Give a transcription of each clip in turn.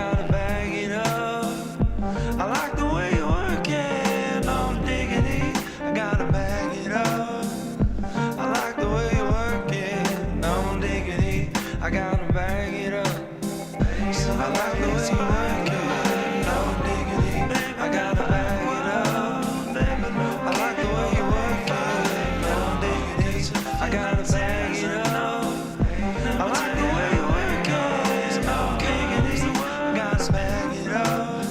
gotta bag it up. I like the way you work it, no diggity. I gotta bag it up. I like the way you work it, no diggity. I gotta bag it up. I like the way you work it, no diggity. I gotta bag it up. I like the way you work it, no diggity. I gotta bag it up. I like the way you work it, no diggity. I gotta bag it up.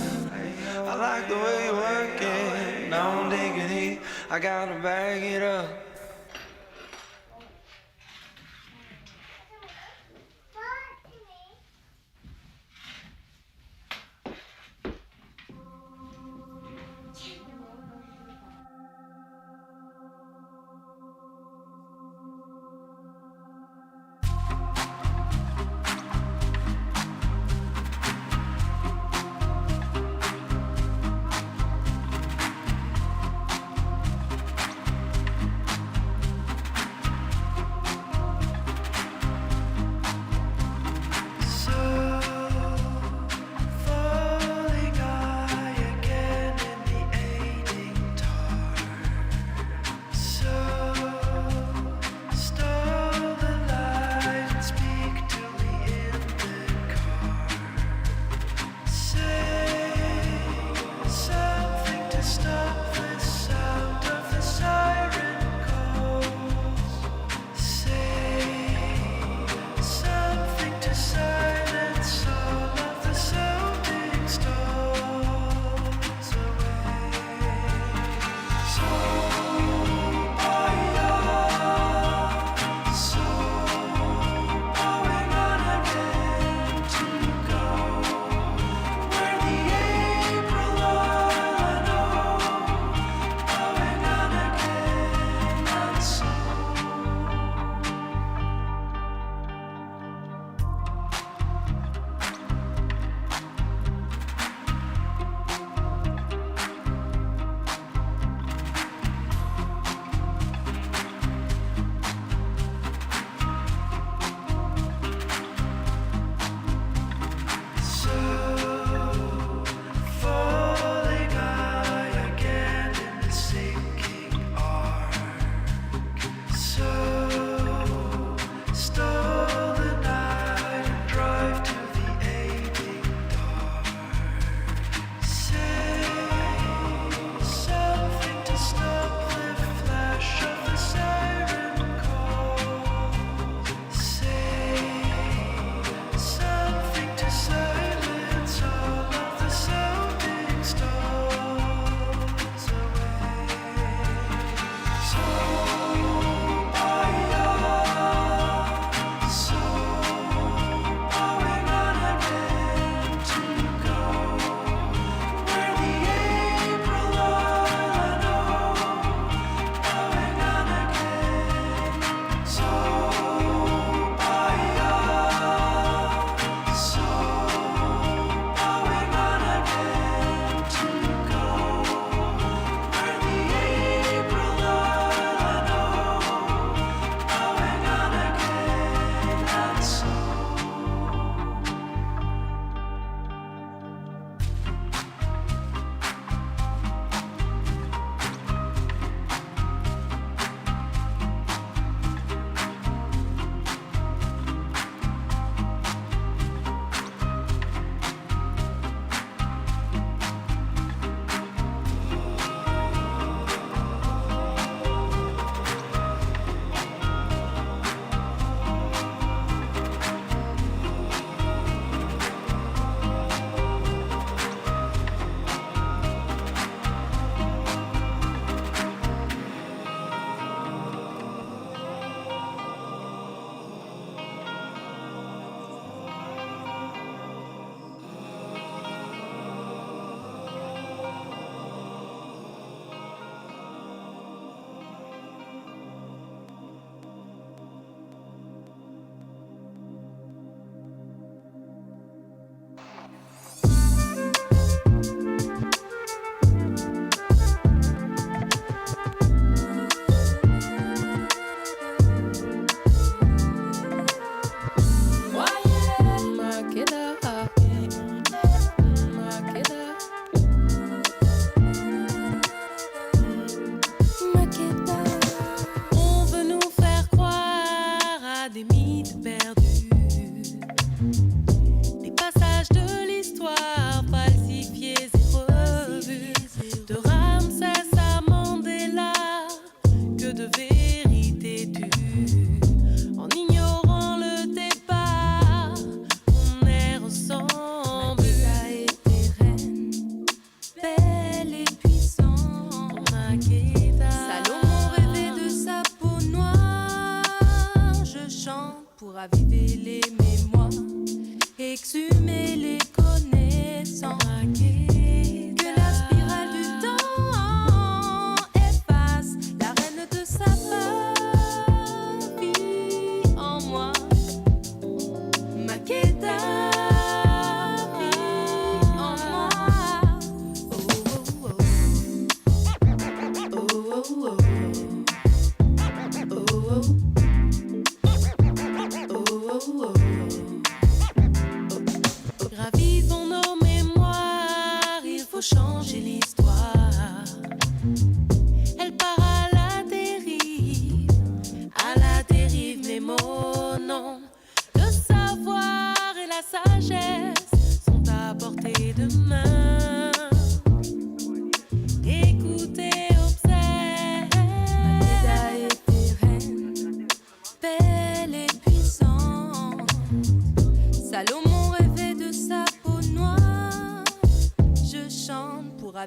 I like the way you work it, no diggity. I gotta bag it up.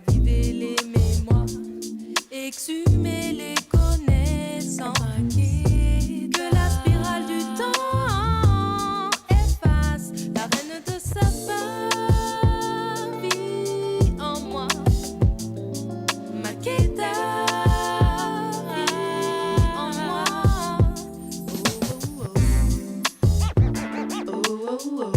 raviver les mémoires, exhumer les connaissances, que la spirale du temps efface la reine de sa vie en moi. Makeda en moi. Oh, oh, oh.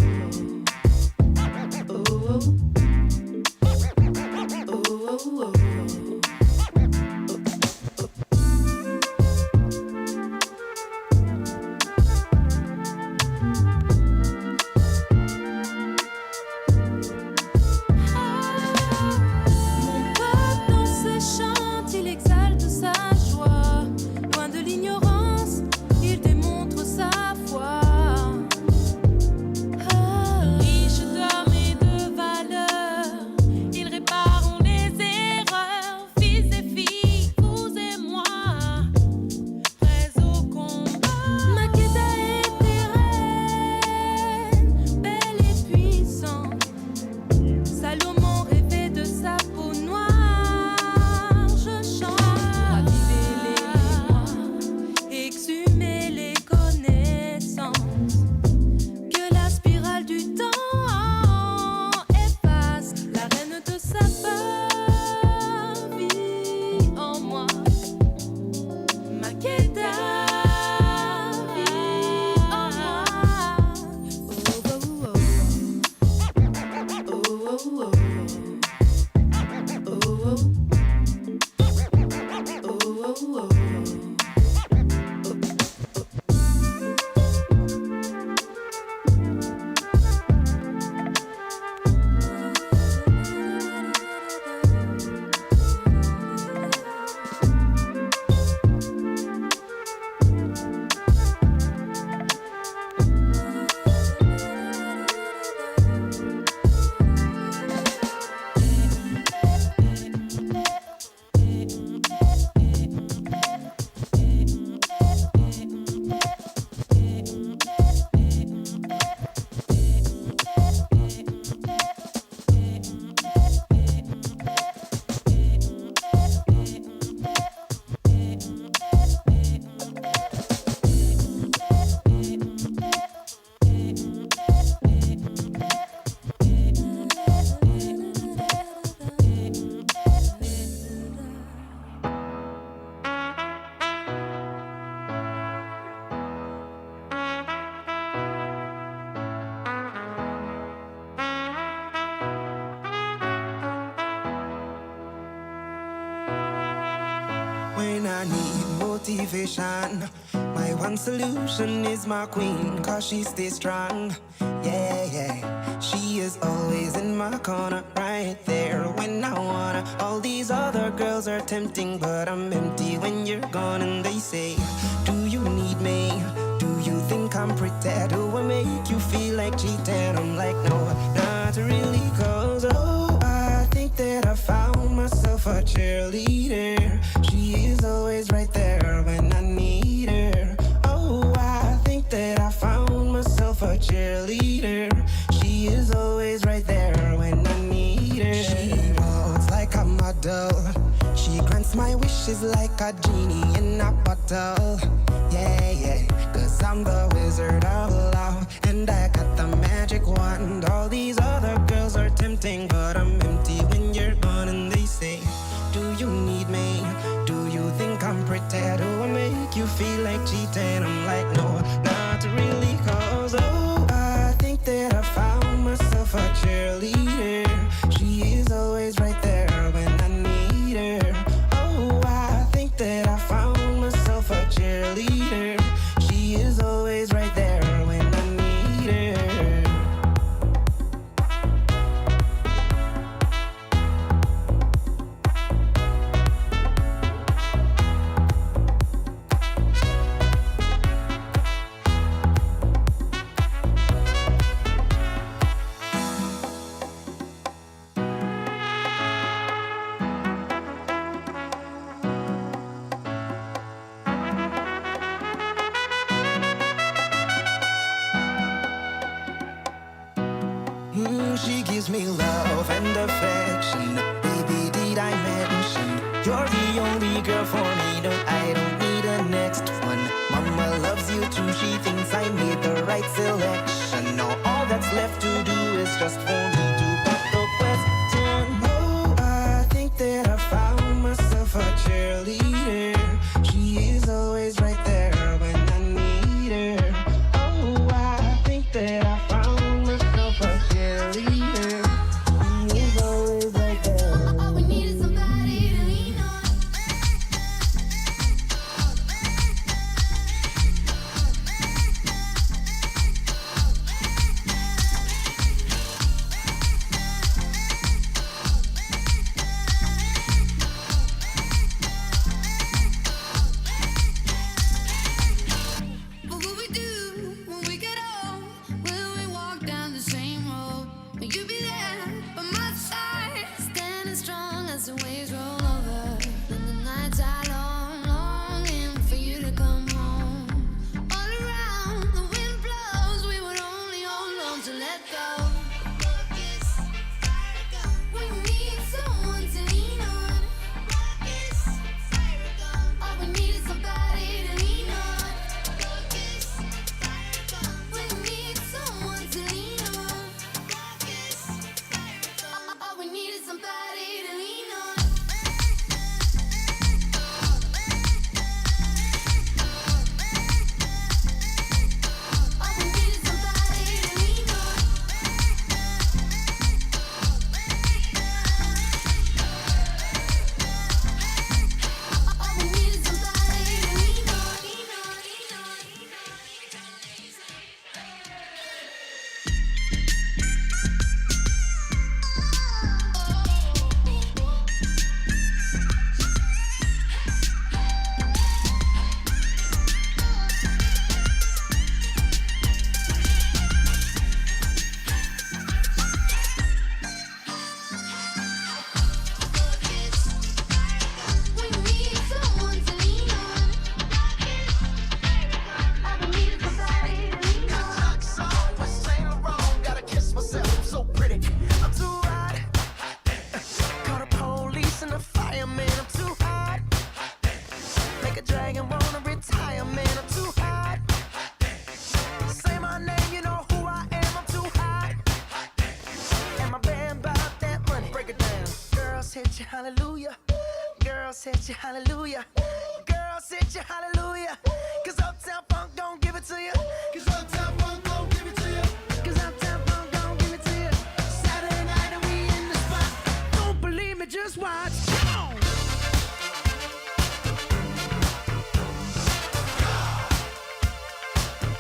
Oh, oh, oh. When I need motivation, my one solution is my queen, cause she stays strong. Yeah, yeah, she is always in my corner, right there when I wanna. All these other girls are tempting, but I'm empty when you're gone. And they say, do you need me? Do you think I'm pretty? Do I make you feel like cheating? I'm like, no, not really, cause oh, I think that I found myself a cheerleader. She is always right there when I need her. Oh, I think that I found myself a cheerleader. She is always right there when I need her. She walks like a model. She grants my wishes like a genie in a bottle. Yeah, yeah, cause I'm the wizard of love, and I got the magic wand. All these other girls are tempting, but I'm empty when you're gone. And they say, do you need me? Do you think I'm pretty? Do I make you feel like cheating? I'm like, no, not really, cause oh, I think that I found myself a cheerleader. She is always right there when I need her. Oh, I think that I found myself a cheerleader. She is always right there when I need her. She gives me love and affection. Baby, dimension. You're the only girl for me, no, I don't need a next one. Mama loves you too, she thinks I made the right selection. Now all that's left to do is just for me to pop the question. Oh, I think that I found myself a cheerleader. She is always right there when I need her. Oh, I think that I found myself a cheerleader. She is always right there. All we need is somebody to lean on. But what we do when we get old? Will we walk down the same road? Will you be there by my side, standing strong as the waves roll over? And the nights are long, longing for you to come home. All around the wind blows, we would only hold on to let go. We need someone to lean on. All we need is somebody to lean on. We need someone to lean on. All we need is somebody to lean on. All we need is somebody to lean on. All we need is somebody to lean on. We need someone to lean on. All we need is somebody to lean on. Gotta kiss myself, I'm so pretty. I'm too hot. Call the police and the fireman, I'm too hot. Make a dragon wanna retire, man, I'm too hot. Say my name, you know who I am, I'm too hot. And my band bought that money, break it down. Girls hit you, hallelujah. Girls hit you, hallelujah. Girls hit you, hallelujah. Cause Uptown Funk don't give it to you. Cause Uptown Funk don't give it to you. Cause Uptown Funk don't give it to you. Saturday night and we in the spot. Don't believe me, just watch. Come on.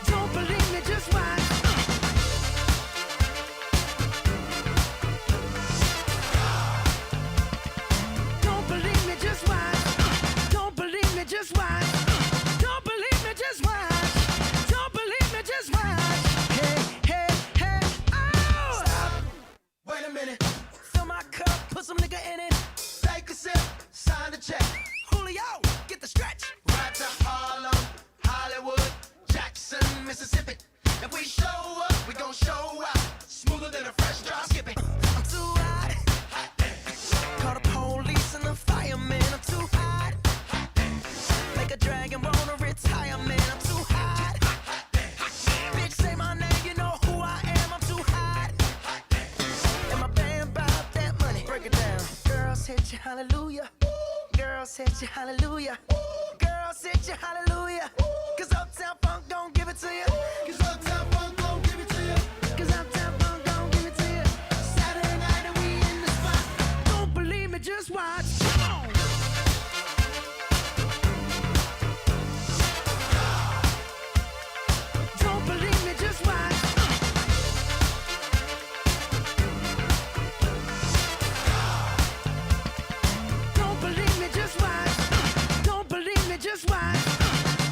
Don't believe me, just watch. Don't believe me, just watch. Don't believe me, just watch. Don't believe me, just watch. Don't believe me, just watch. Hey, hey, hey, oh! Stop. Wait a minute. Fill my cup, put some nigga in it. Take a sip, sign the check. Julio, get the stretch. Right to Harlem, Hollywood, Jackson, Mississippi. If we show up, we gon' show out. Smoother than a fresh drop skipping. I'm too hot. Call the police and the fireman, I'm too hot. Make a dragon wanna retire, man, I'm too hot. Bitch, say my name, you know who I am, I'm too hot. And my band bought that money, break it down. Girls hit you, hallelujah. Girls hit you, hallelujah. Girls hit you, hallelujah. Cause Uptown Funk don't give it to you. Cause Uptown Funk don't give it to you. Cause Uptown Funk don't give it to you. Saturday night and we in the spot. Don't believe me, just watch. Come on. Don't believe me, just watch. Don't believe me, just watch. Don't believe me, just watch.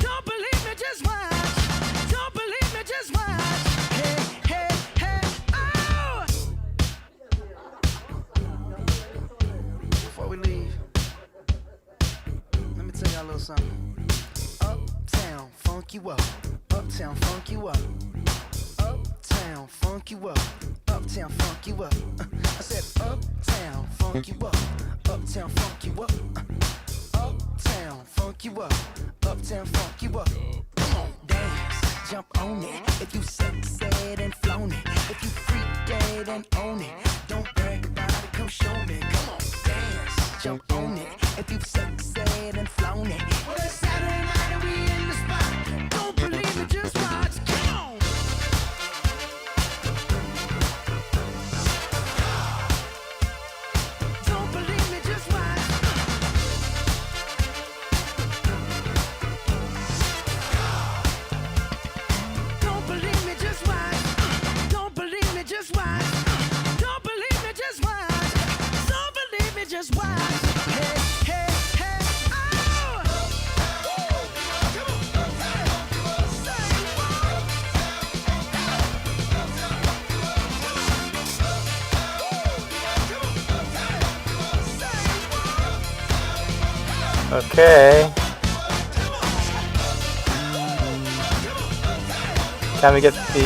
Don't believe me, just watch. Don't believe me, just watch. Hey, hey, hey, oh! Before we leave, let me tell y'all a little something. Uptown, funk you up. Uptown, funk you up. Uptown, funk you up. Uptown funk you up. I said uptown funk you up. Uptown funk you up. Uptown funk you up. Uptown funk you up. Come on, dance, jump on it. If you succeed and flown it. If you freak dead and own it. Don't brag about it, come show me. Come on, dance, jump on it. If you succeed and flown it. Well, it's Saturday night and we in the spot. Don't believe it, just watch. Come on. Don't believe me, just watch. Don't believe me, just watch. Don't believe me, just watch. Don't believe me, just watch. Don't believe me, just watch. Hey, hey, hey, oh! Okay. Can we get the...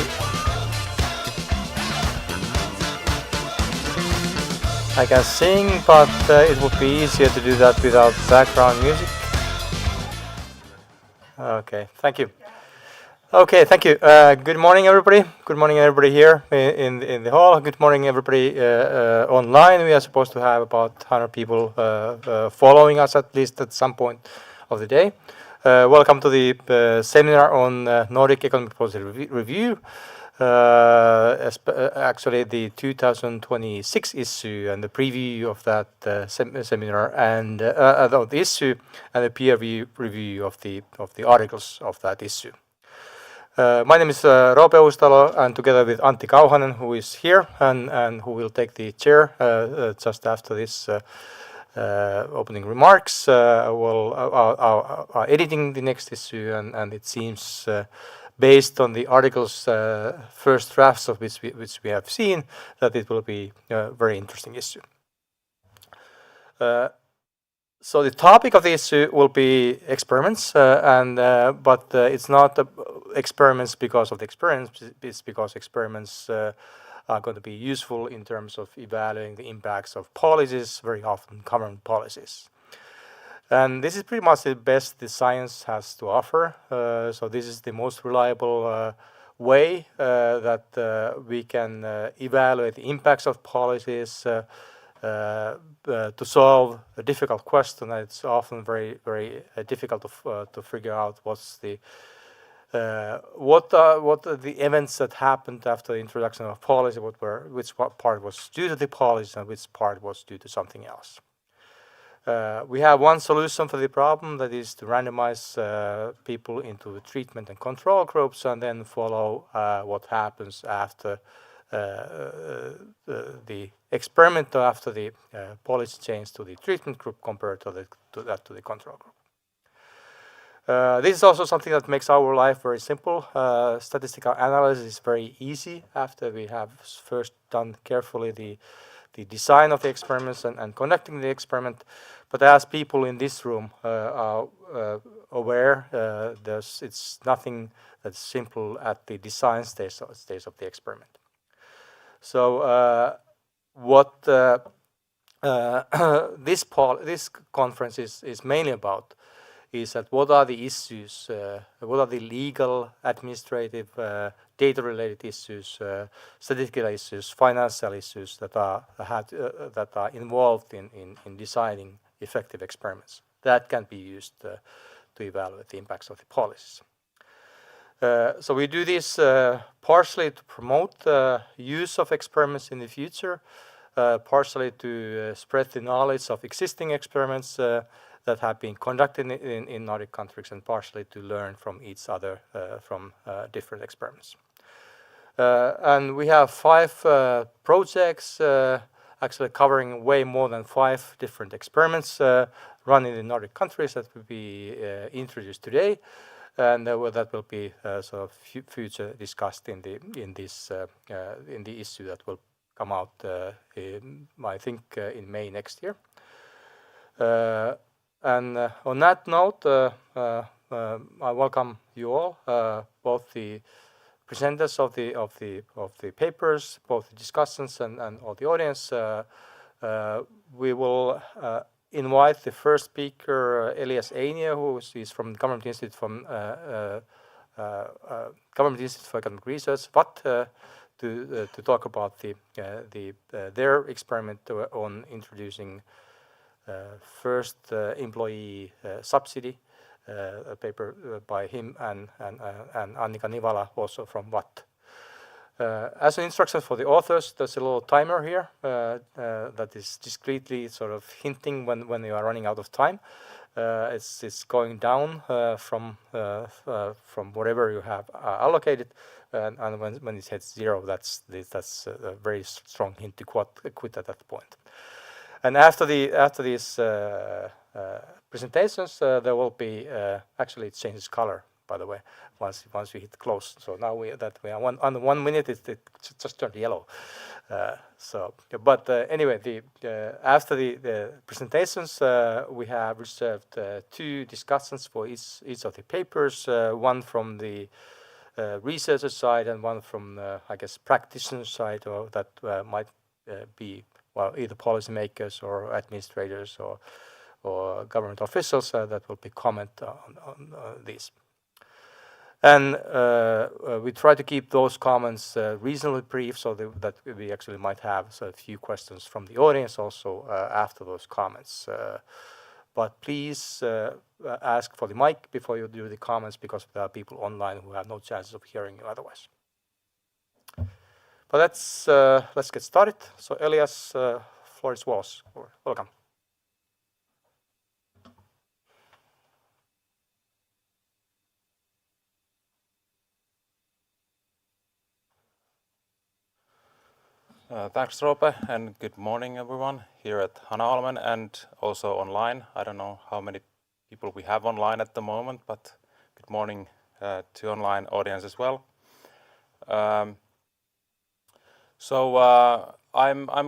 I can sing, but it would be easier to do that without background music. Okay, thank you. Okay, thank you. Good morning, everybody. Good morning, everybody here in the hall. Good morning, everybody online. We are supposed to have about 100 people following us at least at some point of the day. Welcome to the seminar on Nordic economic policy review. Actually, the 2026 issue and the preview of that seminar and the issue and the peer review of the articles of that issue. My name is Roope Uusitalo, and together with Antti Kauhanen, who is here and who will take the chair just after this opening remarks, are editing the next issue, and it seems based on the articles first drafts of which we have seen that it will be a very interesting issue. So the topic of the issue will be experiments, but it's not experiments because of the experiments. It's because experiments are going to be useful in terms of evaluating the impacts of policies, very often government policies. And this is pretty much the best the science has to offer. So this is the most reliable way that we can evaluate the impacts of policies to solve a difficult question. It's often very, very difficult to figure out what's the what are the events that happened after the introduction of policy, which part was due to the policy and which part was due to something else. We have one solution for the problem, that is to randomize people into treatment and control groups and then follow what happens after the experiment, after the policy change to the treatment group compared to the control group. This is also something that makes our life very simple. Statistical analysis is very easy after we have first done carefully the design of the experiments and conducting the experiment. But as people in this room are aware, it's nothing that's simple at the design stage of the experiment. So what this conference is mainly about is that what are the issues, what are the legal, administrative, data-related issues, statistical issues, financial issues that are involved in designing effective experiments that can be used to evaluate the impacts of the policies. So we do this partially to promote the use of experiments in the future, partially to spread the knowledge of existing experiments that have been conducted in Nordic countries, and partially to learn from each other from different experiments. And we have 5 projects actually covering way more than 5 different experiments run in the Nordic countries that will be introduced today, and that will be sort of future discussed in the issue that will come out I think in May next year. And on that note, I welcome you all, both the presenters of the papers, both the discussants and all the audience. We will invite the first speaker, Elias Einiö, who is from the Government Institute Government Institute for Economic Research, VATT, to talk about their experiment on introducing first employee subsidy, a paper by him and Annika Nivala, also from VATT. As an instruction for the authors, there's a little timer here that is discreetly sort of hinting when you are running out of time. It's going down from whatever you have allocated, and when it hits 0, that's a very strong hint to quit at that point. And after these presentations, there will be actually it changes color, by the way, once we hit close. So now we are on 1 minute, it just turned yellow. Anyway, after the presentations, we have reserved 2 discussants for each of the papers, one from the researcher side and one from I guess practitioner side, or that might be either policymakers or administrators or government officials that will be comment on these. And we try to keep those comments reasonably brief, so that we actually might have a few questions from the audience also after those comments. But please ask for the mic before you do the comments, because there are people online who have no chances of hearing you otherwise. But let's get started. So Elias, floor is yours. Welcome. Thanks, Roope, and good morning, everyone, here at Hannu and also online. I don't know how many people we have online at the moment, but good morning to online audience as well. I'm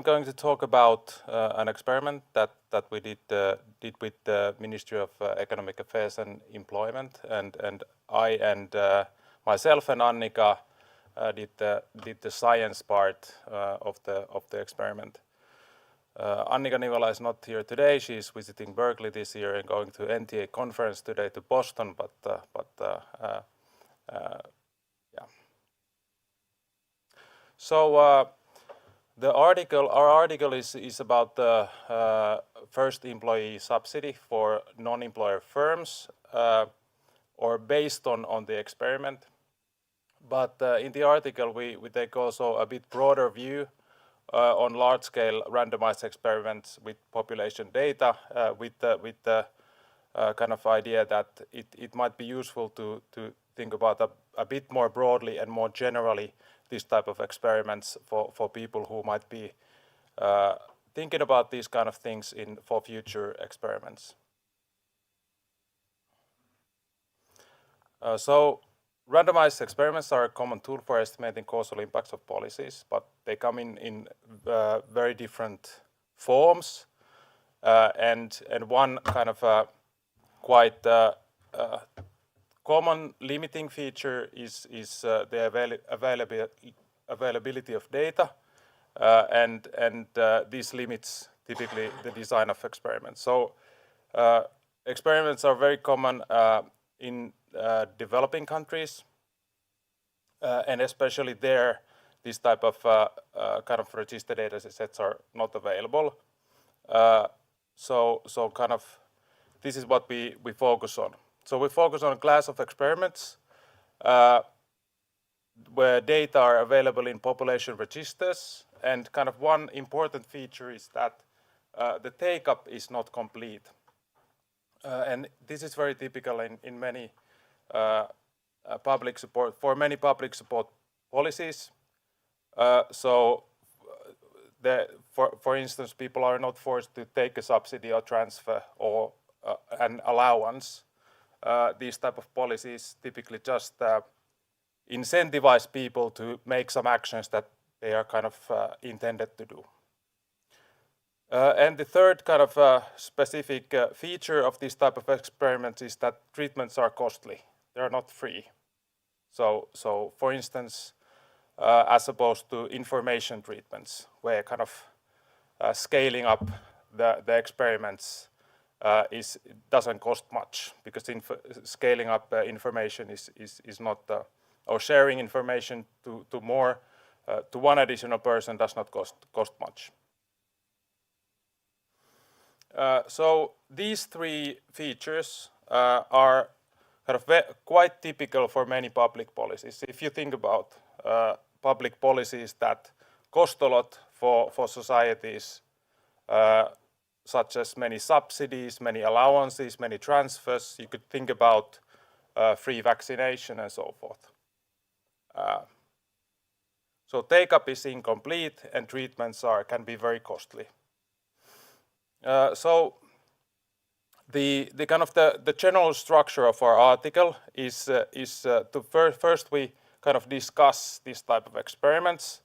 going to talk about an experiment that we did with the Ministry of Economic Affairs and Employment, and I and myself and Annika did the science part of the experiment. Annika Nivala is not here today. She's visiting Berkeley this year and going to NTA conference today to Boston. So our article is about the first employee subsidy for non-employer firms, or based on the experiment. But in the article, we take also a bit broader view on large-scale randomized experiments with population data, with the kind of idea that it might be useful to think about a bit more broadly and more generally this type of experiments for people who might be thinking about these kind of things for future experiments. Randomized experiments are a common tool for estimating causal impacts of policies, but they come in very different forms. And one kind of quite common limiting feature is the availability of data, and this limits typically the design of experiments. So experiments are very common in developing countries, and especially there, this type of kind of register data sets are not available. So kind of this is what we focus on. So we focus on a class of experiments where data are available in population registers, and kind of one important feature is that the take-up is not complete. And this is very typical in many public support policies. For instance, people are not forced to take a subsidy or transfer or an allowance. These type of policies typically just incentivize people to make some actions that they are kind of intended to do. And the third kind of specific feature of this type of experiments is that treatments are costly. They are not free. So for instance, as opposed to information treatments, where kind of scaling up the experiments doesn't cost much, because scaling up information is not, or sharing information to more, to one additional person does not cost much. So these three features are kind of quite typical for many public policies. If you think about public policies that cost a lot for societies, such as many subsidies, many allowances, many transfers, you could think about free vaccination and so forth. So take-up is incomplete and treatments can be very costly. So the kind of the general structure of our article is first we kind of discuss this type of experiments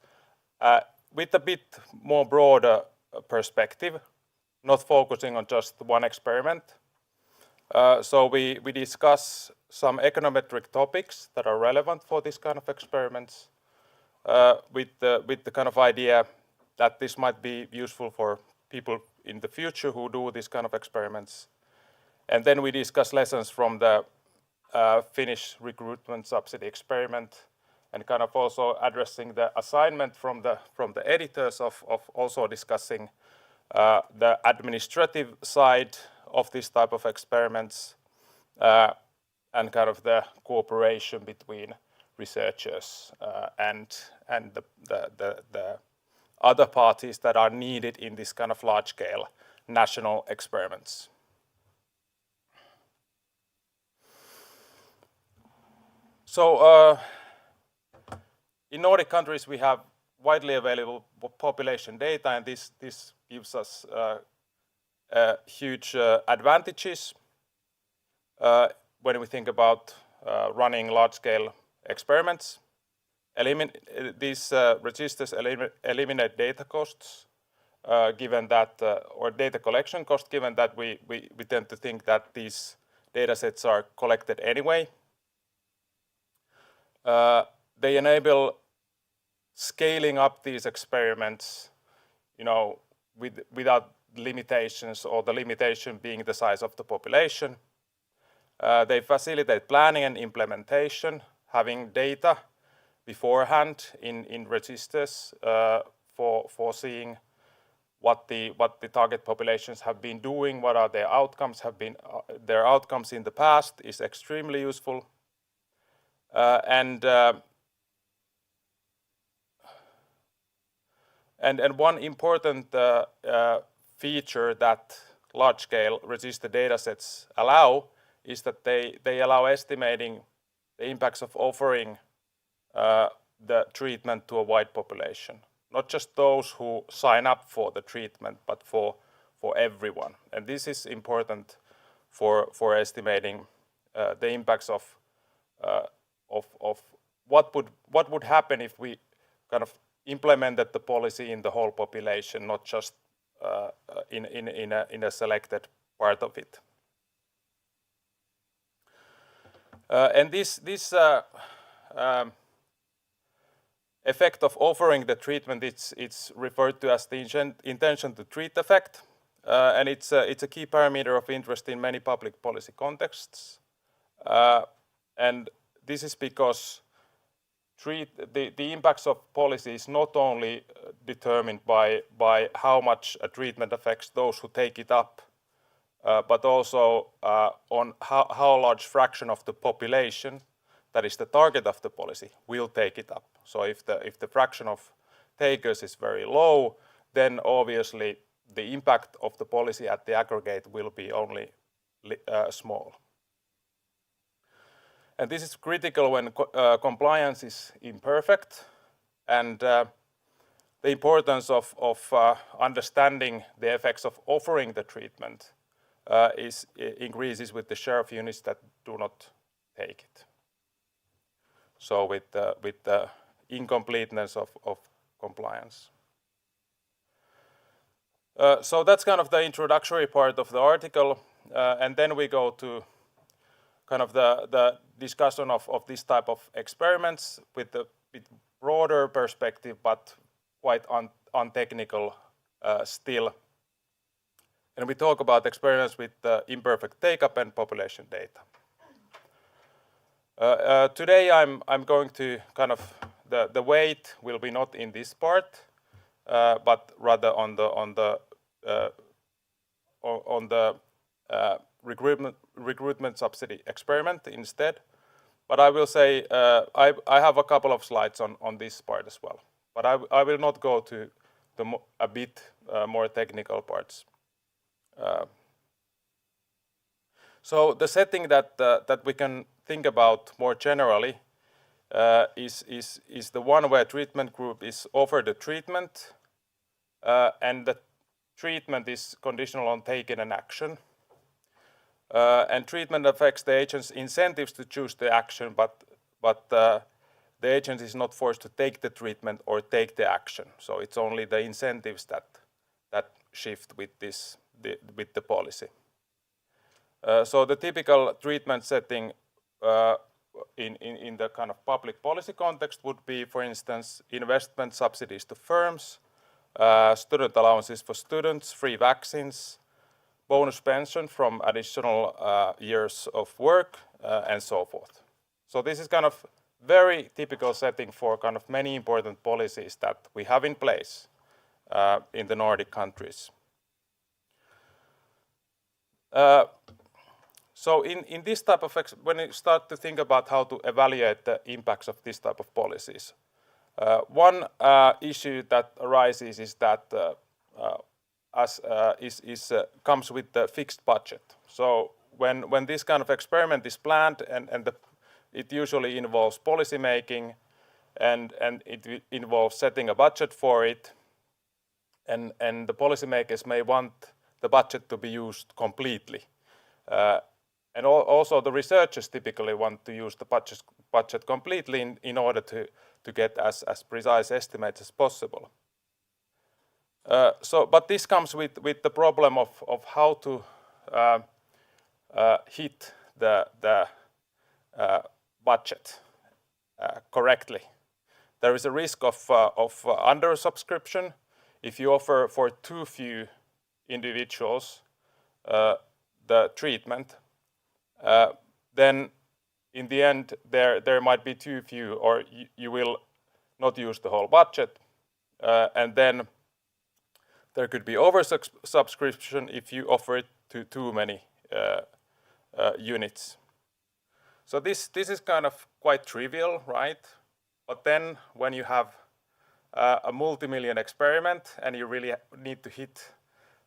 with a bit more broader perspective, not focusing on just one experiment. So we discuss some econometric topics that are relevant for this kind of experiments, with the kind of idea that this might be useful for people in the future who do this kind of experiments. And then we discuss lessons from the Finnish recruitment subsidy experiment, and kind of also addressing the assignment from the editors of also discussing the administrative side of this type of experiments, and kind of the cooperation between researchers and the other parties that are needed in this kind of large-scale national experiments. So in Nordic countries we have widely available population data, and this gives us huge advantages when we think about running large-scale experiments. These registers eliminate data costs, given that, or data collection costs, given that we tend to think that these data sets are collected anyway. They enable scaling up these experiments, without limitations, or the limitation being the size of the population. They facilitate planning and implementation, having data beforehand in registers for seeing what the target populations have been doing, what are their outcomes their outcomes in the past is extremely useful. And one important feature that large-scale register datasets allow is that they allow estimating the impacts of offering the treatment to a wide population, not just those who sign up for the treatment, but for everyone. And this is important for estimating the impacts of what would happen if we kind of implemented the policy in the whole population, not just in a selected part of it. And this effect of offering the treatment, it's referred to as the intention to treat effect, and it's a key parameter of interest in many public policy contexts. And this is because the impacts of policy is not only determined by how much a treatment affects those who take it up, but also on how large fraction of the population that is the target of the policy will take it up. So if the fraction of takers is very low, then obviously the impact of the policy at the aggregate will be only small. And this is critical when compliance is imperfect, and the importance of understanding the effects of offering the treatment increases with the share of units that do not take it. So with the incompleteness of compliance. So that's kind of the introductory part of the article, and then we go to kind of the discussion of this type of experiments with a bit broader perspective, but quite untechnical still. And we talk about experiments with imperfect take-up and population data. Today I'm going to kind of the weight will be not in this part, but rather on the recruitment subsidy experiment instead. But I will say I have a couple of slides on this part as well. But I will not go to a bit more technical parts. So the setting that we can think about more generally is the one where treatment group is offered a treatment, and the treatment is conditional on taking an action. And treatment affects the agent's incentives to choose the action, but the agent is not forced to take the treatment or take the action. So it's only the incentives that shift with the policy. So the typical treatment setting in the kind of public policy context would be, for instance, investment subsidies to firms, student allowances for students, free vaccines, bonus pension from additional years of work, and so forth. So this is kind of very typical setting for kind of many important policies that we have in place in the Nordic countries. So in this type of, when you start to think about how to evaluate the impacts of this type of policies, one issue that arises is that comes with the fixed budget. So when this kind of experiment is planned and it usually involves policy making and it involves setting a budget for it, and the policymakers may want the budget to be used completely. And also the researchers typically want to use the budget completely in order to get as precise estimates as possible. But this comes with the problem of how to hit the budget correctly. There is a risk of undersubscription if you offer for too few individuals the treatment. Then in the end there might be too few, or you will not use the whole budget, and then there could be oversubscription if you offer it to too many units. So this is kind of quite trivial, right? But then when you have a multi-million experiment and you really need to hit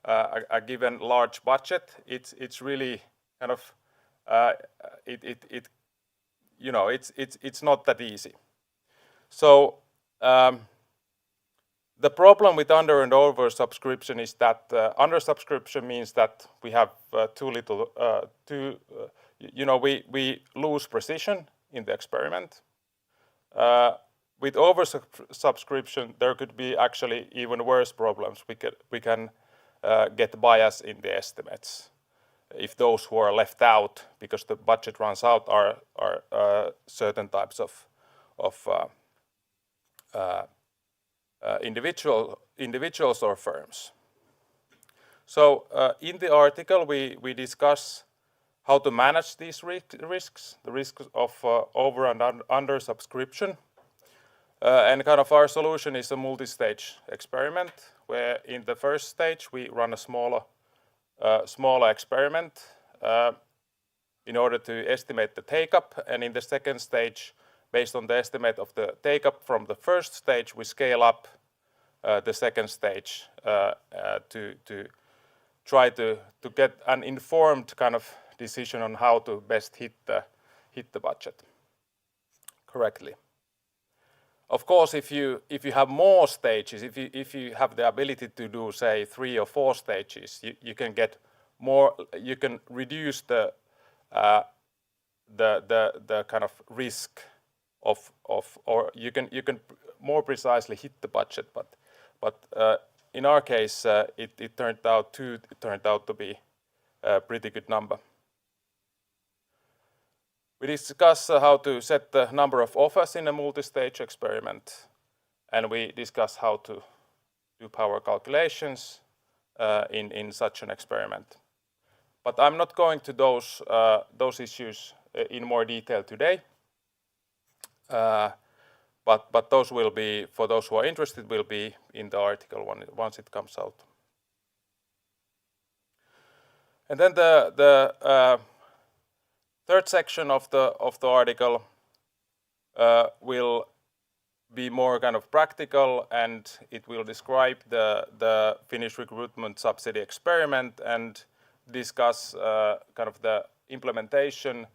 a given large budget, it's really kind of it's not that easy. So the problem with under and over subscription is that under subscription means that we have too little, we lose precision in the experiment. With over subscription, there could be actually even worse problems. We can get bias in the estimates if those who are left out because the budget runs out are certain types of individuals or firms. So in the article we discuss how to manage these risks, the risks of over and under subscription. And kind of our solution is a multi-stage experiment where in the first stage we run a smaller experiment in order to estimate the take-up, and in the second stage, based on the estimate of the take-up from the first stage, we scale up the second stage to try to get an informed kind of decision on how to best hit the budget correctly. Of course, if you have more stages, if you have the ability to do, say, 3 or 4 stages, you can get more. You can reduce the kind of risk or you can more precisely hit the budget. But in our case, it turned out to be a pretty good number. We discuss how to set the number of offers in a multi-stage experiment, and we discuss how to do power calculations in such an experiment. But I'm not going to those issues in more detail today. But those will be, for those who are interested, will be in the article once it comes out. And then the third section of the article will be more kind of practical, and it will describe the Finnish recruitment subsidy experiment and discuss kind of the implementation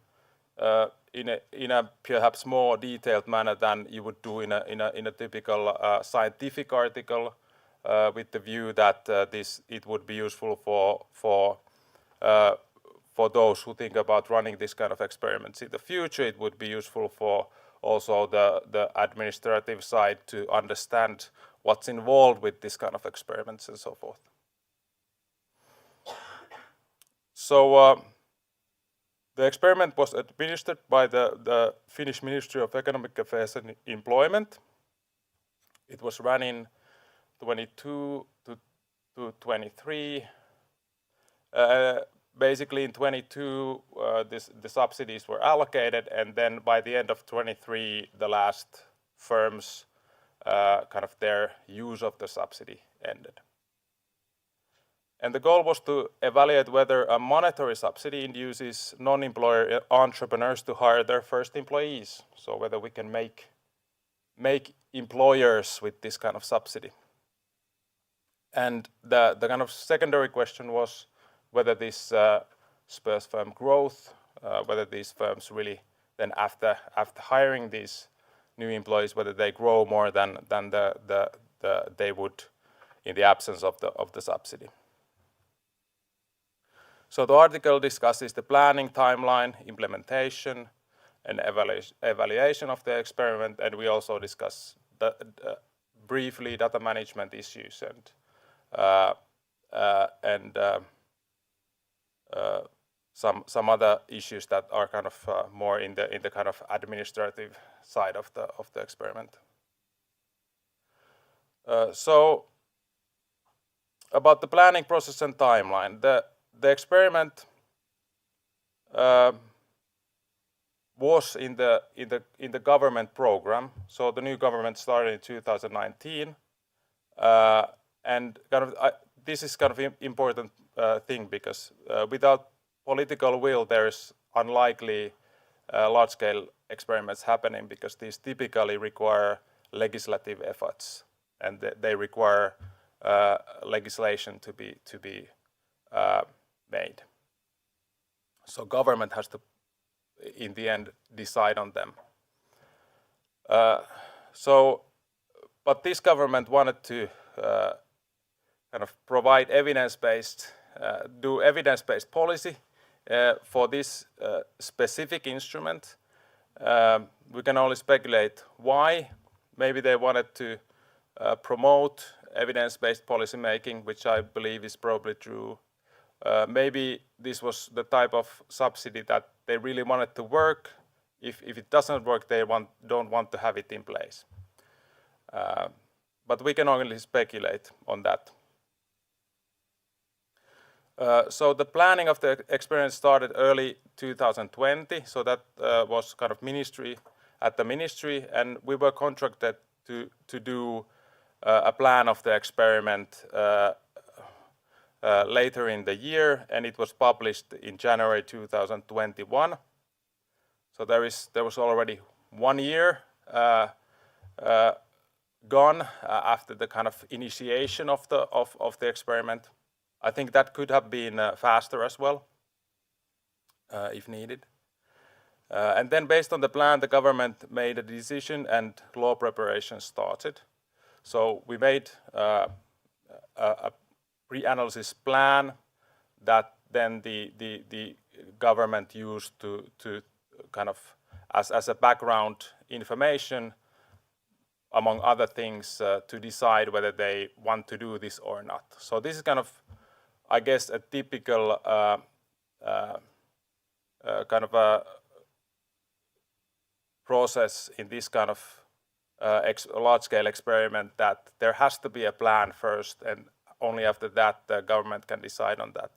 in a perhaps more detailed manner than you would do in a typical scientific article, with the view that it would be useful for those who think about running this kind of experiments in the future. It would be useful for also the administrative side to understand what's involved with this kind of experiments and so forth. So the experiment was administered by the Finnish Ministry of Economic Affairs and Employment. It was run in 22 to 23. Basically in 22, the subsidies were allocated, and then by the end of 23, the last firms, kind of their use of the subsidy ended. And the goal was to evaluate whether a monetary subsidy induces non-employer entrepreneurs to hire their first employees. So whether we can make employers with this kind of subsidy. And the kind of secondary question was whether this spurs firm growth, whether these firms really then after hiring these new employees, whether they grow more than they would in the absence of the subsidy. So the article discusses the planning, timeline, implementation, and evaluation of the experiment, and we also discuss briefly data management issues and some other issues that are kind of more in the kind of administrative side of the experiment. So about the planning process and timeline, the experiment was in the government program. So the new government started in 2019, and kind of this is kind of important thing, because without political will, there is unlikely large-scale experiments happening, because these typically require legislative efforts, and they require legislation to be made. So government has to, in the end, decide on them. But this government wanted to kind of provide evidence-based, do evidence-based policy for this specific instrument. We can only speculate why. Maybe they wanted to promote evidence-based policy making, which I believe is probably true. Maybe this was the type of subsidy that they really wanted to work. If it doesn't work, they don't want to have it in place. But we can only speculate on that. So the planning of the experiment started early 2020. So that was kind of at the ministry, and we were contracted to do a plan of the experiment later in the year, and it was published in January 2021. So there was already 1 year gone after the kind of initiation of the experiment. I think that could have been faster as well, if needed. And then based on the plan, the government made a decision and law preparation started. So we made a pre-analysis plan that then the government used to kind of as a background information, among other things, to decide whether they want to do this or not. So this is kind of, I guess, a typical kind of a process in this kind of large-scale experiment that there has to be a plan first, and only after that the government can decide on that.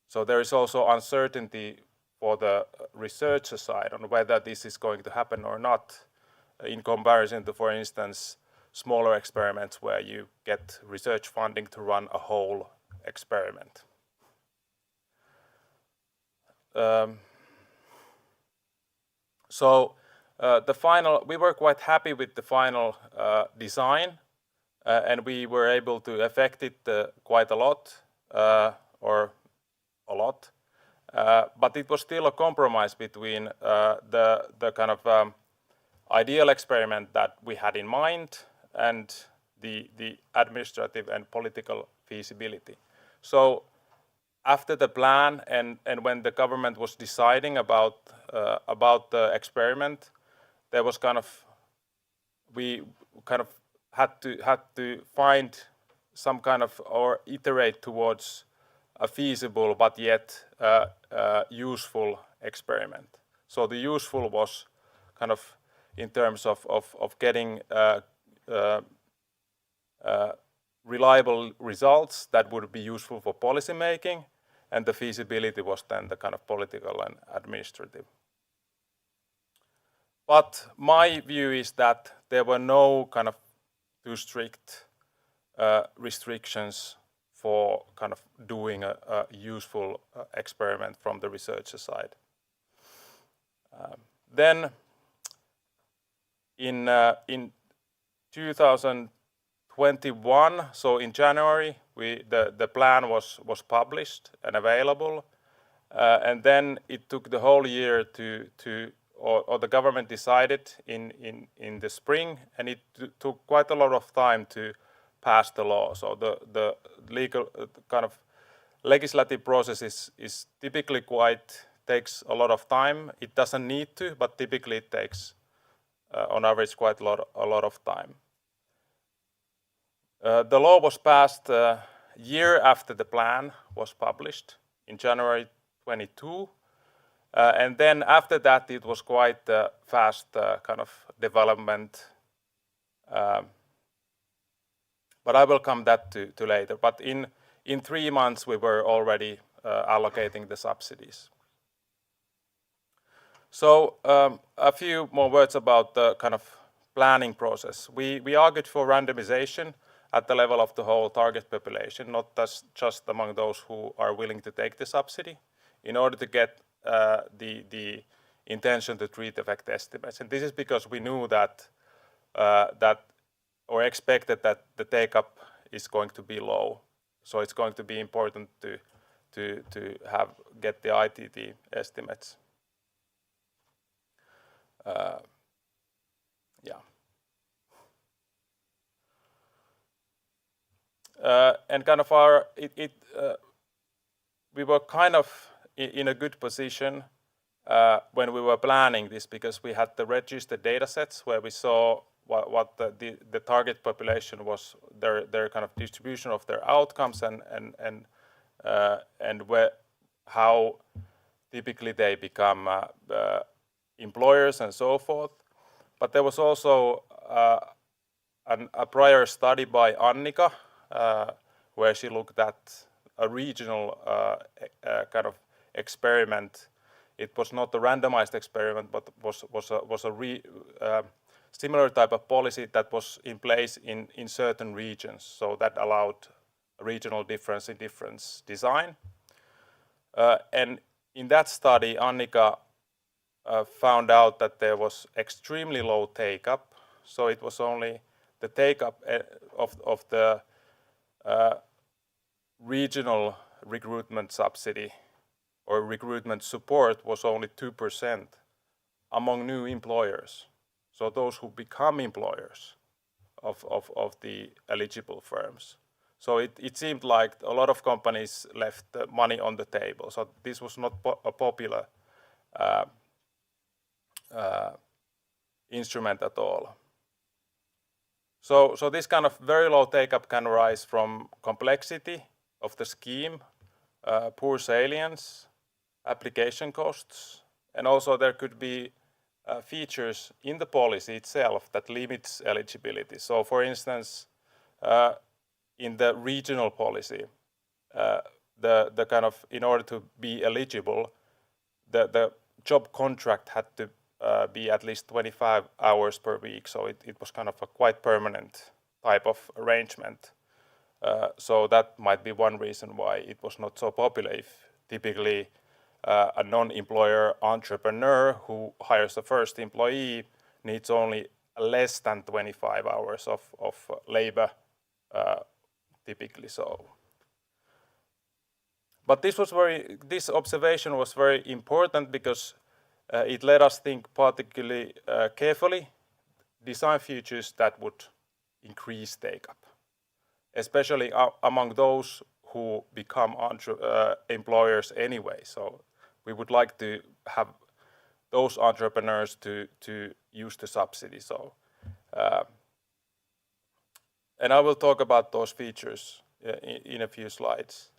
So there is also uncertainty for the researcher side on whether this is going to happen or not, in comparison to, for instance, smaller experiments where you get research funding to run a whole experiment. We were quite happy with the final design, and we were able to affect it quite a lot, but it was still a compromise between the kind of ideal experiment that we had in mind and the administrative and political feasibility. So after the plan and when the government was deciding about the experiment, there was we had to find some kind of, or iterate towards a feasible but yet useful experiment. So the useful was kind of in terms of getting reliable results that would be useful for policy making, and the feasibility was then the kind of political and administrative. But my view is that there were no kind of too strict restrictions for kind of doing a useful experiment from the researcher side. Then in 2021, so in January, the plan was published and available, and then it took the whole year or the government decided in the spring, and it took quite a lot of time to pass the law. So the legal kind of legislative process is typically takes a lot of time. It doesn't need to, but typically it takes on average quite a lot of time. The law was passed a year after the plan was published in January 22. And then after that, it was quite a fast kind of development. But I will come that to later. But in 3 months, we were already allocating the subsidies. So a few more words about the kind of planning process. We argued for randomization at the level of the whole target population, not just among those who are willing to take the subsidy, in order to get the intention to treat effect estimates. And this is because we knew that or expected that the take-up is going to be low. So it's going to be important to get the ITT estimates. And kind of we were kind of in a good position when we were planning this, because we had the registered data sets where we saw what the target population was, their kind of distribution of their outcomes and how typically they become employers and so forth. But there was also a prior study by Annika where she looked at a regional kind of experiment. It was not a randomized experiment, but was a similar type of policy that was in place in certain regions. So that allowed a regional difference in difference design. And in that study, Annika found out that there was extremely low take-up. So it was only the take-up of the regional recruitment subsidy or recruitment support was only 2% among new employers. So those who become employers of the eligible firms. So it seemed like a lot of companies left the money on the table. So this was not a popular instrument at all. So this kind of very low take-up can arise from complexity of the scheme, poor salience, application costs, and also there could be features in the policy itself that limits eligibility. So, for instance, in the regional policy, the kind of, in order to be eligible, the job contract had to be at least 25 hours per week. So it was kind of a quite permanent type of arrangement. So that might be one reason why it was not so popular. If typically a non-employer entrepreneur who hires the first employee needs only less than 25 hours of labor, typically so. But this observation was very important because it let us think particularly carefully, design features that would increase take-up, especially among those who become employers anyway. So we would like to have those entrepreneurs to use the subsidy. So, and I will talk about those features in a few slides.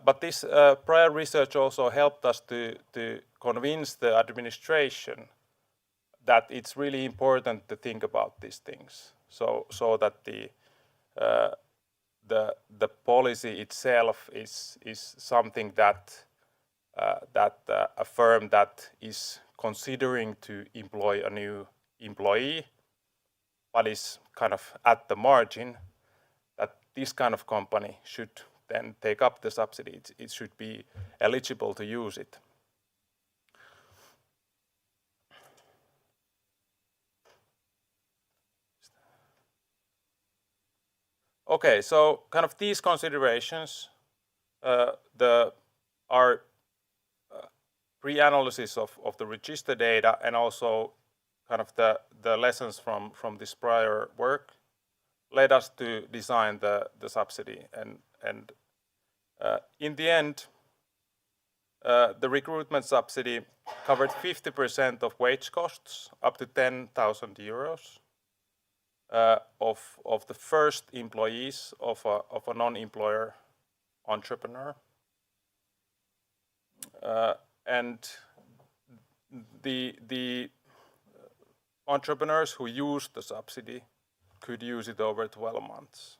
But this prior research also helped us to convince the administration that it's really important to think about these things, so that the policy itself is something that a firm that is considering to employ a new employee, but is kind of at the margin, that this kind of company should then take up the subsidy. It should be eligible to use it. Okay, so kind of these considerations, our pre-analysis of the register data and also kind of the lessons from this prior work led us to design the subsidy. And in the end, the recruitment subsidy covered 50% of wage costs up to 10,000 euros of the first employees of a non-employer entrepreneur. And the entrepreneurs who used the subsidy could use it over 12 months.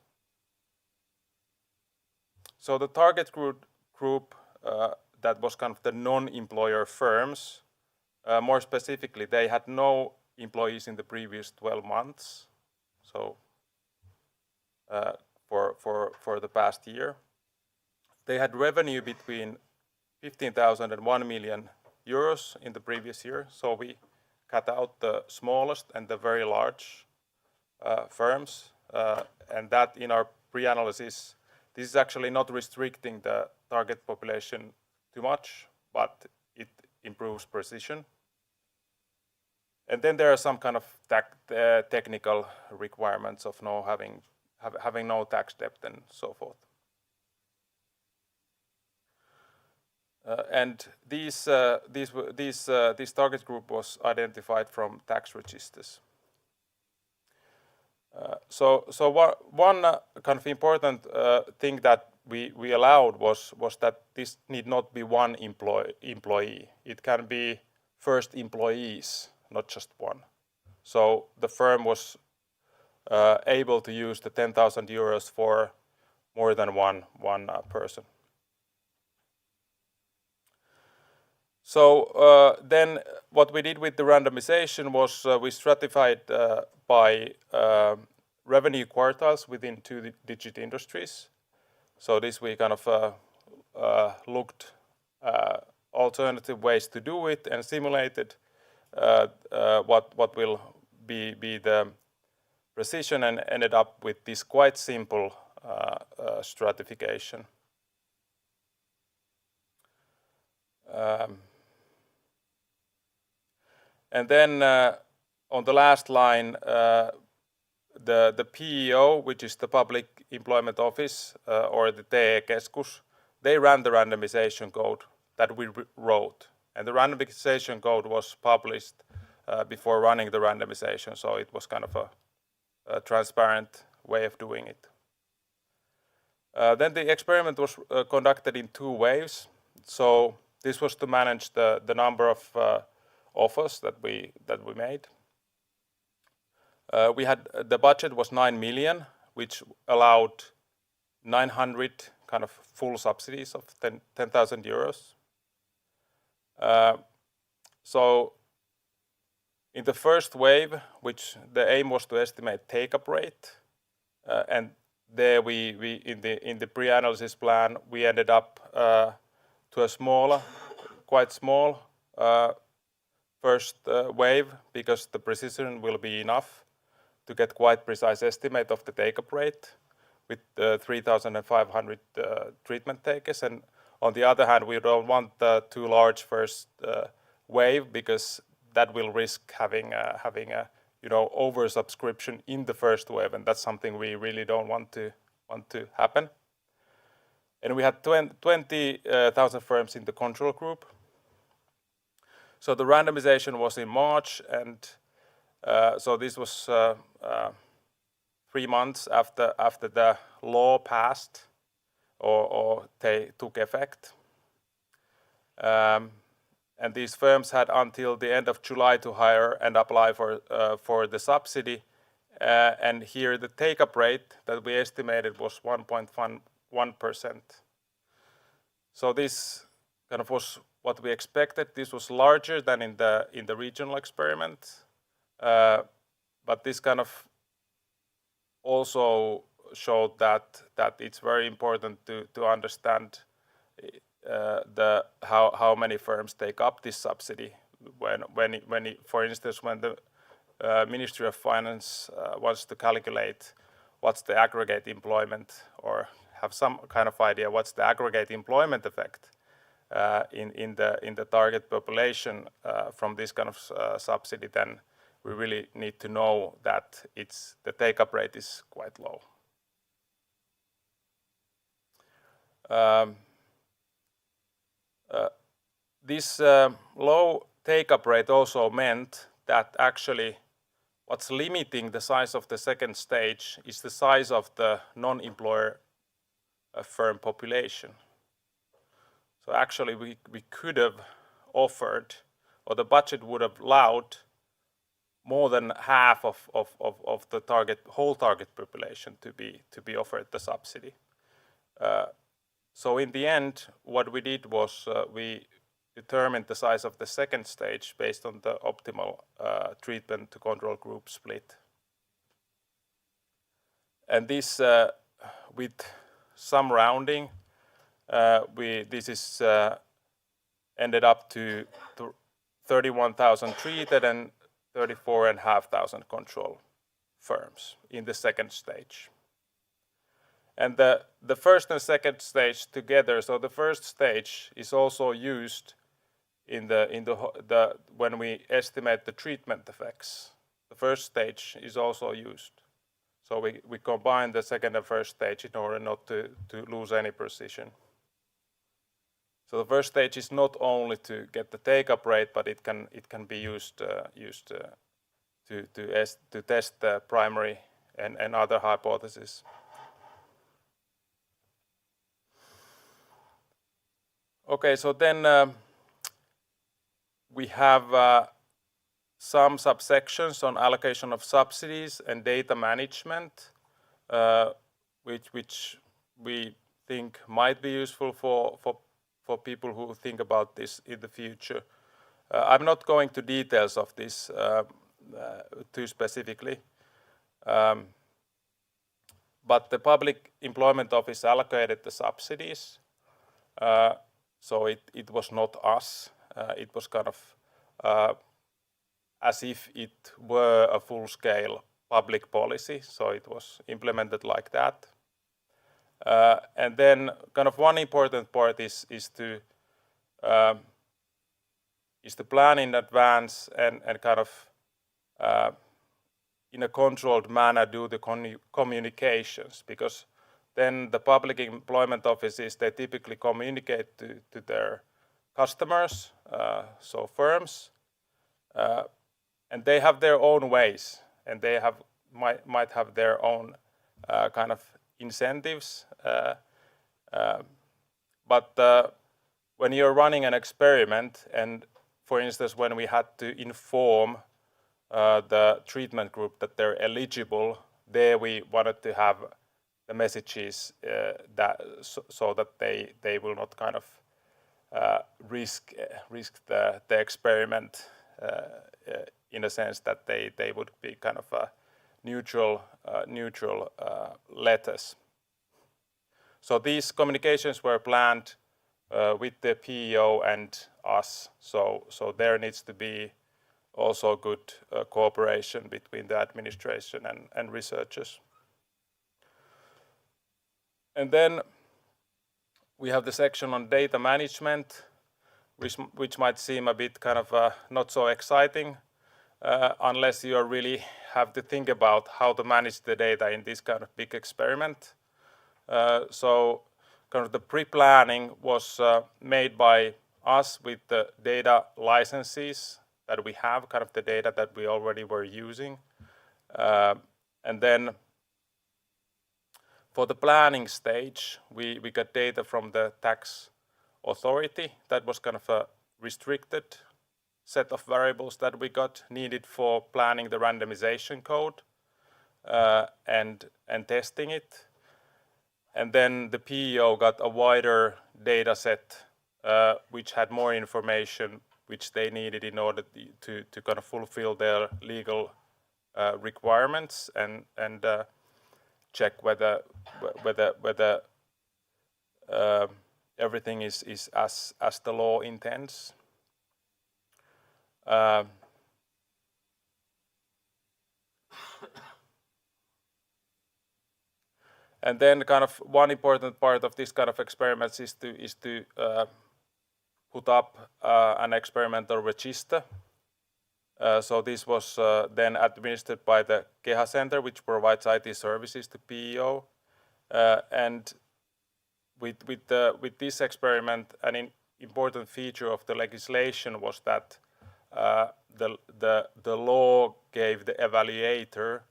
So the target group that was kind of the non-employer firms, more specifically, they had no employees in the previous 12 months. So for the past year, they had revenue between 15,000 and 1 million euros in the previous year. So we cut out the smallest and the very large firms, and that in our pre-analysis, this is actually not restricting the target population too much, but it improves precision. And then there are some kind of technical requirements of having no tax debt and so forth. And this target group was identified from tax registers. So one kind of important thing that we allowed was that this need not be one employee. It can be first employees, not just one. So the firm was able to use the 10,000 euros for more than one person. So then what we did with the randomization was we stratified by revenue quartiles within two-digit industries. So this we kind of looked alternative ways to do it and simulated what will be the precision, and ended up with this quite simple stratification. And then on the last line, the PEO, which is the Public Employment Office, or the TE-keskus, they ran the randomization code that we wrote. And the randomization code was published before running the randomization, so it was kind of a transparent way of doing it. Then the experiment was conducted in two waves. So this was to manage the number of offers that we made. We had the budget was 9 million, which allowed 900 kind of full subsidies of 10,000 euros. So in the first wave, which the aim was to estimate take-up rate, and there we in the pre-analysis plan we ended up to a smaller, quite small first wave, because the precision will be enough to get quite precise estimate of the take-up rate with 3,500 treatment takers. And on the other hand, we don't want too large first wave, because that will risk having a oversubscription in the first wave, and that's something we really don't want to happen. And we had 20,000 firms in the control group. So the randomization was in March, and so this was 3 months after the law passed or took effect. And these firms had until the end of July to hire and apply for the subsidy. And here the take-up rate that we estimated was 1.1%. So this kind of was what we expected. This was larger than in the regional experiment, but this kind of also showed that it's very important to understand how many firms take up this subsidy when for instance, when the Ministry of Finance wants to calculate what's the aggregate employment, or have some kind of idea what's the aggregate employment effect in the target population from this kind of subsidy, then we really need to know that the take-up rate is quite low. This low take-up rate also meant that actually what's limiting the size of the second stage is the size of the non-employer firm population. So actually we could have offered, or the budget would have allowed more than half of the whole target population to be offered the subsidy. So in the end, what we did was we determined the size of the second stage based on the optimal treatment to control group split. And this, with some rounding, this is ended up to 31,000 treated and 34,500 control firms in the second stage. And the first and second stage together, so the first stage is also used in when we estimate the treatment effects. The first stage is also used. So we combine the second and first stage in order not to lose any precision. So the first stage is not only to get the take-up rate, but it can be used to test the primary and other hypotheses. Okay, so then we have some subsections on allocation of subsidies and data management, which we think might be useful for people who think about this in the future. I'm not going to details of this too specifically, but the Public Employment Office allocated the subsidies. So it was not us. It was kind of as if it were a full-scale public policy. So it was implemented like that. And then kind of one important part is to plan in advance and kind of in a controlled manner do the communications, because then the Public Employment Offices, they typically communicate to their customers, so firms, and they have their own ways, and they might have their own kind of incentives. But when you're running an experiment, and for instance, when we had to inform the treatment group that they're eligible, there we wanted to have the messages so that they will not kind of risk the experiment in a sense that they would be kind of a neutral letters. So these communications were planned with the PEO and us. So there needs to be also good cooperation between the administration and researchers. And then we have the section on data management, which might seem a bit kind of not so exciting unless you really have to think about how to manage the data in this kind of big experiment. So kind of the pre-planning was made by us with the data licenses that we have, kind of the data that we already were using. And then for the planning stage, we got data from the tax authority. That was kind of a restricted set of variables that we got needed for planning the randomization code and testing it. And then the PEO got a wider data set which had more information which they needed in order to kind of fulfill their legal requirements and check whether everything is as the law intends. And then kind of one important part of this kind of experiments is to put up an experimental register. So this was then administered by the KEHA Center, which provides IT services to PEO. And with this experiment, an important feature of the legislation was that the law gave the evaluator,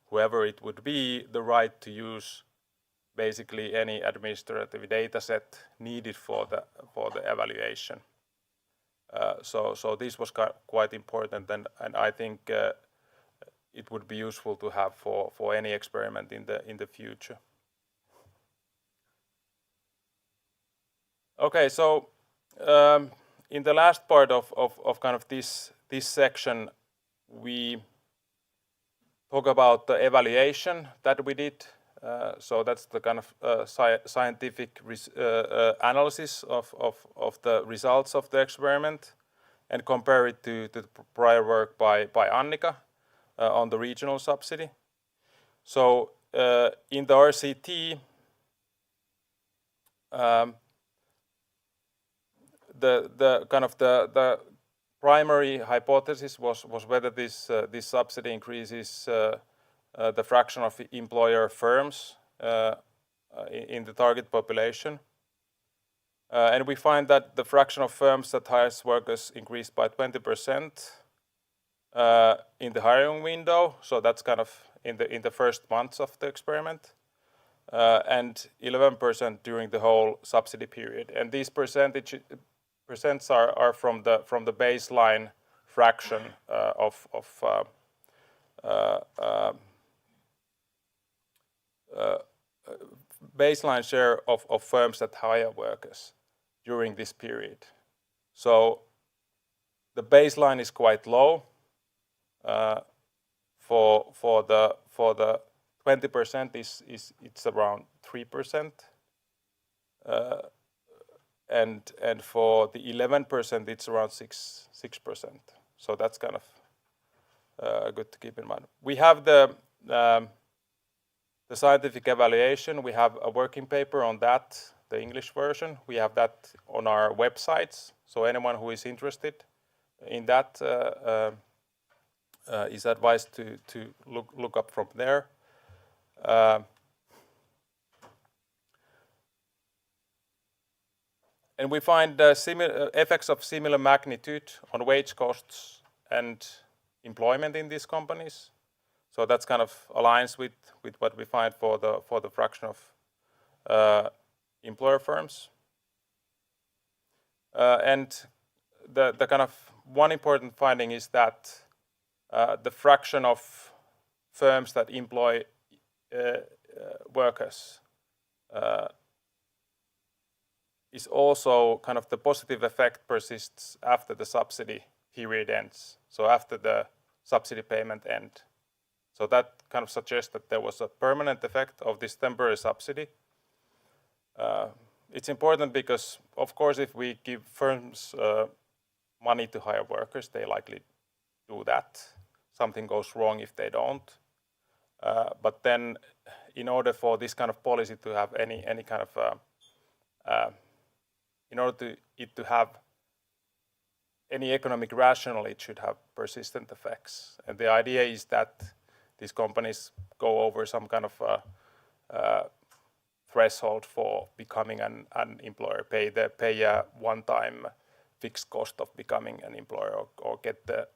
whoever it would be, the right to use basically any administrative data set needed for the evaluation. So this was quite important, and I think it would be useful to have for any experiment in the future. Okay, so in the last part of kind of this section, we talk about the evaluation that we did. So that's the kind of scientific analysis of the results of the experiment and compare it to the prior work by Annika on the regional subsidy. So in the RCT, the kind of the primary hypothesis was whether this subsidy increases the fraction of employer firms in the target population. And we find that the fraction of firms that hires workers increased by 20% in the hiring window. So that's kind of in the first months of the experiment, and 11% during the whole subsidy period. And these percents are from the baseline fraction of baseline share of firms that hire workers during this period. So the baseline is quite low. For the 20% it's around 3%, and for the 11% it's around 6%. So that's kind of good to keep in mind. We have the scientific evaluation. We have a working paper on that, the English version. We have that on our websites. So anyone who is interested in that is advised to look up from there. And we find similar effects of similar magnitude on wage costs and employment in these companies. So that's kind of aligns with what we find for the fraction of employer firms. And the kind of one important finding is that the fraction of firms that employ workers is also kind of the positive effect persists after the subsidy period ends, so after the subsidy payment end. So that kind of suggests that there was a permanent effect of this temporary subsidy. It's important because, of course, if we give firms money to hire workers, they likely do that. Something goes wrong if they don't. But then, in order for this kind of policy to have any kind of, in order to have any economic rationale, it should have persistent effects. And the idea is that these companies go over some kind of threshold for becoming an employer, pay a one-time fixed cost of becoming an employer, or get the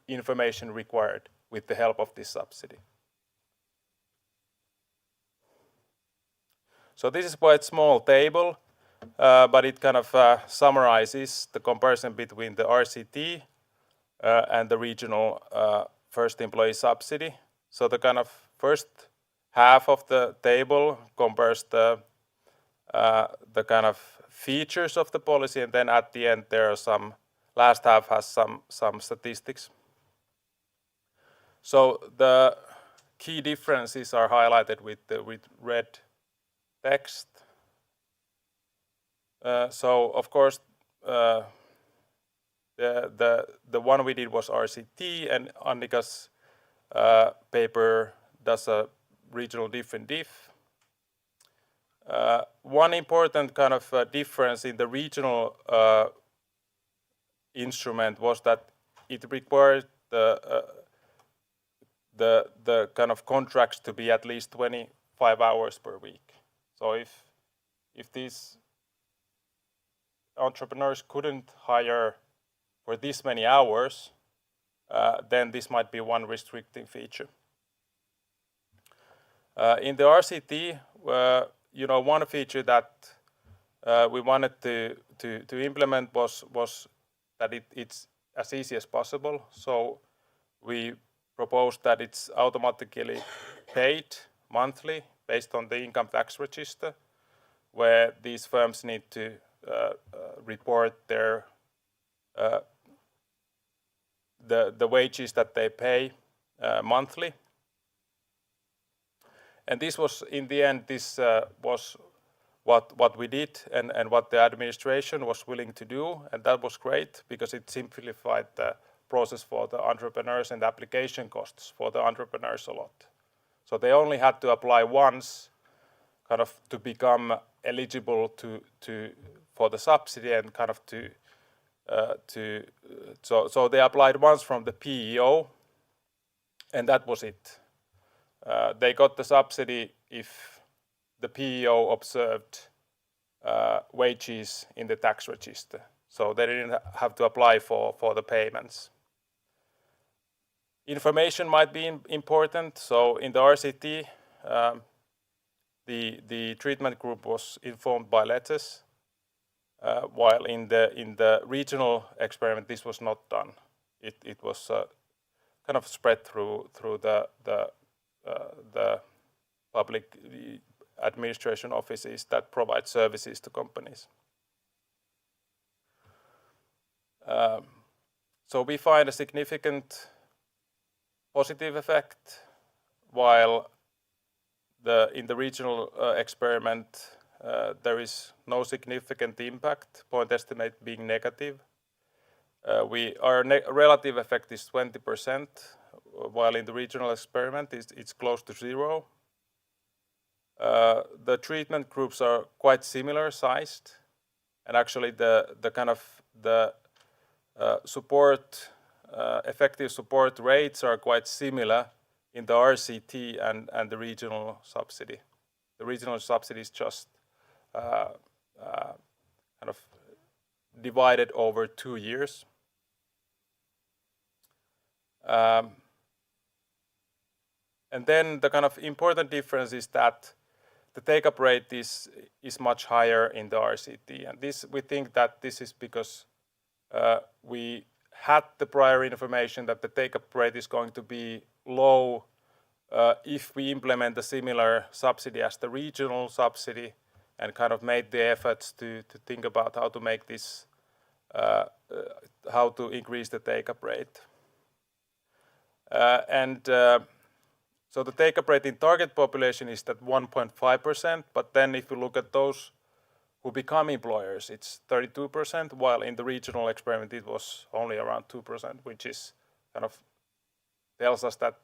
information required with the help of this subsidy. So this is quite a small table, but it kind of summarizes the comparison between the RCT and the regional first employee subsidy. So the kind of first half of the table compares the kind of features of the policy, and then at the end there are some. Last half has some statistics. So the key differences are highlighted with red text. So of course the one we did was RCT, and Annika's paper does a regional diff and diff. One important kind of difference in the regional instrument was that it required the kind of contracts to be at least 25 hours per week. So if these entrepreneurs couldn't hire for this many hours, then this might be one restricting feature. In the RCT, one feature that we wanted to implement was that it's as easy as possible. So we proposed that it's automatically paid monthly based on the income tax register, where these firms need to report their the wages that they pay monthly. And this was, in the end, was what we did and what the administration was willing to do, and that was great because it simplified the process for the entrepreneurs and the application costs for the entrepreneurs a lot. So they only had to apply once, kind of to become eligible for the subsidy, and kind of so they applied once from the PEO, and that was it. They got the subsidy if the PEO observed wages in the tax register. So they didn't have to apply for the payments. Information might be important. So in the RCT, the treatment group was informed by letters, while in the regional experiment this was not done. It was kind of spread through the public administration offices that provide services to companies. So we find a significant positive effect, while in the regional experiment there is no significant impact, point estimate being negative. Our relative effect is 20%, while in the regional experiment it's close to zero. The treatment groups are quite similar sized, and actually the kind of the effective support rates are quite similar in the RCT and the regional subsidy. The regional subsidy is just kind of divided over 2 years. And then the kind of important difference is that the take-up rate is much higher in the RCT, and this we think that this is because we had the prior information that the take-up rate is going to be low if we implement a similar subsidy as the regional subsidy, and kind of made the efforts to think about how to make this, how to increase the take-up rate. So the take-up rate in target population is at 1.5%, but then if you look at those who become employers, it's 32%, while in the regional experiment it was only around 2%, which is kind of tells us that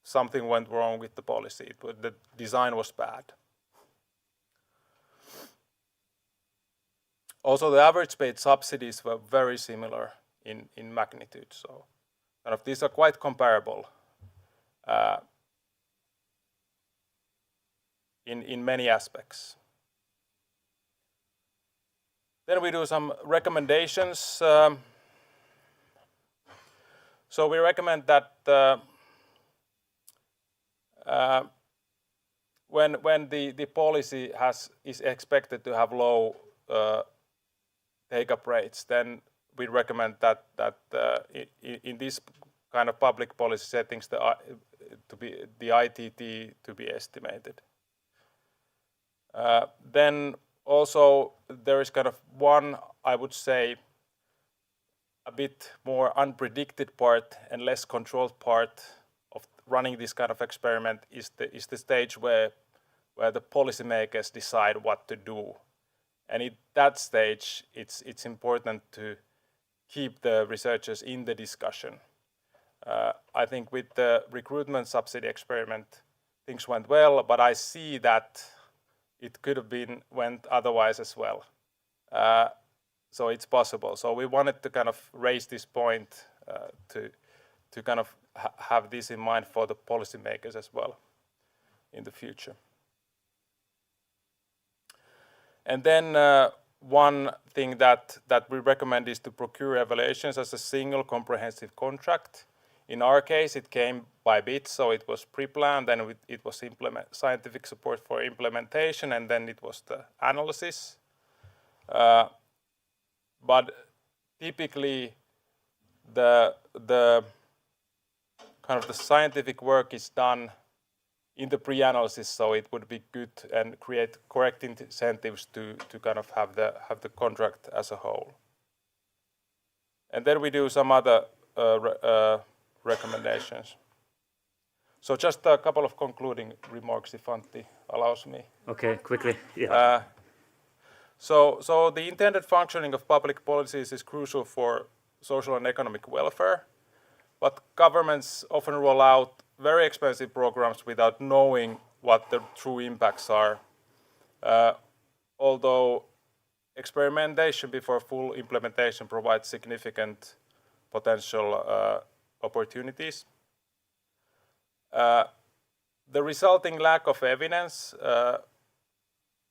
something went wrong with the policy. The design was bad. Also, the average paid subsidies were very similar in magnitude, so kind of these are quite comparable in many aspects. Then we do some recommendations. So we recommend that when the policy is expected to have low take-up rates, then we recommend that in this kind of public policy settings, the ITT to be estimated. Then also there is kind of one, I would say, a bit more unpredicted part and less controlled part of running this kind of experiment is the stage where the policymakers decide what to do. And at that stage, it's important to keep the researchers in the discussion. I think with the recruitment subsidy experiment, things went well, but I see that it could have went otherwise as well. So it's possible. So we wanted to kind of raise this point to kind of have this in mind for the policymakers as well in the future. And then one thing that we recommend is to procure evaluations as a single comprehensive contract. In our case, it came by bits, so it was pre-planned, then it was scientific support for implementation, and then it was the analysis. But typically, the kind of the scientific work is done in the pre-analysis, so it would be good and create correct incentives to kind of have the contract as a whole. And then we do some other recommendations. So just a couple of concluding remarks, if Antti allows me. Okay, quickly. Yeah. So the intended functioning of public policies is crucial for social and economic welfare, but governments often roll out very expensive programs without knowing what the true impacts are. Although experimentation before full implementation provides significant potential opportunities. The resulting lack of evidence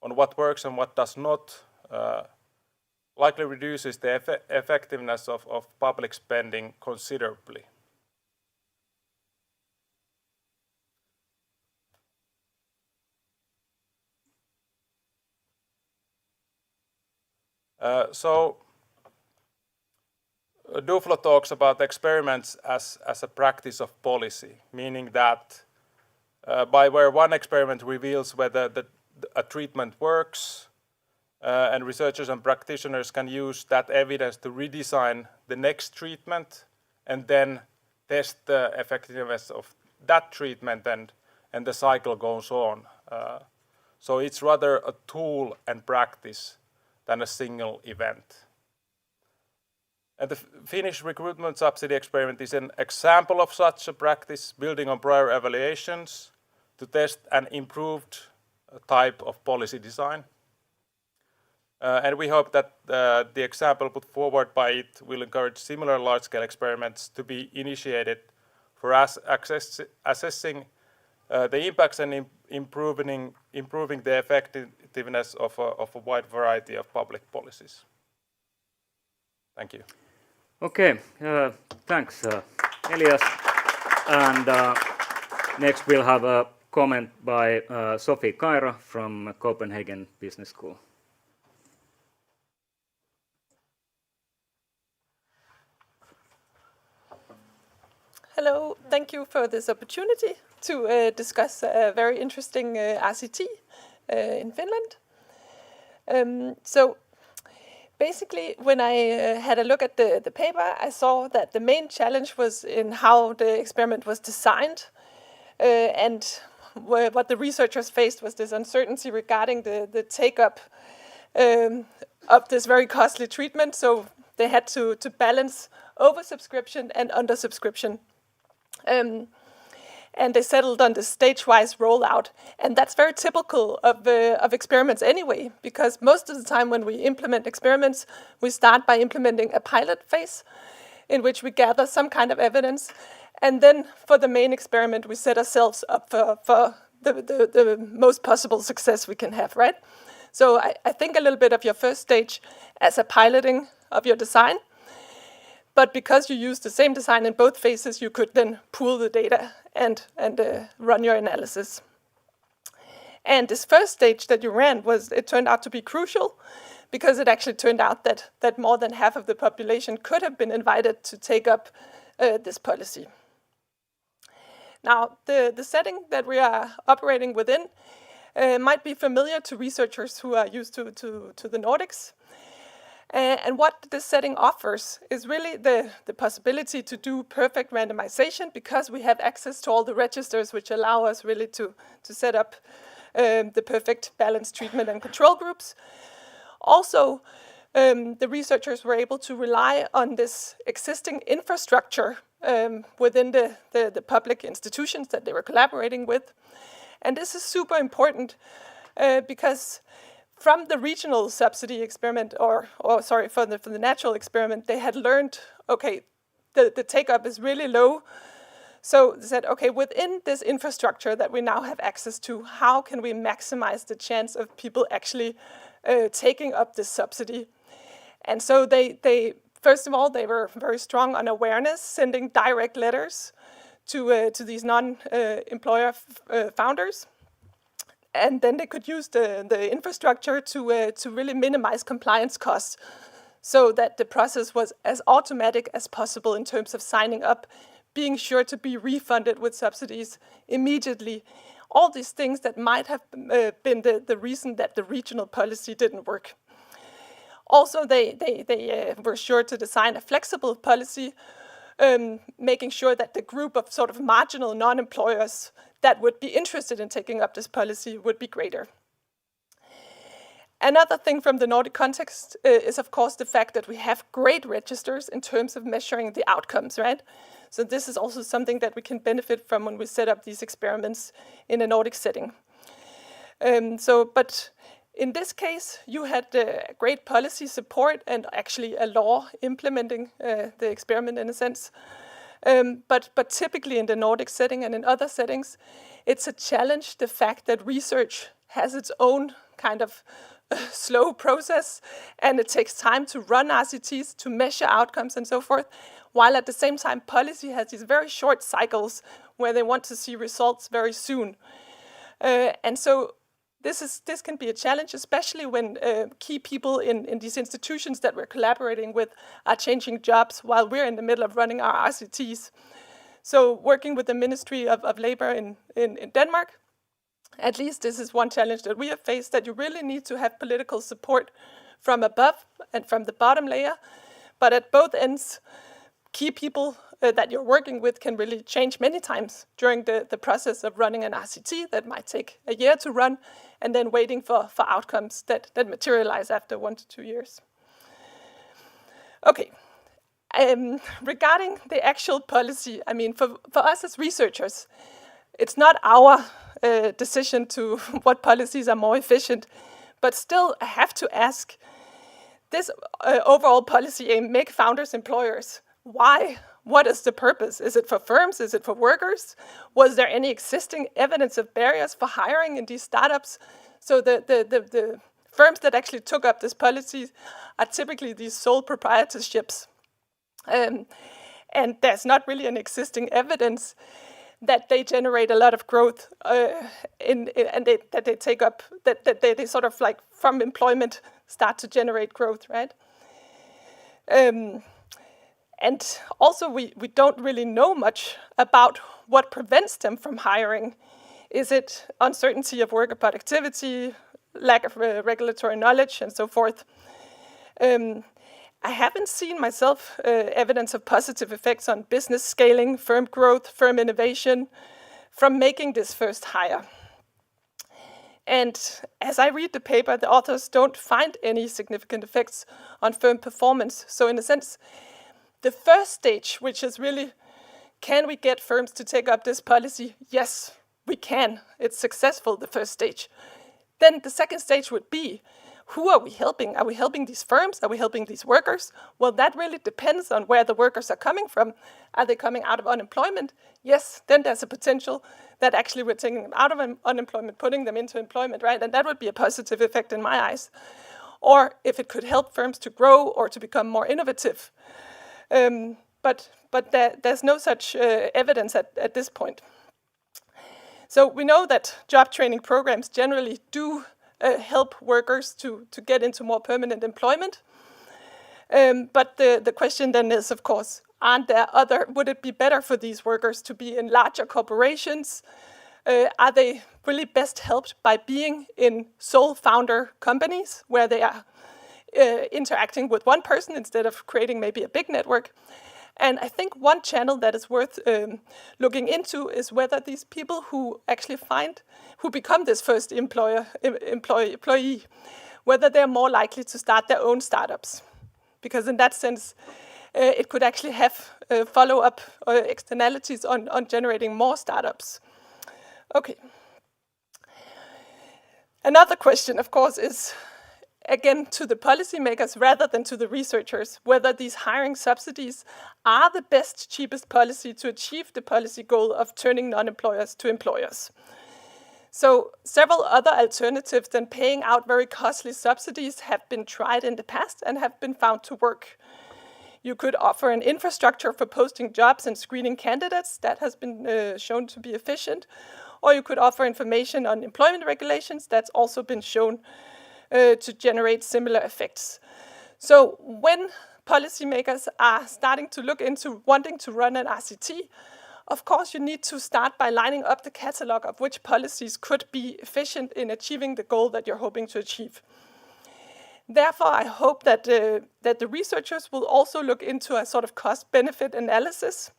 on what works and what does not likely reduces the effectiveness of public spending considerably. So Duflo talks about experiments as a practice of policy, meaning that by where one experiment reveals whether a treatment works, and researchers and practitioners can use that evidence to redesign the next treatment and then test the effectiveness of that treatment, and the cycle goes on. So it's rather a tool and practice than a single event. And the Finnish recruitment subsidy experiment is an example of such a practice, building on prior evaluations to test an improved type of policy design. And we hope that the example put forward by it will encourage similar large-scale experiments to be initiated for assessing the impacts and improving the effectiveness of a wide variety of public policies. Thank you. Okay, thanks, Elias. And next we'll have a comment by Sofie Cairo from Copenhagen Business School. Hello, thank you for this opportunity to discuss a very interesting RCT in Finland. So basically, when I had a look at the paper, I saw that the main challenge was in how the experiment was designed, and what the researchers faced was this uncertainty regarding the take-up of this very costly treatment. So they had to balance oversubscription and undersubscription. And they settled on the stage-wise rollout. And that's very typical of experiments anyway, because most of the time when we implement experiments, we start by implementing a pilot phase in which we gather some kind of evidence. And then for the main experiment, we set ourselves up for the most possible success we can have, right? So I think a little bit of your first stage as a piloting of your design. But because you use the same design in both phases, you could then pool the data and run your analysis. And this first stage that you ran it turned out to be crucial, because it actually turned out that more than half of the population could have been invited to take up this policy. Now, the setting that we are operating within might be familiar to researchers who are used to the Nordics. And what this setting offers is really the possibility to do perfect randomization, because we have access to all the registers which allow us really to set up the perfect balanced treatment and control groups. Also, the researchers were able to rely on this existing infrastructure within the public institutions that they were collaborating with. And this is super important because from the regional subsidy experiment, for the natural experiment, they had learned, okay, the take-up is really low. So they said, okay, within this infrastructure that we now have access to, how can we maximize the chance of people actually taking up this subsidy? And so they first of all, they were very strong on awareness, sending direct letters to these non-employer founders. And then they could use the infrastructure to really minimize compliance costs, so that the process was as automatic as possible in terms of signing up, being sure to be refunded with subsidies immediately. All these things that might have been the reason that the regional policy didn't work. Also, they were sure to design a flexible policy, making sure that the group of sort of marginal non-employers that would be interested in taking up this policy would be greater. Another thing from the Nordic context is, of course, the fact that we have great registers in terms of measuring the outcomes, right? So this is also something that we can benefit from when we set up these experiments in a Nordic setting. But in this case, you had great policy support and actually a law implementing the experiment in a sense. But typically in the Nordic setting and in other settings, it's a challenge, the fact that research has its own kind of slow process, and it takes time to run RCTs, to measure outcomes and so forth, while at the same time policy has these very short cycles where they want to see results very soon. And so this can be a challenge, especially when key people in these institutions that we're collaborating with are changing jobs while we're in the middle of running our RCTs. So working with the Ministry of Labor in Denmark, at least this is one challenge that we have faced, that you really need to have political support from above and from the bottom layer. But at both ends, key people that you're working with can really change many times during the process of running an RCT that might take a year to run, and then waiting for outcomes that materialize after 1 to 2 years. Okay, regarding the actual policy, I mean, for us as researchers, it's not our decision to what policies are more efficient, but still I have to ask, this overall policy aim, make founders employers, why? What is the purpose? Is it for firms? Is it for workers? Was there any existing evidence of barriers for hiring in these startups? So the firms that actually took up this policy are typically these sole proprietorships. And there's not really an existing evidence that they generate a lot of growth that they take up, that they sort of like from employment start to generate growth, right? And also, we don't really know much about what prevents them from hiring. Is it uncertainty of worker productivity, lack of regulatory knowledge, and so forth? I haven't seen myself evidence of positive effects on business scaling, firm growth, firm innovation from making this first hire. And as I read the paper, the authors don't find any significant effects on firm performance. So in a sense, the first stage, which is really, can we get firms to take up this policy? Yes, we can. It's successful, the first stage. Then the second stage would be, who are we helping? Are we helping these firms? Are we helping these workers? Well, that really depends on where the workers are coming from. Are they coming out of unemployment? Yes, then there's a potential that actually we're taking them out of unemployment, putting them into employment, right? And that would be a positive effect in my eyes. Or if it could help firms to grow or to become more innovative. But there's no such evidence at this point. So we know that job training programs generally do help workers to get into more permanent employment. But the question then is, of course, would it be better for these workers to be in larger corporations? Are they really best helped by being in sole founder companies where they are interacting with one person instead of creating maybe a big network? And I think one channel that is worth looking into is whether these people who actually who become this first employee, whether they're more likely to start their own startups. Because in that sense, it could actually have follow-up externalities on generating more startups. Okay. Another question, of course, is, again, to the policymakers rather than to the researchers, whether these hiring subsidies are the best, cheapest policy to achieve the policy goal of turning non-employers to employers. So several other alternatives than paying out very costly subsidies have been tried in the past and have been found to work. You could offer an infrastructure for posting jobs and screening candidates. That has been shown to be efficient. Or you could offer information on employment regulations. That's also been shown to generate similar effects. So when policymakers are starting to look into wanting to run an RCT, of course you need to start by lining up the catalog of which policies could be efficient in achieving the goal that you're hoping to achieve. Therefore, I hope that the researchers will also look into a sort of cost-benefit analysis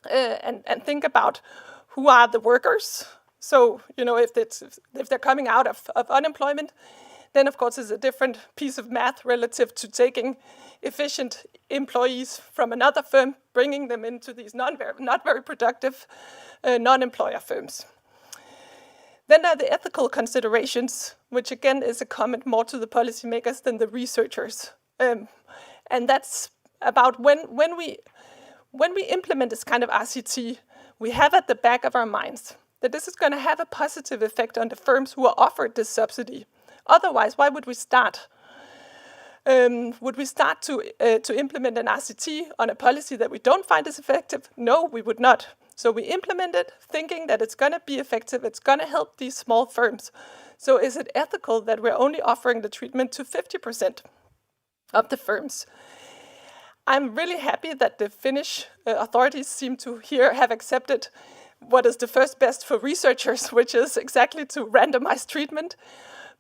and think about who are the workers. So, if they're coming out of unemployment, then of course it's a different piece of math relative to taking efficient employees from another firm, bringing them into these not very productive non-employer firms. Then there are the ethical considerations, which again is a comment more to the policymakers than the researchers. And that's about when we implement this kind of RCT, we have at the back of our minds that this is going to have a positive effect on the firms who are offered this subsidy. Otherwise, why would we start? Would we start to implement an RCT on a policy that we don't find is effective? No, we would not. So we implement it thinking that it's going to be effective, it's going to help these small firms. So is it ethical that we're only offering the treatment to 50% of the firms? I'm really happy that the Finnish authorities seem to have accepted what is the first best for researchers, which is exactly to randomize treatment.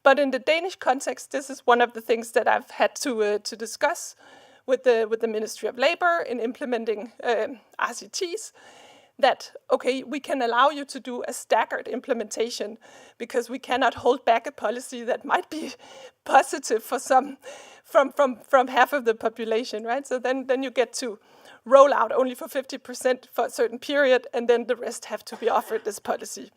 But in the Danish context, this is one of the things that I've had to discuss with the Ministry of Labor in implementing RCTs. That, okay, we can allow you to do a staggered implementation because we cannot hold back a policy that might be positive for some, from half of the population, right? So then you get to roll out only for 50% for a certain period, and then the rest have to be offered this policy.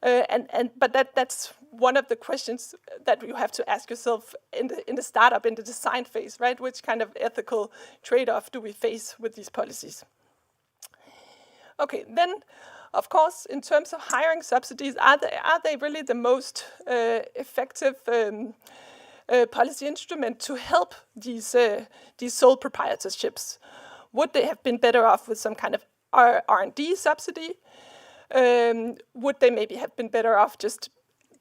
But that's one of the questions that you have to ask yourself in the startup, in the design phase, right? Which kind of ethical trade-off do we face with these policies? Okay, then, of course, in terms of hiring subsidies, are they really the most effective policy instrument to help these sole proprietorships? Would they have been better off with some kind of R&D subsidy? Would they maybe have been better off just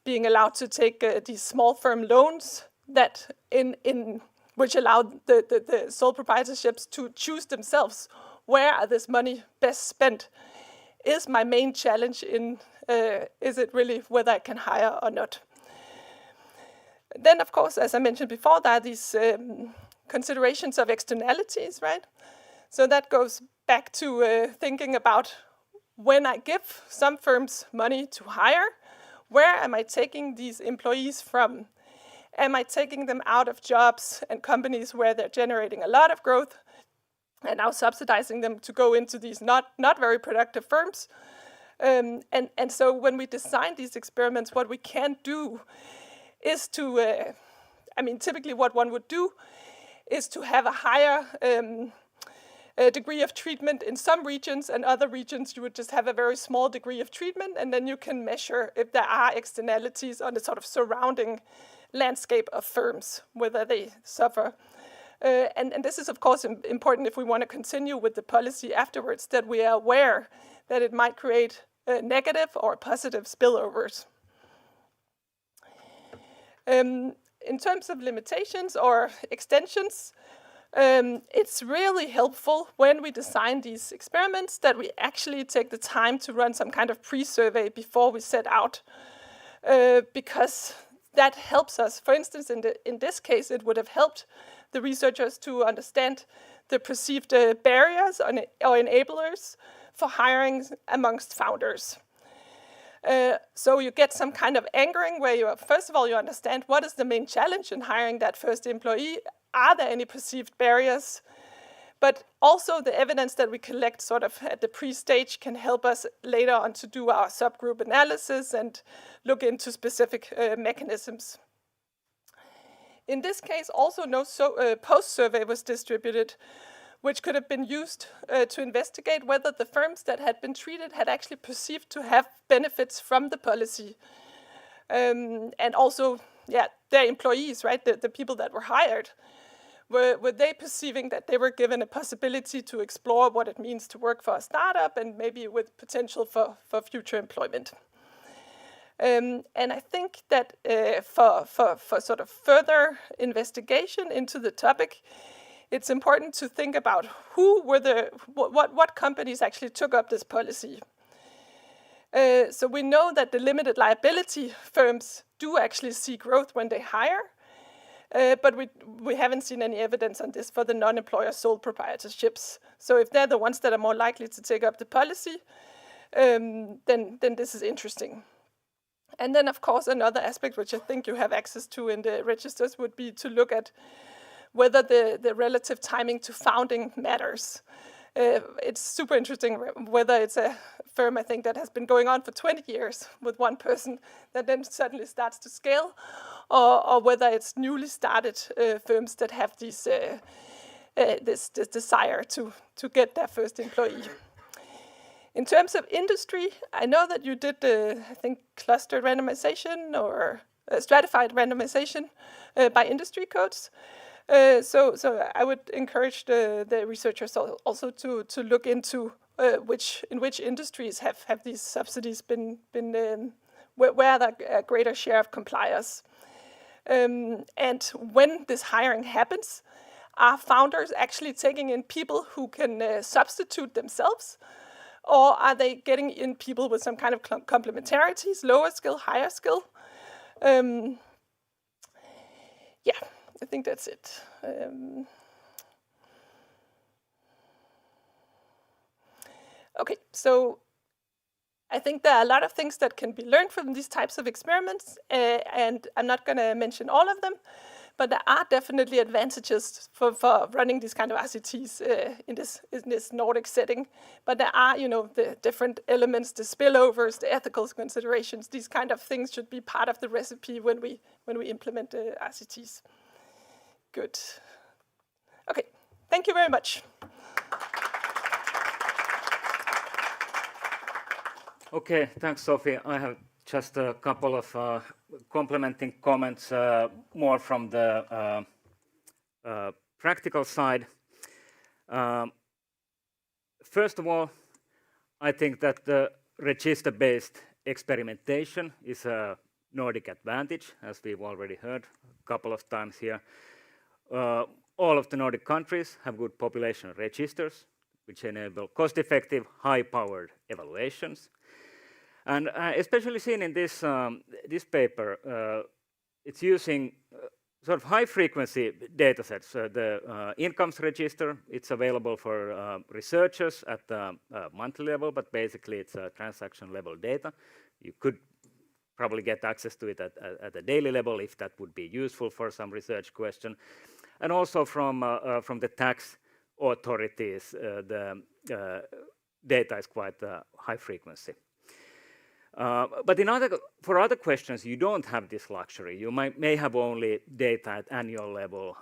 being allowed to take these small firm loans that in which allowed the sole proprietorships to choose themselves where are this money best spent, is my main challenge in is it really whether I can hire or not. Then, of course, as I mentioned before, there are these considerations of externalities, right? So that goes back to thinking about when I give some firms money to hire, where am I taking these employees from? Am I taking them out of jobs and companies where they're generating a lot of growth and now subsidizing them to go into these not very productive firms? And so when we design these experiments, what we can do is to, typically what one would do is to have a higher degree of treatment in some regions, and other regions you would just have a very small degree of treatment, and then you can measure if there are externalities on the sort of surrounding landscape of firms, whether they suffer. And this is, of course, important if we want to continue with the policy afterwards, that we are aware that it might create negative or positive spillovers. In terms of limitations or extensions, it's really helpful when we design these experiments that we actually take the time to run some kind of pre-survey before we set out, because that helps us. For instance, in this case, it would have helped the researchers to understand the perceived barriers or enablers for hiring amongst founders. So you get some kind of anchoring where first of all, you understand what is the main challenge in hiring that first employee. Are there any perceived barriers? But also the evidence that we collect sort of at the pre-stage can help us later on to do our subgroup analysis and look into specific mechanisms. In this case, also no post-survey was distributed, which could have been used to investigate whether the firms that had been treated had actually perceived to have benefits from the policy. And also, their employees, right, the people that were hired, were they perceiving that they were given a possibility to explore what it means to work for a startup and maybe with potential for future employment. And I think that for sort of further investigation into the topic, it's important to think about who were what companies actually took up this policy. So we know that the limited liability firms do actually see growth when they hire, but we haven't seen any evidence on this for the non-employer sole proprietorships. So if they're the ones that are more likely to take up the policy, then this is interesting. And then, of course, another aspect which I think you have access to in the registers would be to look at whether the relative timing to founding matters. It's super interesting whether it's a firm, I think, that has been going on for 20 years with one person that then suddenly starts to scale, or whether it's newly started firms that have these, this desire to get their first employee. In terms of industry, I know that you did, I think, clustered randomization or stratified randomization by industry codes. So I would encourage the researchers also to look into in which industries have these subsidies been where there are a greater share of compliers. And when this hiring happens, are founders actually taking in people who can substitute themselves? Or are they getting in people with some kind of complementarities, lower skill, higher skill? I think that's it. Okay, so I think there are a lot of things that can be learned from these types of experiments, and I'm not going to mention all of them, but there are definitely advantages for running these kind of RCTs in this Nordic setting. But there are, the different elements, the spillovers, the ethical considerations. These kind of things should be part of the recipe when we implement the RCTs. Good. Okay, thank you very much. Okay, thanks, Sofie. I have just a couple of complementing comments, more from the practical side. First of all, I think that the register-based experimentation is a Nordic advantage, as we've already heard a couple of times here. all of the Nordic countries have good population registers, which enable cost-effective, high-powered evaluations. And especially seen in this, this paper, it's using sort of high-frequency data sets. The incomes register, it's available for researchers at the monthly level, but basically it's transaction-level data. You could probably get access to it at the daily level if that would be useful for some research question. And also from the tax authorities, the data is quite high frequency. But for other questions, you don't have this luxury. You may have only data at annual level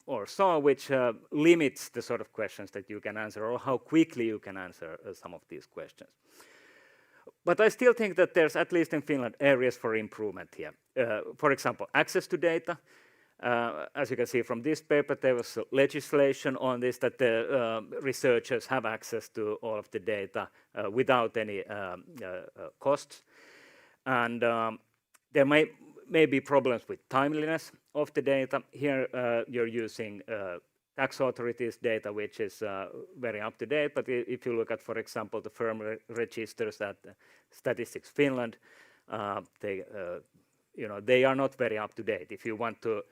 or so, which limits the sort of questions that you can answer or how quickly you can answer some of these questions. But I still think that there's, at least in Finland, areas for improvement here. For example, access to data. As you can see from this paper, there was legislation on this, that the researchers have access to all of the data without any costs. And there may be problems with timeliness of the data. Here you're using tax authorities data, which is very up to date. But if you look at, for example, the firm registers at Statistics Finland, they are not very up to date. If you want to,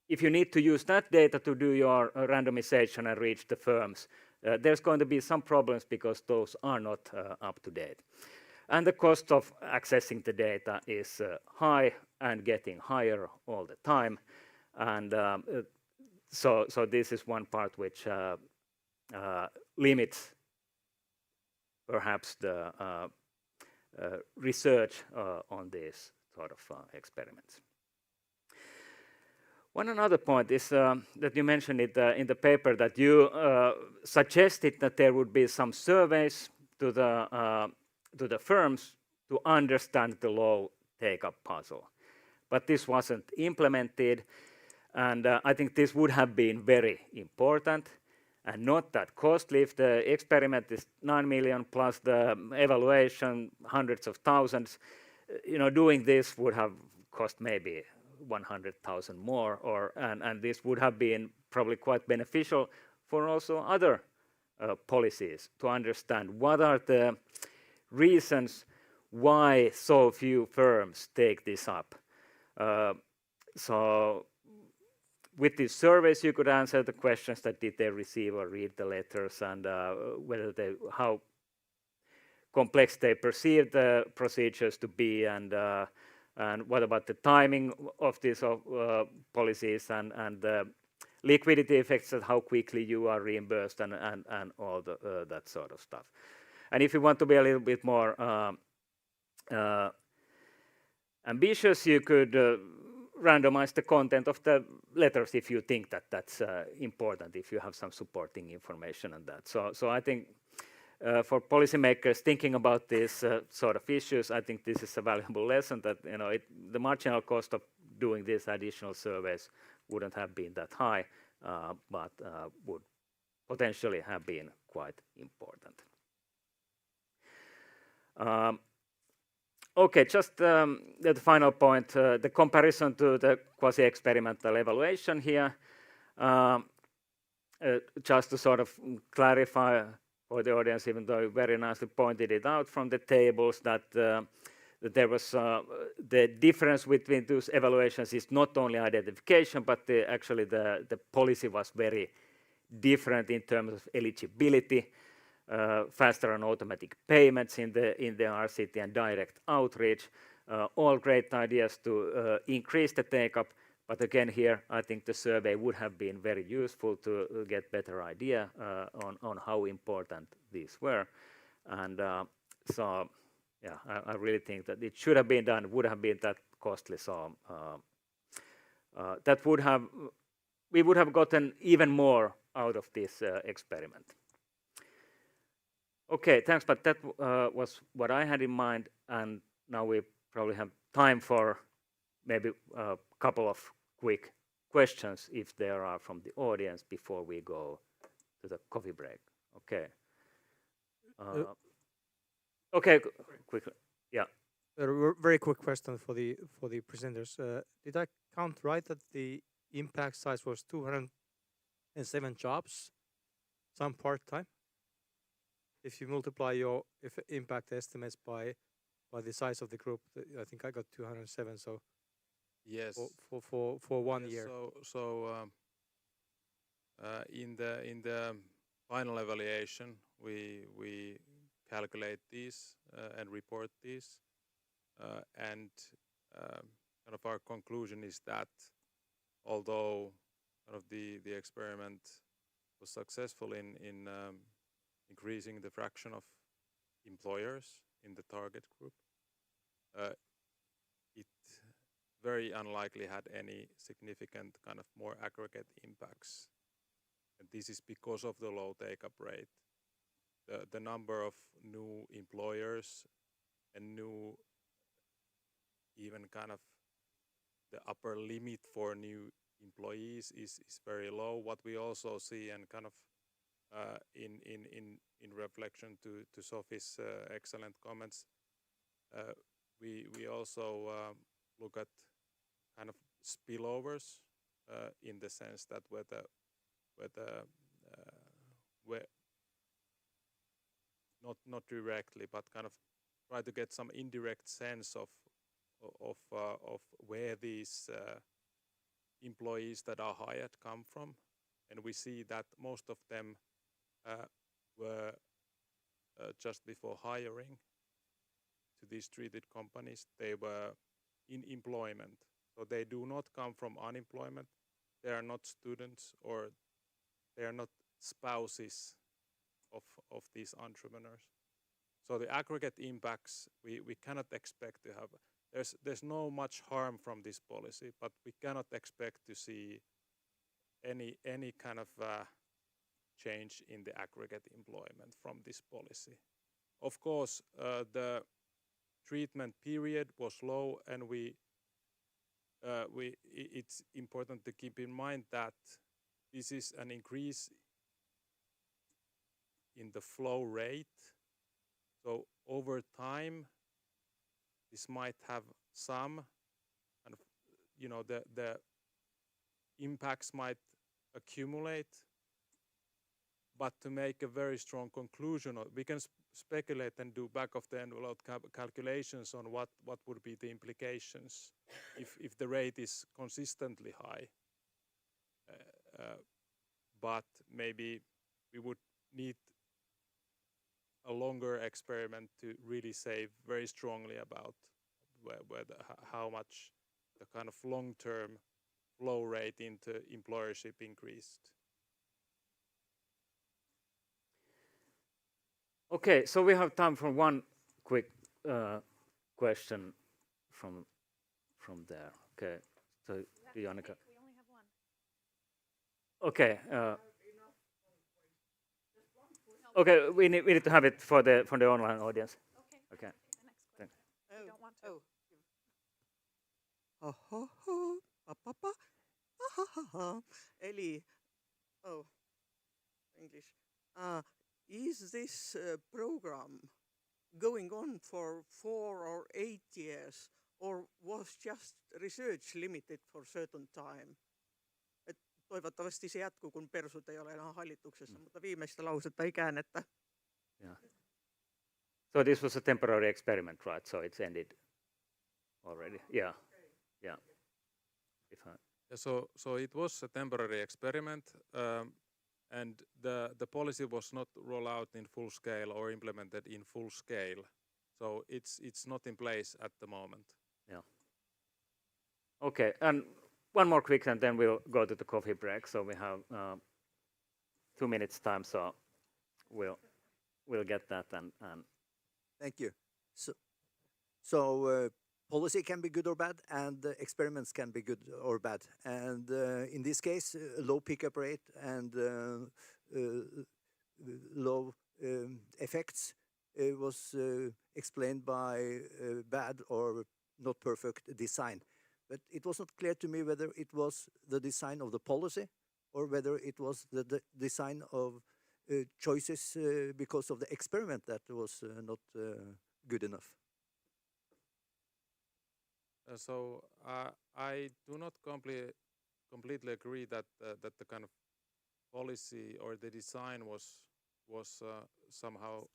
if you need to use that data to do your randomization and reach the firms, there's going to be some problems because those are not up to date. And the cost of accessing the data is high and getting higher all the time. And so this is one part which limits perhaps the research on these sort of experiments. One another point is that you mentioned it in the paper, that you suggested that there would be some surveys to the firms to understand the low take-up puzzle. But this wasn't implemented, and I think this would have been very important and not that costly. If the experiment is 9 million plus the evaluation hundreds of thousands, doing this would have cost maybe 100,000 more, and this would have been probably quite beneficial for also other policies to understand what are the reasons why so few firms take this up. So with these surveys, you could answer the questions that did they receive or read the letters, and how complex they perceive the procedures to be, and what about the timing of these policies, and the liquidity effects, and how quickly you are reimbursed, and all that sort of stuff. And if you want to be a little bit more ambitious, you could randomize the content of the letters if you think that that's important, if you have some supporting information on that. So I think for policymakers thinking about these sort of issues, I think this is a valuable lesson, that the marginal cost of doing these additional surveys wouldn't have been that high, but would potentially have been quite important. Okay, just the final point, the comparison to the quasi-experimental evaluation here. Just to sort of clarify for the audience, even though you very nicely pointed it out from the tables, that there was the difference between those evaluations is not only identification, but actually the policy was very different in terms of eligibility, faster and automatic payments in the RCT, and direct outreach. All great ideas to increase the take-up. But again, here, I think the survey would have been very useful to get better idea on how important these were. And so, yeah, I really think that it should have been done, would have been that costly. So that we would have gotten even more out of this experiment. Okay, thanks, but that was what I had in mind, and now we probably have time for maybe a couple of quick questions, if there are from the audience, before we go to the coffee break. Okay. Okay, quickly. Yeah. A very quick question for the presenters. Did I count right that the impact size was 207 jobs, some part-time. If you multiply your impact estimates by the size of the group, I think I got 207. So Yes. for 1 Yes, year. In the final evaluation, we calculate these and report these, and kind of our conclusion is that although kind of the experiment was successful in increasing the fraction of employers in the target group, it very unlikely had any significant kind of more aggregate impacts. And this is because of the low take-up rate. The number of new employers and new, even kind of the upper limit for new employees is very low. What we also see, and kind of in reflection to Sofie's excellent comments, we also look at kind of spillovers in the sense that whether not directly, but kind of try to get some indirect sense of where these employees that are hired come from, and we see that most of them were just before hiring to these treated companies, they were in employment. So they do not come from unemployment. They are not students, or they are not spouses of these entrepreneurs. So the aggregate impacts we cannot expect to have. There's no much harm from this policy, but we cannot expect to see any kind of change in the aggregate employment from this policy. Of course, the treatment period was low, and it's important to keep in mind that this is an increase in the flow rate. So over time, this might have some kind of, the impacts might accumulate, but to make a very strong conclusion, we can speculate and do back of the envelope calculations on what would be the implications if the rate is consistently high. But maybe we would need a longer experiment to really say very strongly about how much the kind of long-term flow rate into employership increased. Okay, so we have time for one quick question from there. Okay, so Janika. We only have one. Okay. Okay, we need to have it for the online audience. Okay. Okay. The next question. Oh. We don't want to. Eli, English. Is this program going on for 4 or 8 years, or was just research limited for certain time? Et toivottavasti se jatkuu, kun persut ei ole enää hallituksessa, mutta viimeistä lausetta ei käännetä. Yeah. So this was a temporary experiment, right? So it's ended already. Yeah. Yeah. So it was a temporary experiment, and the policy was not rolled out in full scale or implemented in full scale. So it's not in place at the moment. Yeah. Okay, and one more quick, and then we'll go to the coffee break. So we have 2 minutes time, so we'll get that and Thank you. So policy can be good or bad, and experiments can be good or bad. And in this case, low pickup rate and low effects was explained by bad or not perfect design. But it was not clear to me whether it was the design of the policy or whether it was the design of choices because of the experiment that was not good enough. So I do not completely agree that that the kind of policy or the design was somehow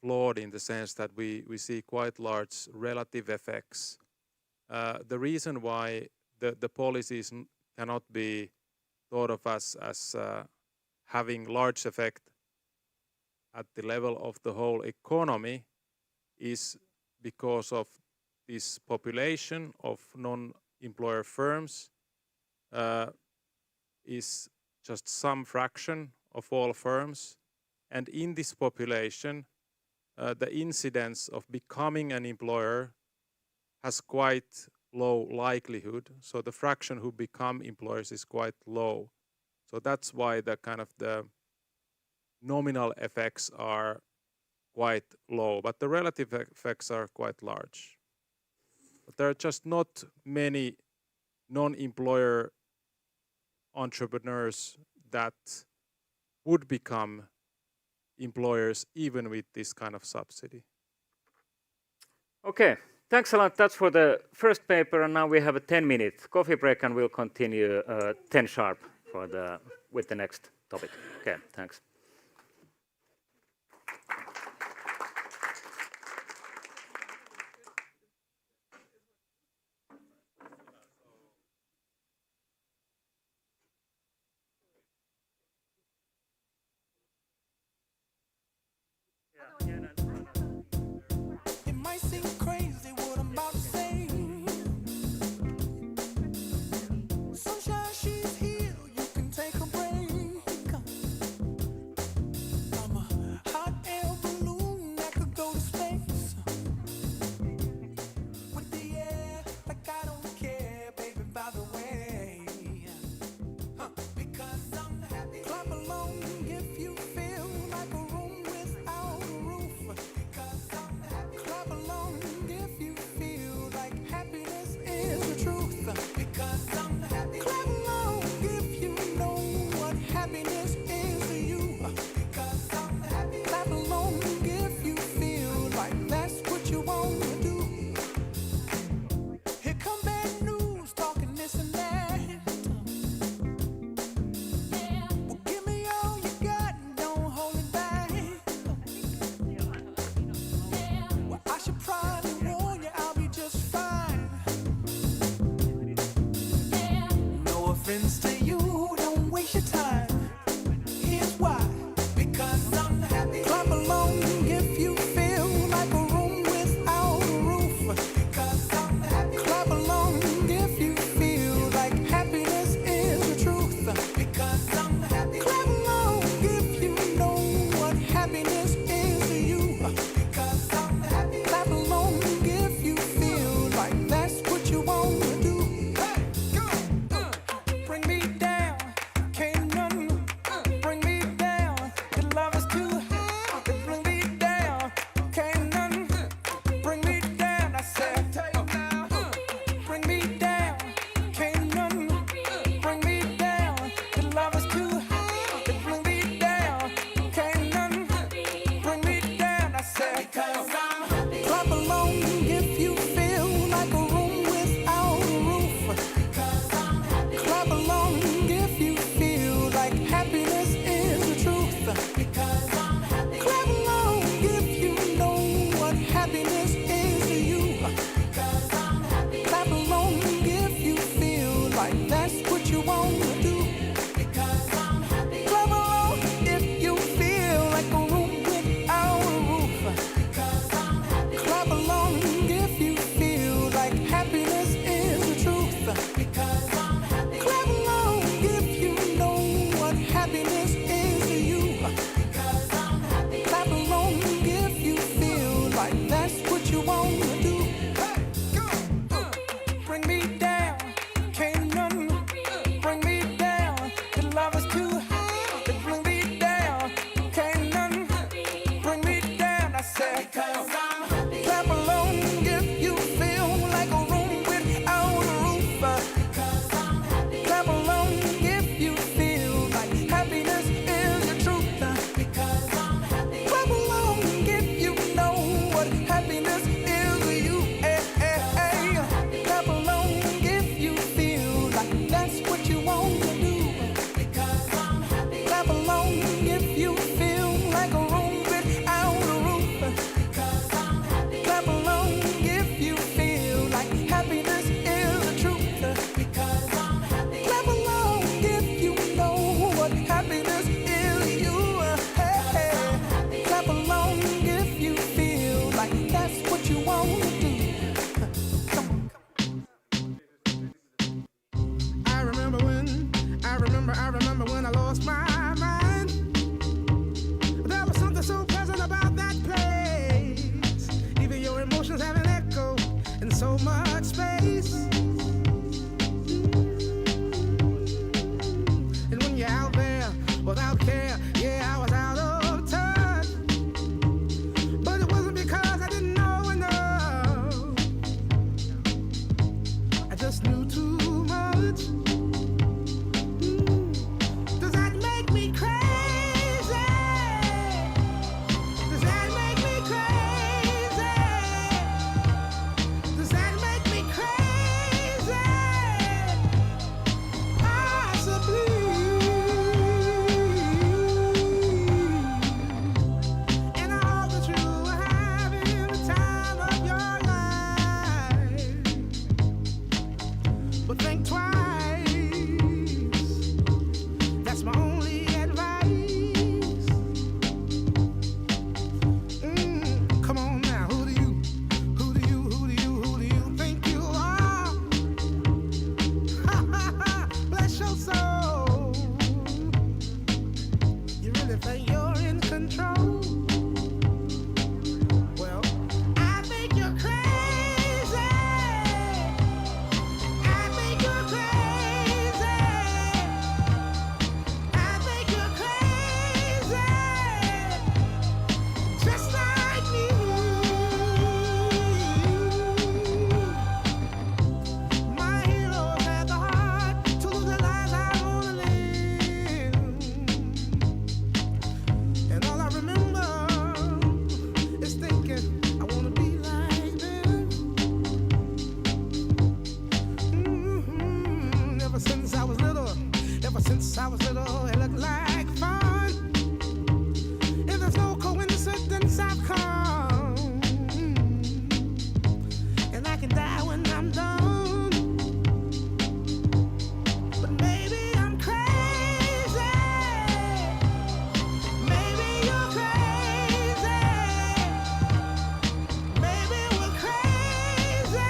flawed in the sense that we see quite large relative effects. The reason why the policies cannot be thought of as having large effect at the level of the whole economy is because of this population of non-employer firms is just some fraction of all firms, and in this population the incidence of becoming an employer has quite low likelihood, so the fraction who become employers is quite low. So that's why the kind of the nominal effects are quite low, but the relative effects are quite large. But there are just not many non-employer entrepreneurs that would become employers even with this kind of subsidy. Okay, thanks a lot. That's for the first paper, and now we have a 10-minute coffee break, and we'll continue 10 sharp with the next topic. Okay, thanks. It might seem crazy what I'm about to say. Sunshine, she's here, you can take a break. I'm a hot air balloon that could go to space. With the air, like I don't care, baby, by the way. Because I'm happy. Clap along if you feel like a room without a roof. Because I'm happy. Clap along if you feel like happiness is the truth. Because I'm happy. Clap along if you know what happiness is to you. Because I'm happy. Clap along if you feel like that's what you want to do. Here come bad news, talking this and that. Well, give me all you got, don't hold it back. Well, I should probably warn you, I'll be just fine. No offense to you, don't waste your time. Here's why. Because I'm happy. Clap along if you feel like a room without a roof. Because I'm happy. Clap along if you feel like happiness is the truth. Because I'm happy. Clap along if you know what happiness is to you. Because I'm happy. Clap along if you feel like that's what you want to do. Hey, go! Bring me down, can't none bring me down. Your love is too high. Bring me down, can't none bring me down. I said, bring me down, can't none bring me down. Your love is too high. Bring me down, can't none bring me down. I said, because I'm happy. Clap along if you feel like a room without a roof. Because I'm happy. Clap along if you feel like happiness is the truth. Because I'm happy. Clap along if you know what happiness is to you. Because I'm happy. Clap along if you feel like that's what you want to do. Because I'm happy. Clap along if you feel like a room without a roof. Because I'm happy. Clap along if you feel like happiness is the truth. Because I'm happy. Clap along if you know what happiness is to you. Because I'm happy. Clap along if you feel like that's what you want to do. Hey, go! Bring me down, can't none bring me down. so much space. And when you're out there without care, yeah, I was out of touch. But it wasn't because I didn't know enough. I just knew too much. Does that make me crazy? Does that make me crazy? Does that make me crazy? Possibly. And I hope that you are having the time of your life. But think twice. That's my only advice. Come on now, who do you think you are? Bless your soul. You really think you're in control? Well, I think you're crazy. I think you're crazy. I think you're crazy. Just like me. My heroes had the heart to lose their lives out on a limb. And all I remember is thinking, I wanna be like them. Ever since I was little, it looked like fun. If there's no coincidence, I've come. And I can die when I'm done. But maybe I'm crazy. Maybe you're crazy. Maybe we're crazy.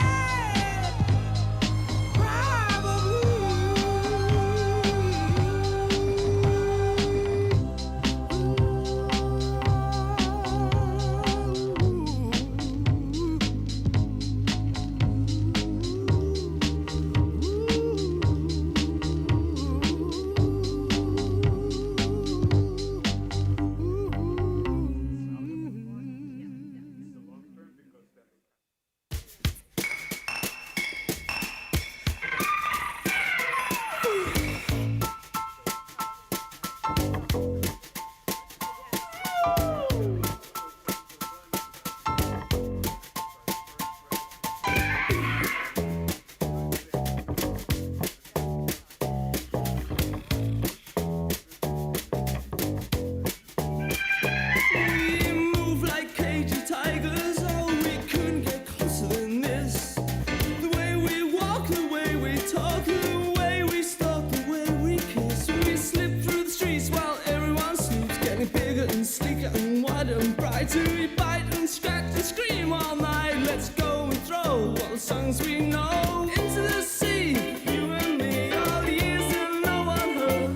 We move like cagey tigers, oh, we couldn't get closer than this. The way we walk, the way we talk, the way we stalk, the way we kiss. We slip through the streets while everyone sleeps, getting bigger and sleeker and wider and brighter. We bite and scratch and scream all night. Let's go and throw all the songs we know into the sea. You and me, all the years that no one heard.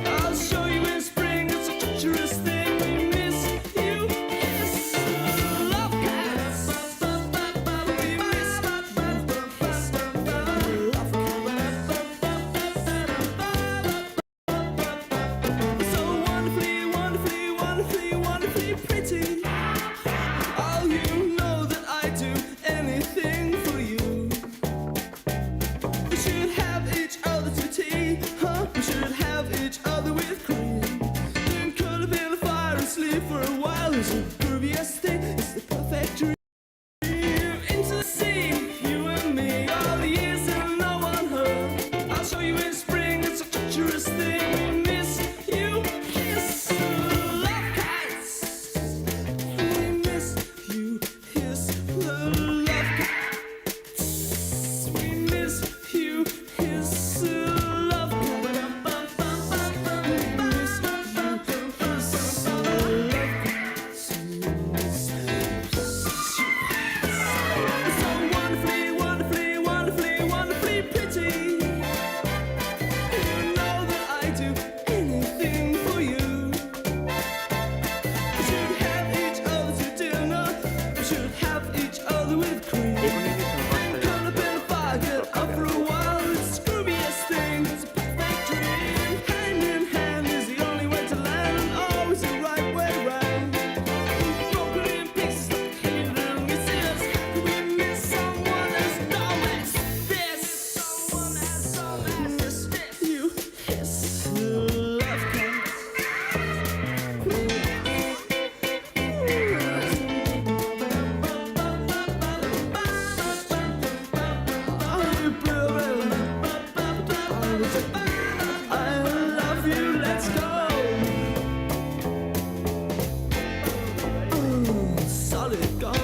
I'll show you in spring, it's a treacherous thing. We miss you, kiss, love cats. We miss so wonderfully, wonderfully, wonderfully, wonderfully pretty. I love you, let's go. Solid gold.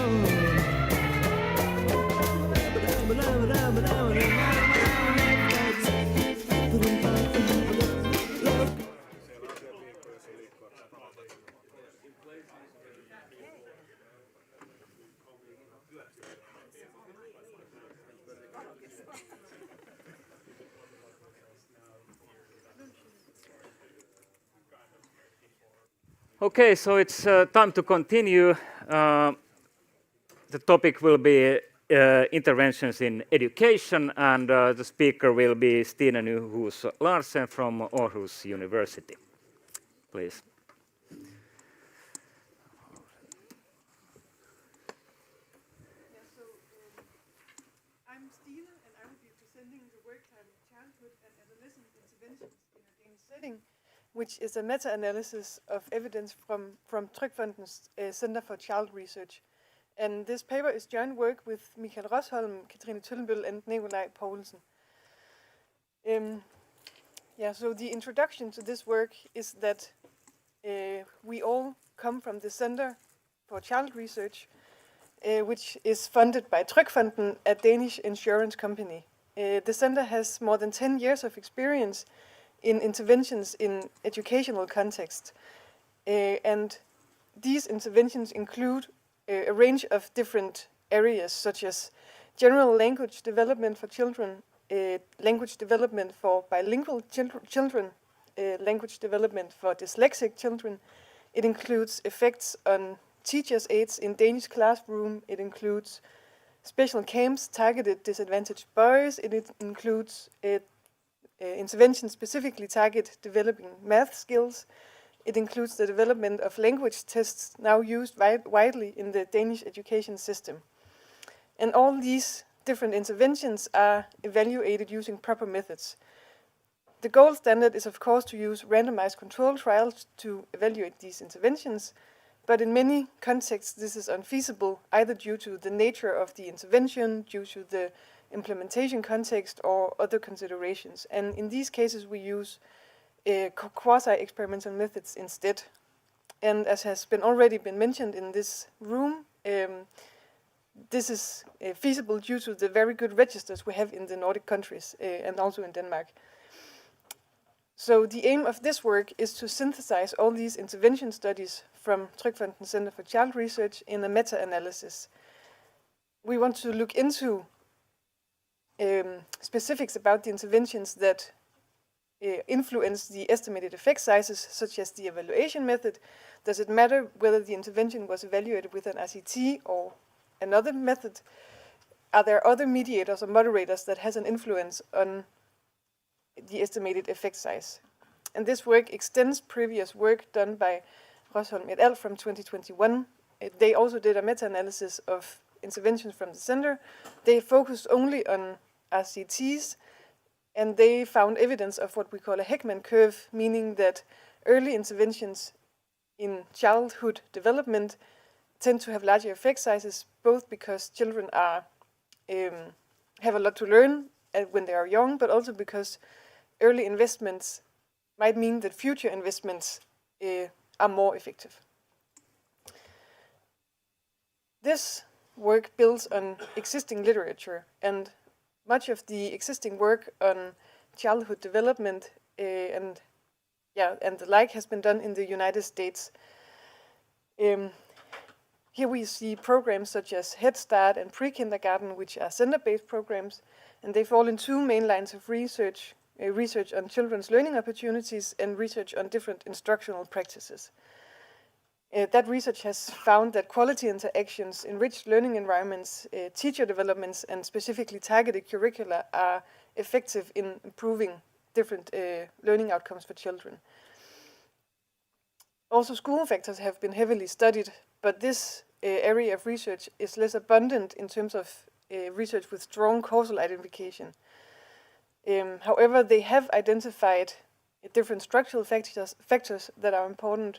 Okay, so it's time to continue. The topic will be interventions in education, and the speaker will be Stine Nyhus Larsen from Aarhus University. Please. I'm Stine, and I will be presenting the work titled Childhood and Adolescent Interventions in a Danish Setting, which is a meta-analysis of evidence from Trygfonden's Center for Child Research. And this paper is joint work with Michael Rosholm, Katrine Tøllenbøl, and Nikolaj Poulsen. So the introduction to this work is that we all come from the Center for Child Research, which is funded by Trygfonden, a Danish insurance company. The center has more than 10 years of experience in interventions in educational context. And these interventions include a range of different areas, such as general language development for children, language development for bilingual children, language development for dyslexic children. It includes effects on teachers' aides in Danish classroom. It includes special camps targeted disadvantaged boys. It includes interventions specifically target developing math skills. It includes the development of language tests now used widely in the Danish education system. And all these different interventions are evaluated using proper methods. The gold standard is, of course, to use randomized control trials to evaluate these interventions, but in many contexts this is unfeasible, either due to the nature of the intervention, due to the implementation context, or other considerations. And in these cases we use quasi-experimental methods instead. And as has already been mentioned in this room, this is feasible due to the very good registers we have in the Nordic countries and also in Denmark. So the aim of this work is to synthesize all these intervention studies from Trygfonden Center for Child Research in a meta-analysis. We want to look into specifics about the interventions that influence the estimated effect sizes, such as the evaluation method. Does it matter whether the intervention was evaluated with an RCT or another method? Are there other mediators or moderators that has an influence on the estimated effect size? And this work extends previous work done by Rosholm et al. From 2021. They also did a meta-analysis of interventions from the center. They focused only on RCTs, and they found evidence of what we call a Heckman curve, meaning that early interventions in childhood development tend to have larger effect sizes, both because children are have a lot to learn when they are young, but also because early investments might mean that future investments are more effective. This work builds on existing literature, and much of the existing work on childhood development and the like has been done in the United States. Here we see programs such as Head Start and pre-kindergarten, which are center-based programs, and they fall in two main lines of research: research on children's learning opportunities and research on different instructional practices. That research has found that quality interactions, enriched learning environments, teacher developments, and specifically targeted curricula are effective in improving different learning outcomes for children. Also, school factors have been heavily studied, but this area of research is less abundant in terms of research with strong causal identification. However, they have identified different structural factors that are important,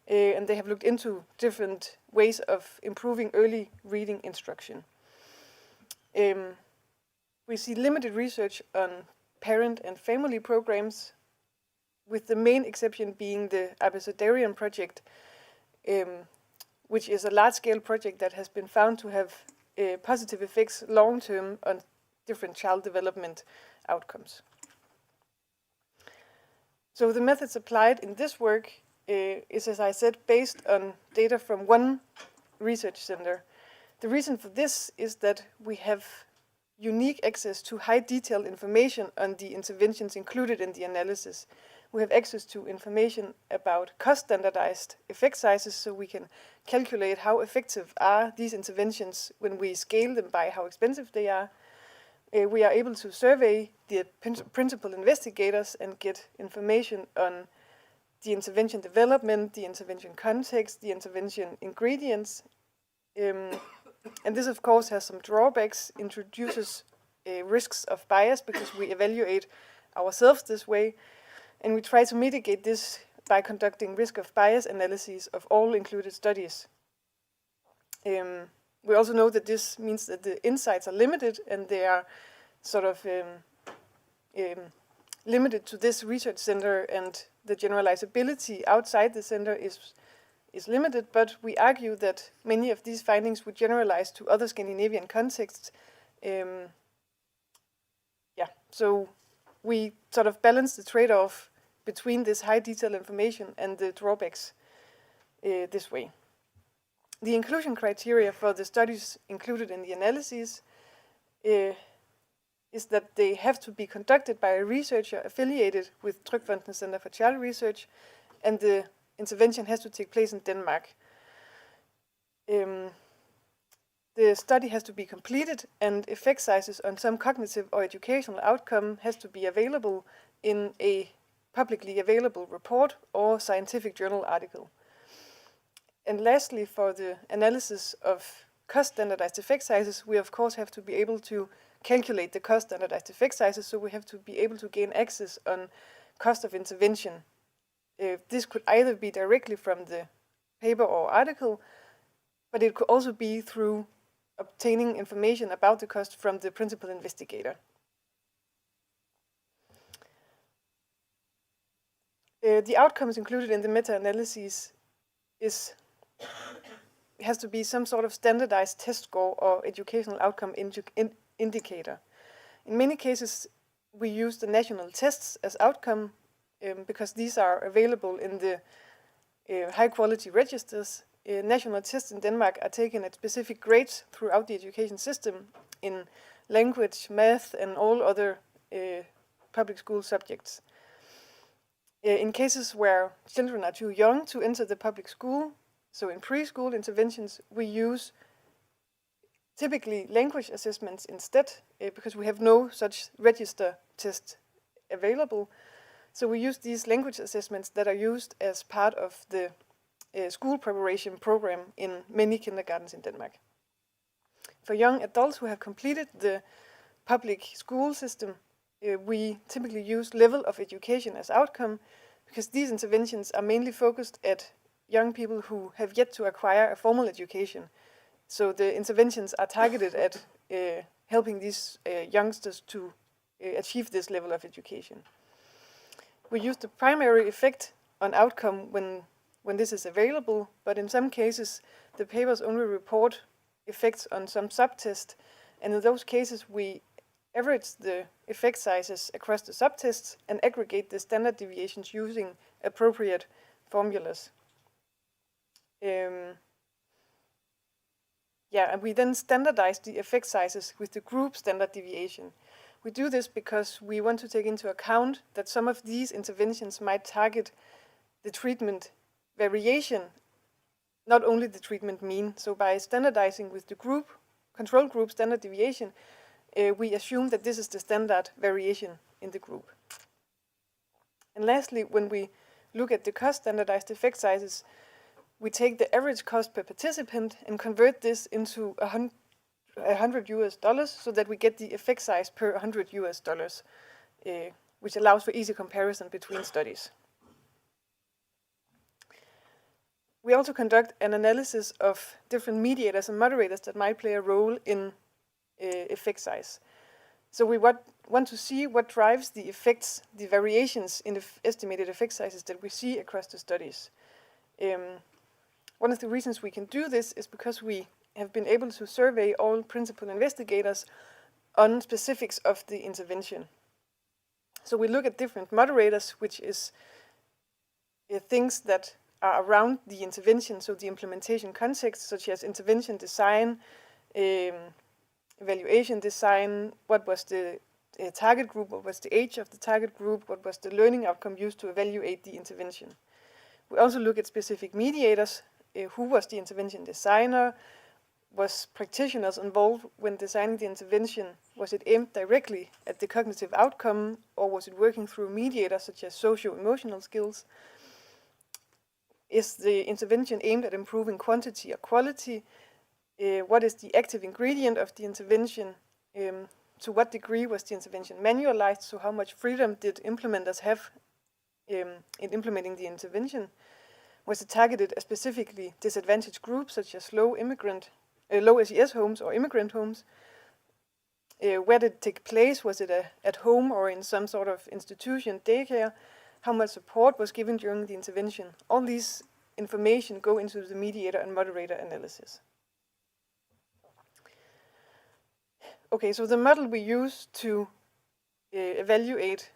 and they have looked into different ways of improving early reading instruction. We see limited research on parent and family programs, with the main exception being the Abecedarian project, which is a large-scale project that has been found to have positive effects long-term on different child development outcomes. So the methods applied in this work is, as I said, based on data from one research center. The reason for this is that we have unique access to high detailed information on the interventions included in the analysis. We have access to information about cost-standardized effect sizes, so we can calculate how effective are these interventions when we scale them by how expensive they are. We are able to survey the principal investigators and get information on the intervention development, the intervention context, the intervention ingredients. And this, of course, has some drawbacks, introduces risks of bias because we evaluate ourselves this way. And we try to mitigate this by conducting risk of bias analyses of all included studies. We also know that this means that the insights are limited, and they are sort of limited to this research center, and the generalizability outside the center is limited, but we argue that many of these findings would generalize to other Scandinavian contexts. So we sort of balance the trade-off between this high detail information and the drawbacks this way. The inclusion criteria for the studies included in the analyses is that they have to be conducted by a researcher affiliated with Trygfonden Center for Child Research, and the intervention has to take place in Denmark. The study has to be completed, and effect sizes on some cognitive or educational outcome has to be available in a publicly available report or scientific journal article. And lastly, for the analysis of cost-standardized effect sizes, we of course have to be able to calculate the cost-standardized effect sizes, so we have to be able to gain access on cost of intervention. This could either be directly from the paper or article, but it could also be through obtaining information about the cost from the principal investigator. The outcomes included in the meta-analyses has to be some sort of standardized test score or educational outcome indicator. In many cases, we use the national tests as outcome because these are available in the high-quality registers. National tests in Denmark are taken at specific grades throughout the education system in language, math, and all other public school subjects. In cases where children are too young to enter the public school, so in preschool interventions, we use typically language assessments instead, because we have no such register test available. So we use these language assessments that are used as part of the school preparation program in many kindergartens in Denmark. For young adults who have completed the public school system, we typically use level of education as outcome, because these interventions are mainly focused at young people who have yet to acquire a formal education. So the interventions are targeted at helping these youngsters to achieve this level of education. We use the primary effect on outcome when this is available, but in some cases the papers only report effects on some subtest, and in those cases we average the effect sizes across the subtests and aggregate the standard deviations using appropriate formulas. And we then standardize the effect sizes with the group standard deviation. We do this because we want to take into account that some of these interventions might target the treatment variation, not only the treatment mean. So by standardizing with the control group standard deviation, we assume that this is the standard variation in the group. And lastly, when we look at the cost standardized effect sizes, we take the average cost per participant and convert this into $100 so that we get the effect size per $100, which allows for easy comparison between studies. We also conduct an analysis of different mediators and moderators that might play a role in effect size. So we want to see what drives the effects, the variations in the estimated effect sizes that we see across the studies. One of the reasons we can do this is because we have been able to survey all principal investigators on specifics of the intervention. So we look at different moderators, which is things that are around the intervention, so the implementation context, such as intervention design, evaluation design, what was the target group, what was the age of the target group, what was the learning outcome used to evaluate the intervention. We also look at specific mediators, who was the intervention designer, was practitioners involved when designing the intervention, was it aimed directly at the cognitive outcome, or was it working through mediators such as socio-emotional skills? Is the intervention aimed at improving quantity or quality? What is the active ingredient of the intervention? To what degree was the intervention manualized? So how much freedom did implementers have in implementing the intervention? Was it targeted at specifically disadvantaged groups such as low SES homes or immigrant homes? Where did it take place? Was it at home or in some sort of institution, daycare? How much support was given during the intervention? All these information go into the mediator and moderator analysis. Okay, so the model we use to evaluate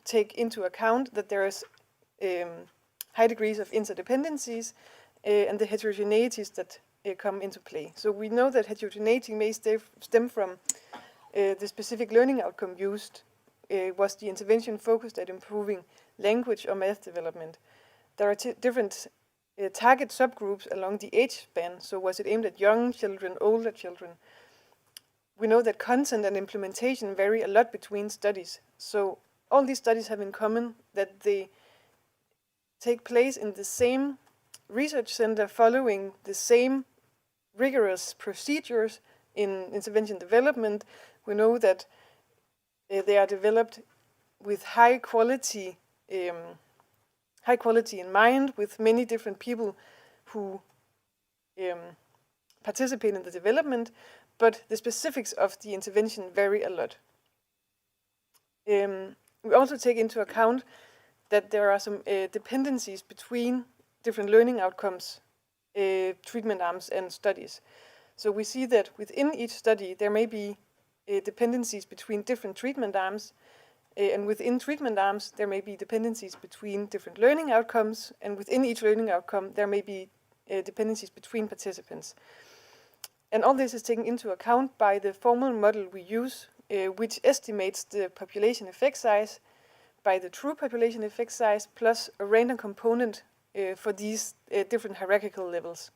take into account that there is high degrees of interdependencies and the heterogeneities that come into play. So we know that heterogeneity may stem from the specific learning outcome used. Was the intervention focused at improving language or math development? There are different target subgroups along the age span. So was it aimed at young children, older children? We know that content and implementation vary a lot between studies. So all these studies have in common that they take place in the same research center following the same rigorous procedures in intervention development. We know that they are developed with high quality in mind, with many different people who participate in the development, but the specifics of the intervention vary a lot. We also take into account that there are some dependencies between different learning outcomes, treatment arms, and studies. So we see that within each study there may be dependencies between different treatment arms, and within treatment arms there may be dependencies between different learning outcomes, and within each learning outcome there may be dependencies between participants. And all this is taken into account by the formal model we use, which estimates the population effect size by the true population effect size plus a random component for these different hierarchical levels.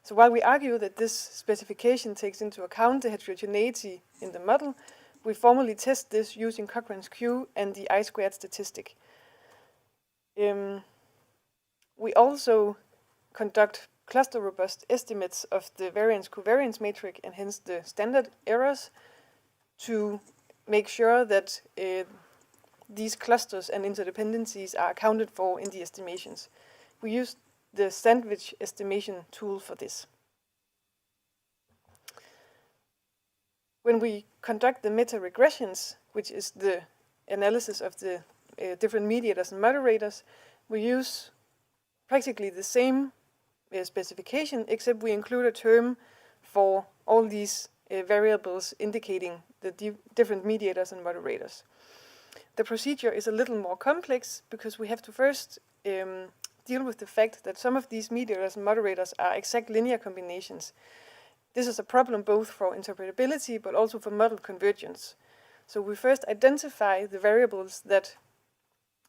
So while we argue that this specification takes into account the heterogeneity in the model, we formally test this using Cochrane's Q and the I-squared statistic. We also conduct cluster robust estimates of the variance-covariance matrix and hence the standard errors to make sure that these clusters and interdependencies are accounted for in the estimations. We use the sandwich estimation tool for this. When we conduct the meta-regressions, which is the analysis of the different mediators and moderators, we use practically the same specification, except we include a term for all these variables indicating the different mediators and moderators. The procedure is a little more complex because we have to first deal with the fact that some of these mediators and moderators are exact linear combinations. This is a problem both for interpretability but also for model convergence. So we first identify the variables that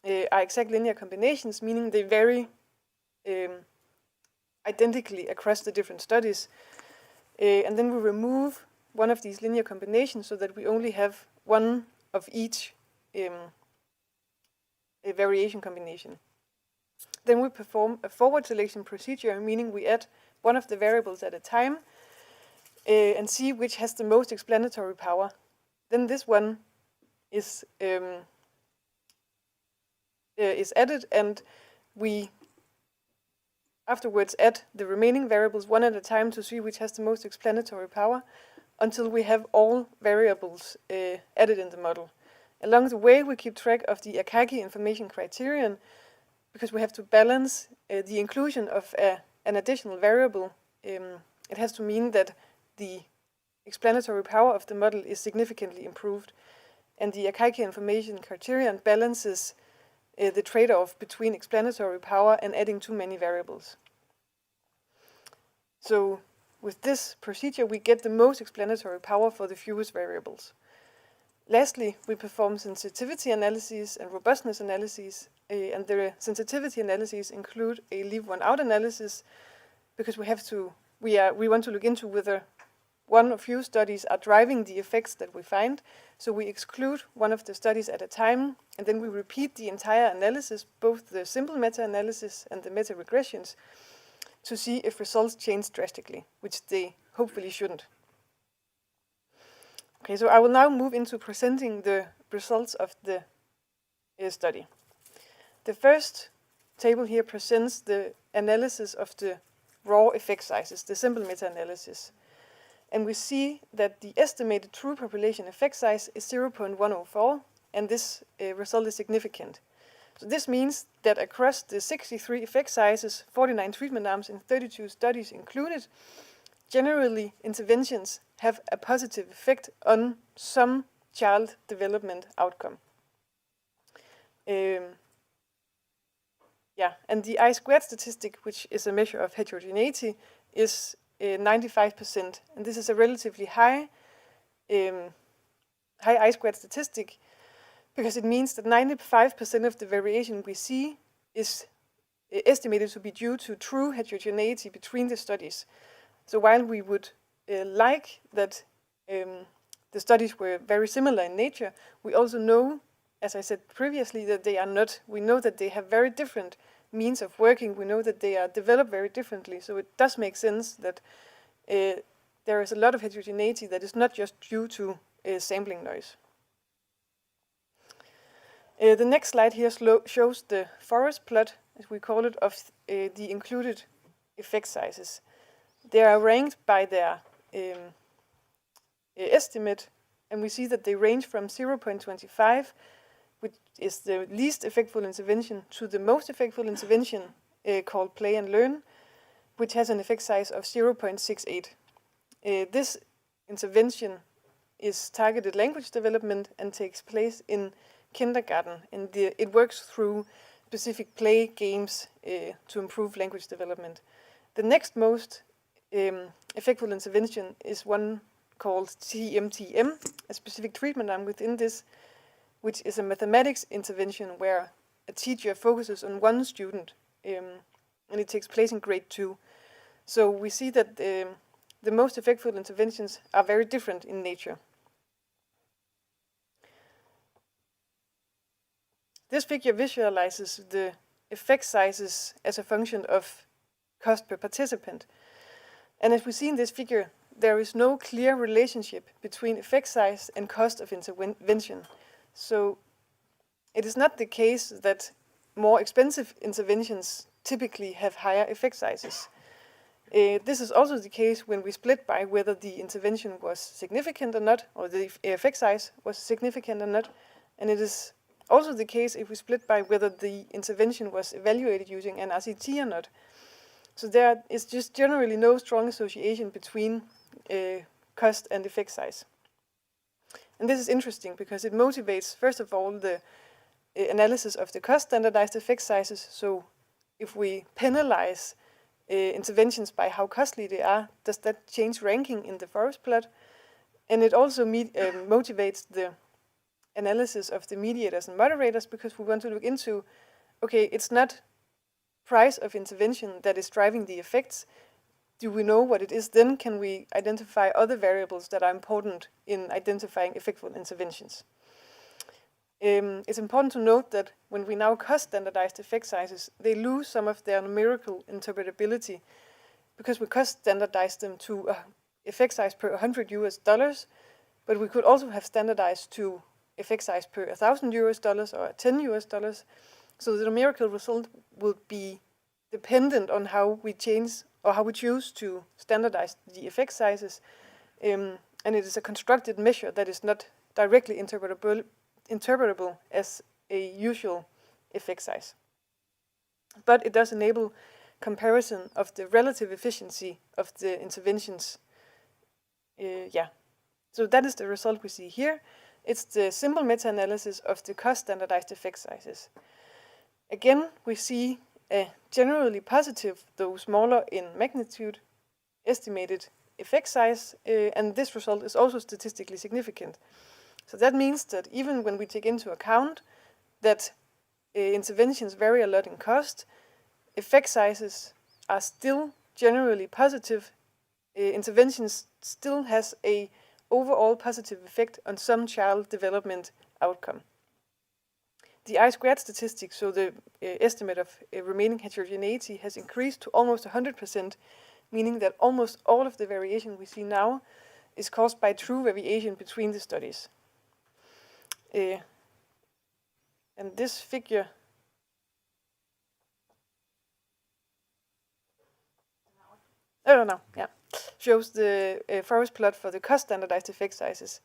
are exact linear combinations, meaning they vary identically across the different studies. And then we remove one of these linear combinations so that we only have one of each a variation combination. Then we perform a forward selection procedure, meaning we add one of the variables at a time and see which has the most explanatory power. Then this one is added, and we afterwards add the remaining variables one at a time to see which has the most explanatory power. until we have all variables added in the model. Along the way, we keep track of the Akagi information criterion because we have to balance the inclusion of an additional variable. It has to mean that the explanatory power of the model is significantly improved, and the Akagi information criterion balances the trade-off between explanatory power and adding too many variables. So with this procedure, we get the most explanatory power for the fewest variables. Lastly, we perform sensitivity analyses and robustness analyses, and the sensitivity analyses include a leave one out analysis because we want to look into whether one or few studies are driving the effects that we find. So we exclude one of the studies at a time, and then we repeat the entire analysis, both the simple meta-analysis and the meta-regressions, to see if results change drastically, which they hopefully shouldn't. Okay, so I will now move into presenting the results of the study. The first table here presents the analysis of the raw effect sizes, the simple meta-analysis. And we see that the estimated true population effect size is 0.104, and this result is significant. So this means that across the 63 effect sizes, 49 treatment arms, and 32 studies included, generally interventions have a positive effect on some child development outcome. And the I-squared statistic, which is a measure of heterogeneity, is 95%, and this is a relatively high I-squared statistic because it means that 95% of the variation we see is estimated to be due to true heterogeneity between the studies. So while we would like that the studies were very similar in nature, we also know, as I said previously, that they are not. We know that they have very different means of working. We know that they are developed very differently. So it does make sense that there is a lot of heterogeneity that is not just due to sampling noise. The next slide here shows the forest plot, as we call it, of the included effect sizes. They are ranked by their estimate, and we see that they range from 0.25, which is the least effectful intervention, to the most effectful intervention called play and learn, which has an effect size of 0.68. This intervention is targeted language development and takes place in kindergarten, and it works through specific play games to improve language development. The next most effectful intervention is one called TMTM, a specific treatment arm within this, which is a mathematics intervention where a teacher focuses on one student, and it takes place in grade 2. So we see that the most effective interventions are very different in nature. This figure visualizes the effect sizes as a function of cost per participant. And as we see in this figure, there is no clear relationship between effect size and cost of intervention. So it is not the case that more expensive interventions typically have higher effect sizes. This is also the case when we split by whether the intervention was significant or not, or the effect size was significant or not. And it is also the case if we split by whether the intervention was evaluated using an RCT or not. So there is just generally no strong association between cost and effect size. And this is interesting because it motivates, first of all, the analysis of the cost standardized effect sizes. So if we penalize interventions by how costly they are, does that change ranking in the forest plot? And it also motivates the analysis of the mediators and moderators because we want to look into, okay, it's not price of intervention that is driving the effects. Do we know what it is? Then can we identify other variables that are important in identifying effective interventions? It's important to note that when we now cost standardized effect sizes, they lose some of their numerical interpretability because we cost standardize them to effect size per $100, but we could also have standardized to effect size per $1,000 or $10. So the numerical result will be dependent on how we change or how we choose to standardize the effect sizes. And and it is a constructed measure that is not directly interpretable as a usual effect size. But it does enable comparison of the relative efficiency of the interventions. So that is the result we see here. It's the simple meta-analysis of the cost standardized effect sizes. Again, we see a generally positive, though smaller in magnitude, estimated effect size, and this result is also statistically significant. So that means that even when we take into account that interventions vary a lot in cost, effect sizes are still generally positive. Interventions still has a overall positive effect on some child development outcome. The I-squared statistics, so the estimate of remaining heterogeneity, has increased to almost 100%, meaning that almost all of the variation we see now is caused by true variation between the studies. And this figure shows the forest plot for the cost standardized effect sizes.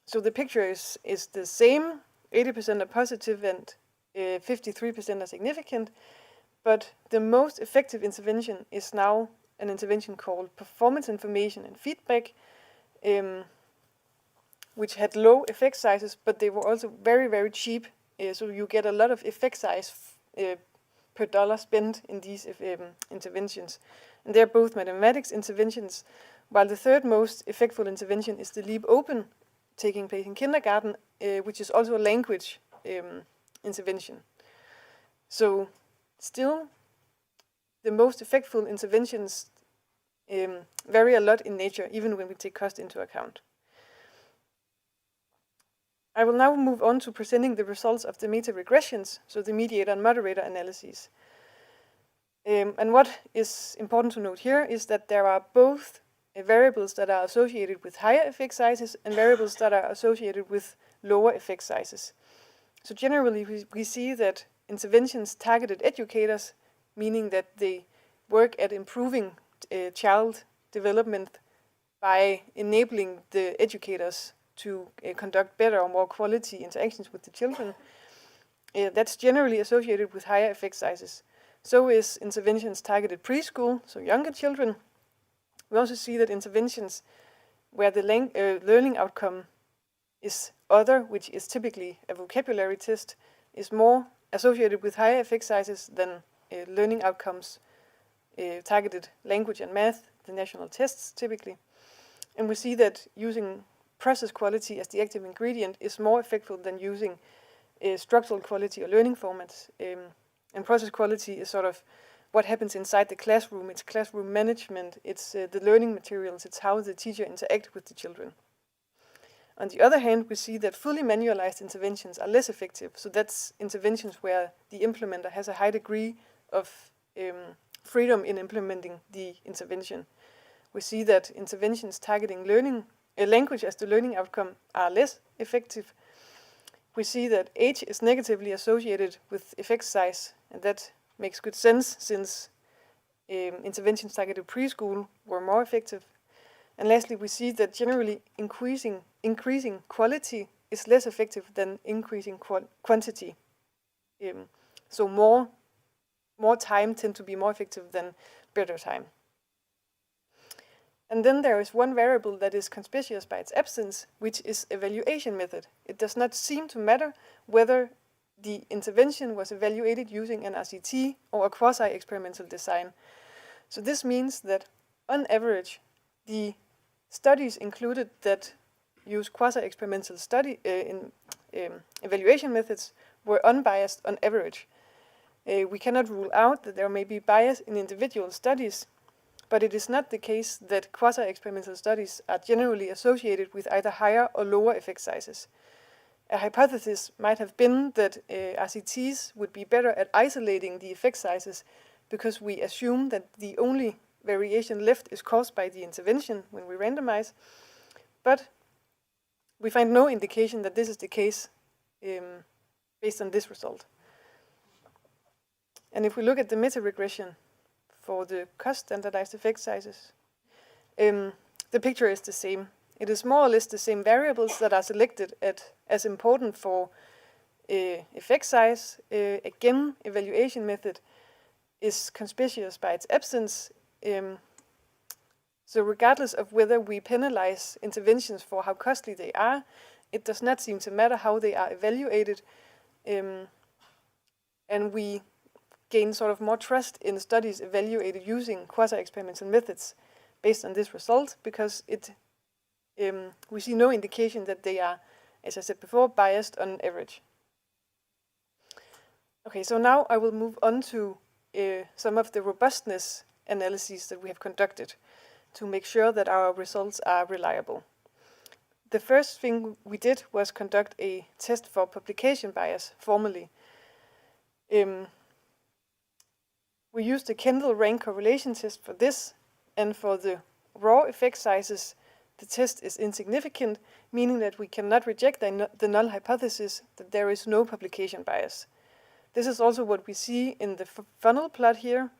So the picture is the same, 80% are positive and 53% are significant, but the most effective intervention is now an intervention called performance information and feedback, which had low effect sizes, but they were also very, very cheap, so you get a lot of effect size per dollar spent in these interventions. And they're both mathematics interventions, while the third most effectful intervention is the Leap Open, taking place in kindergarten, which is also a language intervention. So still, the most effectful interventions vary a lot in nature, even when we take cost into account. I will now move on to presenting the results of the meta-regressions, so the mediator and moderator analyses. And what is important to note here is that there are both variables that are associated with higher effect sizes and variables that are associated with lower effect sizes. So generally, we see that interventions targeted educators, meaning that they work at improving child development by enabling the educators to conduct better or more quality interactions with the children. That's generally associated with higher effect sizes. So is interventions targeted preschool, so younger children. We also see that interventions where the learning outcome is other, which is typically a vocabulary test, is more associated with higher effect sizes than learning outcomes targeted language and math, the national tests typically. And we see that using process quality as the active ingredient is more effective than using structural quality or learning formats. And process quality is sort of what happens inside the classroom. It's classroom management, it's the learning materials, it's how the teacher interacts with the children. On the other hand, we see that fully manualized interventions are less effective. So that's interventions where the implementer has a high degree of freedom in implementing the intervention. We see that interventions targeting learning, language as the learning outcome are less effective. We see that age is negatively associated with effect size, and that makes good sense since interventions targeted preschool were more effective. And lastly, we see that generally increasing quality is less effective than increasing quantity. So more time tend to be more effective than better time. And then there is one variable that is conspicuous by its absence, which is evaluation method. It does not seem to matter whether the intervention was evaluated using an RCT or a quasi-experimental design. So this means that on average, the studies included that use quasi-experimental evaluation methods were unbiased on average. We cannot rule out that there may be bias in individual studies, but it is not the case that quasi-experimental studies are generally associated with either higher or lower effect sizes. A hypothesis might have been that RCTs would be better at isolating the effect sizes because we assume that the only variation left is caused by the intervention when we randomize, but we find no indication that this is the case based on this result. And if we look at the meta-regression for the cost standardized effect sizes, the picture is the same. It is more or less the same variables that are selected as important for effect size. Again, evaluation method is conspicuous by its absence. So regardless of whether we penalize interventions for how costly they are, it does not seem to matter how they are evaluated. And we gain sort of more trust in studies evaluated using quasi-experimental methods based on this result, because we see no indication that they are, as I said before, biased on average. Okay, so now I will move on to some of the robustness analyses that we have conducted to make sure that our results are reliable. The first thing we did was conduct a test for publication bias formally. We used the Kendall rank correlation test for this, and for the raw effect sizes, the test is insignificant, meaning that we cannot reject the null hypothesis that there is no publication bias. This is also what we see in the funnel plot here,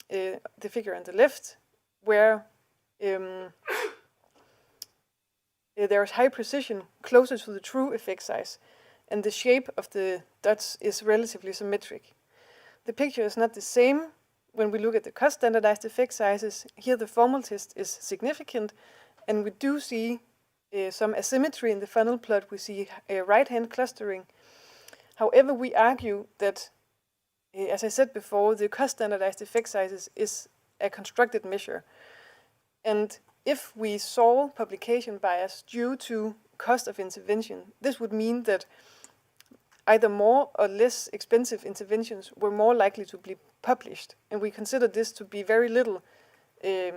the figure on the left, where there is high precision closer to the true effect size, and the shape of the dots is relatively symmetric. The picture is not the same when we look at the cost-standardized effect sizes. Here the formal test is significant, and we do see some asymmetry in the funnel plot. We see right-hand clustering. However, we argue that, as I said before, the cost-standardized effect sizes is a constructed measure. And if we saw publication bias due to cost of intervention, this would mean that either more or less expensive interventions were more likely to be published. And we consider this to be very little, to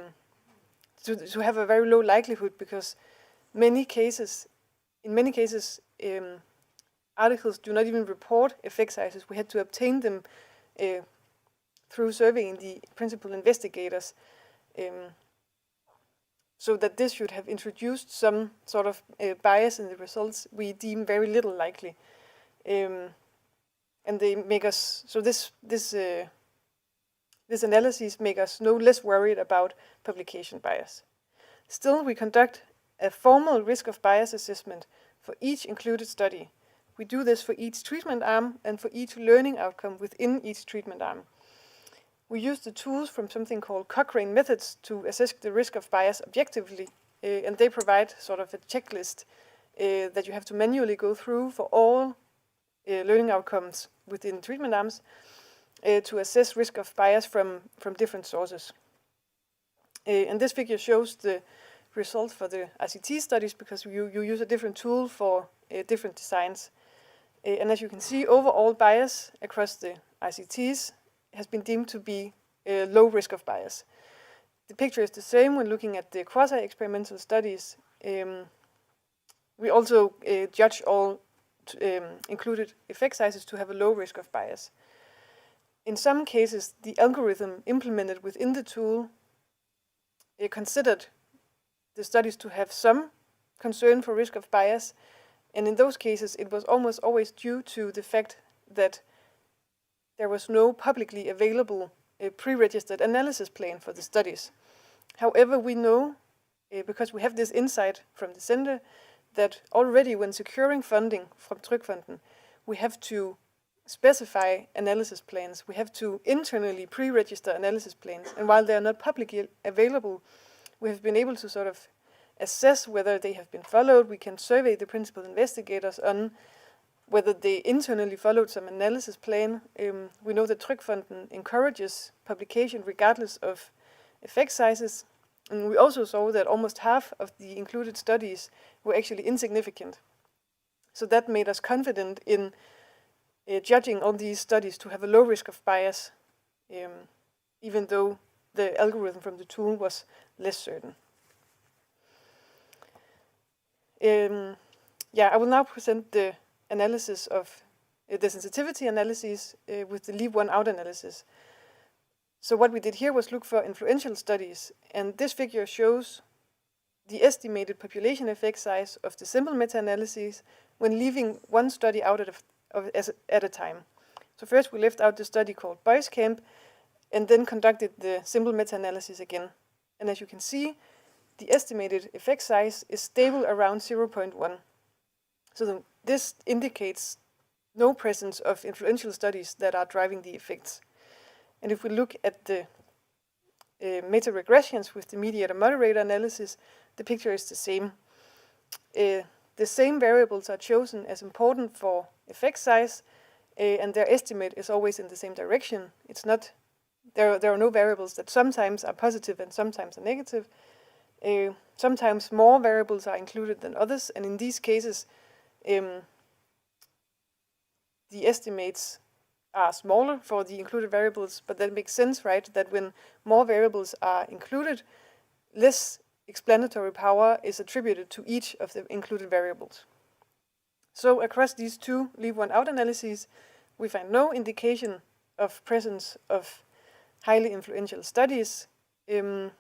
have a very low likelihood, because in many cases, articles do not even report effect sizes. We had to obtain them through surveying the principal investigators. So that this should have introduced some sort of bias in the results, we deem very little likely. And they make us, so this analysis make us no less worried about publication bias. Still, we conduct a formal risk of bias assessment for each included study. We do this for each treatment arm and for each learning outcome within each treatment arm. We use the tools from something called Cochrane methods to assess the risk of bias objectively, and they provide sort of a checklist that you have to manually go through for all learning outcomes within treatment arms to assess risk of bias from different sources. And this figure shows the results for the RCT studies, because you use a different tool for different designs. And as you can see, overall bias across the RCTs has been deemed to be a low risk of bias. The picture is the same when looking at the quasi-experimental studies. We also judge all included effect sizes to have a low risk of bias. In some cases, the algorithm implemented within the tool considered the studies to have some concern for risk of bias, and in those cases it was almost always due to the fact that there was no publicly available pre-registered analysis plan for the studies. However, we know, because we have this insight from the center, that already when securing funding from Trygfonden, we have to specify analysis plans. We have to internally pre-register analysis plans. And while they are not publicly available, we have been able to sort of assess whether they have been followed. We can survey the principal investigators on whether they internally followed some analysis plan. We know that Trygfonden encourages publication regardless of effect sizes. And we also saw that almost half of the included studies were actually insignificant. So that made us confident in judging all these studies to have a low risk of bias, even though the algorithm from the tool was less certain. I will now present the analysis of the sensitivity analyses with the leave one out analysis. So what we did here was look for influential studies, and this figure shows the estimated population effect size of the simple meta-analyses when leaving one study out at a time. So first we left out the study called Boys Camp, and then conducted the simple meta-analysis again. And as you can see, the estimated effect size is stable around 0.1. So this indicates no presence of influential studies that are driving the effects. And if we look at the meta-regressions with the mediator-moderator analysis, the picture is the same. The same variables are chosen as important for effect size, and their estimate is always in the same direction. It's not there are no variables that sometimes are positive and sometimes are negative. Sometimes more variables are included than others, and in these cases, the estimates are smaller for the included variables, but that makes sense, right? That when more variables are included, less explanatory power is attributed to each of the included variables. So across these two leave one out analyses, we find no indication of presence of highly influential studies. And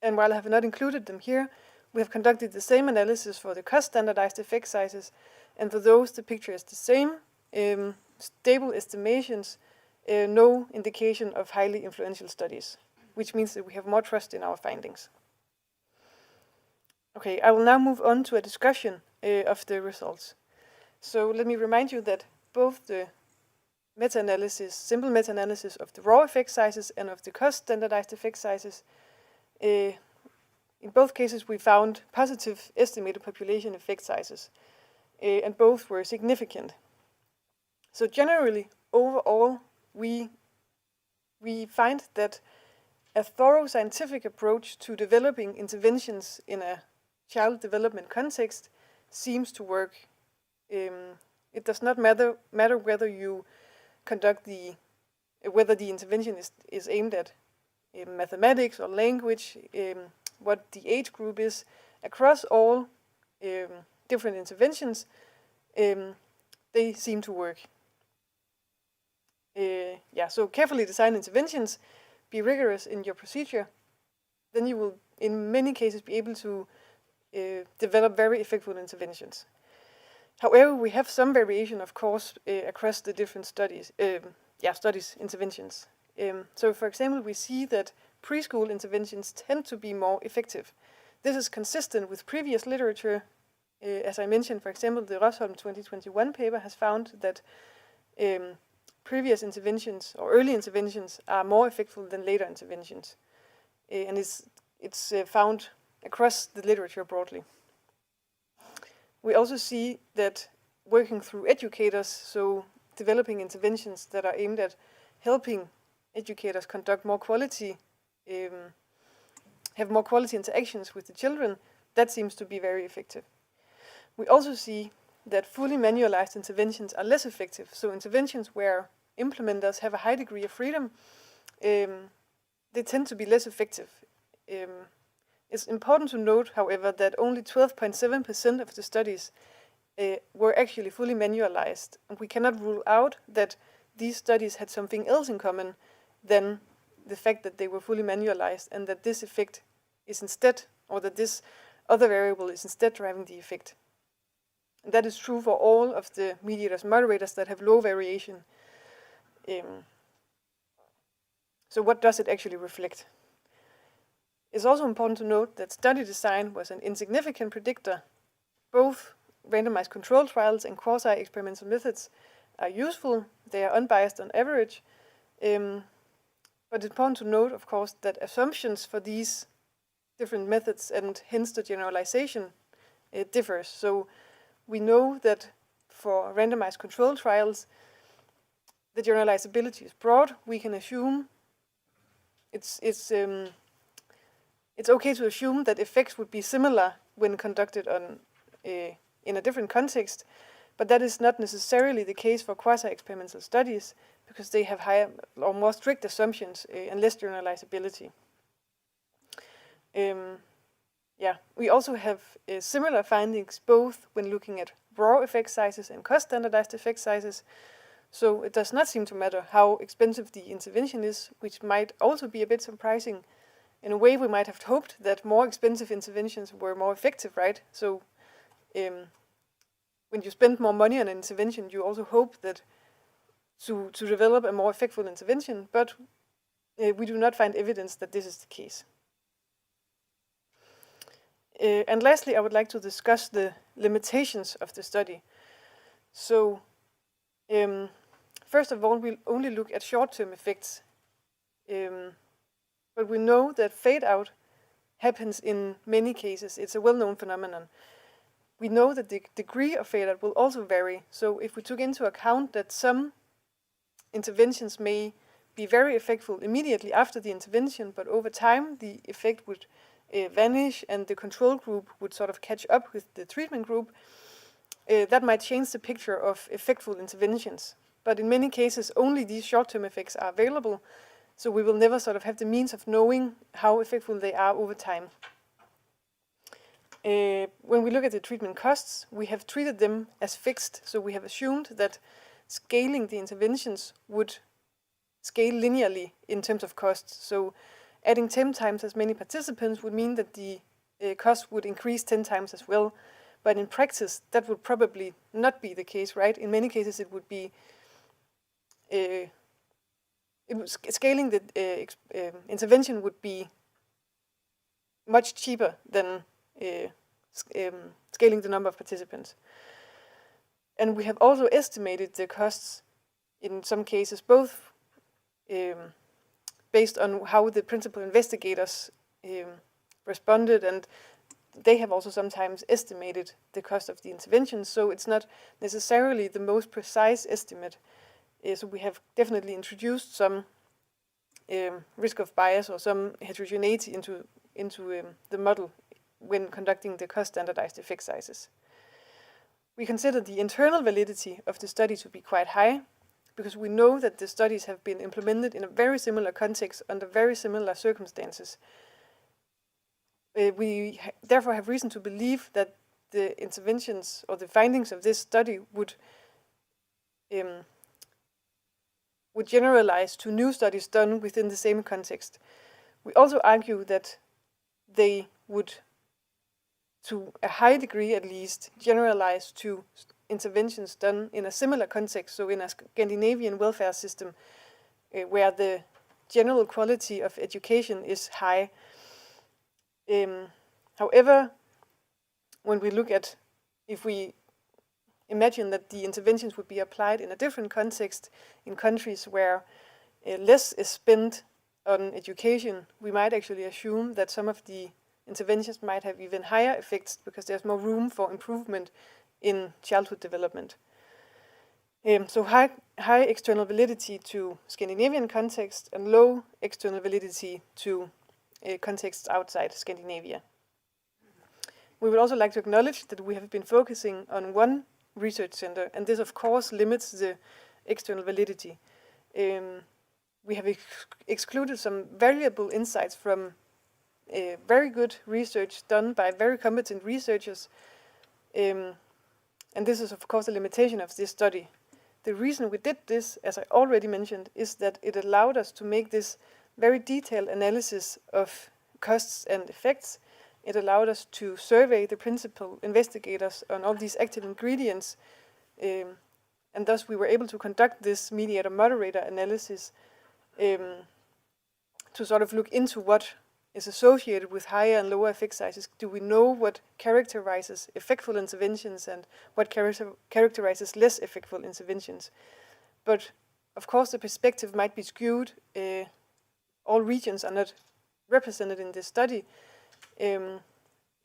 while I have not included them here, we have conducted the same analysis for the cost-standardized effect sizes, and for those the picture is the same. Stable estimations, no indication of highly influential studies, which means that we have more trust in our findings. Okay, I will now move on to a discussion of the results. So let me remind you that both the meta-analysis, simple meta-analysis of the raw effect sizes and of the cost-standardized effect sizes, in both cases we found positive estimated population effect sizes, and both were significant. So generally, overall, we find that a thorough scientific approach to developing interventions in a child development context seems to work. It does not matter whether you conduct whether the intervention is aimed at mathematics or language, what the age group is. Across all different interventions, they seem to work. So carefully designed interventions, be rigorous in your procedure, then you will, in many cases, be able to develop very effective interventions. However, we have some variation, of course, across the different studies, interventions. So, for example, we see that preschool interventions tend to be more effective. This is consistent with previous literature. As I mentioned, for example, the Rosholm 2021 paper has found that previous interventions or early interventions are more effective than later interventions. And it's found across the literature broadly. We also see that working through educators, so developing interventions that are aimed at helping educators conduct more quality, have more quality interactions with the children, that seems to be very effective. We also see that fully manualized interventions are less effective. So interventions where implementers have a high degree of freedom, they tend to be less effective. It's important to note, however, that only 12.7% of the studies were actually fully manualized. And we cannot rule out that these studies had something else in common than the fact that they were fully manualized, and that this effect is instead, or that this other variable is instead driving the effect. And that is true for all of the mediators moderators that have low variation. So what does it actually reflect? It's also important to note that study design was an insignificant predictor. Both randomized control trials and quasi-experimental methods are useful. They are unbiased on average. But it's important to note, of course, that assumptions for these different methods and hence the generalization differs. So we know that for randomized control trials, the generalizability is broad. We can assume it's okay to assume that effects would be similar when conducted on in a different context, but that is not necessarily the case for quasi-experimental studies because they have higher or more strict assumptions and less generalizability. We also have similar findings both when looking at raw effect sizes and cost-standardized effect sizes. So it does not seem to matter how expensive the intervention is, which might also be a bit surprising. In a way, we might have hoped that more expensive interventions were more effective, right? So when you spend more money on an intervention, you also hope that to develop a more effective intervention, but we do not find evidence that this is the case. And lastly, I would like to discuss the limitations of the study. So, first of all, we'll only look at short-term effects. But we know that fade-out happens in many cases. It's a well-known phenomenon. We know that the degree of fade-out will also vary. So if we took into account that some interventions may be very effective immediately after the intervention, but over time the effect would vanish and the control group would sort of catch up with the treatment group, that might change the picture of effective interventions. But in many cases, only these short-term effects are available, so we will never sort of have the means of knowing how effective they are over time. When we look at the treatment costs, we have treated them as fixed, so we have assumed that scaling the interventions would scale linearly in terms of costs. So adding 10 times as many participants would mean that the cost would increase 10 times as well. But in practice, that would probably not be the case, right? In many cases, it would be scaling the intervention would be much cheaper than scaling the number of participants. And we have also estimated the costs in some cases, both based on how the principal investigators responded, and they have also sometimes estimated the cost of the intervention, so it's not necessarily the most precise estimate. So we have definitely introduced some risk of bias or some heterogeneity into the model when conducting the cost standardized effect sizes. We consider the internal validity of the study to be quite high, because we know that the studies have been implemented in a very similar context under very similar circumstances. We therefore have reason to believe that the interventions or the findings of this study would generalize to new studies done within the same context. We also argue that they would, to a high degree at least, generalize to interventions done in a similar context, so in a Scandinavian welfare system where the general quality of education is high. However, when we look at, if we imagine that the interventions would be applied in a different context in countries where less is spent on education, we might actually assume that some of the interventions might have even higher effects because there's more room for improvement in childhood development. So high external validity to Scandinavian context and low external validity to contexts outside Scandinavia. We would also like to acknowledge that we have been focusing on one research center, and this of course limits the external validity. We have excluded some valuable insights from very good research done by very competent researchers, and this is of course a limitation of this study. The reason we did this, as I already mentioned, is that it allowed us to make this very detailed analysis of costs and effects. It allowed us to survey the principal investigators on all these active ingredients, and thus we were able to conduct this mediator-moderator analysis to sort of look into what is associated with higher and lower effect sizes. Do we know what characterizes effectful interventions and what characterizes less effectful interventions? But of course the perspective might be skewed. All regions are not represented in this study. And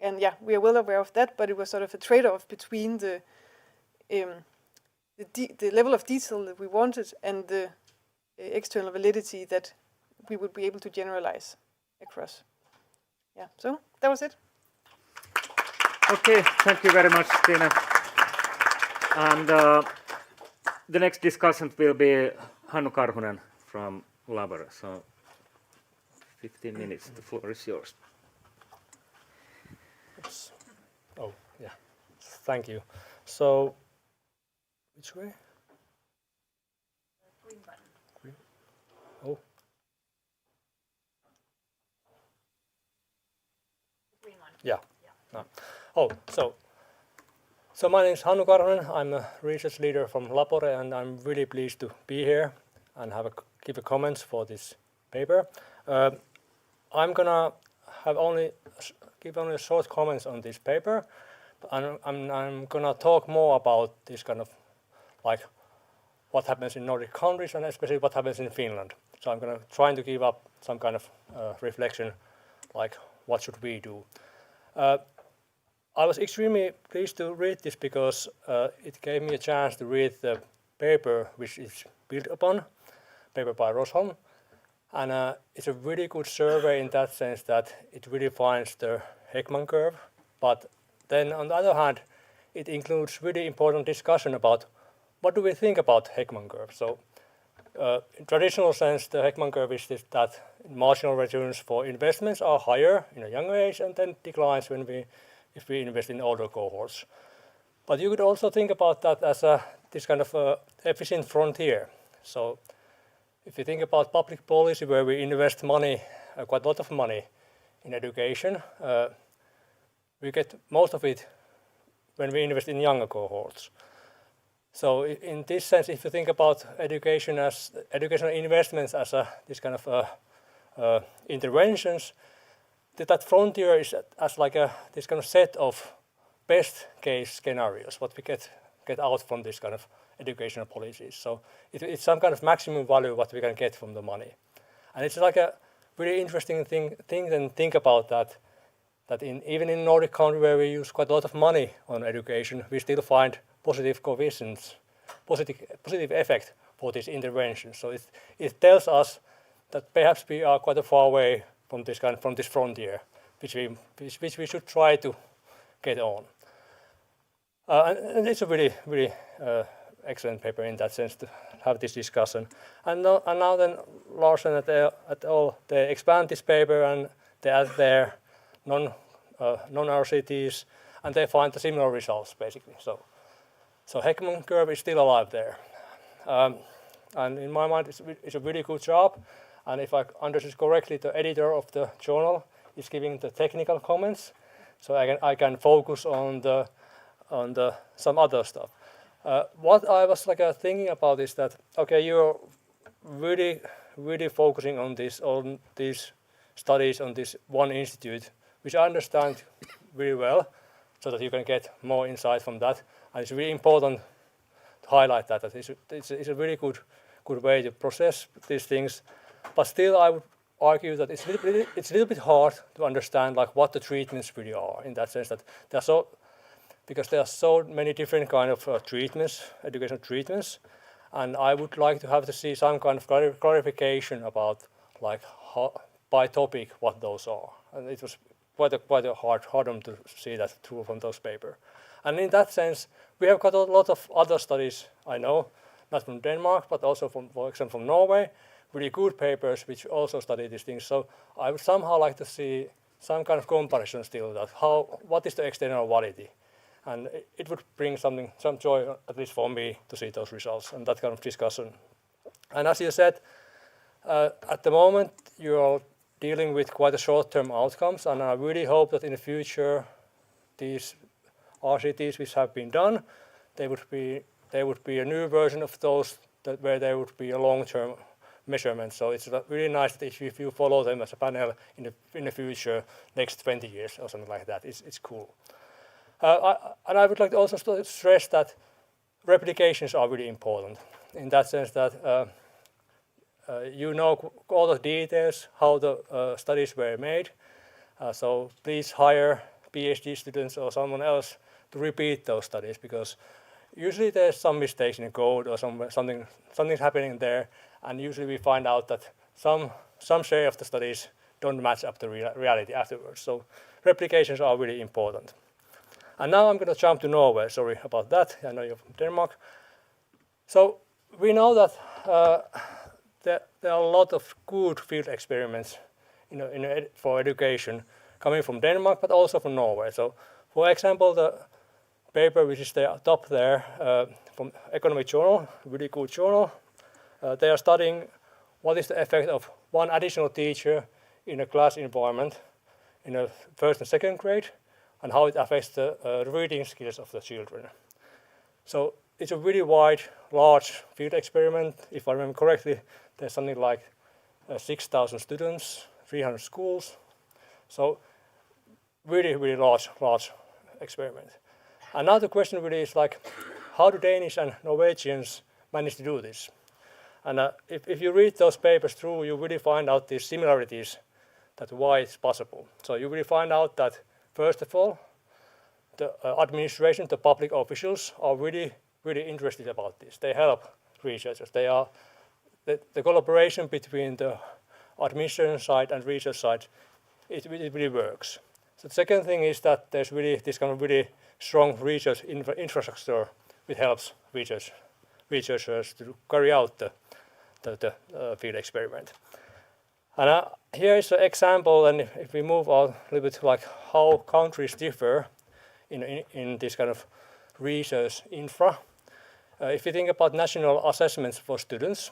yeah, we are well aware of that, but it was sort of a trade-off between the level of detail that we wanted and the external validity that we would be able to generalize across. Yeah, so that was it. Okay, thank you very much, Stine. And the next discussant will be Hannu Karhunen from Labore. So 15 minutes, the floor is yours. Oops. Oh, yeah. Thank you. So, which way? Green button. Green. Oh. Green one. Yeah. No. Oh, so my name is Hannu Karhunen. I'm a research leader from Labore, and I'm really pleased to be here and give a comments for this paper. I'm gonna have only give only short comments on this paper. I'm gonna talk more about this kind of like what happens in Nordic countries and especially what happens in Finland. So I'm gonna try to give up some kind of reflection, like what should we do. I was extremely pleased to read this because it gave me a chance to read the paper which is built upon, paper by Rosholm. And it's a really good survey in that sense that it really finds the Heckman curve. But then on the other hand, it includes really important discussion about what do we think about Heckman curve. So in traditional sense, the Heckman curve is this, that marginal returns for investments are higher in a younger age and then declines if we invest in older cohorts. But you could also think about that as this kind of efficient frontier. So if you think about public policy where we invest money, quite a lot of money in education, we get most of it when we invest in younger cohorts. So in this sense, if you think about education as educational investments as this kind of interventions, that frontier is as like this kind of set of best case scenarios, what we get out from this kind of educational policies. So it's some kind of maximum value what we can get from the money. And it's like a really interesting thing to think about that even in Nordic country where we use quite a lot of money on education, we still find positive coefficients, positive effect for these interventions. So it tells us that perhaps we are quite a far away from this frontier, which we should try to get on. And it's a really excellent paper in that sense to have this discussion. And now then Larsen et al. They expand this paper and they add their non-RCTs and they find the similar results basically. So Heckman curve is still alive there. And in my mind it's a really good job. And if I understood correctly, the editor of the journal is giving the technical comments. So I can focus on some other stuff. What I was thinking about is that okay, you're really focusing on these studies on this one institute, which I understand really well, so that you can get more insight from that. And it's really important to highlight that it's a really good way to process these things. But still, I would argue that it's a little bit hard to understand what the treatments really are in that sense that because there are so many different kind of treatments, educational treatments, and I would like to have to see some kind of clarification about how, by topic what those are. And it was quite a hard to see that through from those papers. And in that sense, we have got a lot of other studies I know, not from Denmark, but also for example, from Norway, really good papers which also study these things. So I would somehow like to see some kind of comparison still that what is the external validity. And it would bring some joy, at least for me, to see those results and that kind of discussion. And as you said, at the moment you're dealing with quite a short-term outcomes, and I really hope that in the future these RCTs which have been done, they would be a new version of those where there would be a long-term measurement. So it's really nice that if you follow them as a panel in the future, next 20 years or something like that, it's cool. And I would like to also stress that replications are really important in that sense that you know all the details, how the studies were made. So please hire PhD students or someone else to repeat those studies, because usually there's some mistakes in the code or something's happening there, and usually we find out that some share of the studies don't match up to reality afterwards. So replications are really important. And now I'm going to jump to Norway. Sorry about that. I know you're from Denmark. So we know that there are a lot of good field experiments for education coming from Denmark, but also from Norway. So, for example, the paper which is there top there from Economic Journal, really good journal, they are studying what is the effect of one additional teacher in a class environment in a first and second grade, and how it affects the reading skills of the children. So it's a really wide, large field experiment. If I remember correctly, there's something like 6,000 students, 300 schools. So really, really large experiment. And now the question really is like, how do Danish and Norwegians manage to do this? And if you read those papers through, you really find out these similarities that why it's possible. So you really find out that, first of all, the administration, the public officials are really, really interested about this. They help researchers. They are the collaboration between the administration side and research side, it really works. So the second thing is that there's really this kind of really strong research infrastructure which helps researchers to carry out the field experiment. And here is an example, and if we move on a little bit like how countries differ in this kind of research infra. If you think about national assessments for students,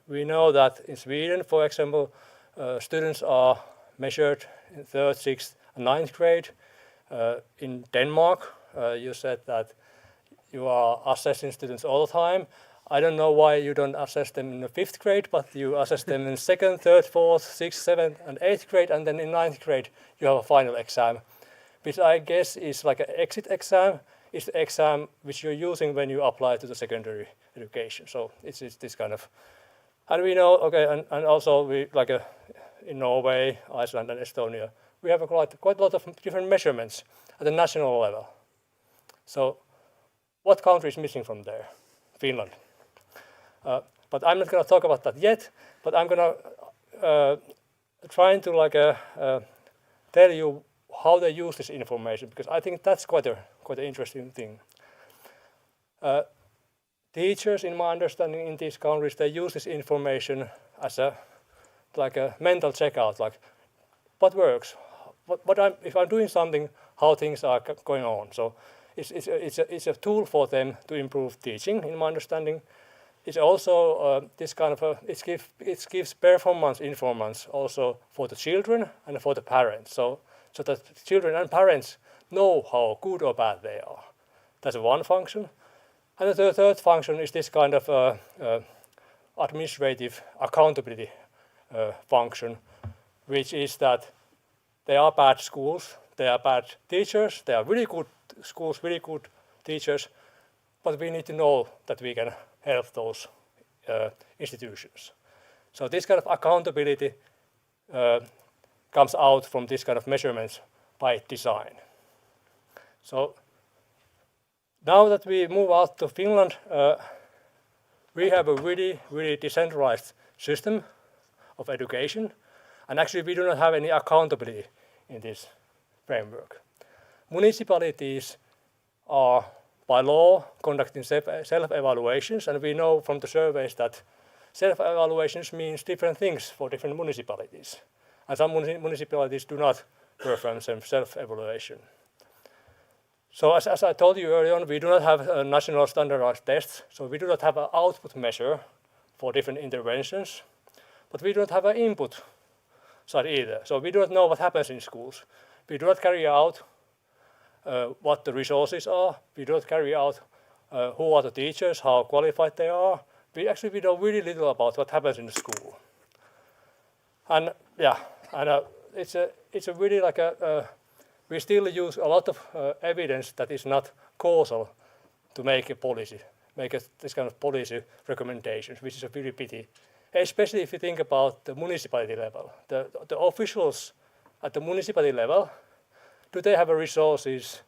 we know that in Sweden, for example, students are measured in 3rd, 6th, and 9th grade. In Denmark, you said that you are assessing students all the time. I don't know why you don't assess them in the 5th grade, but you assess them in 2nd, 3rd, 4th, 6th, 7th, and 8th grade, and then in 9th grade you have a final exam, which I guess is like an exit exam. It's the exam which you're using when you apply to the secondary education. So it's this kind of, and we know, okay, and also we like in Norway, Iceland, and Estonia, we have quite a lot of different measurements at the national level. So what country is missing from there? Finland. But I'm not going to talk about that yet. But I'm going to trying to like tell you how they use this information, because I think that's quite an interesting thing. Teachers, in my understanding, in these countries, they use this information as a mental checkout, like what works, if I'm doing something, how things are going on. So it's a tool for them to improve teaching, in my understanding. It's also this kind of it gives performance information also for the children and for the parents. So that children and parents know how good or bad they are. That's one function. And the third function is this kind of administrative accountability function, which is that they are bad schools, they are bad teachers, they are really good schools, really good teachers, but we need to know that we can help those institutions. So this kind of accountability comes out from this kind of measurements by design. So now that we move out to Finland, we have a really, really decentralized system of education, and actually we do not have any accountability in this framework. Municipalities are by law conducting self-evaluations, and we know from the surveys that self-evaluations means different things for different municipalities. And some municipalities do not perform self-evaluation. So as I told you earlier on, we do not have national standardized tests, so we do not have an output measure for different interventions, but we do not have an input side either. So we do not know what happens in schools. We do not carry out what the resources are. We do not carry out who are the teachers, how qualified they are. We know really little about what happens in the school. And yeah, and it's a really like we still use a lot of evidence that is not causal to make a policy, this kind of policy recommendations, which is a really pity. Especially if you think about the municipality level. The officials at the municipality level, do they have the resources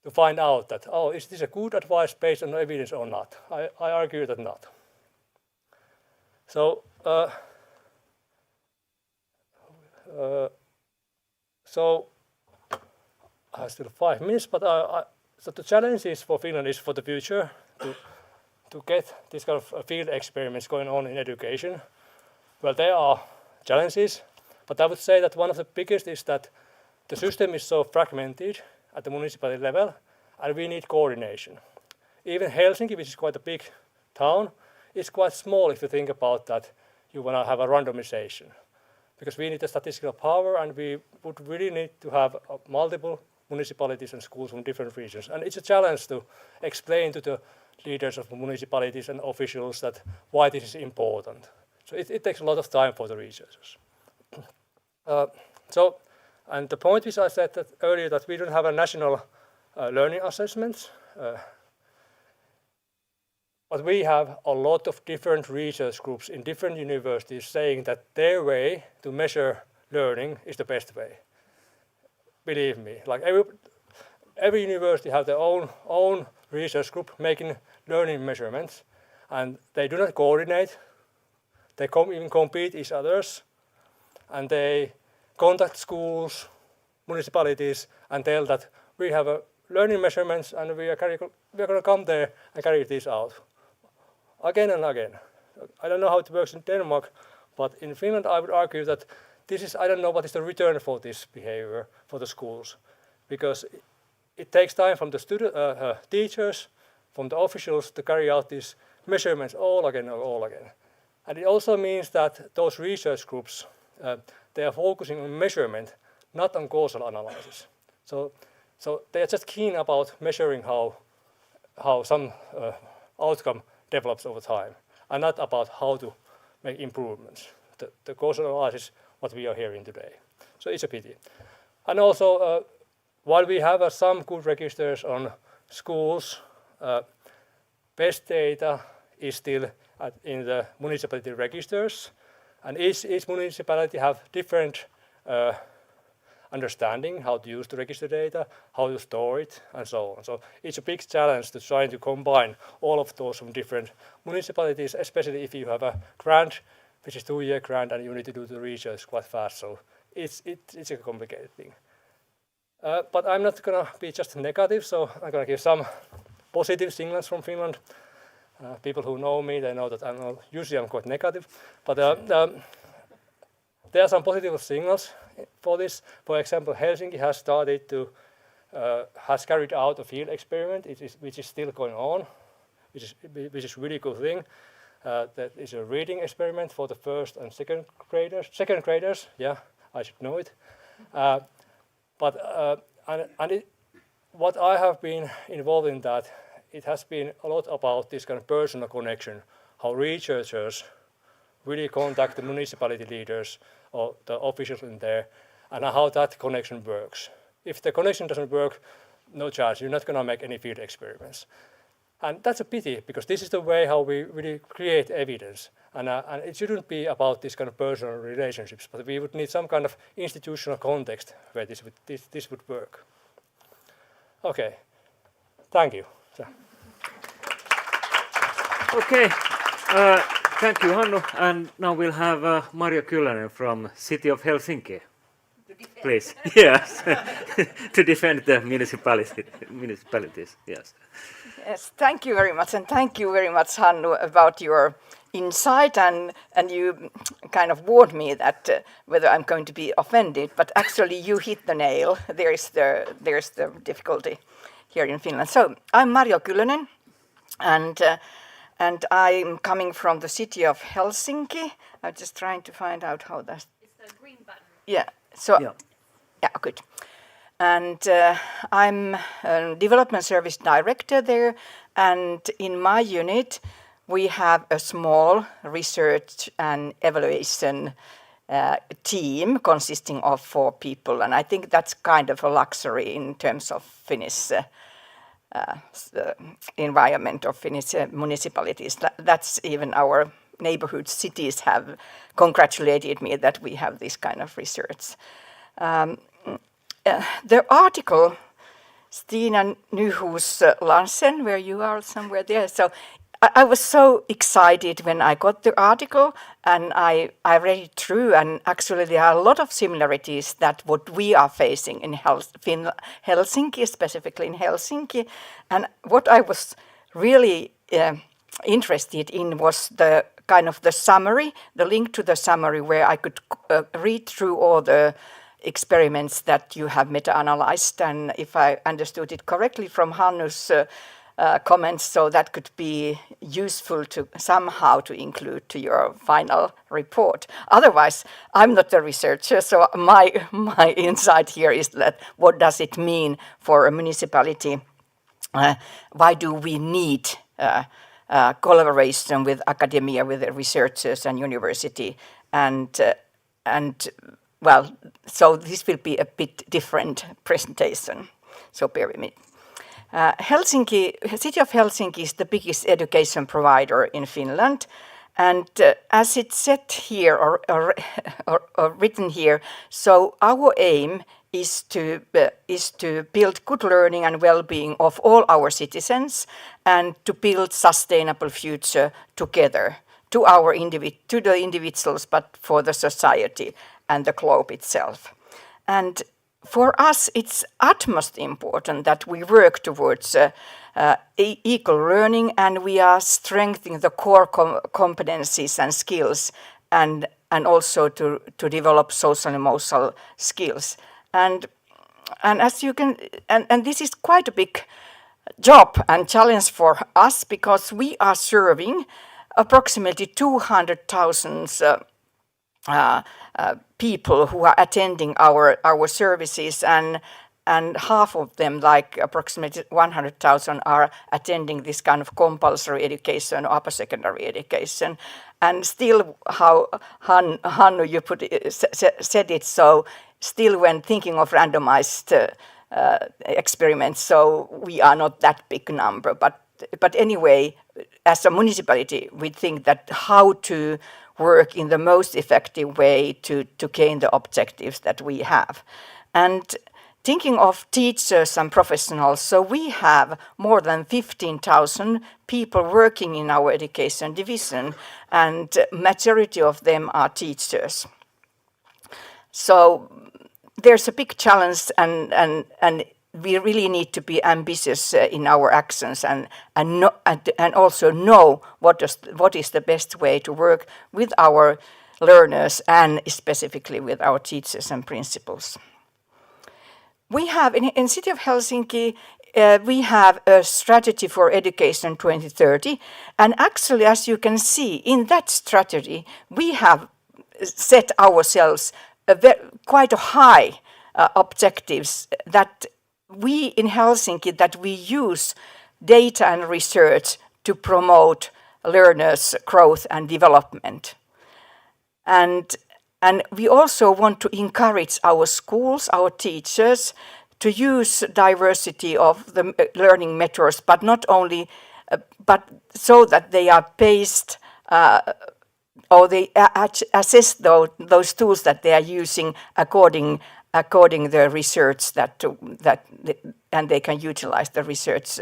to find out that, oh, is this a good advice based on evidence or not? I argue that not. So, I have still 5 minutes, but so the challenges for Finland is for the future to get this kind of field experiments going on in education. Well, there are challenges, but I would say that one of the biggest is that the system is so fragmented at the municipality level, and we need coordination. Even Helsinki, which is quite a big town, is quite small if you think about that you want to have a randomization. Because we need the statistical power, and we would really need to have multiple municipalities and schools from different regions. And it's a challenge to explain to the leaders of municipalities and officials that why this is important. So it takes a lot of time for the researchers. So And the point which I said that earlier, that we don't have a national learning assessment, but we have a lot of different research groups in different universities saying that their way to measure learning is the best way. Believe me, like every university has their own research group making learning measurements, and they do not coordinate. They even compete each others, and they contact schools, municipalities, and tell that we have a learning measurements, and we are going to come there and carry this out again and again. I don't know how it works in Denmark, but in Finland I would argue that this is, I don't know what is the return for this behavior for the schools, because it takes time from the teachers, from the officials to carry out these measurements all again. And it also means that those research groups, they are focusing on measurement, not on causal analysis. So they are just keen about measuring how some outcome develops over time, and not about how to make improvements. The causal analysis, what we are hearing today. So it's a pity. And also, while we have some good registers on schools, best data is still in the municipality registers, and each municipality have different understanding how to use the register data, how to store it, and so on. So it's a big challenge to try to combine all of those from different municipalities, especially if you have a grant, which is 2-year grant, and you need to do the research quite fast. So it's a complicated thing. But I'm not going to be just negative, so I'm going to give some positive signals from Finland. People who know me, they know that usually I'm quite negative. But there are some positive signals for this. For example, Helsinki has carried out a field experiment, which is still going on, which is a really good thing. That is a reading experiment for the first and second graders. Yeah, I should know it. What I have been involved in that, it has been a lot about this kind of personal connection, how researchers really contact the municipality leaders or the officials in there, and how that connection works. If the connection doesn't work, no chance, you're not going to make any field experiments. And that's a pity, because this is the way how we really create evidence. And it shouldn't be about this kind of personal relationships, but we would need some kind of institutional context where this would work. Okay, thank you. Okay, thank you, Hannu. And now we'll have Marjo Kyllönen from City of Helsinki. Please, yes, to defend the municipalities, yes. Yes, thank you very much, and thank you very much, Hannu, about your insight, and you kind of warned me that whether I'm going to be offended, but actually you hit the nail. There's the difficulty here in Finland. So I'm Marjo Kyllönen, and I'm coming from the city of Helsinki. I'm just trying to find out how that's... It's the green button. Yeah, so... Yeah, good. And I'm a development service director there, and in my unit we have a small research and evaluation team consisting of 4 people, and I think that's kind of a luxury in terms of Finnish environment of Finnish municipalities. That's even our neighborhood cities have congratulated me that we have this kind of research. The article, Stine, Nyhus, Larsen, where you are somewhere there. So I was so excited when I got the article, and I read it through, and actually there are a lot of similarities that what we are facing in Helsinki, specifically in Helsinki. And what I was really interested in was the kind of the summary, the link to the summary, where I could read through all the experiments that you have meta-analyzed, and if I understood it correctly from Hannu's comments, so that could be useful to somehow to include to your final report. Otherwise, I'm not a researcher, so my insight here is that what does it mean for a municipality? Why do we need collaboration with academia, with the researchers and university, and well, so this will be a bit different presentation, so bear with me. Helsinki, city of Helsinki is the biggest education provider in Finland, and as it's said here or written here, so our aim is to build good learning and well-being of all our citizens and to build sustainable future together to the individuals, but for the society and the globe itself. And for us, it's utmost important that we work towards equal learning, and we are strengthening the core competencies and skills, and also to develop social and emotional skills. And as you can, and this is quite a big job and challenge for us, because we are serving approximately 200,000 people who are attending our services, and half of them, like approximately 100,000, are attending this kind of compulsory education or upper secondary education. And still, how Hannu, you said it, so still when thinking of randomized experiments, so we are not that big number. But anyway, as a municipality, we think that how to work in the most effective way to gain the objectives that we have. And thinking of teachers and professionals, so we have more than 15,000 people working in our education division, and majority of them are teachers. So there's a big challenge, and we really need to be ambitious in our actions, and also know what is the best way to work with our learners and specifically with our teachers and principals. We have in City of Helsinki, we have a strategy for education 2030, and actually, as you can see in that strategy, we have set ourselves quite a high objectives that we in Helsinki, that we use data and research to promote learners' growth and development. And we also want to encourage our schools, our teachers, to use diversity of the learning methods, but not only, but so that they are based or they assess those tools that they are using according the research and they can utilize the research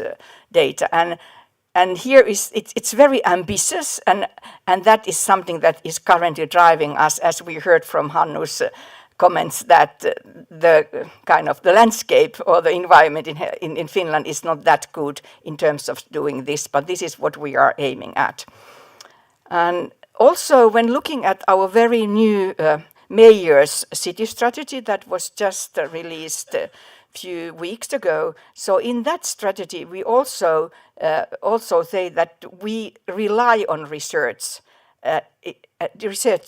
data. And here it's very ambitious, and that is something that is currently driving us, as we heard from Hannu's comments, that the kind of the landscape or the environment in Finland is not that good in terms of doing this, but this is what we are aiming at. And also, when looking at our very new mayor's city strategy that was just released a few weeks ago, so in that strategy we also say that we rely on research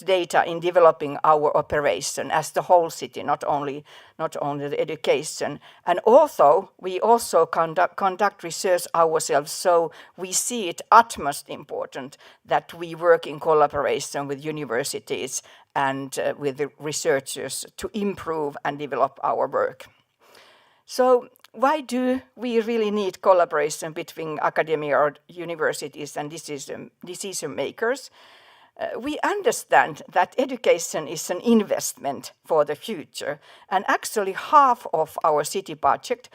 data in developing our operation as the whole city, not only the education. And although we also conduct research ourselves, so we see it utmost important that we work in collaboration with universities and with the researchers to improve and develop our work. So why do we really need collaboration between academia or universities and decision makers? We understand that education is an investment for the future, and actually half of our city budget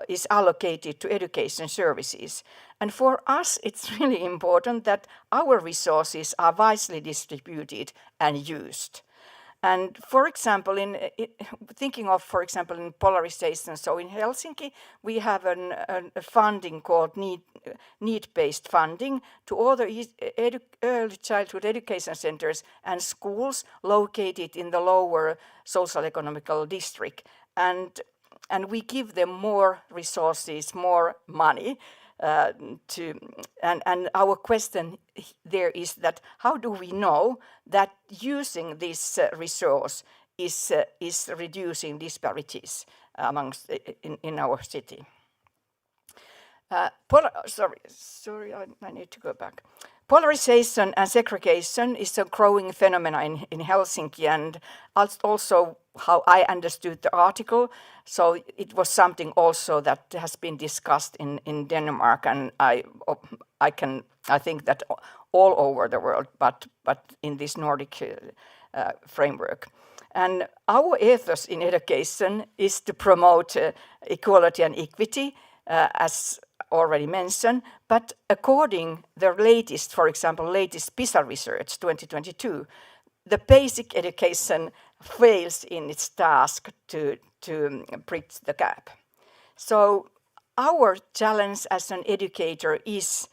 is allocated to education services. And for us, it's really important that our resources are wisely distributed and used. And for example, thinking of, for example, in polarization, so in Helsinki, we have a funding called need-based funding to all the early childhood education centers and schools located in the lower social economical district. And we give them more resources, more money. And our question there is that how do we know that using this resource is reducing disparities amongst in our city? Sorry, I need to go back. Polarization and segregation is a growing phenomenon in Helsinki, and also how I understood the article. So it was something also that has been discussed in Denmark, and I think that all over the world, but in this Nordic framework. And our ethos in education is to promote equality and equity, as already mentioned, but according the latest, for example, latest PISA research 2022, the basic education fails in its task to bridge the gap. So our challenge as an educator is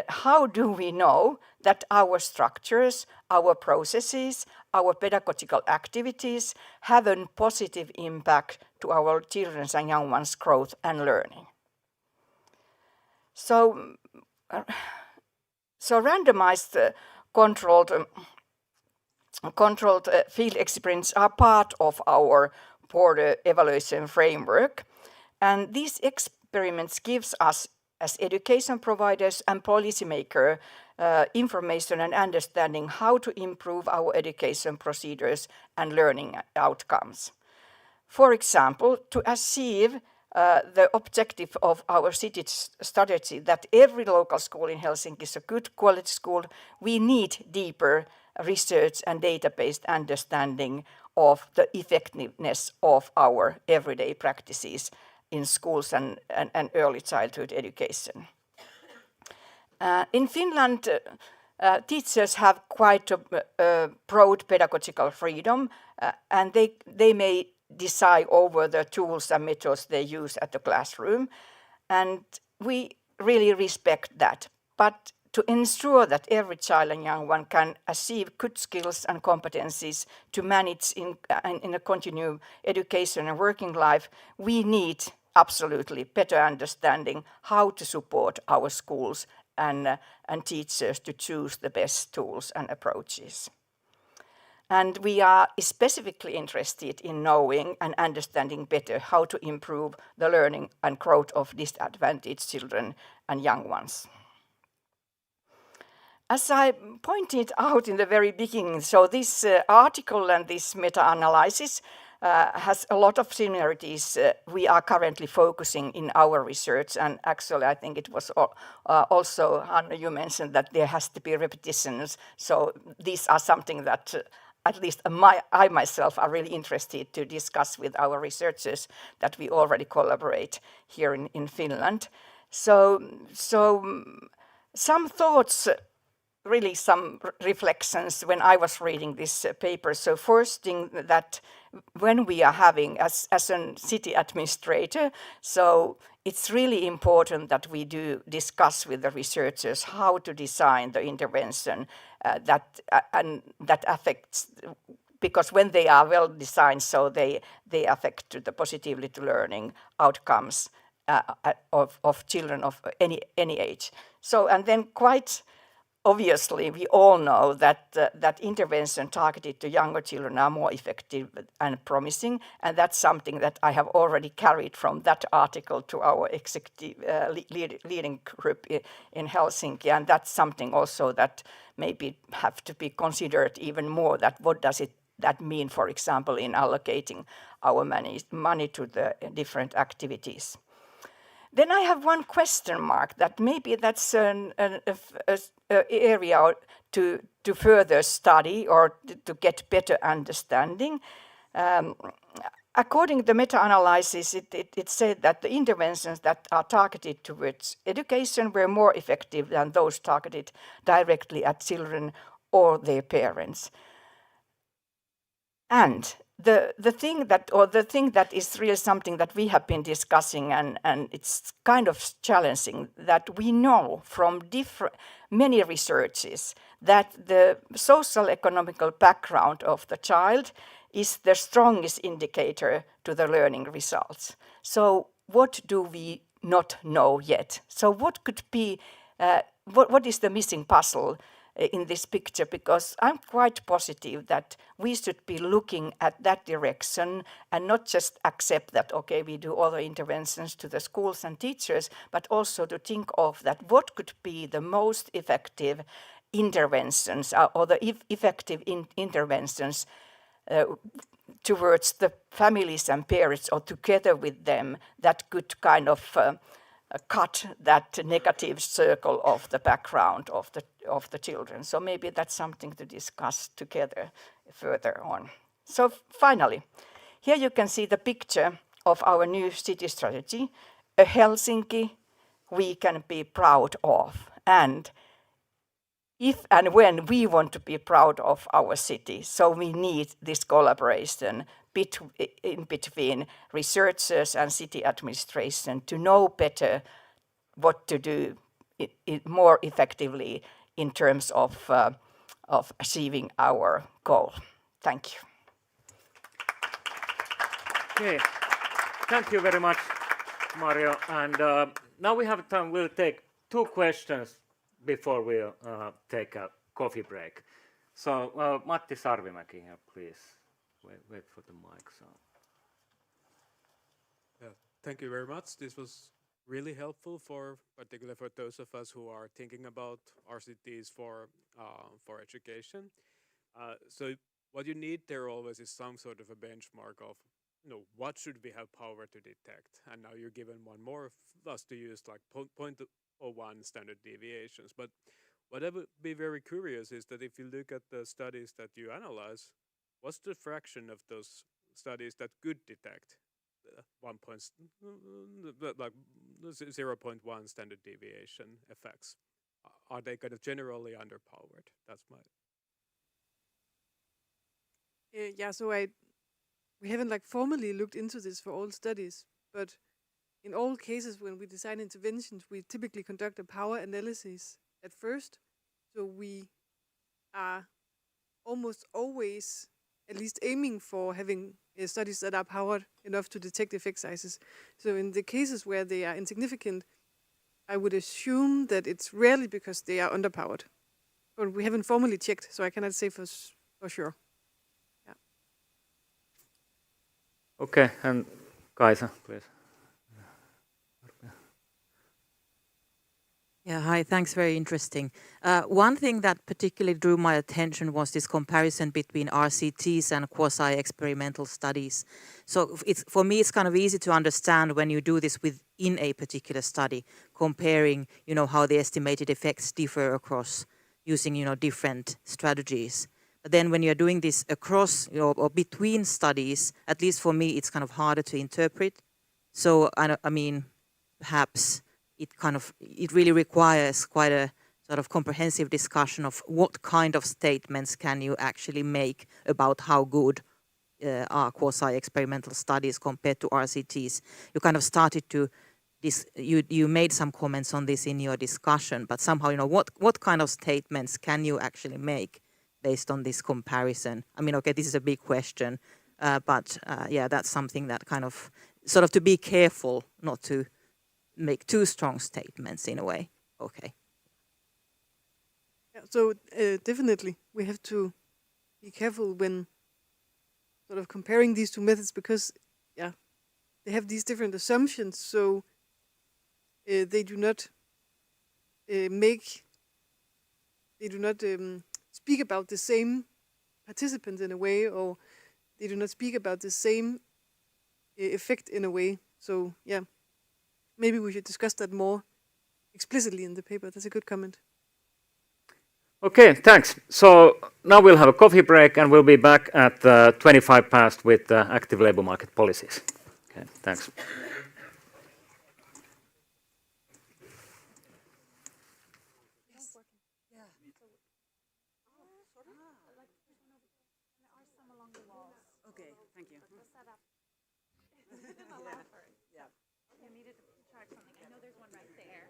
how do we know that our structures, our processes, our pedagogical activities have a positive impact to our children's and young ones' growth and learning? So randomized controlled field experiments are part of our border evaluation framework, and these experiments gives us as education providers and policymakers information and understanding how to improve our education procedures and learning outcomes. For example, to achieve the objective of our city strategy that every local school in Helsinki is a good quality school, we need deeper research and data-based understanding of the effectiveness of our everyday practices in schools and early childhood education. In Finland, teachers have quite a broad pedagogical freedom, and they may decide over the tools and methods they use at the classroom, and we really respect that. But to ensure that every child and young one can achieve good skills and competencies to manage in a continued education and working life, we need absolutely better understanding how to support our schools and teachers to choose the best tools and approaches. And we are specifically interested in knowing and understanding better how to improve the learning and growth of disadvantaged children and young ones. As I pointed out in the very beginning, so this article and this meta-analysis has a lot of similarities we are currently focusing in our research, and actually I think it was also, Hannu, you mentioned that there has to be repetitions, so these are something that at least I myself are really interested to discuss with our researchers that we already collaborate here in Finland. So some thoughts, really some reflections when I was reading this paper. So first thing that when we are having, as a city administrator, so it's really important that we do discuss with the researchers how to design the intervention that affects, because when they are well designed, so they affect the positively to learning outcomes of children of any age. So, and then quite obviously, we all know that intervention targeted to younger children are more effective and promising, and that's something that I have already carried from that article to our executive leading group in Helsinki, and that's something also that maybe have to be considered even more, that what does that mean, for example, in allocating our money to the different activities. Then I have one question mark that maybe that's an area to further study or to get better understanding. According to the meta-analysis, it said that the interventions that are targeted towards education were more effective than those targeted directly at children or their parents. And the thing that is really something that we have been discussing, and it's kind of challenging, that we know from many researches that the social economical background of the child is the strongest indicator to the learning results. So what do we not know yet? So what could be, what is the missing puzzle in this picture, because I'm quite positive that we should be looking at that direction and not just accept that, okay, we do all the interventions to the schools and teachers, but also to think of that what could be the most effective interventions or the effective interventions towards the families and parents or together with them that could kind of cut that negative circle of the background of the children. So maybe that's something to discuss together further on. So finally, here you can see the picture of our new city strategy, a Helsinki we can be proud of. And if and when we want to be proud of our city, so we need this collaboration in between researchers and city administration to know better what to do more effectively in terms of achieving our goal. Thank you. Okay, thank you very much, Marjo. And now we have time. We'll take 2 questions before we take a coffee break. So Matti Sarvimäki here, please. Wait for the mic. So. Yeah, thank you very much. This was really helpful, particularly for those of us who are thinking about RCTs for education. So what you need there always is some sort of a benchmark of, what should we have power to detect? And now you're given one more, thus to use like 0.01 standard deviations. But what I would be very curious is that if you look at the studies that you analyze, what's the fraction of those studies that could detect 0.1 standard deviation effects? Are they kind of generally underpowered? That's my... Yeah, so we haven't formally looked into this for all studies, but in all cases when we design interventions, we typically conduct a power analysis at first. So we are almost always at least aiming for having studies that are powered enough to detect effect sizes. So in the cases where they are insignificant, I would assume that it's rarely because they are underpowered. But we haven't formally checked, so I cannot say for sure. Yeah. Okay, and Kaisa, please. Yeah, hi, thanks, very interesting. One thing that particularly drew my attention was this comparison between RCTs and quasi-experimental studies. So for me, it's kind of easy to understand when you do this within a particular study, comparing, how the estimated effects differ across using, different strategies. But then when you're doing this across, or between studies, at least for me, it's kind of harder to interpret. So, I mean, perhaps it really requires quite a sort of comprehensive discussion of what kind of statements can you actually make about how good are quasi-experimental studies compared to RCTs. You kind of started to you made some comments on this in your discussion, but somehow what kind of statements can you actually make based on this comparison? I mean, okay, this is a big question, but yeah, that's something that kind of sort of to be careful not to make too strong statements in a way. Okay. Yeah, so definitely we have to be careful when sort of comparing these two methods because, yeah, they have these different assumptions. So they do not speak about the same participants in a way, or they do not speak about the same effect in a way. So yeah. Maybe we should discuss that more explicitly in the paper. That's a good comment. Okay, thanks. So now we'll have a coffee break and we'll be back at 25 past with active labor market policies. Okay, thanks. Okay, thank you. You needed to charge something. I know there's one right there.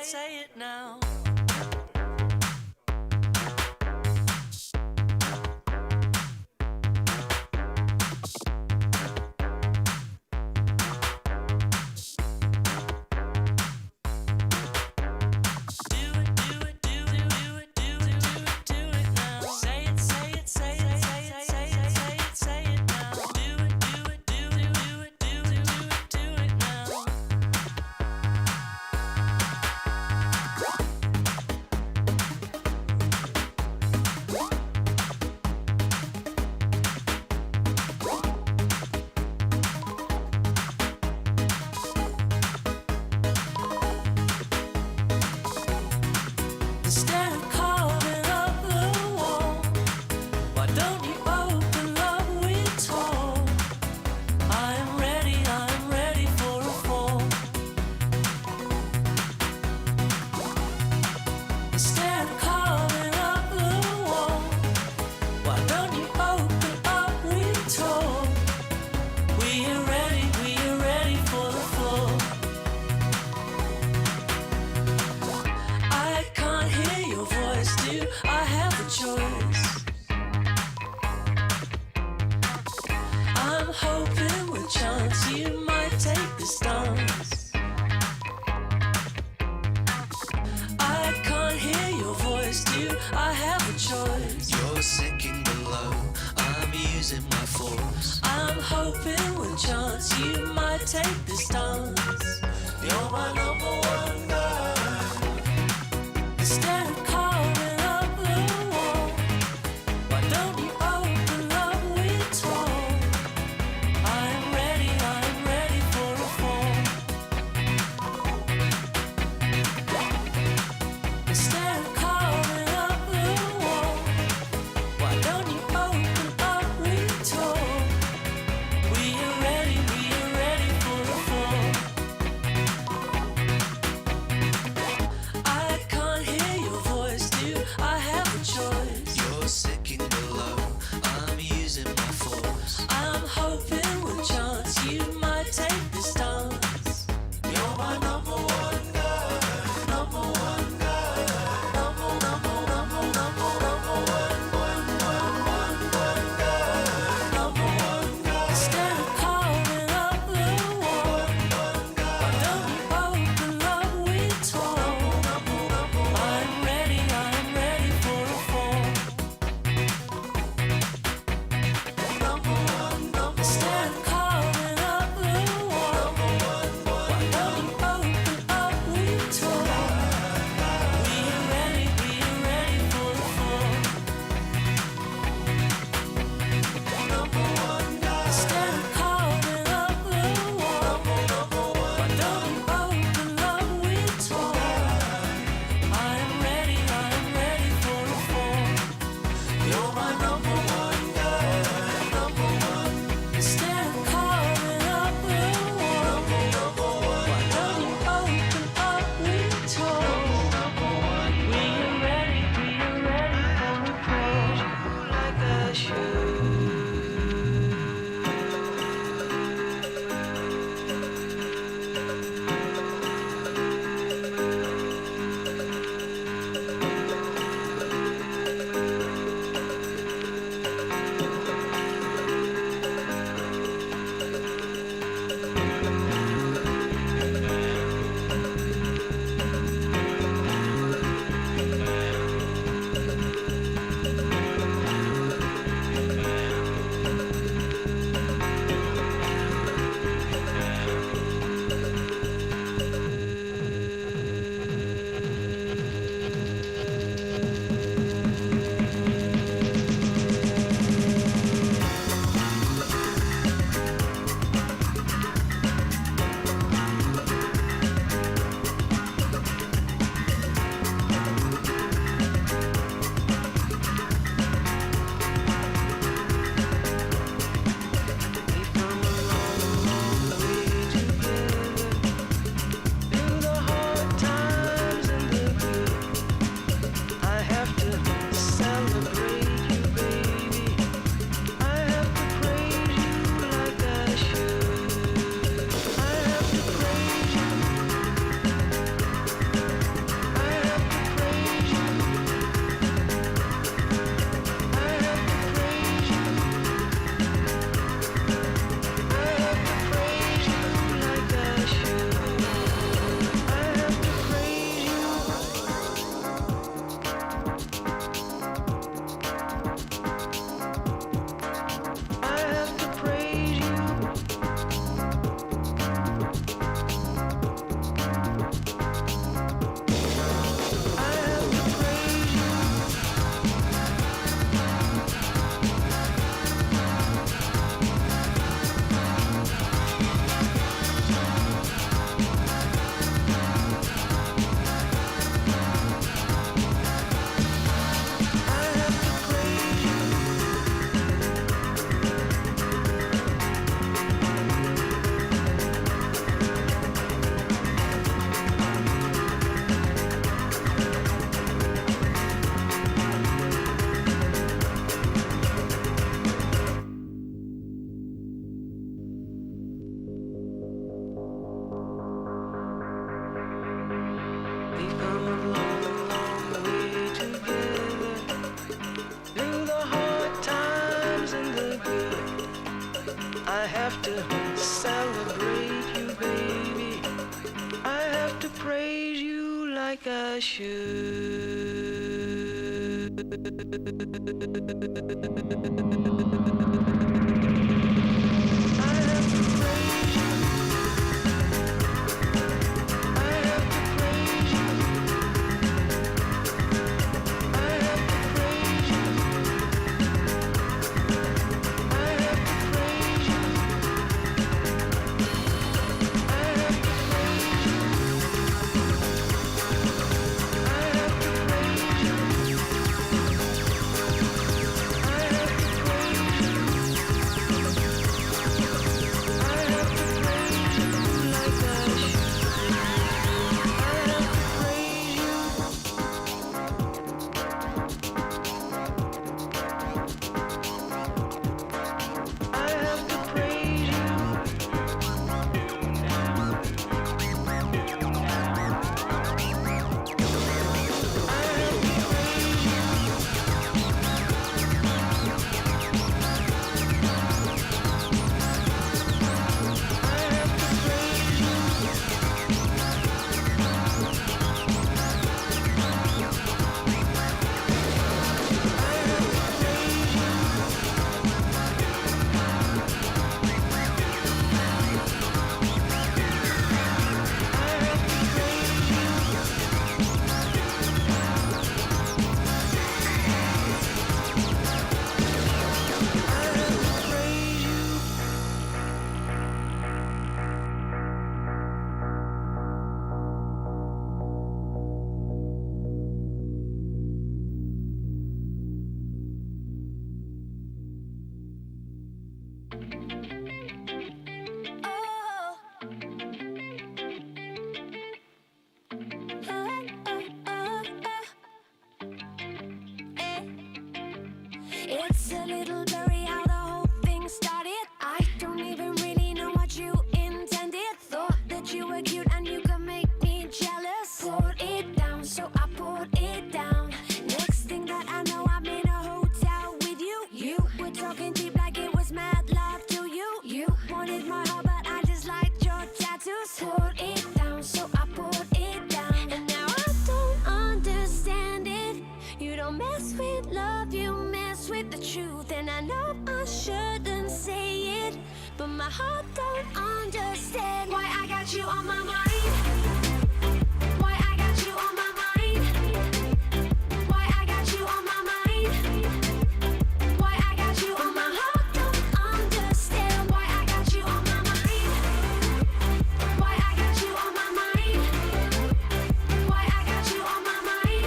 say it now. Instead of carving up the wall, why don't you open up with tall? I'm ready for a fall. Instead of carving up the wall, why don't you open up with tall? We're ready for the fall. I can't hear your voice, do I have a choice? I'm hoping with chance you might take the stance. I can't hear your voice, do I have a choice? You're sinking below, I'm using my force. I'm hoping with chance you might take the stance. You're my number one guy. Instead of carving up the wall, why don't you open up with tall? I'm ready for a fall. Instead of carving up the wall, why don't you open up with tall? We're ready for a fall. like a It's a little blurry how the whole thing started. I don't even really know what you intended. Thought that you were cute and you could make me jealous. Poured it down, so I poured it down. Next thing that I know, I'm in a hotel with you. You were talking deep like it was mad love to you. You wanted my heart, but I just liked your tattoos. Poured it down, so I poured it down. And now I don't understand it. You don't mess with love, you mess with the truth. And I know I shouldn't say it, but my heart don't understand why I got you on my mind. Why I got you on my mind. Why I got you on my mind. Why I got you on my heart don't understand why I got you on my mind. Why I got you on my mind. Why I got you on my mind.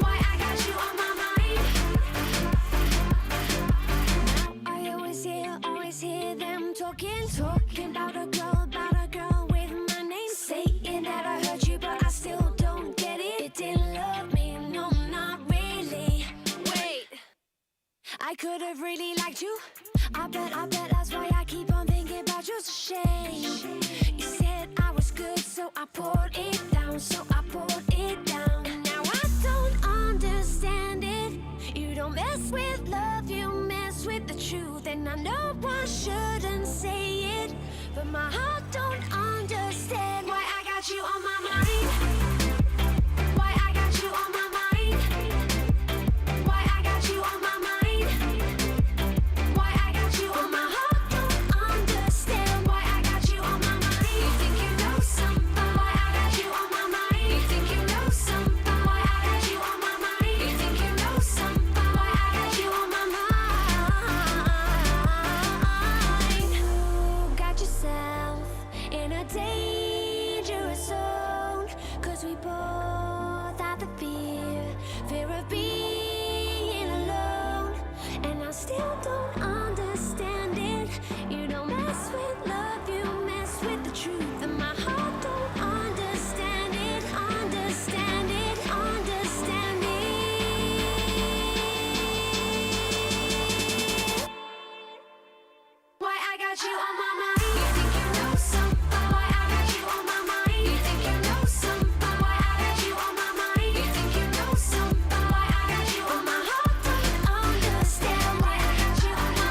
Why I got you on my mind. Now I always hear them talking about a girl with my name. Saying that I heard you, but I still don't get it. It didn't love me, no, not really. Wait, I could have really liked you. I bet that's why I keep on thinking about you. It's a shame. You said I was good, so I poured it down, so I poured it down. And now I don't understand it. You don't mess with love, you mess with the truth. And I know I shouldn't say it, but my heart don't understand why I got you on my mind. Why I got you on my mind. Why I got you on my mind. Why I got you on my heart don't understand why I got you on my mind. You think you know something? Why I got you on my mind. You think you know something? Why I got you on my mind. You think you know something? Why I got you on my mind. You got yourself in a dangerous zone, 'cause we both have the fear of being alone. And I still don't understand it. You don't mess with love, you mess with the truth. And my heart don't understand it, understand it, understand it. Why I got you on my mind. You think you know something? Why I got you on my mind. You think you know something? Why I got you on my mind. You think you know something? Why I got you on my heart don't understand why I got you on my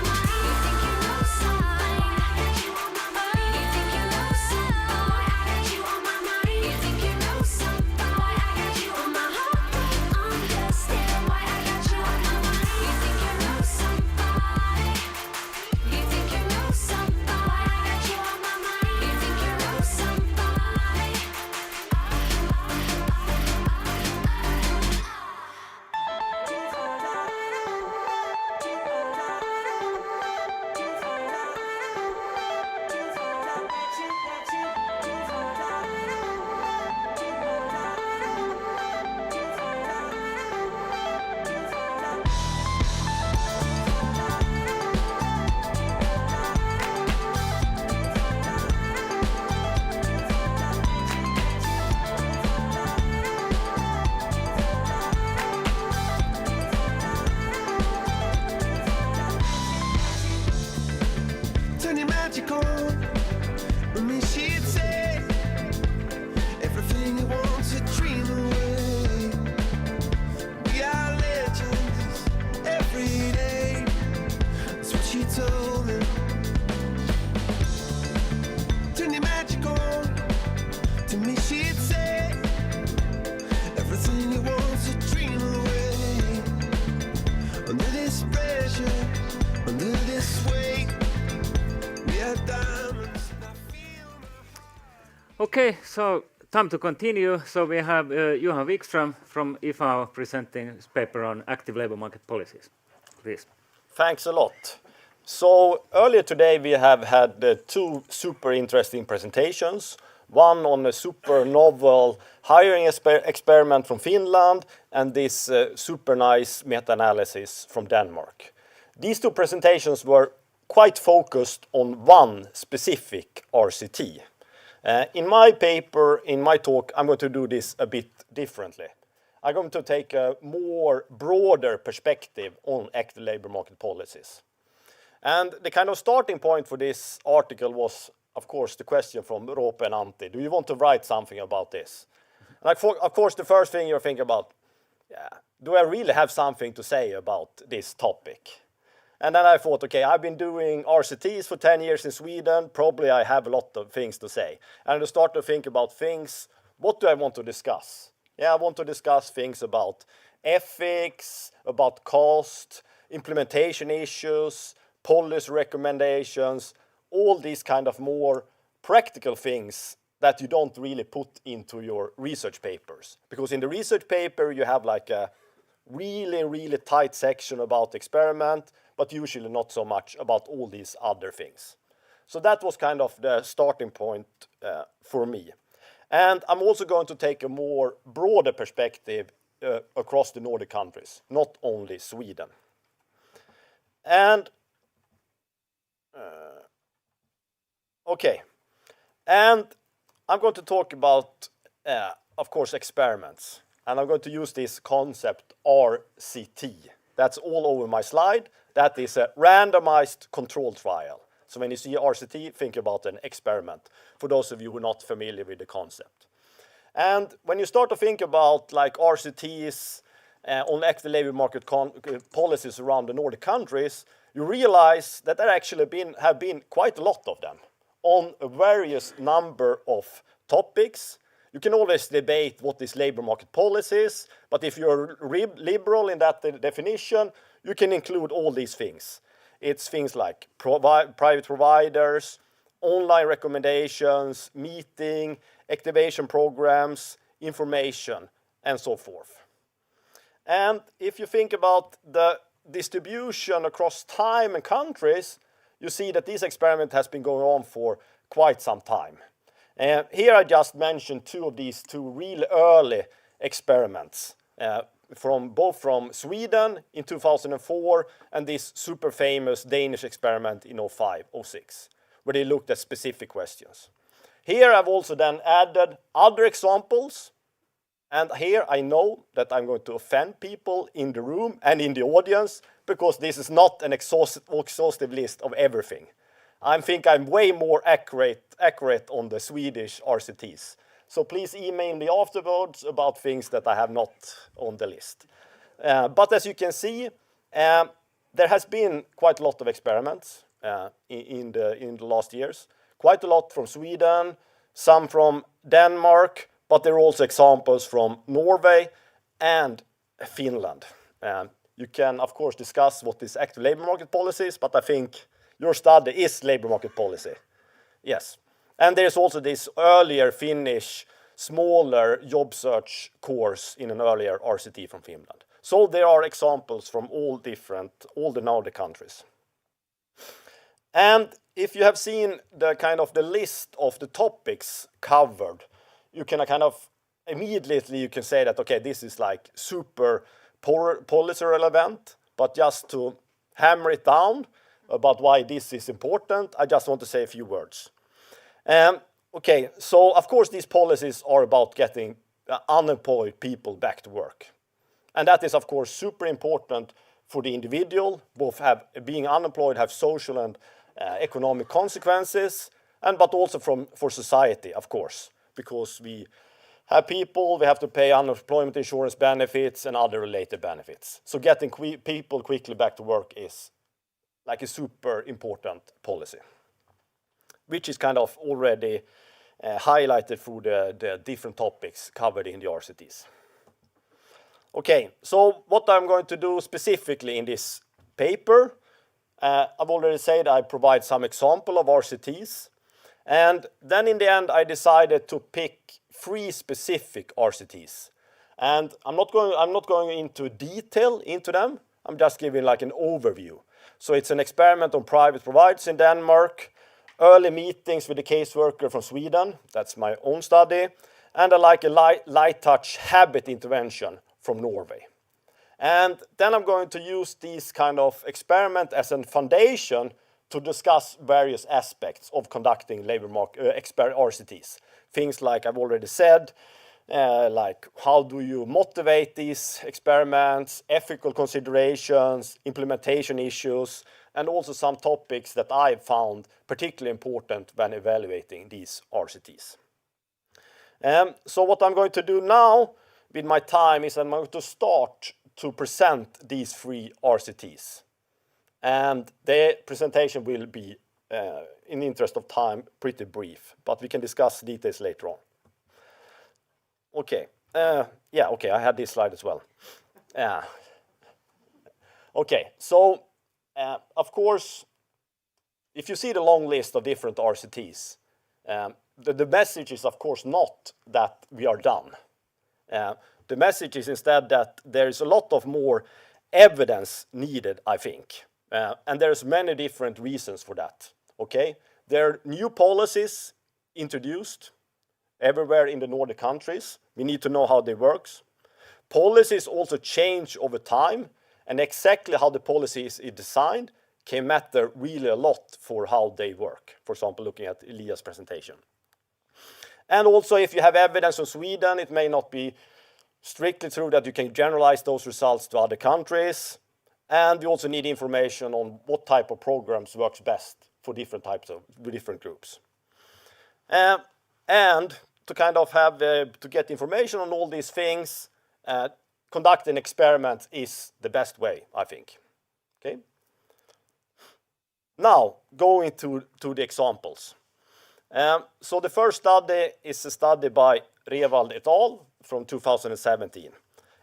Okay, so time to continue. So we have Johan Vikström from IFAU presenting his paper on active labor market policies. Please. Thanks a lot. So earlier today we have had two super interesting presentations. One on a super novel hiring experiment from Finland and this super nice meta-analysis from Denmark. These two presentations were quite focused on one specific RCT. In my paper, in my talk, I'm going to do this a bit differently. I'm going to take a more broader perspective on active labor market policies. And the kind of starting point for this article was, of course, the question from Roope and Antti. Do you want to write something about this? And of course, the first thing you're thinking about, do I really have something to say about this topic? And then I thought, okay, I've been doing RCTs for 10 years in Sweden. Probably I have a lot of things to say. And I started to think about things. What do I want to discuss? Yeah, I want to discuss things about ethics, about cost, implementation issues, policy recommendations, all these kind of more practical things that you don't really put into your research papers. Because in the research paper, you have like a really, really tight section about experiment, but usually not so much about all these other things. So that was kind of the starting point for me. And I'm also going to take a more broader perspective across the Nordic countries, not only Sweden. And okay, and I'm going to talk about, of course, experiments. And I'm going to use this concept RCT. That's all over my slide. That is a randomized control trial. So when you see RCT, think about an experiment, for those of you who are not familiar with the concept. And when you start to think about like RCTs on active labor market policies around the Nordic countries, you realize that there actually have been quite a lot of them on a various number of topics. You can always debate what is labor market policies, but if you're liberal in that definition, you can include all these things. It's things like private providers, online recommendations, meeting, activation programs, information, and so forth. And if you think about the distribution across time and countries, you see that this experiment has been going on for quite some time. And here I just mentioned two of these two really early experiments, both from Sweden in 2004 and this super famous Danish experiment in 2005-06, where they looked at specific questions. Here I've also then added other examples, and here I know that I'm going to offend people in the room and in the audience, because this is not an exhaustive list of everything. I think I'm way more accurate on the Swedish RCTs. So please email me afterwards about things that I have not on the list. But as you can see, there has been quite a lot of experiments in the last years. Quite a lot from Sweden, some from Denmark, but there are also examples from Norway and Finland. You can, of course, discuss what is active labor market policies, but I think your study is labor market policy. Yes. And there's also this earlier Finnish, smaller job search course in an earlier RCT from Finland. So there are examples from all the Nordic countries. And if you have seen the list of the topics covered, you can immediately you can say that, okay, this is like super policy relevant, but just to hammer it down about why this is important, I just want to say a few words. Okay, so of course these policies are about getting unemployed people back to work. And that is of course super important for the individual, both being unemployed have social and economic consequences, but also for society, of course, because we have people, we have to pay unemployment insurance benefits and other related benefits. So getting people quickly back to work is like a super important policy, which is kind of already highlighted through the different topics covered in the RCTs. Okay, so what I'm going to do specifically in this paper, I've already said I provide some example of RCTs, And then in the end, I decided to pick 3 specific RCTs. And I'm not going into detail into them. I'm just giving like an overview. So it's an experiment on private providers in Denmark, early meetings with the caseworker from Sweden, that's my own study, and a light touch habit intervention from Norway. And then I'm going to use these kind of experiment as a foundation to discuss various aspects of conducting labor market RCTs. Things like I've already said, like how do you motivate these experiments, ethical considerations, implementation issues, and also some topics that I've found particularly important when evaluating these RCTs. So what I'm going to do now with my time is I'm going to start to present these 3 RCTs. And the presentation will be, in the interest of time, pretty brief, but we can discuss details later on. Okay, okay, I had this slide as well. Okay, so of course, if you see the long list of different RCTs, the message is of course not that we are done. The message is instead that there is a lot of more evidence needed, I think. And there's many different reasons for that. Okay, there are new policies introduced everywhere in the Nordic countries. We need to know how they work. Policies also change over time, and exactly how the policy is designed can matter really a lot for how they work. For example, looking at Elias' presentation. And also, if you have evidence from Sweden, it may not be strictly true that you can generalize those results to other countries. And you also need information on what type of programs works best for different groups. And to kind of have to get information on all these things, conduct an experiment is the best way, I think. Okay. Now going to the examples. So the first study is a study by Rewald et al. From 2017.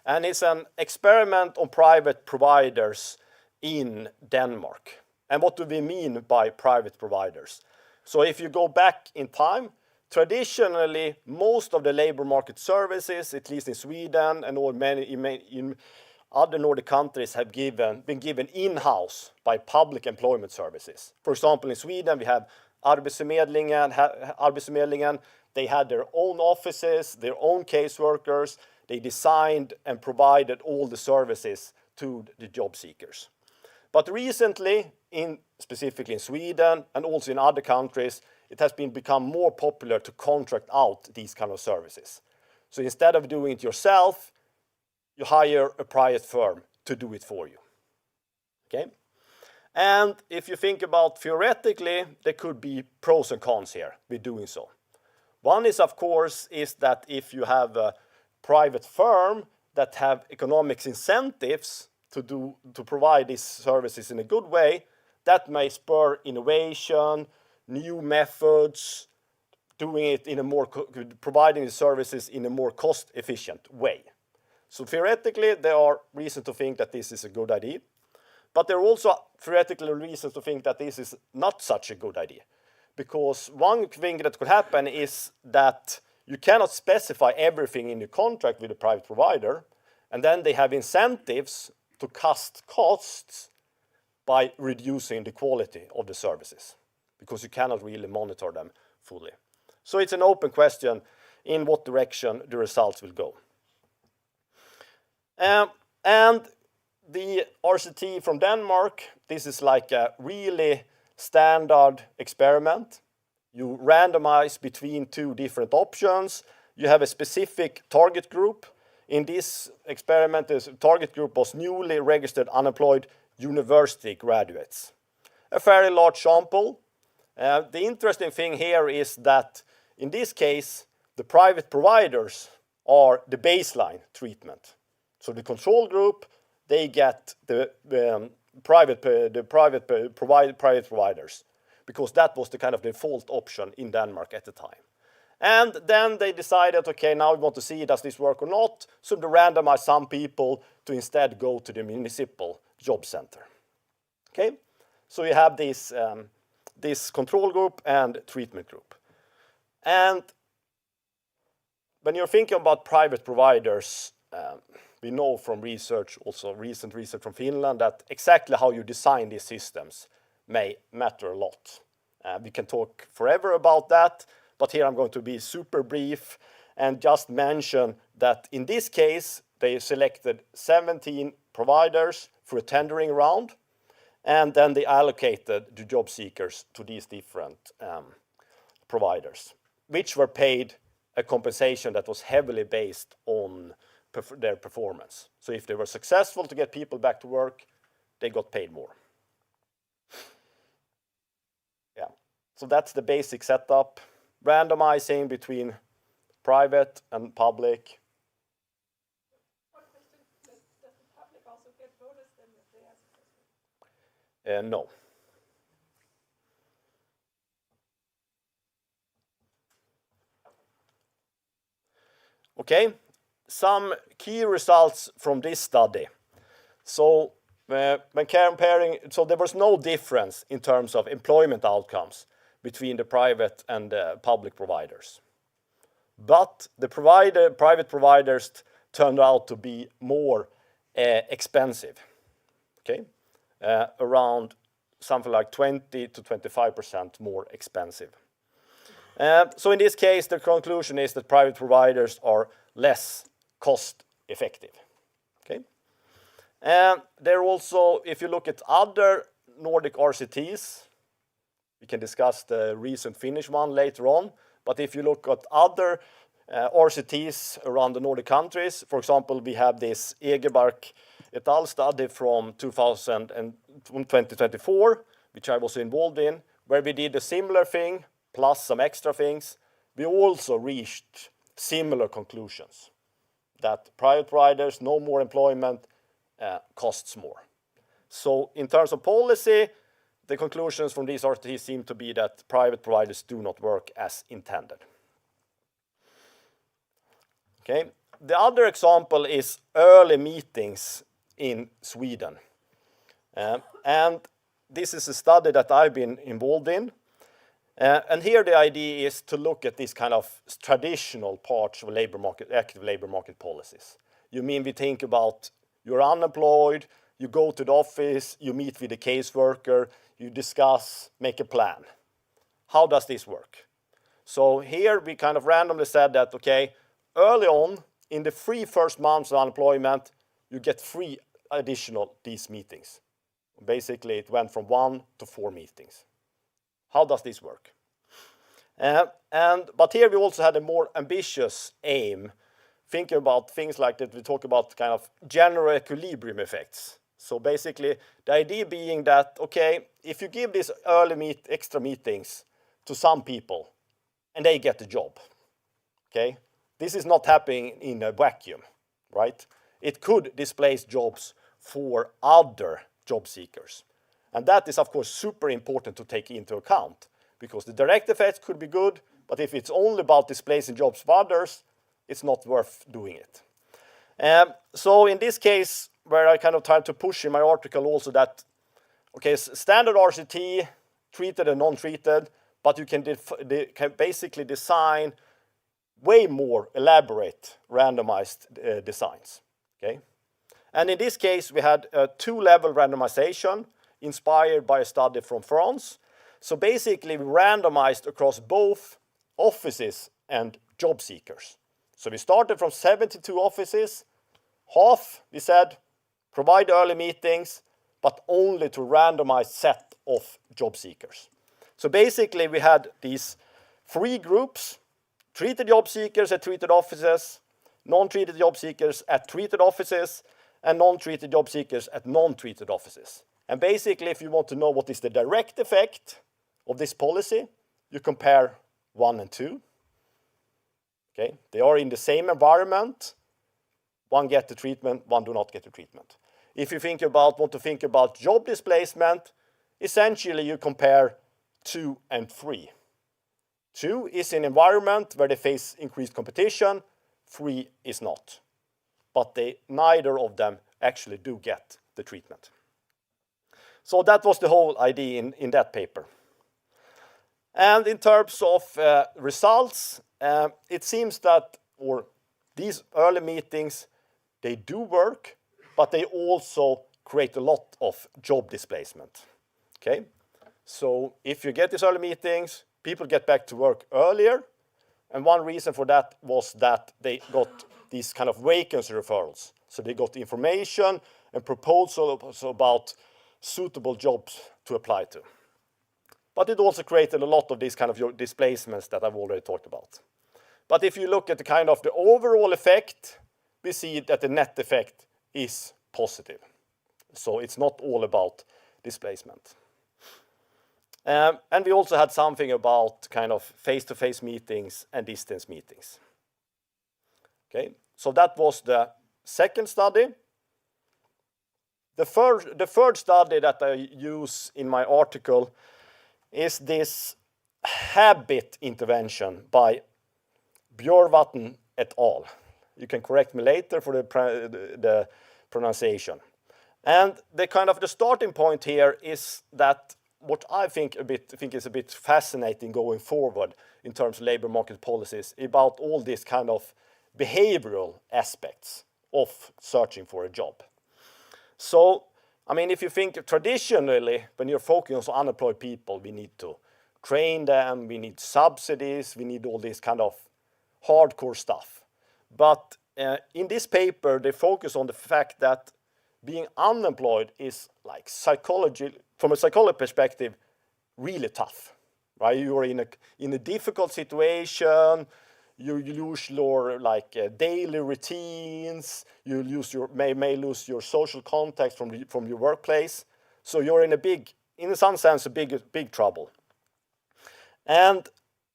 And it's an experiment on private providers in Denmark. And what do we mean by private providers? So if you go back in time, traditionally, most of the labor market services, at least in Sweden and in other Nordic countries, have been given in-house by public employment services. For example, in Sweden, we have Arbetsförmedlingen. They had their own offices, their own caseworkers. They designed and provided all the services to the job seekers. But recently, specifically in Sweden and also in other countries, it has become more popular to contract out these kind of services. So instead of doing it yourself, you hire a private firm to do it for you. Okay? And if you think about theoretically, there could be pros and cons here with doing so. One is, of course, that if you have a private firm that have economic incentives to provide these services in a good way, that may spur innovation, new methods, doing it in a more providing the services in a more cost-efficient way. So theoretically, there are reasons to think that this is a good idea, but there are also theoretical reasons to think that this is not such a good idea. Because one thing that could happen is that you cannot specify everything in the contract with a private provider, and then they have incentives to cut costs by reducing the quality of the services, because you cannot really monitor them fully. So it's an open question in what direction the results will go. And the RCT from Denmark, this is like a really standard experiment. You randomize between 2 different options. You have a specific target group. In this experiment, the target group was newly registered unemployed university graduates. A fairly large sample. The interesting thing here is that in this case, the private providers are the baseline treatment. So the control group, they get the private providers, because that was the kind of default option in Denmark at the time. And then they decided, okay, now we want to see does this work or not, so they randomized some people to instead go to the municipal job center. Okay, so you have this this control group and treatment group. And when you're thinking about private providers, we know from research, also recent research from Finland, that exactly how you design these systems may matter a lot. We can talk forever about that, but here I'm going to be super brief and just mention that in this case, they selected 17 providers for a tendering round, and then they allocated the job seekers to these different providers, which were paid a compensation that was heavily based on their performance. So if they were successful to get people back to work, they got paid more. Yeah, so that's the basic setup. Randomizing between private and public. No. Okay, some key results from this study. So when comparing, so there was no difference in terms of employment outcomes between the private and public providers. But the private providers turned out to be more expensive. Okay, around something like 20 to 25% more expensive. So in this case, the conclusion is that private providers are less cost effective. Okay, and they're also, if you look at other Nordic RCTs, we can discuss the recent Finnish one later on. But if you look at other RCTs around the Nordic countries, for example, we have this Egebark et al. Study from 2024, which I was involved in, where we did a similar thing, plus some extra things. We also reached similar conclusions, that private providers, no more employment, costs more. So in terms of policy, the conclusions from these RCTs seem to be that private providers do not work as intended. Okay. The other example is early meetings in Sweden. And this is a study that I've been involved in. And here the idea is to look at these kind of traditional parts of labor market, active labor market policies. You mean we think about you're unemployed, you go to the office, you meet with the caseworker, you discuss, make a plan. How does this work? So here we kind of randomly said that, okay, early on, in the 3 first months of unemployment, you get 3 additional these meetings. Basically, it went from 1 to 4 meetings. How does this work? But here we also had a more ambitious aim, thinking about things like that. We talk about kind of general equilibrium effects. So basically, the idea being that, okay, if you give these early extra meetings to some people, and they get a job, okay, this is not happening in a vacuum, right? It could displace jobs for other job seekers. And that is, of course, super important to take into account, because the direct effects could be good, but if it's only about displacing jobs for others, it's not worth doing it. So in this case, where I kind of tried to push in my article also that, okay, standard RCT, treated and non-treated, but you can basically design way more elaborate randomized designs. Okay, and in this case, we had a 2-level randomization inspired by a study from France. So basically, we randomized across both offices and job seekers. So we started from 72 offices. Half, we said, provide early meetings, but only to randomized set of job seekers. So basically, we had these 3 groups: treated job seekers at treated offices, non-treated job seekers at treated offices, and non-treated job seekers at non-treated offices. And basically, if you want to know what is the direct effect of this policy, you compare 1 and 2. Okay, they are in the same environment. One get the treatment, one do not get the treatment. If you want to think about job displacement, essentially you compare 2 and 3. 2 is an environment where they face increased competition, 3 is not. But neither of them actually do get the treatment. So that was the whole idea in that paper. And in terms of results, it seems that, or these early meetings, they do work, but they also create a lot of job displacement. Okay, so if you get these early meetings, people get back to work earlier, and one reason for that was that they got these kind of vacancy referrals. So they got information and proposals about suitable jobs to apply to. But it also created a lot of these kind of displacements that I've already talked about. But if you look at the kind of the overall effect, we see that the net effect is positive. So it's not all about displacement. And we also had something about kind of face-to-face meetings and distance meetings. Okay, so that was the second study. The third study that I use in my article is this habit intervention by Björvatten et al. You can correct me later for the pronunciation. And the kind of the starting point here is that what I think is a bit fascinating going forward in terms of labor market policies about all these kind of behavioral aspects of searching for a job. So, I mean, if you think traditionally, when you're focusing on unemployed people, we need to train them, we need subsidies, we need all this kind of hardcore stuff. But in this paper, they focus on the fact that being unemployed is like from a psychology perspective, really tough, right? You are in a difficult situation. You lose your daily routines. You may lose your social contacts from your workplace. So you're in some sense, a big trouble. And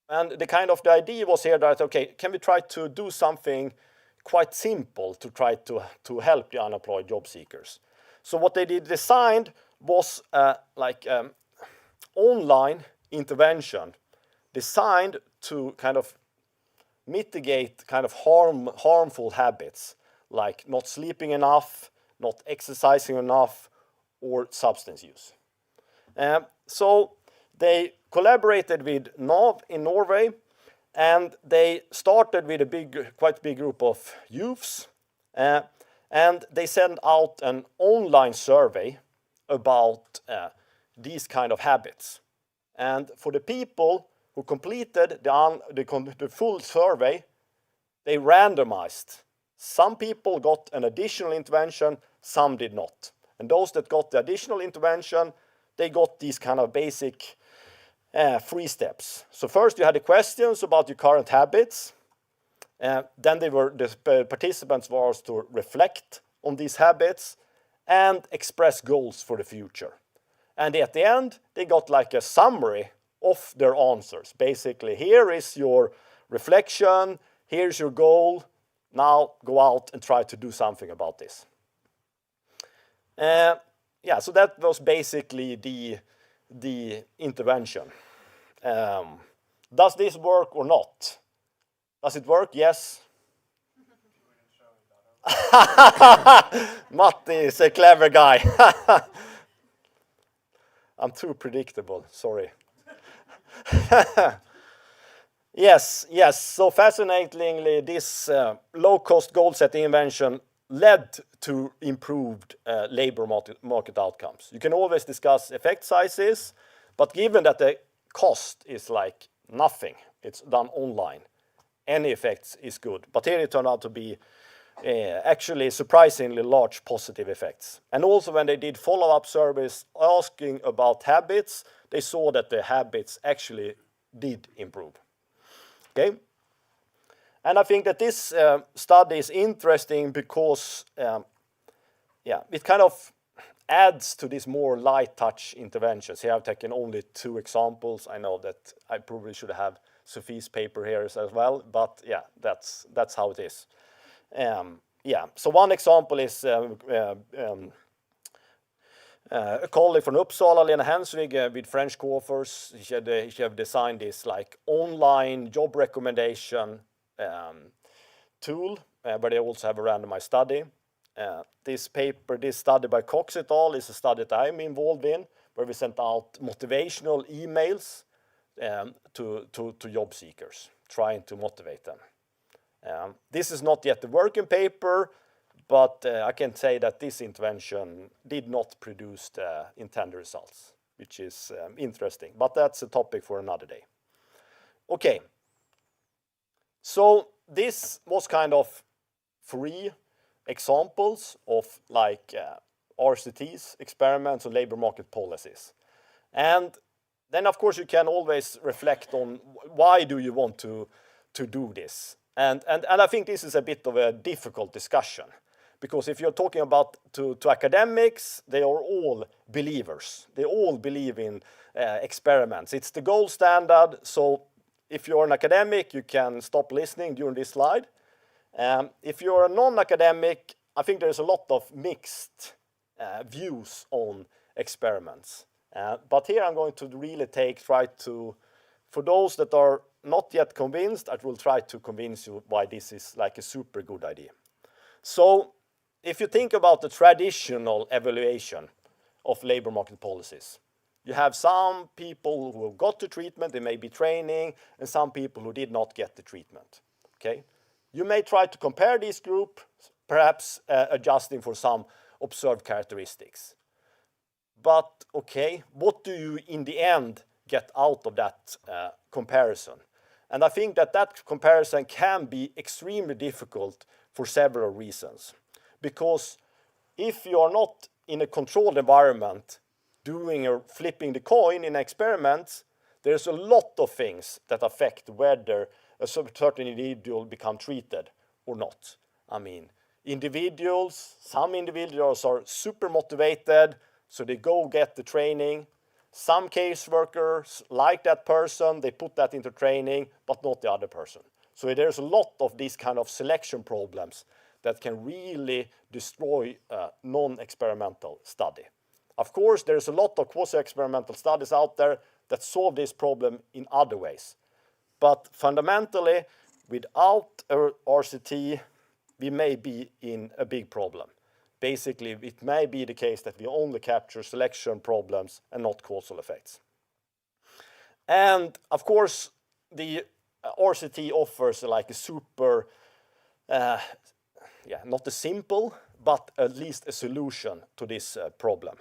the idea was here that, okay, can we try to do something quite simple to try to help the unemployed job seekers? So what they designed was online intervention designed to kind of mitigate kind of harmful habits like not sleeping enough, not exercising enough, or substance use. So they collaborated with NAV in Norway, and they started with a quite big group of youths, and they sent out an online survey about these kind of habits. And for the people who completed the full survey, they randomized. Some people got an additional intervention, some did not. And those that got the additional intervention, they got these kind of basic 3 steps. So first you had the questions about your current habits. Then the participants were asked to reflect on these habits and express goals for the future. And at the end, they got like a summary of their answers. Basically, here is your reflection, here's your goal, now go out and try to do something about this. So that was basically the intervention. Does this work or not? Does it work? Yes. Matti is a clever guy. I'm too predictable, sorry. Yes. So fascinatingly, this low-cost goal-setting invention led to improved labor market outcomes. You can always discuss effect sizes, but given that the cost is like nothing, it's done online, any effects is good. But here it turned out to be actually surprisingly large positive effects. And also when they did follow-up surveys asking about habits, they saw that the habits actually did improve. Okay? And I think that this study is interesting because it kind of adds to these more light touch interventions. Here I've taken only 2 examples. I know that I probably should have Sofie's paper here as well, but yeah, that's how it is. So one example is a colleague from Uppsala, Lena Hensvig, with French co-authors. She have designed this like online job recommendation tool, where they also have a randomized study. This study by Cox et al. Is a study that I'm involved in, where we sent out motivational emails to job seekers, trying to motivate them. This is not yet the working paper, but I can say that this intervention did not produce the intended results, which is interesting, but that's a topic for another day. Okay, so this was kind of 3 examples of like RCTs, experiments on labor market policies. And then of course you can always reflect on why do you want to do this? And I think this is a bit of a difficult discussion, because if you're talking about to academics, they are all believers. They all believe in experiments. It's the gold standard. So if you're an academic, you can stop listening during this slide. If you're a non-academic, I think there's a lot of mixed views on experiments. But here I'm going to really for those that are not yet convinced, I will try to convince you why this is like a super good idea. So if you think about the traditional evaluation of labor market policies, you have some people who got the treatment, they may be training, and some people who did not get the treatment. Okay? You may try to compare these groups, perhaps adjusting for some observed characteristics. But okay, what do you in the end get out of that comparison? And I think that comparison can be extremely difficult for several reasons. Because if you are not in a controlled environment doing or flipping the coin in experiments, there's a lot of things that affect whether a certain individual become treated or not. I mean, some individuals are super motivated, so they go get the training. Some caseworkers like that person, they put that into training, but not the other person. So there's a lot of these kind of selection problems that can really destroy a non-experimental study. Of course, there's a lot of quasi-experimental studies out there that solve this problem in other ways. But fundamentally, without a RCT, we may be in a big problem. Basically, it may be the case that we only capture selection problems and not causal effects. And of course, the RCT offers like a super, not a simple, but at least a solution to this problem.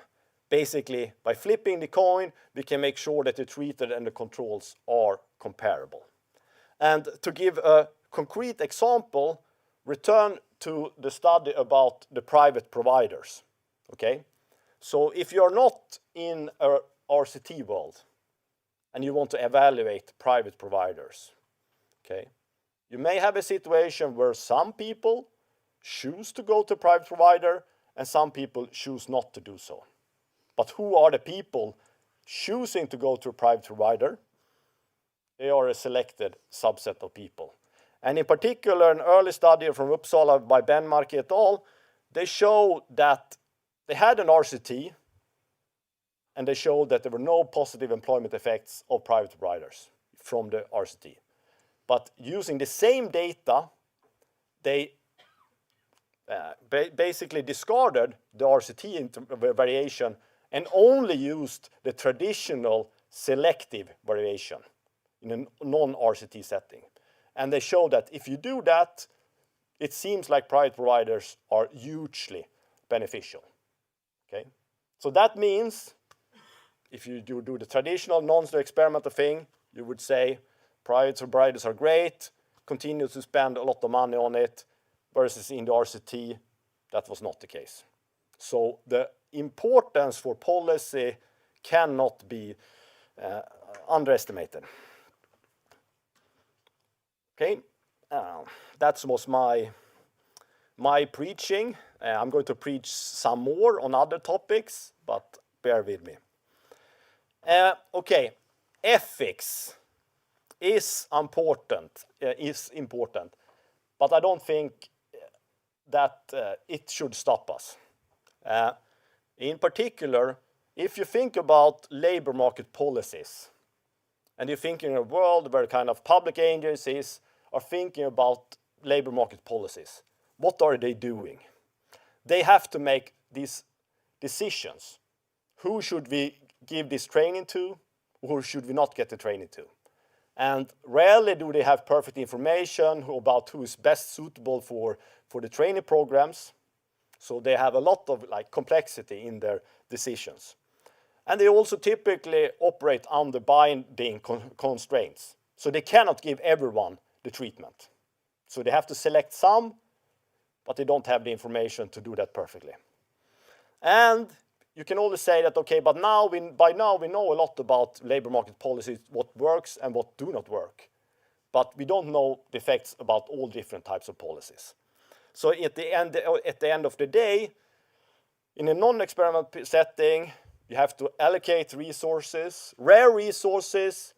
Basically, by flipping the coin, we can make sure that the treated and the controls are comparable. And to give a concrete example, return to the study about the private providers. Okay? So if you're not in a RCT world and you want to evaluate private providers, okay, you may have a situation where some people choose to go to a private provider and some people choose not to do so. But who are the people choosing to go to a private provider? They are a selected subset of people. And in particular, an early study from Uppsala by Benmark et al., they show that they had an RCT and they showed that there were no positive employment effects of private providers from the RCT. But using the same data, they basically discarded the RCT variation and only used the traditional selective variation in a non-RCT setting. And they show that if you do that, it seems like private providers are hugely beneficial. Okay? So that means if you do the traditional non-experimental thing, you would say private providers are great, continue to spend a lot of money on it, versus in the RCT, that was not the case. So the importance for policy cannot be underestimated. Okay, that was my preaching. I'm going to preach some more on other topics, but bear with me. Okay, ethics is important, but I don't think that it should stop us. In particular, if you think about labor market policies, and you think in a world where kind of public agencies are thinking about labor market policies, what are they doing? They have to make these decisions. Who should we give this training to? or should we not get the training to? And rarely do they have perfect information about who is best suitable for the training programs. So they have a lot of complexity in their decisions. And they also typically operate under binding constraints. So they cannot give everyone the treatment. So they have to select some, but they don't have the information to do that perfectly. And you can always say that, okay, but by now we know a lot about labor market policies, what works and what do not work. But we don't know the effects about all different types of policies. So at the end of the day, in a non-experimental setting, you have to allocate resources, rare resources,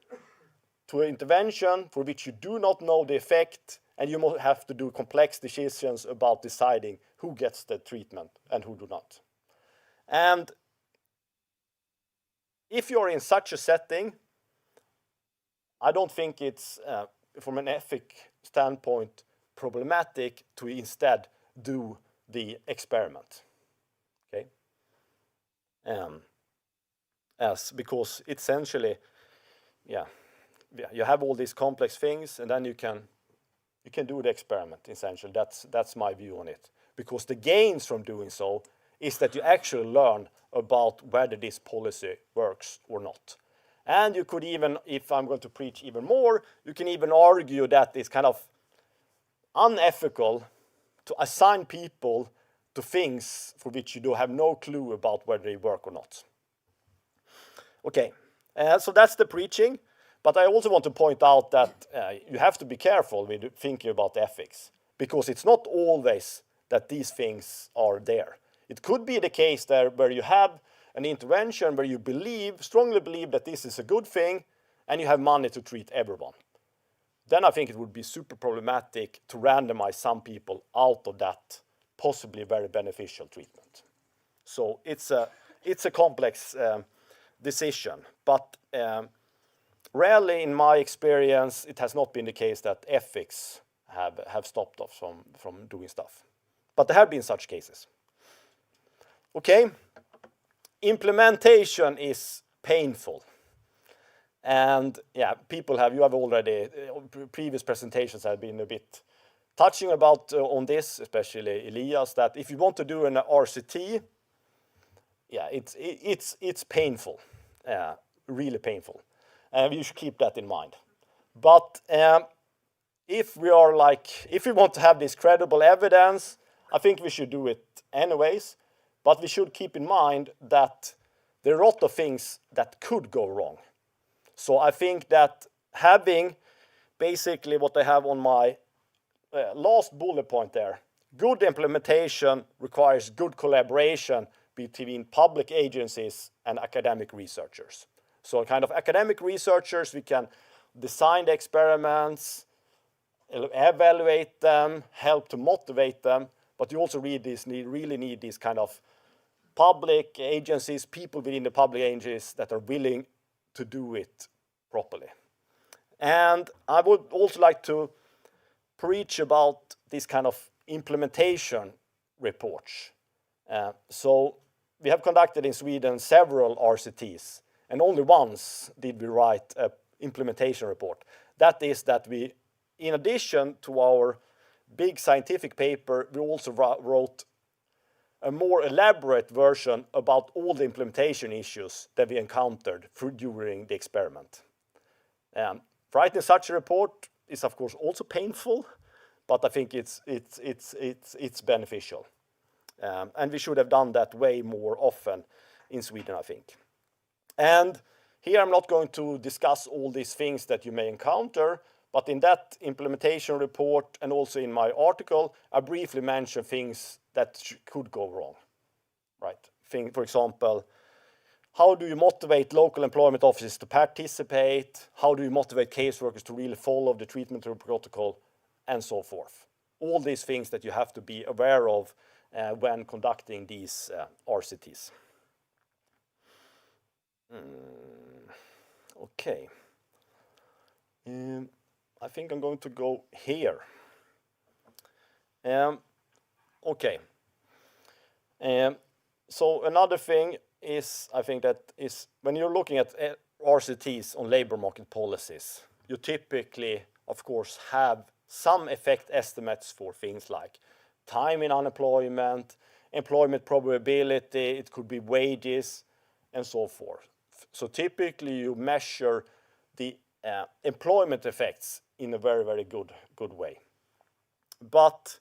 to an intervention for which you do not know the effect, and you have to do complex decisions about deciding who gets the treatment and who do not. And if you're in such a setting, I don't think it's, from an ethic standpoint, problematic to instead do the experiment. Okay? Because essentially, you have all these complex things, and then you can do the experiment. Essentially, that's my view on it. Because the gains from doing so is that you actually learn about whether this policy works or not. And you could even, if I'm going to preach even more, you can even argue that it's kind of unethical to assign people to things for which you do have no clue about whether they work or not. Okay, so that's the preaching. But I also want to point out that you have to be careful with thinking about ethics, because it's not always that these things are there. It could be the case there where you have an intervention where you strongly believe that this is a good thing, and you have money to treat everyone. Then I think it would be super problematic to randomize some people out of that possibly very beneficial treatment. So it's a complex decision, but rarely in my experience it has not been the case that ethics have stopped us from doing stuff. But there have been such cases. Okay, implementation is painful. And you have already, previous presentations have been a bit touching about on this, especially Elias, that if you want to do an RCT, it's painful, really painful. And you should keep that in mind. But if we want to have this credible evidence, I think we should do it anyways. But we should keep in mind that there are a lot of things that could go wrong. So I think that having basically what I have on my last bullet point there, good implementation requires good collaboration between public agencies and academic researchers. So kind of academic researchers, we can design the experiments, evaluate them, help to motivate them, but you also really need these kind of public agencies, people within the public agencies that are willing to do it properly. And I would also like to preach about this kind of implementation reports. So we have conducted in Sweden several RCTs, and only once did we write an implementation report. That is that we, in addition to our big scientific paper, we also wrote a more elaborate version about all the implementation issues that we encountered during the experiment. Writing such a report is of course also painful, but I think it's beneficial. And we should have done that way more often in Sweden, I think. And here I'm not going to discuss all these things that you may encounter, but in that implementation report and also in my article, I briefly mention things that could go wrong, right? For example, how do you motivate local employment offices to participate? How do you motivate caseworkers to really follow the treatment protocol, and so forth? All these things that you have to be aware of when conducting these RCTs. Okay. I think I'm going to go here. Okay. So another thing is, I think that is when you're looking at RCTs on labor market policies, you typically, of course, have some effect estimates for things like time in unemployment, employment probability, it could be wages, and so forth. So typically you measure the employment effects in a very, very good way. But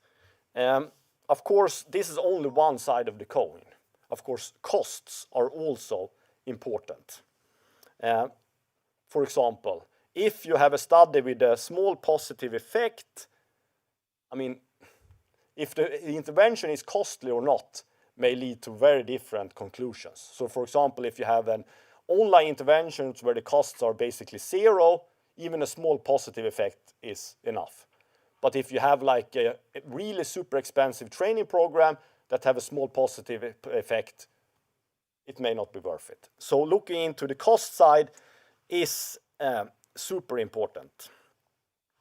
of course, this is only one side of the coin. Of course, costs are also important. For example, if you have a study with a small positive effect, I mean, if the intervention is costly or not, may lead to very different conclusions. So for example, if you have an online intervention where the costs are basically zero, even a small positive effect is enough. But if you have like a really super expensive training program that have a small positive effect, it may not be worth it. So looking into the cost side is super important.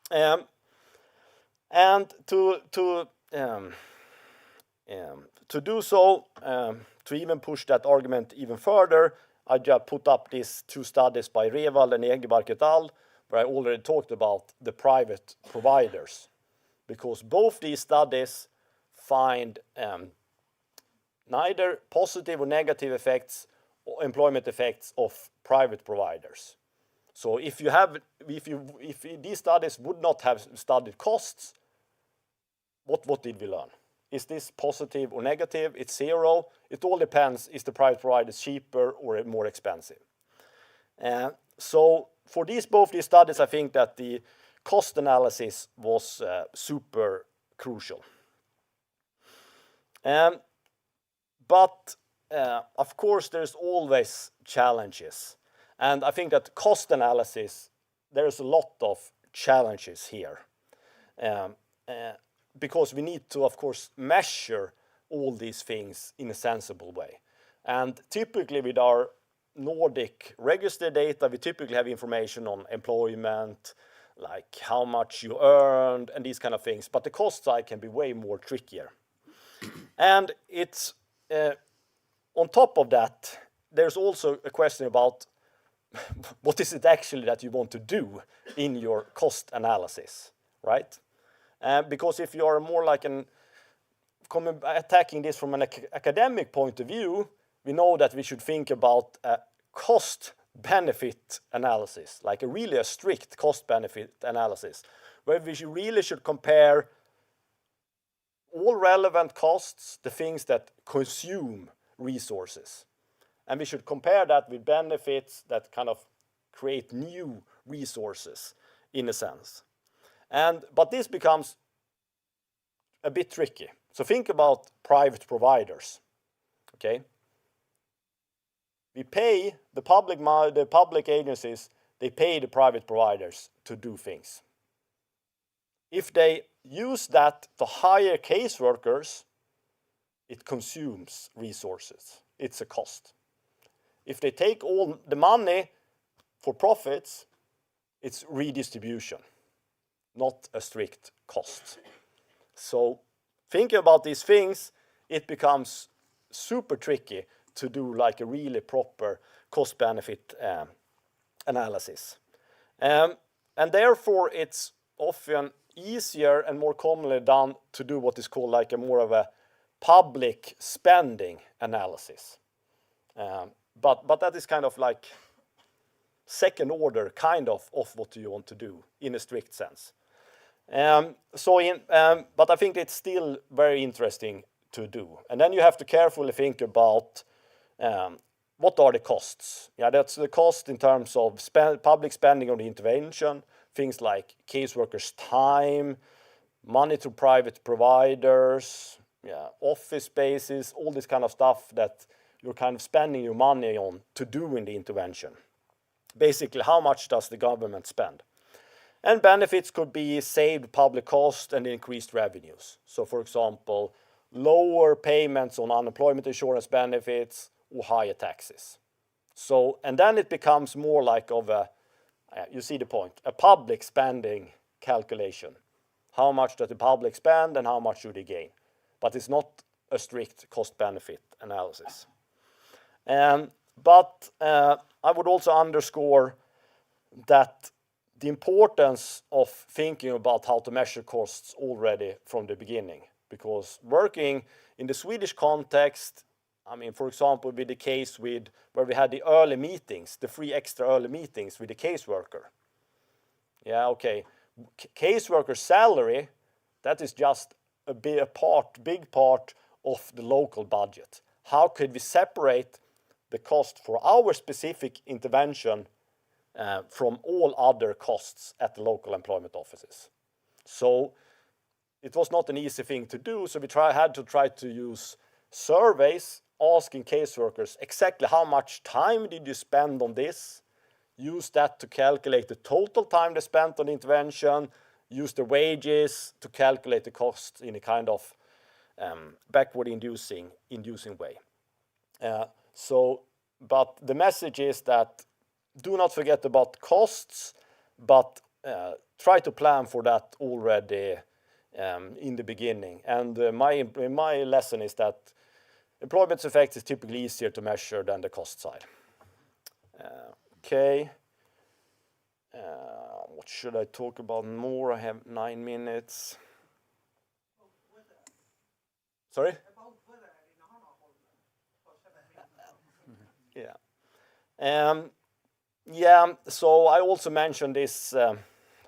And to do so, to even push that argument even further, I just put up these two studies by Rewald and Egebark et al., where I already talked about the private providers, because both these studies find neither positive or negative effects or employment effects of private providers. So if these studies would not have studied costs, what did we learn? Is this positive or negative? It's zero. It all depends, is the private provider cheaper or more expensive? So for both these studies, I think that the cost analysis was super crucial. But of course, there's always challenges. And I think that cost analysis, there's a lot of challenges here. Because we need to, of course, measure all these things in a sensible way. And typically with our Nordic register data, we typically have information on employment, like how much you earned and these kind of things. But the cost side can be way more trickier. And it's, on top of that, there's also a question about what is it actually that you want to do in your cost analysis, right? Because if you are more like attacking this from an academic point of view, we know that we should think about a cost-benefit analysis, like a strict cost-benefit analysis, where we really should compare all relevant costs, the things that consume resources. And we should compare that with benefits that kind of create new resources, in a sense. But this becomes a bit tricky. So think about private providers, okay? We pay the public agencies, they pay the private providers to do things. If they use that to hire caseworkers, it consumes resources. It's a cost. If they take all the money for profits, it's redistribution, not a strict cost. So thinking about these things, it becomes super tricky to do like a really proper cost-benefit analysis. And therefore, it's often easier and more commonly done to do what is called like a more of a public spending analysis. But that is kind of like second order kind of what you want to do in a strict sense. But I think it's still very interesting to do. And then you have to carefully think about what are the costs. Yeah, that's the cost in terms of public spending on the intervention, things like caseworkers' time, money to private providers, office spaces, all this kind of stuff that you're kind of spending your money on to do in the intervention. Basically, how much does the government spend? And benefits could be saved public cost and increased revenues. So for example, lower payments on unemployment insurance benefits or higher taxes. So, and then it becomes more like of a, you see the point, a public spending calculation. How much does the public spend and how much do they gain? But it's not a strict cost-benefit analysis. But I would also underscore that the importance of thinking about how to measure costs already from the beginning. Because working in the Swedish context, I mean, for example, with the case where we had the early meetings, the 3 extra early meetings with the caseworker. Yeah, okay. Caseworker salary, that is just a big part of the local budget. How could we separate the cost for our specific intervention from all other costs at the local employment offices? So it was not an easy thing to do, so we had to try to use surveys asking caseworkers exactly how much time did you spend on this, use that to calculate the total time they spent on intervention, use the wages to calculate the costs in a kind of backward inducing way. But the message is that do not forget about costs, but try to plan for that already in the beginning. And my lesson is that employment effect is typically easier to measure than the cost side. Okay. What should I talk about more? I have 9 minutes. Sorry? Yeah. So I also mentioned this,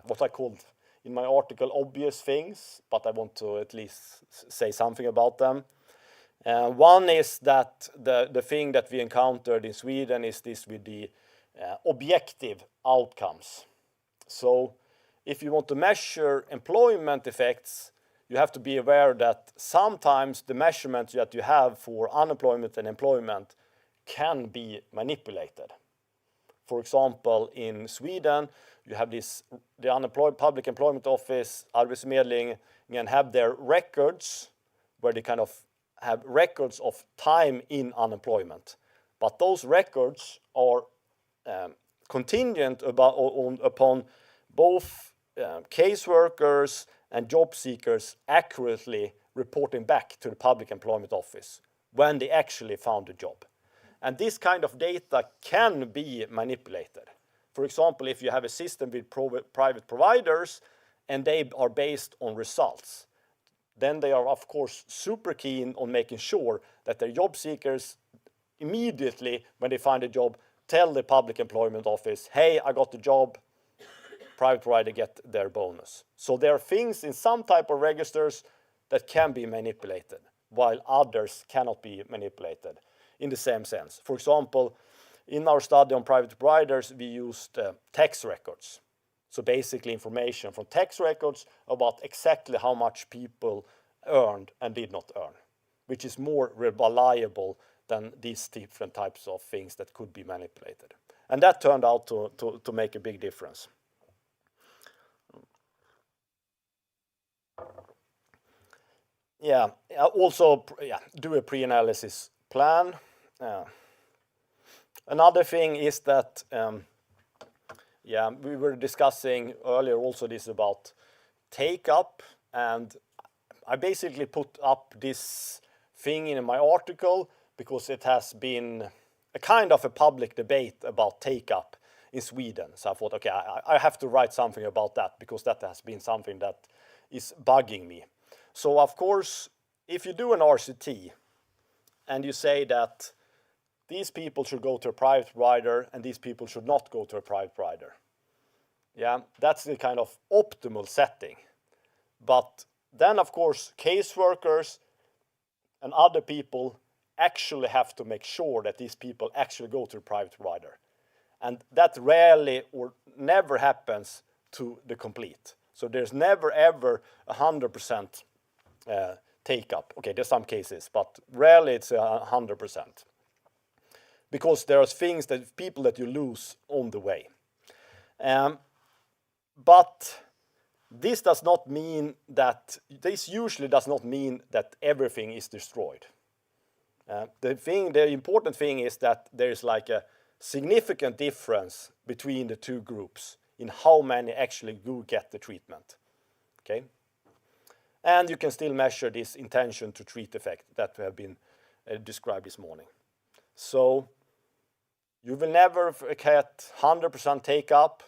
what I called in my article obvious things, but I want to at least say something about them. One is that the thing that we encountered in Sweden is this with the objective outcomes. So if you want to measure employment effects, you have to be aware that sometimes the measurements that you have for unemployment and employment can be manipulated. For example, in Sweden, you have the public employment office, Arbetsförmedlingen, have their records where they kind of have records of time in unemployment. But those records are contingent upon both caseworkers and job seekers accurately reporting back to the public employment office when they actually found a job. And this kind of data can be manipulated. For example, if you have a system with private providers and they are based on results, then they are of course super keen on making sure that their job seekers immediately when they find a job tell the public employment office, hey, I got the job, private provider get their bonus. So there are things in some type of registers that can be manipulated, while others cannot be manipulated in the same sense. For example, in our study on private providers, we used tax records. So basically information from tax records about exactly how much people earned and did not earn, which is more reliable than these different types of things that could be manipulated. And that turned out to make a big difference. Yeah, also do a pre-analysis plan. Another thing is that, we were discussing earlier also this about take-up, and I basically put up this thing in my article because it has been a kind of a public debate about take-up in Sweden. So I thought, okay, I have to write something about that because that has been something that is bugging me. So of course, if you do an RCT and you say that these people should go to a private provider and these people should not go to a private provider, that's the kind of optimal setting. But then of course, caseworkers and other people actually have to make sure that these people actually go to a private provider. And that rarely or never happens to the complete. So there's never ever 100% take up. Okay, there's some cases, but rarely it's 100%. Because there are things that people that you lose on the way. But this usually does not mean that everything is destroyed. The important thing is that there is like a significant difference between the two groups in how many actually do get the treatment. Okay? And you can still measure this intention to treat effect that have been described this morning. So You will never get 100% take up.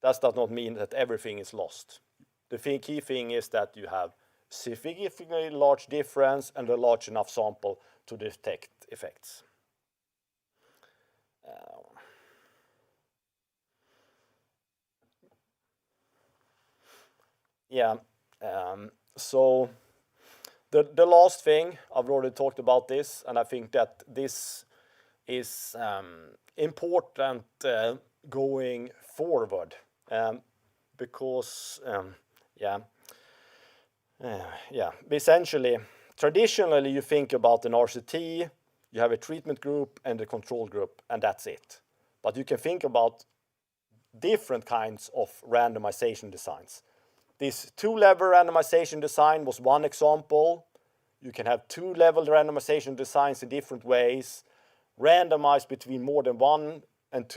That does not mean that everything is lost. The key thing is that you have significantly large difference and a large enough sample to detect effects. So the last thing, I've already talked about this, and I think that this is important going forward, because essentially, traditionally you think about an RCT, you have a treatment group and a control group, and that's it. But you can think about different kinds of randomization designs. This two-level randomization design was one example. You can have two-level randomization designs in different ways, randomized between more than one and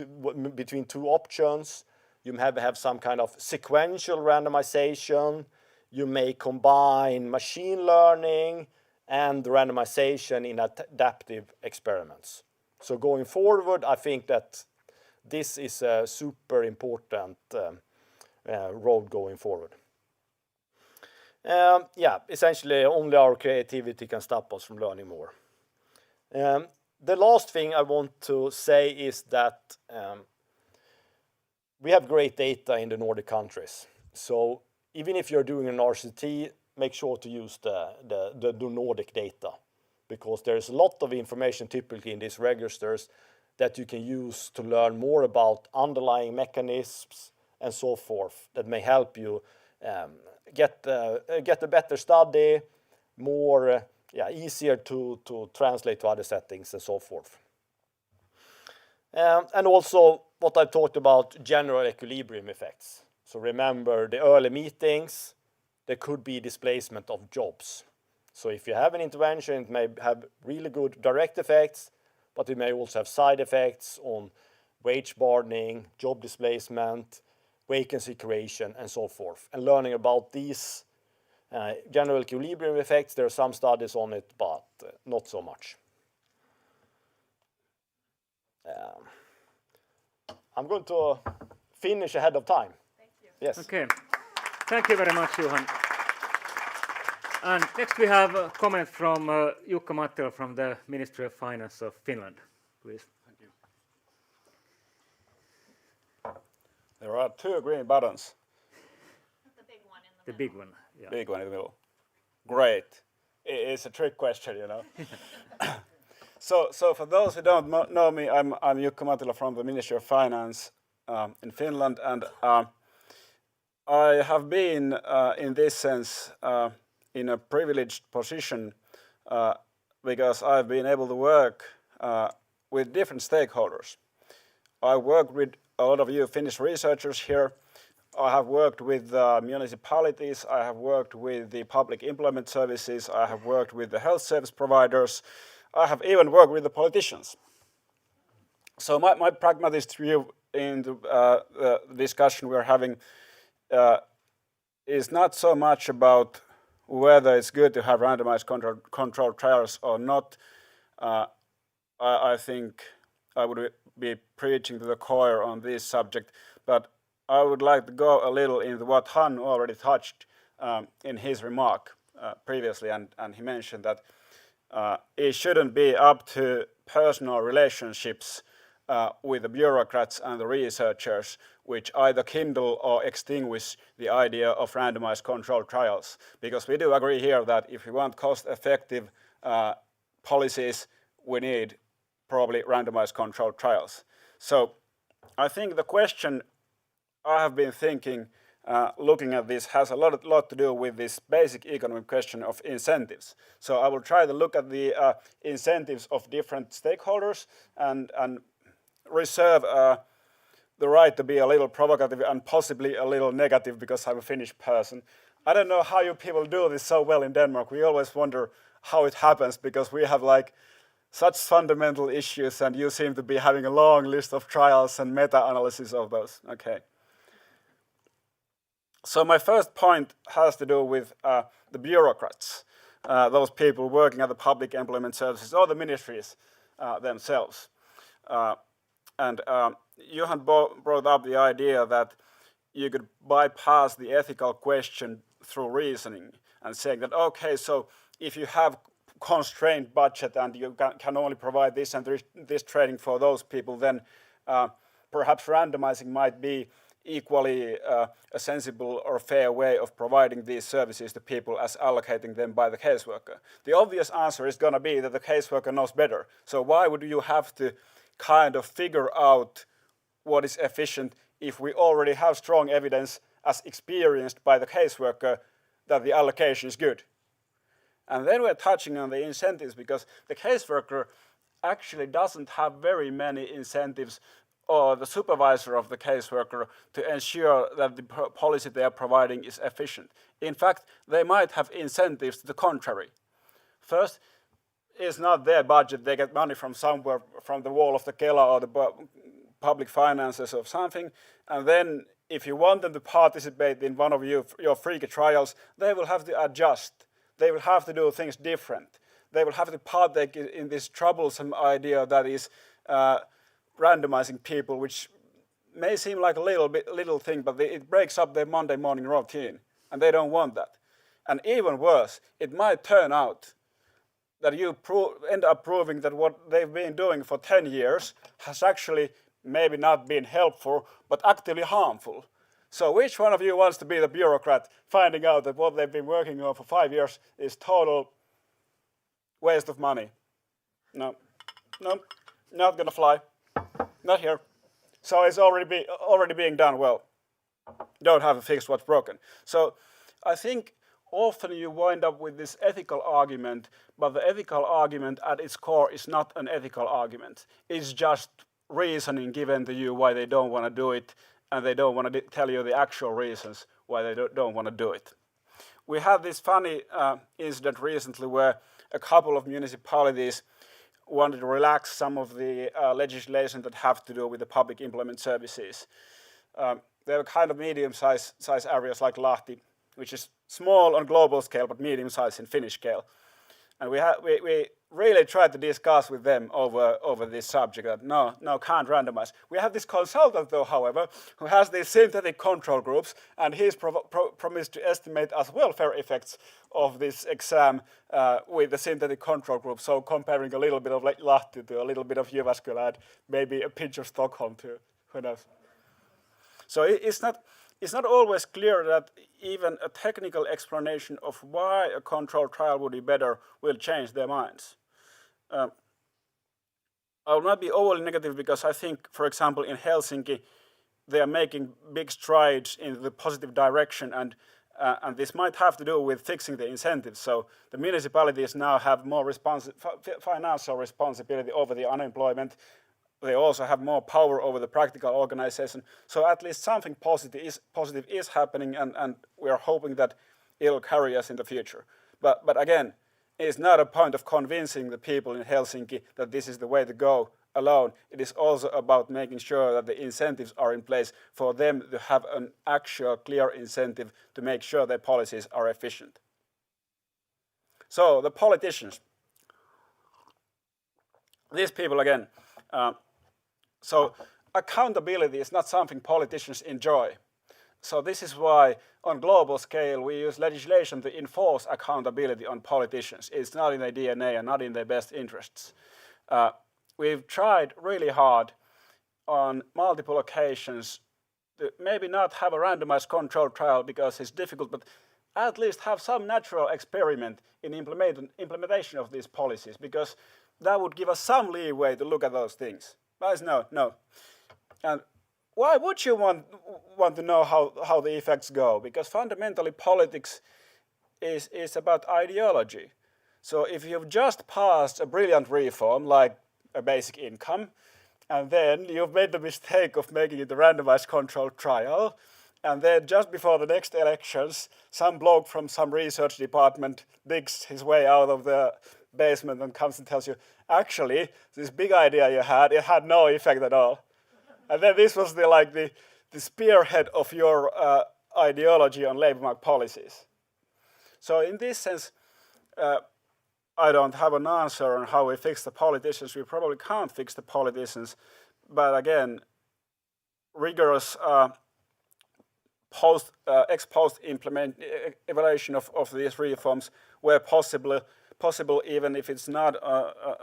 between two options. You may have some kind of sequential randomization. You may combine machine learning and randomization in adaptive experiments. So going forward, I think that this is a super important road going forward. Essentially only our creativity can stop us from learning more. The last thing I want to say is that we have great data in the Nordic countries. So even if you're doing an RCT, make sure to use the Nordic data, because there's a lot of information typically in these registers that you can use to learn more about underlying mechanisms and so forth that may help you get a better study, more easier to translate to other settings and so forth. And also what I talked about, general equilibrium effects. So remember the early meetings, there could be displacement of jobs. So if you have an intervention, it may have really good direct effects, but it may also have side effects on wage bargaining, job displacement, vacancy creation, and so forth. And learning about these general equilibrium effects, there are some studies on it, but not so much. I'm going to finish ahead of time. Thank you. Yes. Okay. Thank you very much, Johan. And next we have a comment from Jukka Mattila from the Ministry of Finance of Finland. Please. Thank you. There are two green buttons. The big one in the big one, yeah. Big one in the middle. Great. It's a trick question, you know. So for those who don't know me, I'm Jukka Mattila from the Ministry of Finance in Finland, and I have been, in this sense, in a privileged position because I've been able to work with different stakeholders. I work with a lot of you Finnish researchers here. I have worked with municipalities, I have worked with the public employment services, I have worked with the health service providers, I have even worked with the politicians. So my pragmatist view in the discussion we're having is not so much about whether it's good to have randomized controlled trials or not. I think I would be preaching to the choir on this subject, but I would like to go a little into what Hannu already touched in his remark previously, and he mentioned that it shouldn't be up to personal relationships with the bureaucrats and the researchers, which either kindle or extinguish the idea of randomized controlled trials. Because we do agree here that if we want cost-effective policies, we need probably randomized controlled trials. So I think the question I have been thinking, looking at this, has a lot to do with this basic economic question of incentives. So I will try to look at the incentives of different stakeholders and reserve the right to be a little provocative and possibly a little negative because I'm a Finnish person. I don't know how you people do this so well in Denmark. We always wonder how it happens because we have like such fundamental issues and you seem to be having a long list of trials and meta-analysis of those. Okay. So my first point has to do with the bureaucrats, those people working at the public employment services or the ministries themselves. And Johan brought up the idea that you could bypass the ethical question through reasoning and saying that, okay, so if you have constrained budget and you can only provide this and this training for those people, then perhaps randomizing might be equally a sensible or fair way of providing these services to people as allocating them by the caseworker. The obvious answer is going to be that the caseworker knows better. So why would you have to kind of figure out what is efficient if we already have strong evidence as experienced by the caseworker that the allocation is good? And then we're touching on the incentives, because the caseworker actually doesn't have very many incentives, or the supervisor of the caseworker, to ensure that the policy they are providing is efficient. In fact, they might have incentives to the contrary. First, it's not their budget, they get money from somewhere, from the wall of the Kela or the public finances or something, and then if you want them to participate in one of your freaky trials, they will have to adjust. They will have to do things different. They will have to partake in this troublesome idea that is randomizing people, which may seem like a little thing, but it breaks up their Monday morning routine, and they don't want that. And even worse, it might turn out that you end up proving that what they've been doing for 10 years has actually maybe not been helpful, but actively harmful. So which one of you wants to be the bureaucrat finding out that what they've been working on for 5 years is total waste of money? No, not gonna fly. Not here. So it's already being done well. Don't have to fix what's broken. So I think often you wind up with this ethical argument, but the ethical argument at its core is not an ethical argument. It's just reasoning given to you why they don't want to do it, and they don't want to tell you the actual reasons why they don't want to do it. We had this funny incident recently where a couple of municipalities wanted to relax some of the legislation that have to do with the public employment services. They were kind of medium-sized areas like Lahti, which is small on global scale, but medium-sized in Finnish scale. And we really tried to discuss with them over this subject that no, can't randomize. We have this consultant though, however, who has these synthetic control groups, and he's promised to estimate as welfare effects of this exam with the synthetic control group. So comparing a little bit of Lahti to a little bit of Jyväskylä, and maybe a pinch of Stockholm too, who knows. So it's not always clear that even a technical explanation of why a controlled trial would be better will change their minds. I will not be overly negative, because I think, for example, in Helsinki, they are making big strides in the positive direction, and this might have to do with fixing the incentives. So the municipalities now have more financial responsibility over the unemployment. They also have more power over the practical organization. So at least something positive is happening, and we are hoping that it will carry us in the future. But again, it's not a point of convincing the people in Helsinki that this is the way to go alone. It is also about making sure that the incentives are in place for them to have an actual clear incentive to make sure their policies are efficient. So the politicians, these people again. So accountability is not something politicians enjoy. So this is why on global scale we use legislation to enforce accountability on politicians. It's not in their DNA and not in their best interests. We've tried really hard on multiple occasions to maybe not have a randomized controlled trial because it's difficult, but at least have some natural experiment in implementation of these policies, because that would give us some leeway to look at those things. Guys, no. And why would you want to know how the effects go? Because fundamentally politics is about ideology. So if you've just passed a brilliant reform like a basic income, and then you've made the mistake of making it a randomized controlled trial, and then just before the next elections, some bloke from some research department digs his way out of the basement and comes and tells you, actually, this big idea you had, it had no effect at all. And then this was the spearhead of your ideology on labor market policies. So in this sense, I don't have an answer on how we fix the politicians. We probably can't fix the politicians, but again, rigorous ex post evaluation of these reforms where possible, even if it's not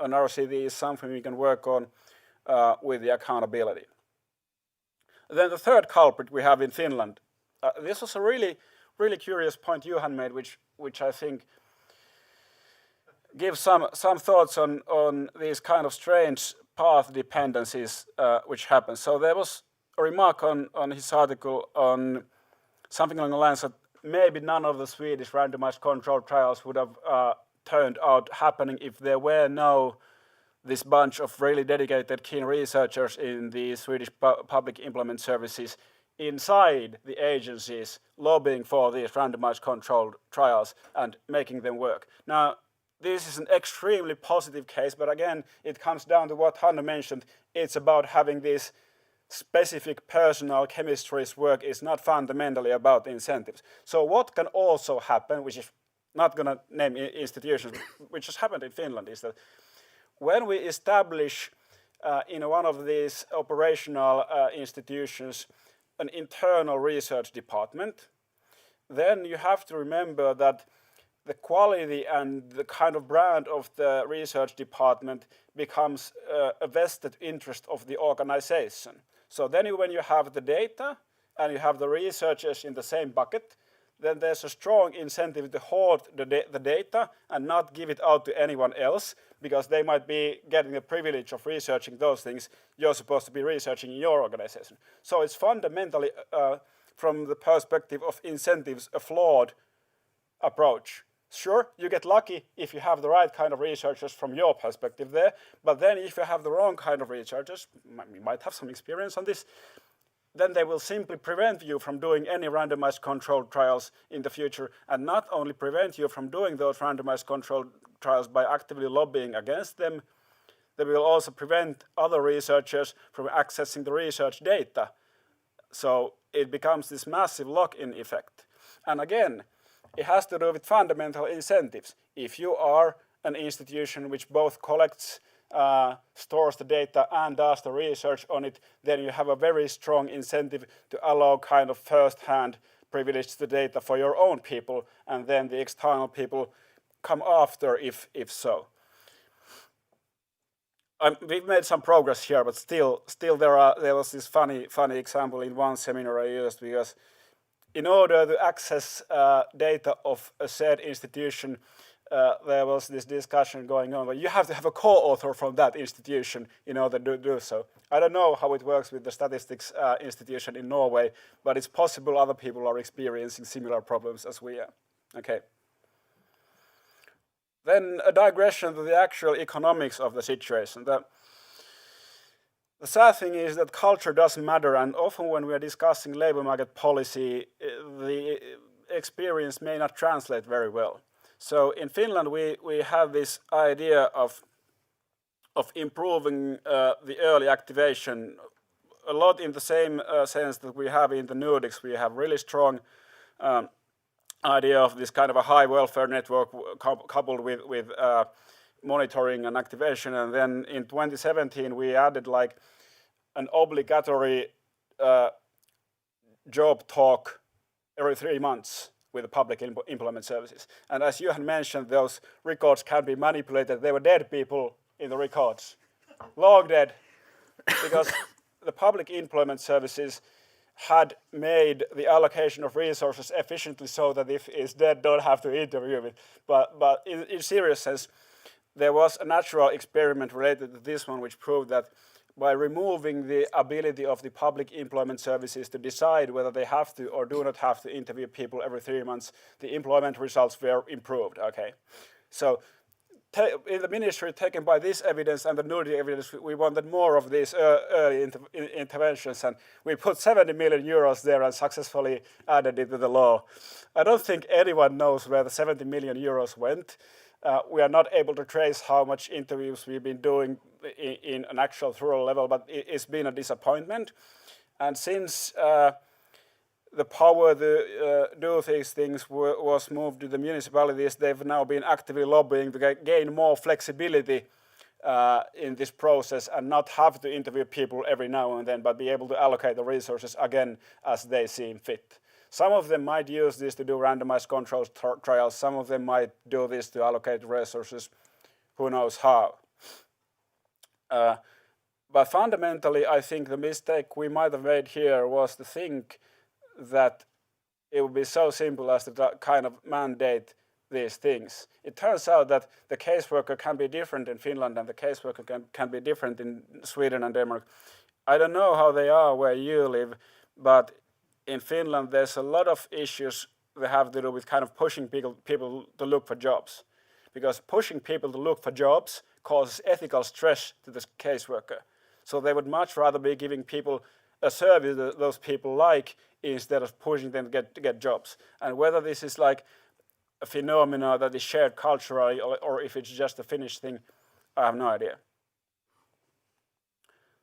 an RCT, is something we can work on with the accountability. Then the third culprit we have in Finland. This was a really curious point Johan made, which I think gives some thoughts on these kind of strange path dependencies which happen. So there was a remark on his article on something along the lines that maybe none of the Swedish randomized controlled trials would have turned out happening if there were no this bunch of really dedicated keen researchers in the Swedish public implement services inside the agencies lobbying for these randomized controlled trials and making them work. Now, this is an extremely positive case, but again, it comes down to what Hannu mentioned. It's about having this specific personal chemistry's work is not fundamentally about incentives. So what can also happen, which is not going to name institutions, which has happened in Finland, is that when we establish in one of these operational institutions an internal research department, then you have to remember that the quality and the kind of brand of the research department becomes a vested interest of the organization. So then when you have the data and you have the researchers in the same bucket, then there's a strong incentive to hoard the data and not give it out to anyone else, because they might be getting the privilege of researching those things you're supposed to be researching in your organization. So it's fundamentally, from the perspective of incentives, a flawed approach. Sure, you get lucky if you have the right kind of researchers from your perspective there, but then if you have the wrong kind of researchers, you might have some experience on this, then they will simply prevent you from doing any randomized controlled trials in the future, and not only prevent you from doing those randomized controlled trials by actively lobbying against them, they will also prevent other researchers from accessing the research data. So it becomes this massive lock-in effect. And again, it has to do with fundamental incentives. If you are an institution which both collects, stores the data and does the research on it, then you have a very strong incentive to allow kind of first-hand privilege the data for your own people, and then the external people come after if so. We've made some progress here, but still there was this funny example in one seminar I used, because in order to access data of a said institution, there was this discussion going on, but you have to have a co-author from that institution in order to do so. I don't know how it works with the statistics institution in Norway, but it's possible other people are experiencing similar problems as we are. Okay. Then a digression to the actual economics of the situation. The sad thing is that culture doesn't matter, and often when we are discussing labor market policy, the experience may not translate very well. So in Finland, we have this idea of improving the early activation, a lot in the same sense that we have in the Nordics. We have really strong idea of this kind of a high welfare network coupled with monitoring and activation. And then in 2017, we added like an obligatory job talk every 3 months with the public implement services. And as Johan mentioned, those records can be manipulated. There were dead people in the records, long dead, because the public employment services had made the allocation of resources efficiently so that if it's dead, don't have to interview it. But in serious sense, there was a natural experiment related to this one which proved that by removing the ability of the public employment services to decide whether they have to or do not have to interview people every 3 months, the employment results were improved. Okay, so in the ministry, taken by this evidence and the Nordic evidence, we wanted more of these early interventions, and we put 70 million euros there and successfully added it to the law. I don't think anyone knows where the 70 million euros went. We are not able to trace how much interviews we've been doing in an actual thorough level, but it's been a disappointment. And since the power to do these things was moved to the municipalities. They've now been actively lobbying to gain more flexibility in this process and not have to interview people every now and then, but be able to allocate the resources again as they seem fit. Some of them might use this to do randomized control trials. Some of them might do this to allocate resources. Who knows how? But fundamentally, I think the mistake we might have made here was to think that it would be so simple as to kind of mandate these things. It turns out that the caseworker can be different in Finland and the caseworker can be different in Sweden and Denmark. I don't know how they are where you live, but in Finland there's a lot of issues that have to do with kind of pushing people to look for jobs. Because pushing people to look for jobs causes ethical stress to the caseworker. So they would much rather be giving people a service that those people like instead of pushing them to get jobs. And whether this is like a phenomenon that is shared culturally or if it's just a Finnish thing, I have no idea.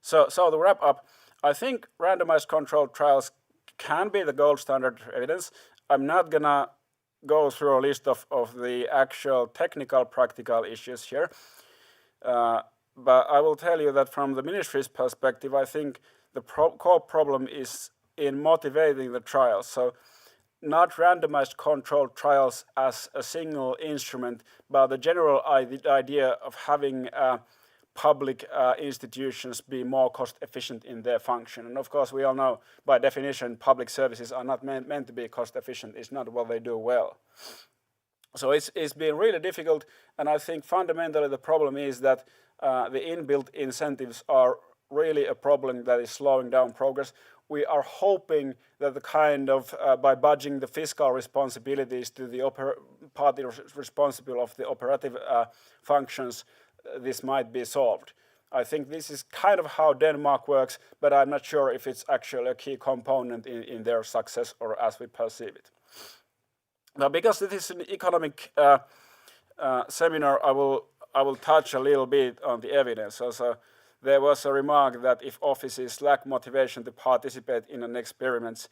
So to wrap up, I think randomized controlled trials can be the gold standard evidence. I'm not gonna go through a list of the actual technical practical issues here. But I will tell you that from the ministry's perspective, I think the core problem is in motivating the trials. So not randomized controlled trials as a single instrument, but the general idea of having public institutions be more cost efficient in their function. And of course, we all know by definition, public services are not meant to be cost efficient. It's not what they do well. So it's been really difficult. And I think fundamentally the problem is that the inbuilt incentives are really a problem that is slowing down progress. We are hoping that the kind of, by budging the fiscal responsibilities to the party responsible of the operative functions, this might be solved. I think this is kind of how Denmark works, but I'm not sure if it's actually a key component in their success or as we perceive it. Now, because it is an economic seminar, I will touch a little bit on the evidence. Also, there was a remark that if offices lack motivation to participate in an experiment,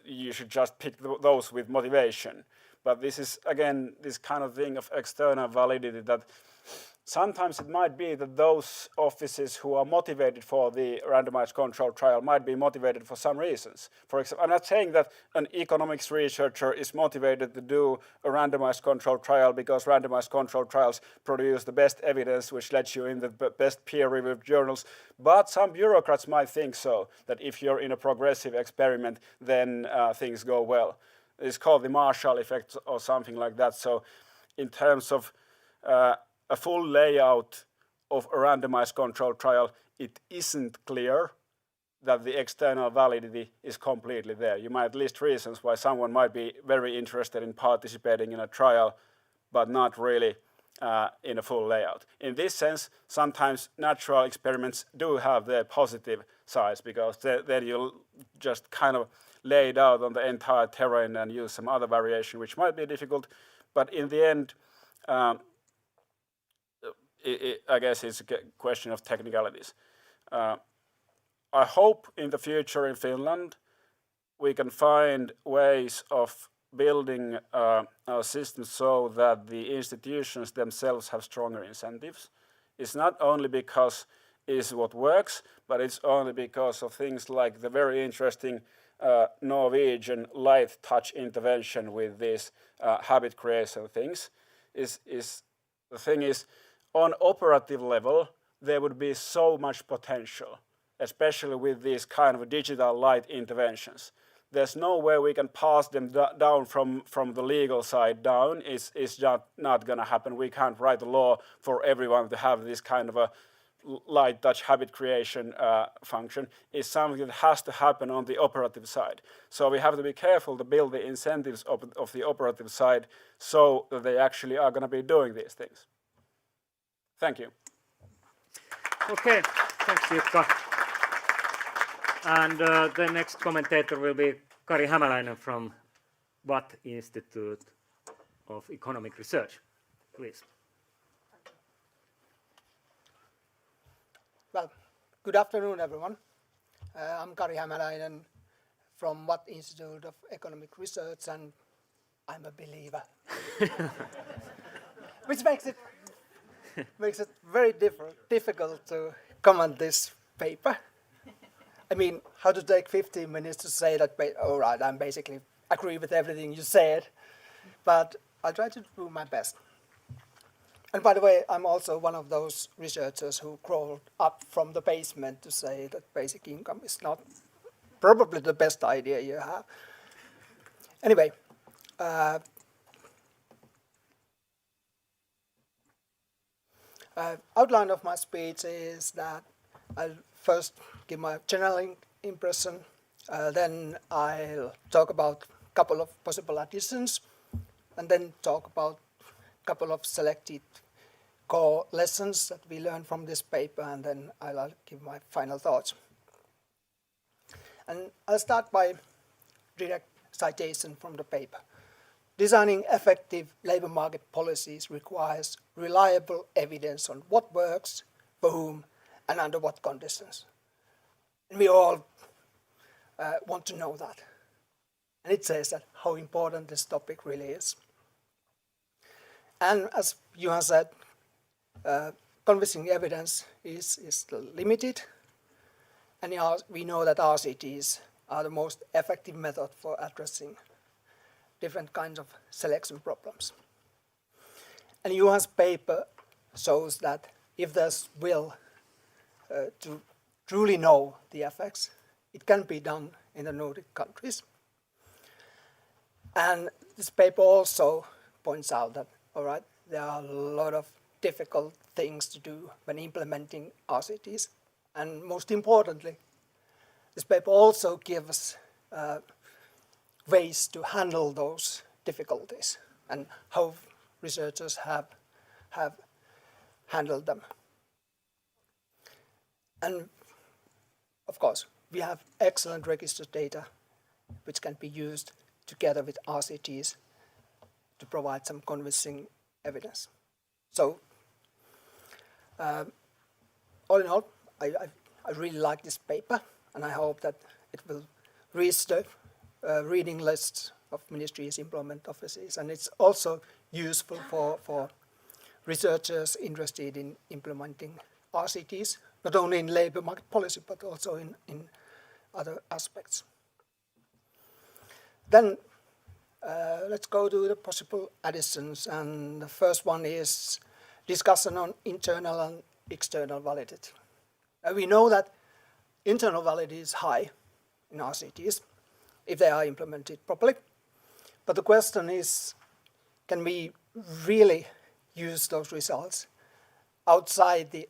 you should just pick those with motivation. But this is, again, this kind of thing of external validity that sometimes it might be that those offices who are motivated for the randomized control trial might be motivated for some reasons. For example, I'm not saying that an economics researcher is motivated to do a randomized control trial because randomized control trials produce the best evidence which lets you in the best peer-reviewed journals. But some bureaucrats might think so, that if you're in a progressive experiment, then things go well. It's called the Marshall effect or something like that. So in terms of a full layout of a randomized control trial, it isn't clear that the external validity is completely there. You might list reasons why someone might be very interested in participating in a trial, but not really in a full layout. In this sense, sometimes natural experiments do have their positive sides because then you'll just kind of lay it out on the entire terrain and use some other variation, which might be difficult, but in the end, I guess it's a question of technicalities. I hope in the future in Finland we can find ways of building our system so that the institutions themselves have stronger incentives. It's not only because it's what works, but it's only because of things like the very interesting Norwegian light touch intervention with these habit creation things. The thing is, on operative level, there would be so much potential, especially with these kind of digital light interventions. There's no way we can pass them down from the legal side down. It's not going to happen. We can't write a law for everyone to have this kind of a light touch habit creation function. It's something that has to happen on the operative side. So we have to be careful to build the incentives of the operative side so that they actually are going to be doing these things. Thank you. Okay, thanks Jukka. And the next commentator will be Kari Hämäläinen from VATT Institute of Economic Research. Please. Well, good afternoon, everyone. I'm Kari Hämäläinen from what Institute of Economic Research, and I'm a believer. Which makes it very difficult to comment this paper. I mean, how to take 15 minutes to say that, all right, I'm basically agree with everything you said, but I'll try to do my best. And by the way, I'm also one of those researchers who crawled up from the basement to say that basic income is not probably the best idea you have. Anyway, outline of my speech is that I'll first give my general impression, then I'll talk about a couple of possible additions, and then talk about a couple of selected core lessons that we learned from this paper, and then I'll give my final thoughts. And I'll start by direct citation from the paper. Designing effective labor market policies requires reliable evidence on what works, for whom, and under what conditions. And we all want to know that. And it says that how important this topic really is. And as Johan said, convincing evidence is still limited. And we know that RCTs are the most effective method for addressing different kinds of selection problems. And Johan's paper shows that if there's will to truly know the effects, it can be done in the Nordic countries. And this paper also points out that, all right, there are a lot of difficult things to do when implementing RCTs. And most importantly, this paper also gives ways to handle those difficulties and how researchers have handled them. And of course, we have excellent register data which can be used together with RCTs to provide some convincing evidence. So, all in all, I really like this paper, and I hope that it will reach the reading lists of ministries' employment offices, and it's also useful for researchers interested in implementing RCTs, not only in labor market policy, but also in other aspects. Then let's go to the possible additions, and the first one is discussion on internal and external validity. We know that internal validity is high in RCTs if they are implemented properly, but the question is, can we really use those results outside the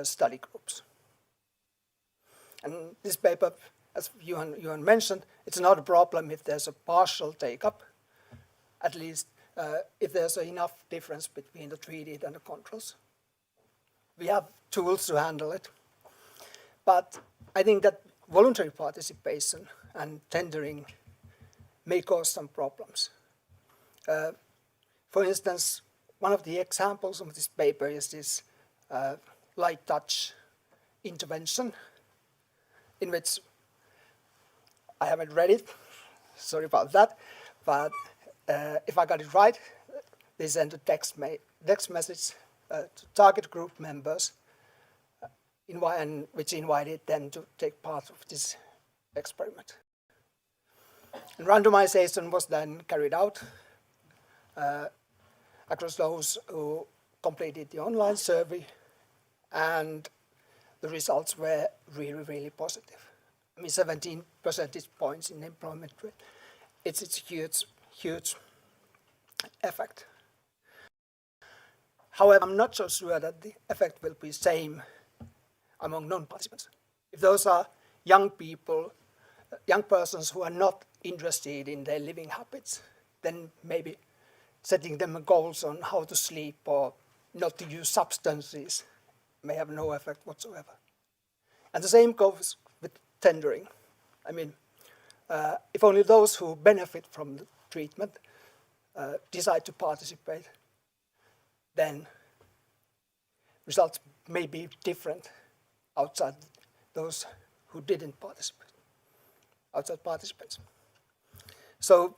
study groups? And this paper, as Johan mentioned, it's not a problem if there's a partial take-up, at least if there's enough difference between the treated and the controls. We have tools to handle it, but I think that voluntary participation and tendering may cause some problems. For instance, one of the examples of this paper is this light touch intervention, in which I haven't read it, sorry about that, but if I got it right, they sent a text message to target group members, which invited them to take part of this experiment. And randomization was then carried out across those who completed the online survey, and the results were really, really positive. I mean, 17 percentage points in employment rate. It's a huge effect. However, I'm not so sure that the effect will be the same among non-participants. If those are young people, young persons who are not interested in their living habits, then maybe setting them goals on how to sleep or not to use substances may have no effect whatsoever. And the same goes with tendering. I mean, if only those who benefit from the treatment decide to participate, then results may be different outside those who didn't participate. outside participants. So,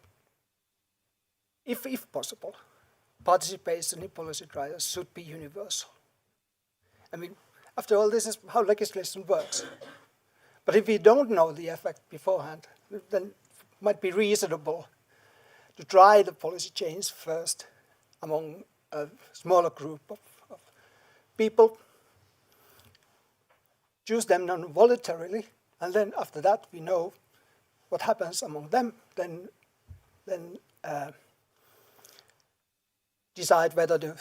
if possible, participation in policy trials should be universal. I mean, after all, this is how legislation works. But if we don't know the effect beforehand, then it might be reasonable to try the policy change first among a smaller group of people, choose them non-voluntarily, and then after that we know what happens among them, then decide whether to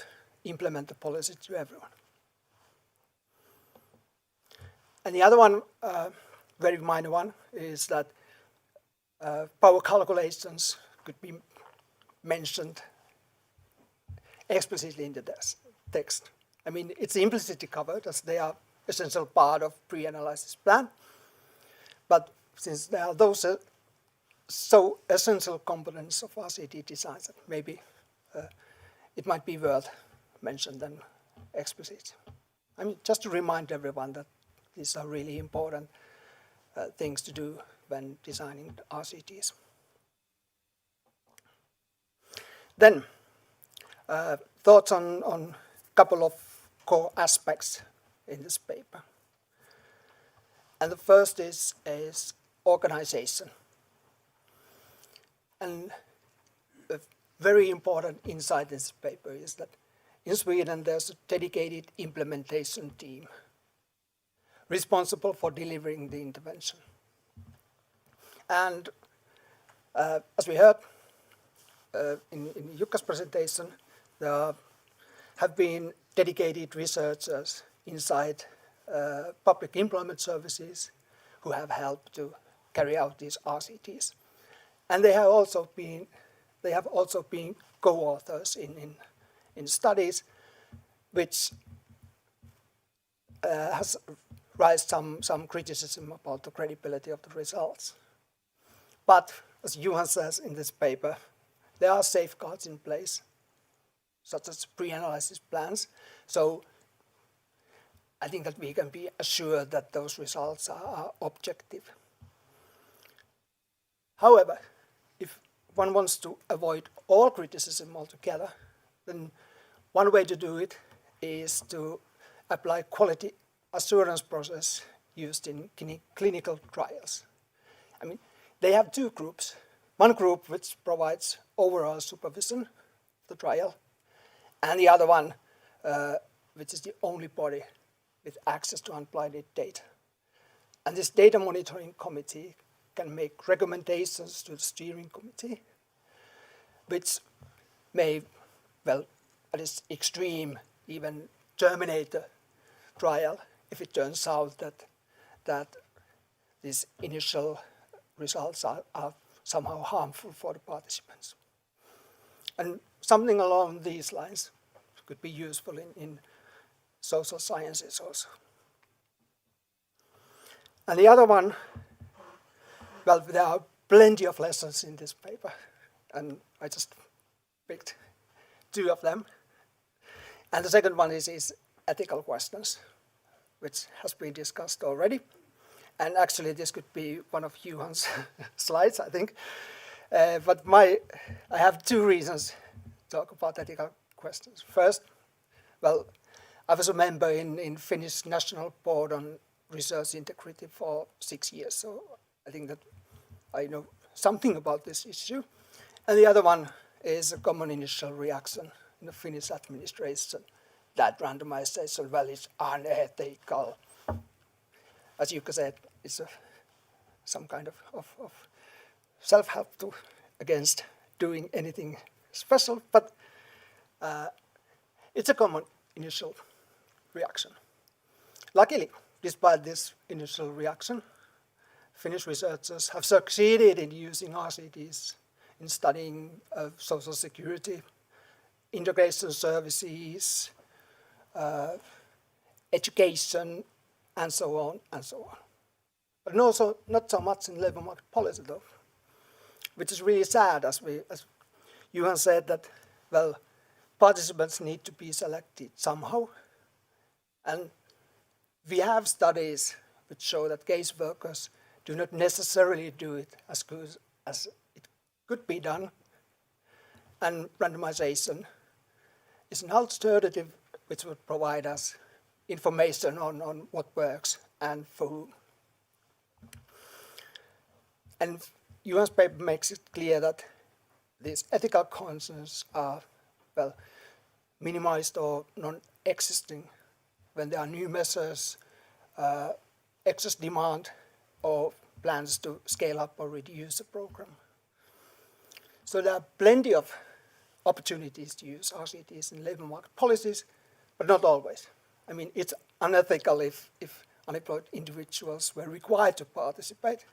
implement the policy to everyone. And the other one, very minor one, is that power calculations could be mentioned explicitly in the text. I mean, it's implicitly covered as they are essential part of pre-analysis plan. But since there are those so essential components of RCT designs, that maybe it might be worth mentioning them explicitly. I mean, just to remind everyone that these are really important things to do when designing RCTs. Then, thoughts on a couple of core aspects in this paper. And the first is organization. And a very important insight in this paper is that in Sweden there's a dedicated implementation team responsible for delivering the intervention. And as we heard in Jukka's presentation, there have been dedicated researchers inside public employment services who have helped to carry out these RCTs. And they have also been co-authors in studies which has raised some criticism about the credibility of the results. But as Johan says in this paper, there are safeguards in place, such as pre-analysis plans. So I think that we can be assured that those results are objective. However, if one wants to avoid all criticism altogether, then one way to do it is to apply quality assurance process used in clinical trials. I mean, they have two groups. One group which provides overall supervision of the trial, and the other one which is the only body with access to unblinded data. And this data monitoring committee can make recommendations to the steering committee, which may, well, at its extreme, even terminate the trial if it turns out that these initial results are somehow harmful for the participants. And something along these lines could be useful in social sciences also. And the other one, well, there are plenty of lessons in this paper, and I just picked two of them. And the second one is ethical questions, which has been discussed already. And actually, this could be one of Johan's slides, I think. But I have two reasons to talk about ethical questions. First, well, I was a member in Finnish National Board on Research Integrity for 6 years, so I think that I know something about this issue. And the other one is a common initial reaction in the Finnish administration that randomization, well, is unethical. As Jukka said, it's some kind of self-help against doing anything special, but it's a common initial reaction. Luckily, despite this initial reaction, Finnish researchers have succeeded in using RCTs in studying social security, integration services, education, and so on and so on. But also not so much in labor market policy, though, which is really sad, as Johan said, that, well, participants need to be selected somehow. And we have studies which show that case workers do not necessarily do it as good as it could be done. And randomization is an alternative which would provide us information on what works and for whom. And Johan's paper makes it clear that these ethical concerns are, well, minimized or non-existing when there are new measures, excess demand, or plans to scale up or reduce the program. So there are plenty of opportunities to use RCTs in labor market policies, but not always. I mean, it's unethical if unemployed individuals were required to participate,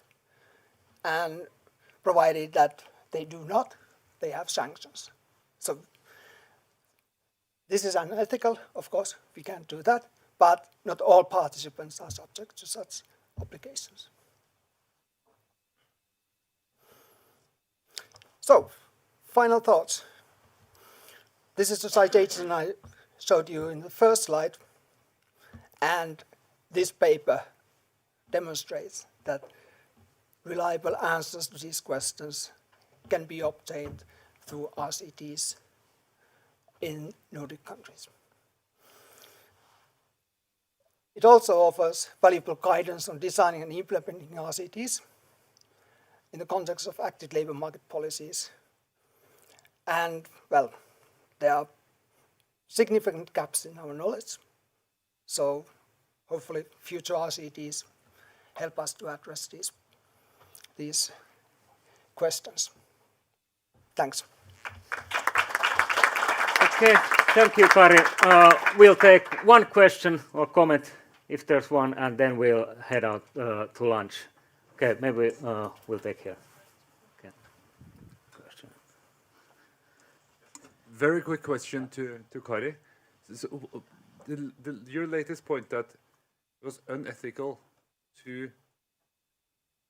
and provided that they do not, they have sanctions. So this is unethical, of course, we can't do that, but not all participants are subject to such obligations. So, final thoughts. This is the citation I showed you in the first slide, and this paper demonstrates that reliable answers to these questions can be obtained through RCTs in Nordic countries. It also offers valuable guidance on designing and implementing RCTs in the context of active labor market policies. And, well, there are significant gaps in our knowledge, so hopefully future RCTs help us to address these questions. Thanks. Okay, thank you, Kari. We'll take one question or comment if there's one, and then we'll head out to lunch. Okay, maybe we'll take here. Okay. Question. Very quick question to Kari. So, your latest point that it was unethical to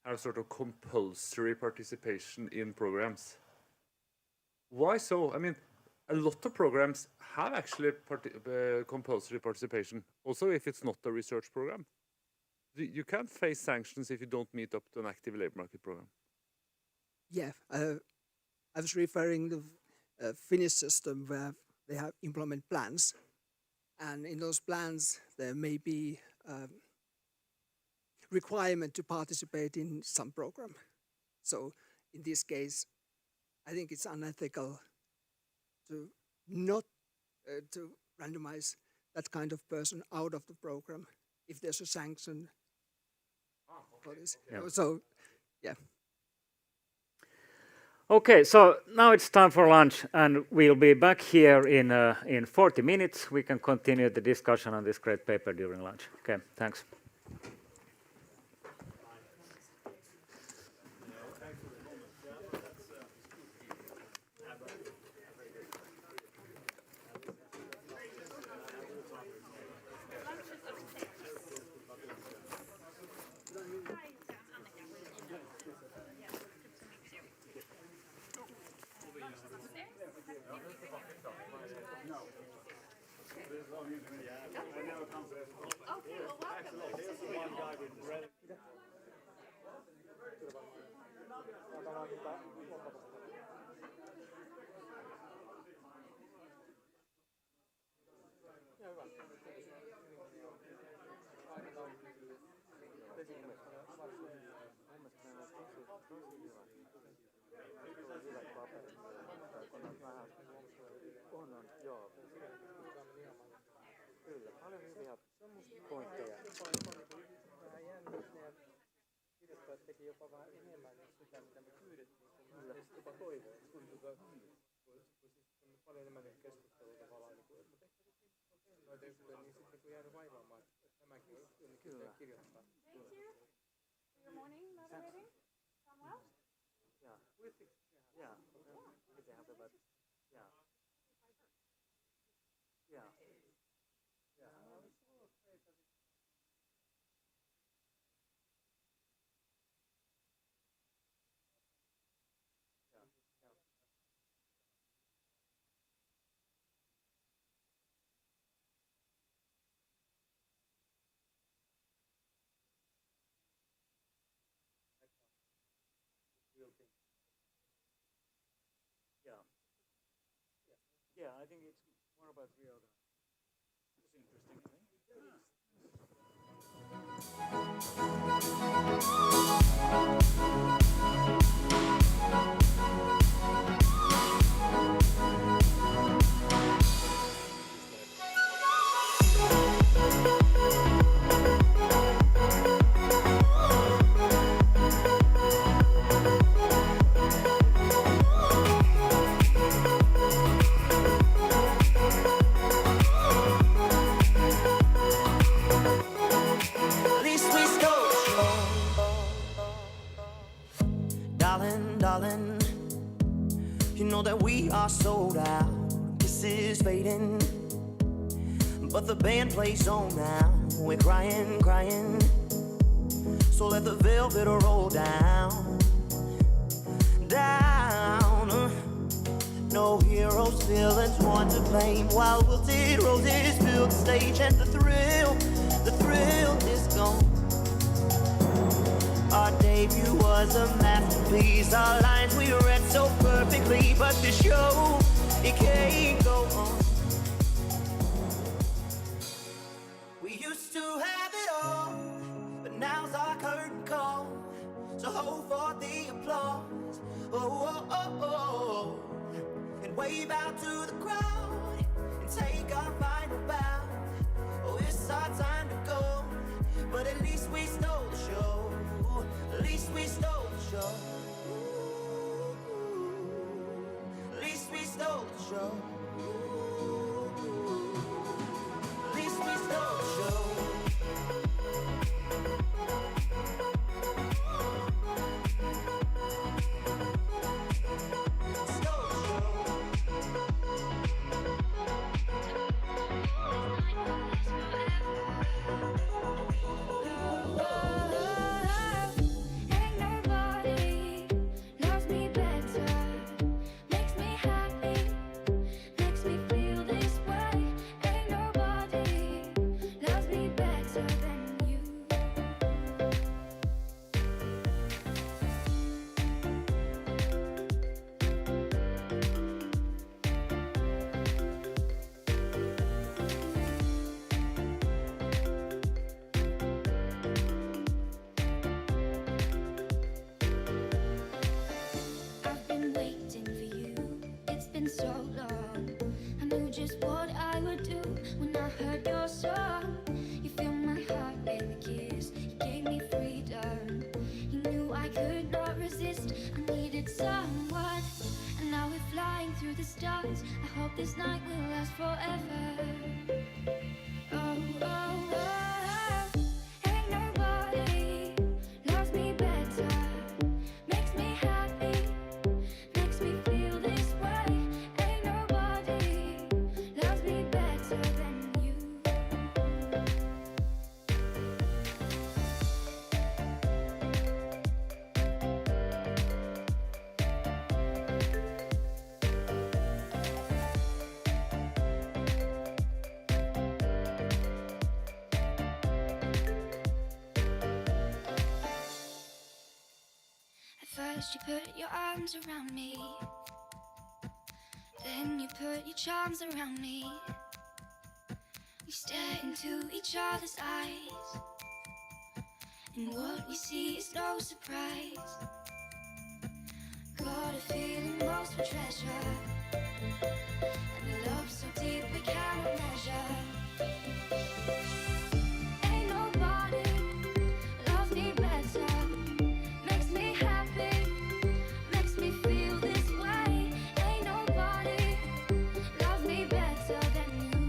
have sort of compulsory participation in programs. Why so? I mean, a lot of programs have actually compulsory participation, also if it's not a research program. You can't face sanctions if you don't meet up to an active labor market program. Yeah, I was referring to the Finnish system where they have implement plans, and in those plans there may be requirement to participate in some program. So in this case, I think it's unethical to not to randomize that kind of person out of the program if there's a sanction for this. Yeah. So, yeah. Okay, so now it's time for lunch, and we'll be back here in 40 minutes. We can continue the discussion on this great paper during lunch. Okay, thanks. Yeah, I think it's more about reorganizing. It's interesting, I think. At least we stole the show. Darling, darling, you know that we are sold out. This is fading, but the band plays on now. We're crying, crying, so let the velvet roll down, down. No heroes, villains, one to blame. While wilted roses fill the stage, and the thrill is gone. Our debut was a masterpiece. Our lines we read so perfectly, but the show, it can't go on. We used to have it all, but now's our curtain call. So hold for the applause. Oh, oh, oh, oh. And wave out to the crowd and take our final bow. Oh, it's our time to go, but at least we stole the show. At least we stole the show. At least we stole the show. At least we stole the show. I've been waiting for you. It's been so long. I knew just what I would do when I heard your song. You filled my heart with a kiss. You gave me freedom. You knew I could not resist. I needed someone, and now we're flying through the stars. I hope this night will last forever. Oh, oh, oh. Ain't nobody loves me better. Makes me happy. Makes me feel this way. Ain't nobody loves me better than you. At first you put your arms around me, then you put your charms around me. We stare into each other's eyes, and what we see is no surprise. Got a feeling most for treasure, and a love so deep we cannot measure. Ain't nobody loves me better. Makes me happy, makes me feel this way. Ain't nobody loves me better than you.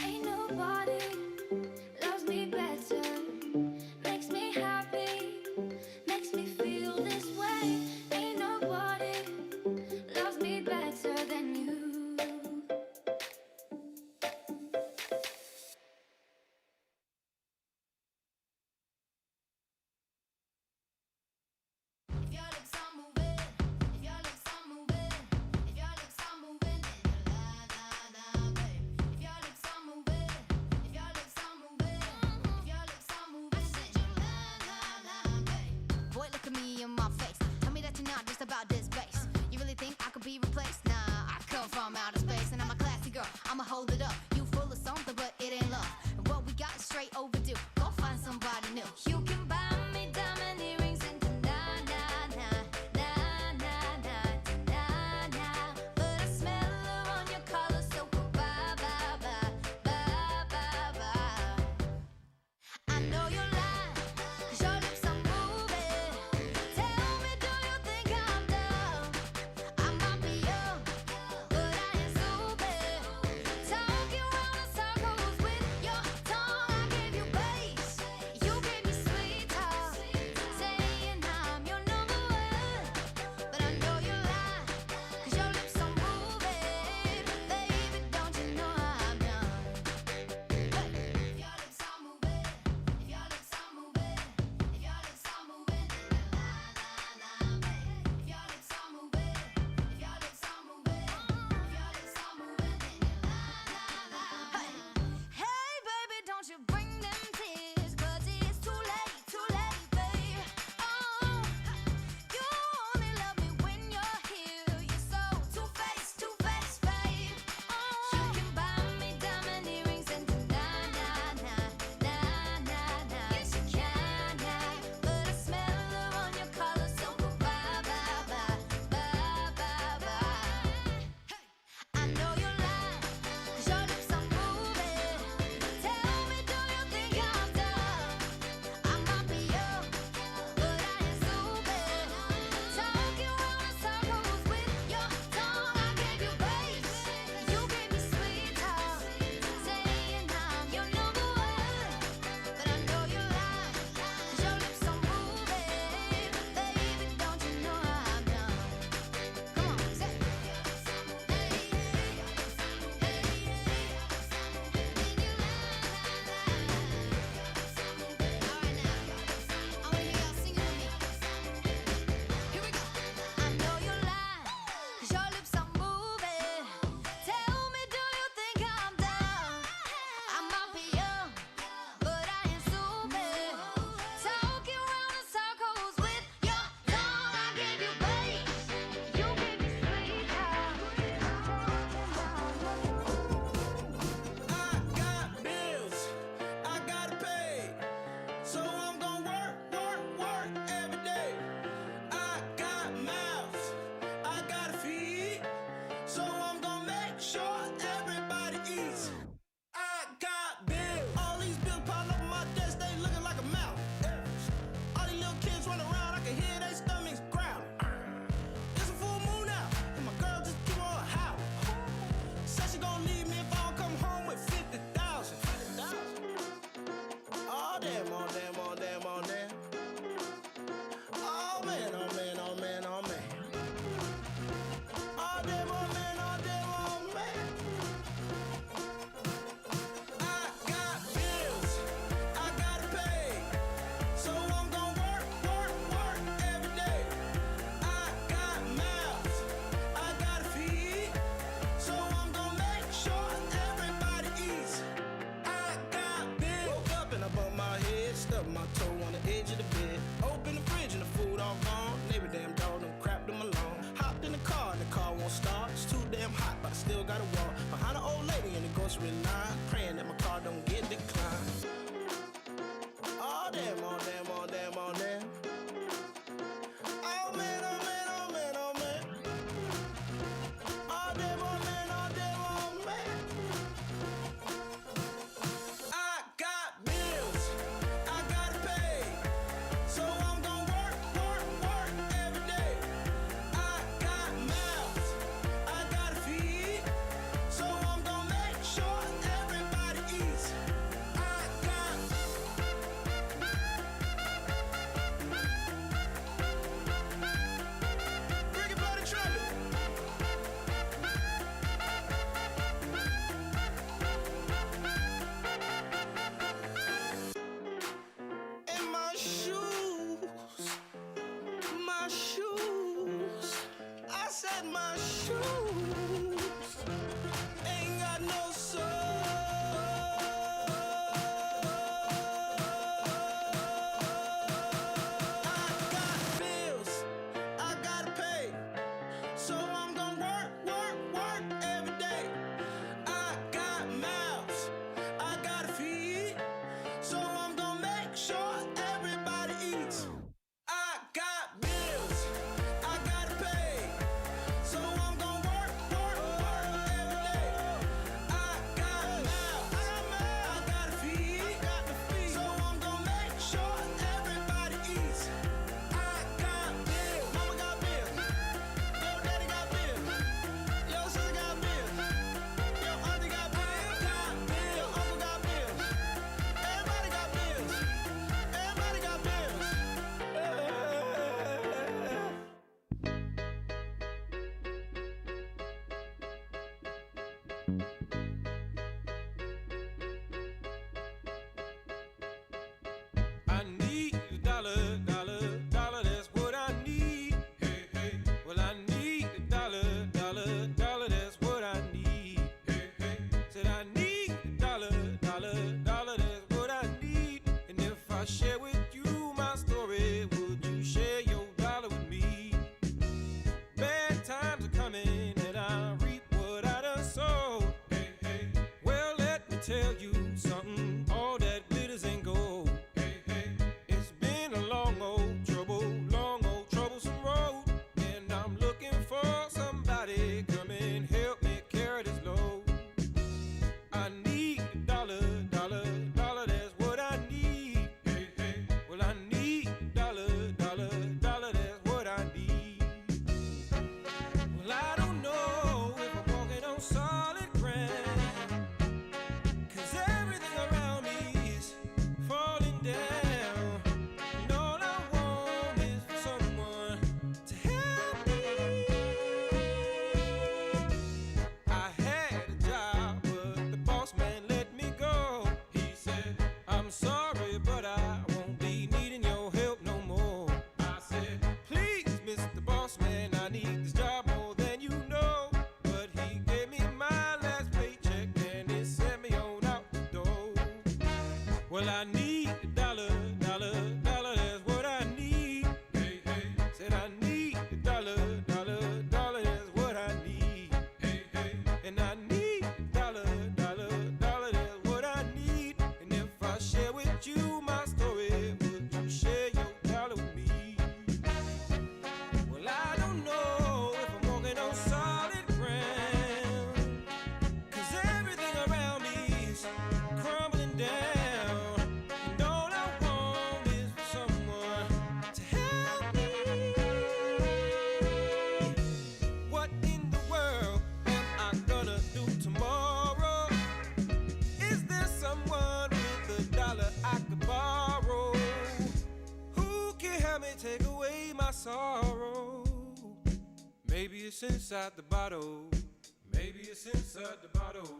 Ain't nobody loves me better. Makes me happy, makes me feel this way. Ain't nobody loves me better than you. most rely, praying that my car don't get declined. Oh damn, oh damn, oh damn, oh damn. Oh man, oh man, oh man, oh man. Oh damn, oh man, oh damn, oh man. I got bills, I gotta pay, so I'm gonna work, work, work every day. I got mouths, I gotta feed, so I'm gonna make sure everybody eats. I got bring it by the trumpet. In my shoes, my shoes. I said my shoes ain't got no bills, I gotta pay, so I'm gonna work, work, work every day. I got mouths, I gotta feed, so I'm gonna make sure everybody eats. I got bills, I gotta pay, so I'm gonna work, work, work every day. I got mouths, I gotta feed, so I'm gonna make sure everybody eats. I got bills, mama got bills, yo daddy got bills, yo sister got bills, yo auntie got bills, yo uncle got bills, everybody got bills, everybody got bills. I need a dollar, dollar, dollar, that's what I need. Hey, hey. Well, I need a dollar, dollar, dollar, that's what I need. Hey, hey. Said I need a dollar, dollar, dollar, that's what I need. And if I share with you my story, would you share your dollar with me? Bad times are coming and I reap what I done sowed. Hey, hey. Well, let me tell you something, all that glitters ain't gold. Hey, hey. It's been a long old troublesome road, and I'm looking for somebody come and help me carry this load. I need a dollar, dollar, dollar, that's what I need. Hey, hey. Well, I need a dollar, dollar, dollar, that's what I need. Well, I don't know if I'm walking on solid ground, 'cause everything around me is falling down. And all I want is for someone to help me. I had a job, but the boss man let me go. He said, I'm sorry, but I won't be needing your help no more. I said, please, Mr. Boss Man, I need this job more than you know. But he gave me my last paycheck and it sent me on out the door. Well, I need a dollar, dollar, dollar, that's what I need. Hey, hey. Said I need a dollar, dollar, dollar, that's what I need. Hey, hey. And I need a dollar, dollar, dollar, that's what I need. And if I share with you my story, would you share your dollar with me? Well, I don't know if I'm walking on solid ground, 'cause everything around me is crumbling down. And all I want is for someone to help me. What in the world am I gonna do tomorrow? Is there someone with a dollar I could borrow? Who can help me take away my sorrow? Maybe it's inside the bottle. Maybe it's inside the bottle.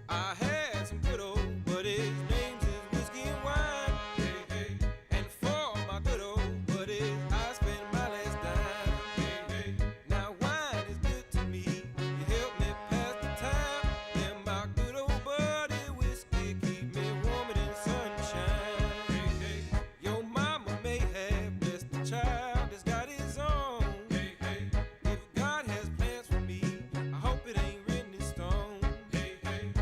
I had some good old, but his name's is whiskey and wine. Hey, hey. And for my good old buddies, I spent my last dime. Hey, hey. Now wine is good to me. You help me pass the time. And my good old buddy whiskey keep me warmer than sunshine. Hey, hey. Your mama may have blessed the child that's got his own. Hey, hey. If God has plans for me, I hope it ain't written in stone. Hey, hey.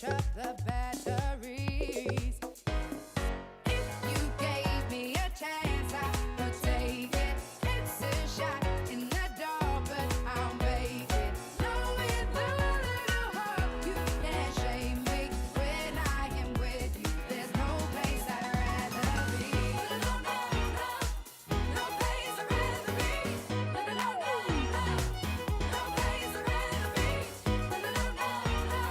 switch up the batteries. If you gave me a chance, I would take it. It's a shot in the dark, but I'll make it. Knowing the little hope you can't shame me when I am with you. There's no place I'd rather be. No, no, no, no place I'd rather be. No, no, no, no, no place I'd rather be. No, no, no, no,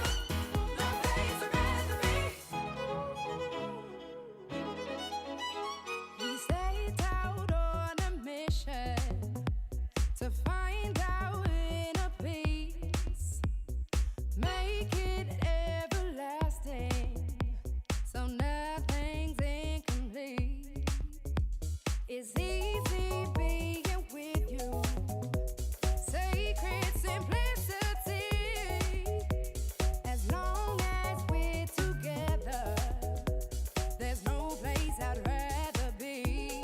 no place I'd rather be. We set out on a mission to find our inner peace, make it everlasting, so nothing's incomplete. It's easy being with you, sacred simplicity. As long as we're together, there's no place I'd rather be.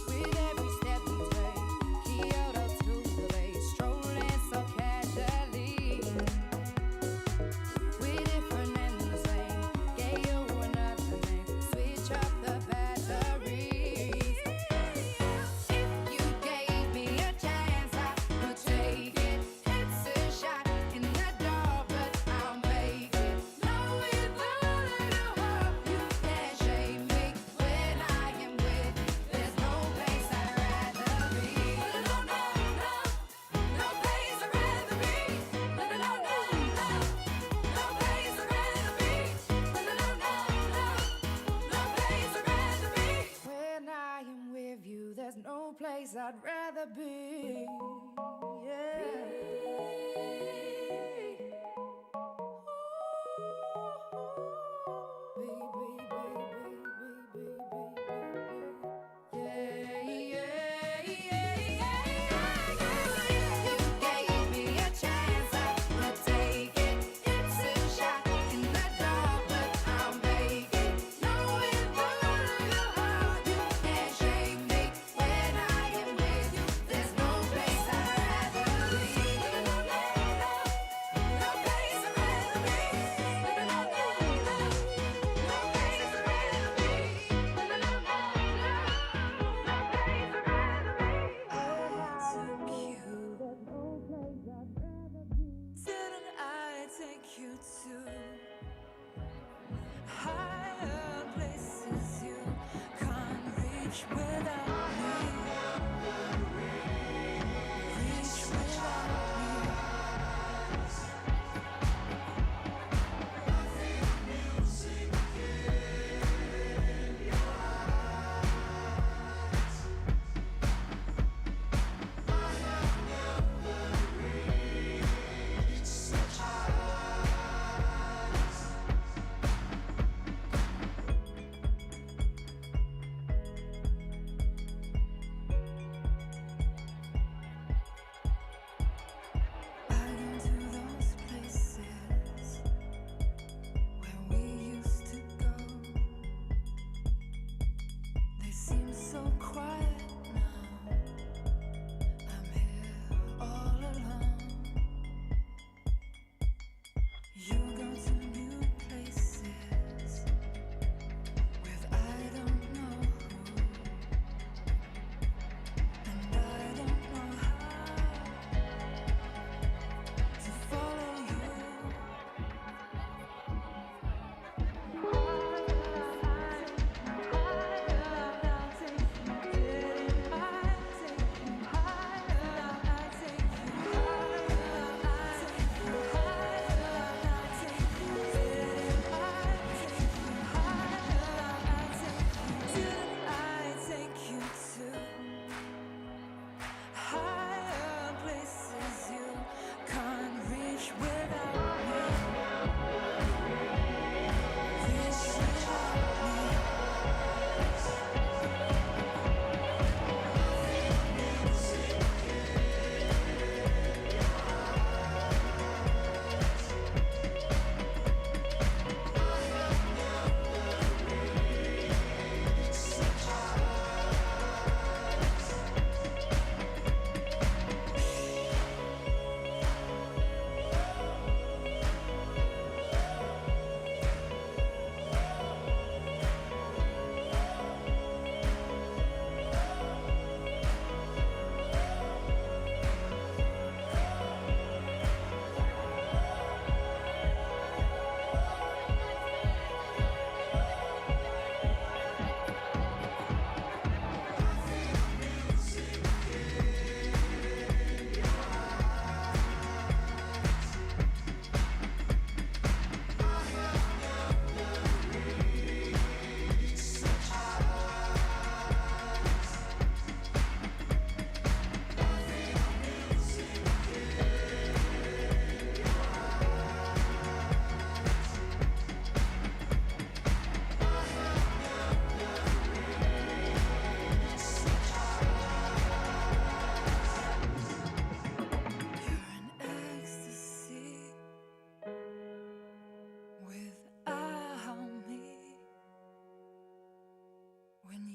With every step we take, Kyoto to the bay, strolling so casually. We're different and the same, gave you another name, switch up the batteries. If you gave me a chance, I would take it. It's a shot in the dark, but I'll make it. Knowing the little hope you can't shame me when I am with you. There's no place I'd rather be. No, no, no, no place I'd rather be. No, no, no, no, no place I'd rather be. No, no, no, no, no place I'd rather be. When I am with you, there's no place I'd rather be. Gave me a chance, I would take it. It's a shot in the dark, but I'll make it. Knowing the little heart, you can't shame me when I am with you. There's no place I'd rather be. No place I'd rather be. No place I'd rather be. No place I'd rather be. Didn't I take you to higher places you can't reach without me? Reach without me.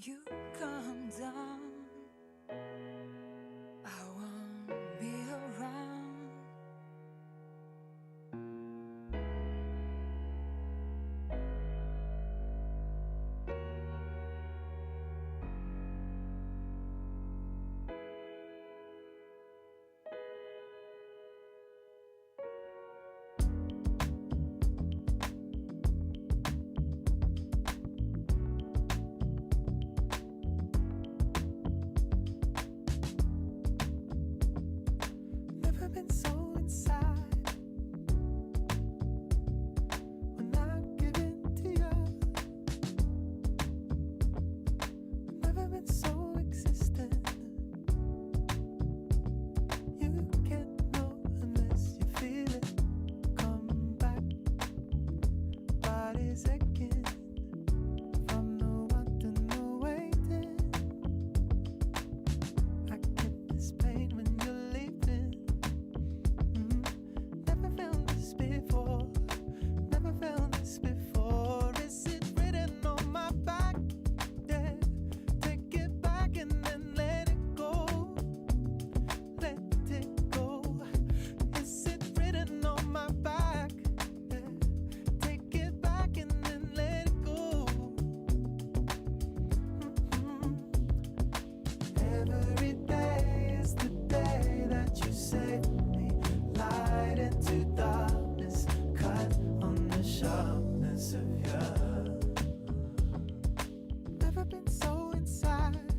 you come down, I won't be around. Never been so inside when I give in to you. Never been so existent. You can't know unless you feel it. Come back, body's aching from the wanting, the waiting. I get this pain when you're leaving. Never felt this before. Never felt this before. Is it written on my back? Yeah. Take it back and then let it go. Let it go. Is it written on my back? Yeah. Take it back and then let it go. Every day is the day that you save me. Light into darkness, cut on the sharpness of you. Never been so inside and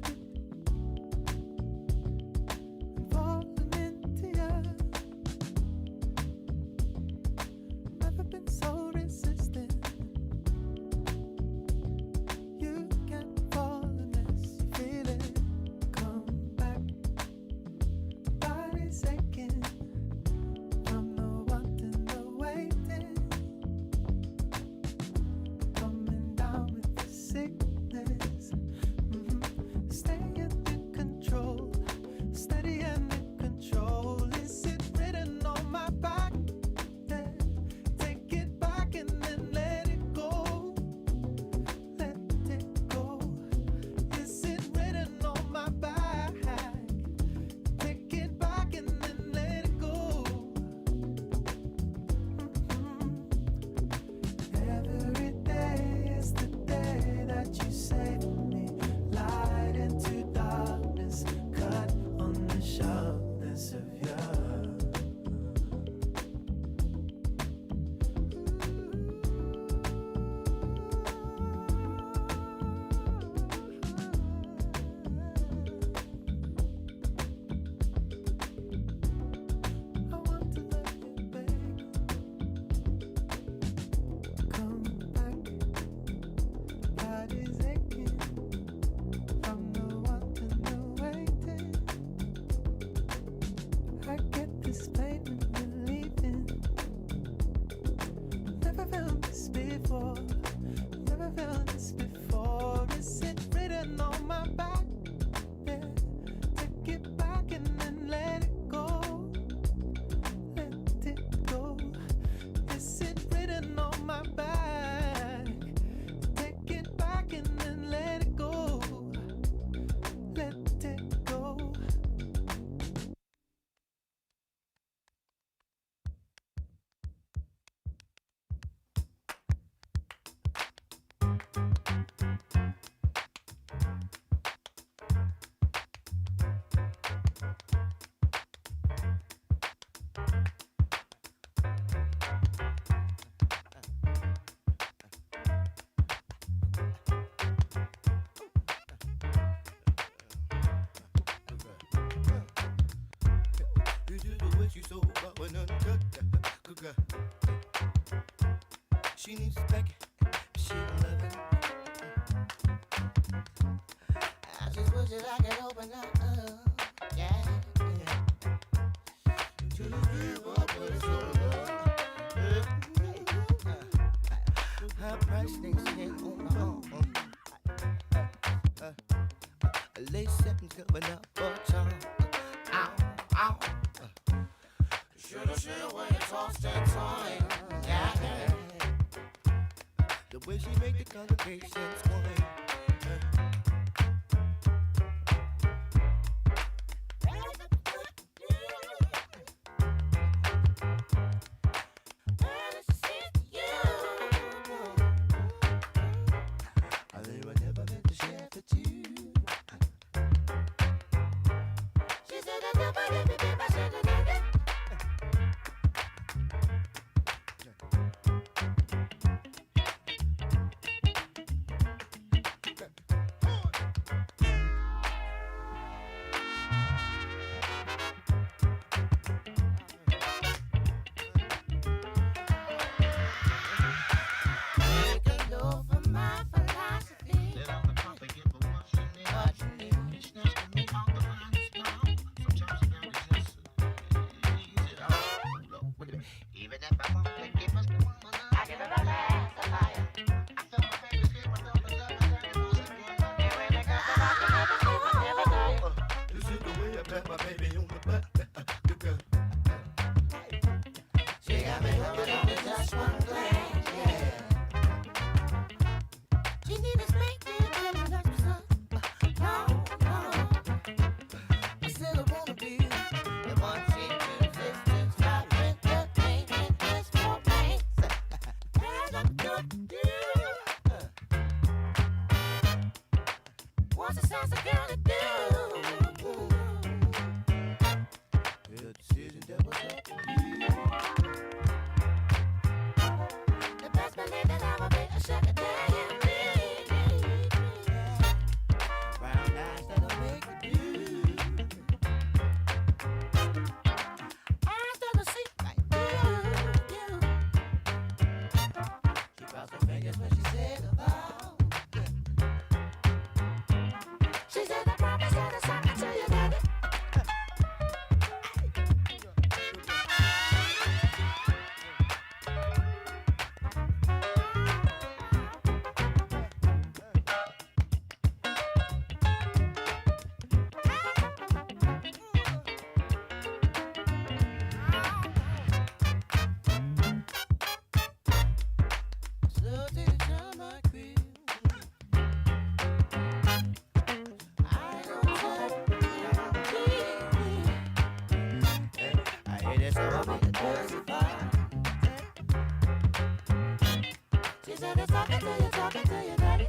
falling into you. Never been so resistant. You can't fall unless you feel it. Come back, body's aching from the wanting, the waiting. Coming down with the sickness. Stay under control, steady under control. Is it written on my back? Yeah. Take it back and then let it go. Let it go. Is it written on my back? Take it back and then let it go. Every day is the day that you save me. Light into darkness, cut on the sharpness of you. I want to love you, baby. Come back, body's aching from the wanting, the waiting. I get this pain when you're leaving. Never felt this before. Never felt this before. Is it written on my back? Yeah. Take it back and then let it go. Let it go. Is it written on my back? Take it back and then let it go. Let it go. You do the way she so but when uncut. Good girl. She needs back. She love it. I just wish that I could open up. Yeah. To the river, but it's so low. Her price things ain't on my own. Lace settings coming up for time. Ow, ow. Shoulda, when you tossed that time. Yeah. The way she make the congregation swing. said it's talking to your daddy.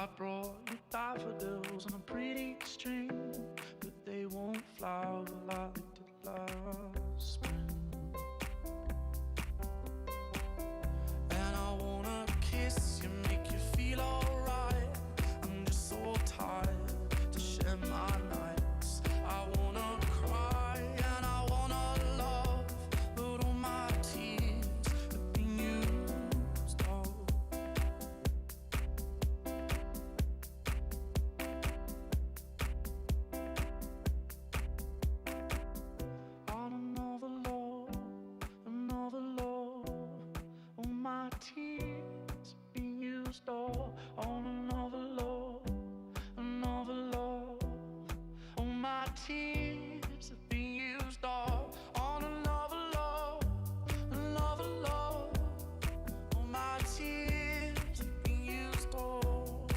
I brought you daffodils on a pretty string, but they won't flower like they did last spring. And I wanna kiss you, make you feel alright. I'm just so tired to share my nights. I wanna cry and I wanna love, but all my tears have been used up. On another love, all my tears have been used all on another love, all my tears have been used all on another love, all my tears have been used all.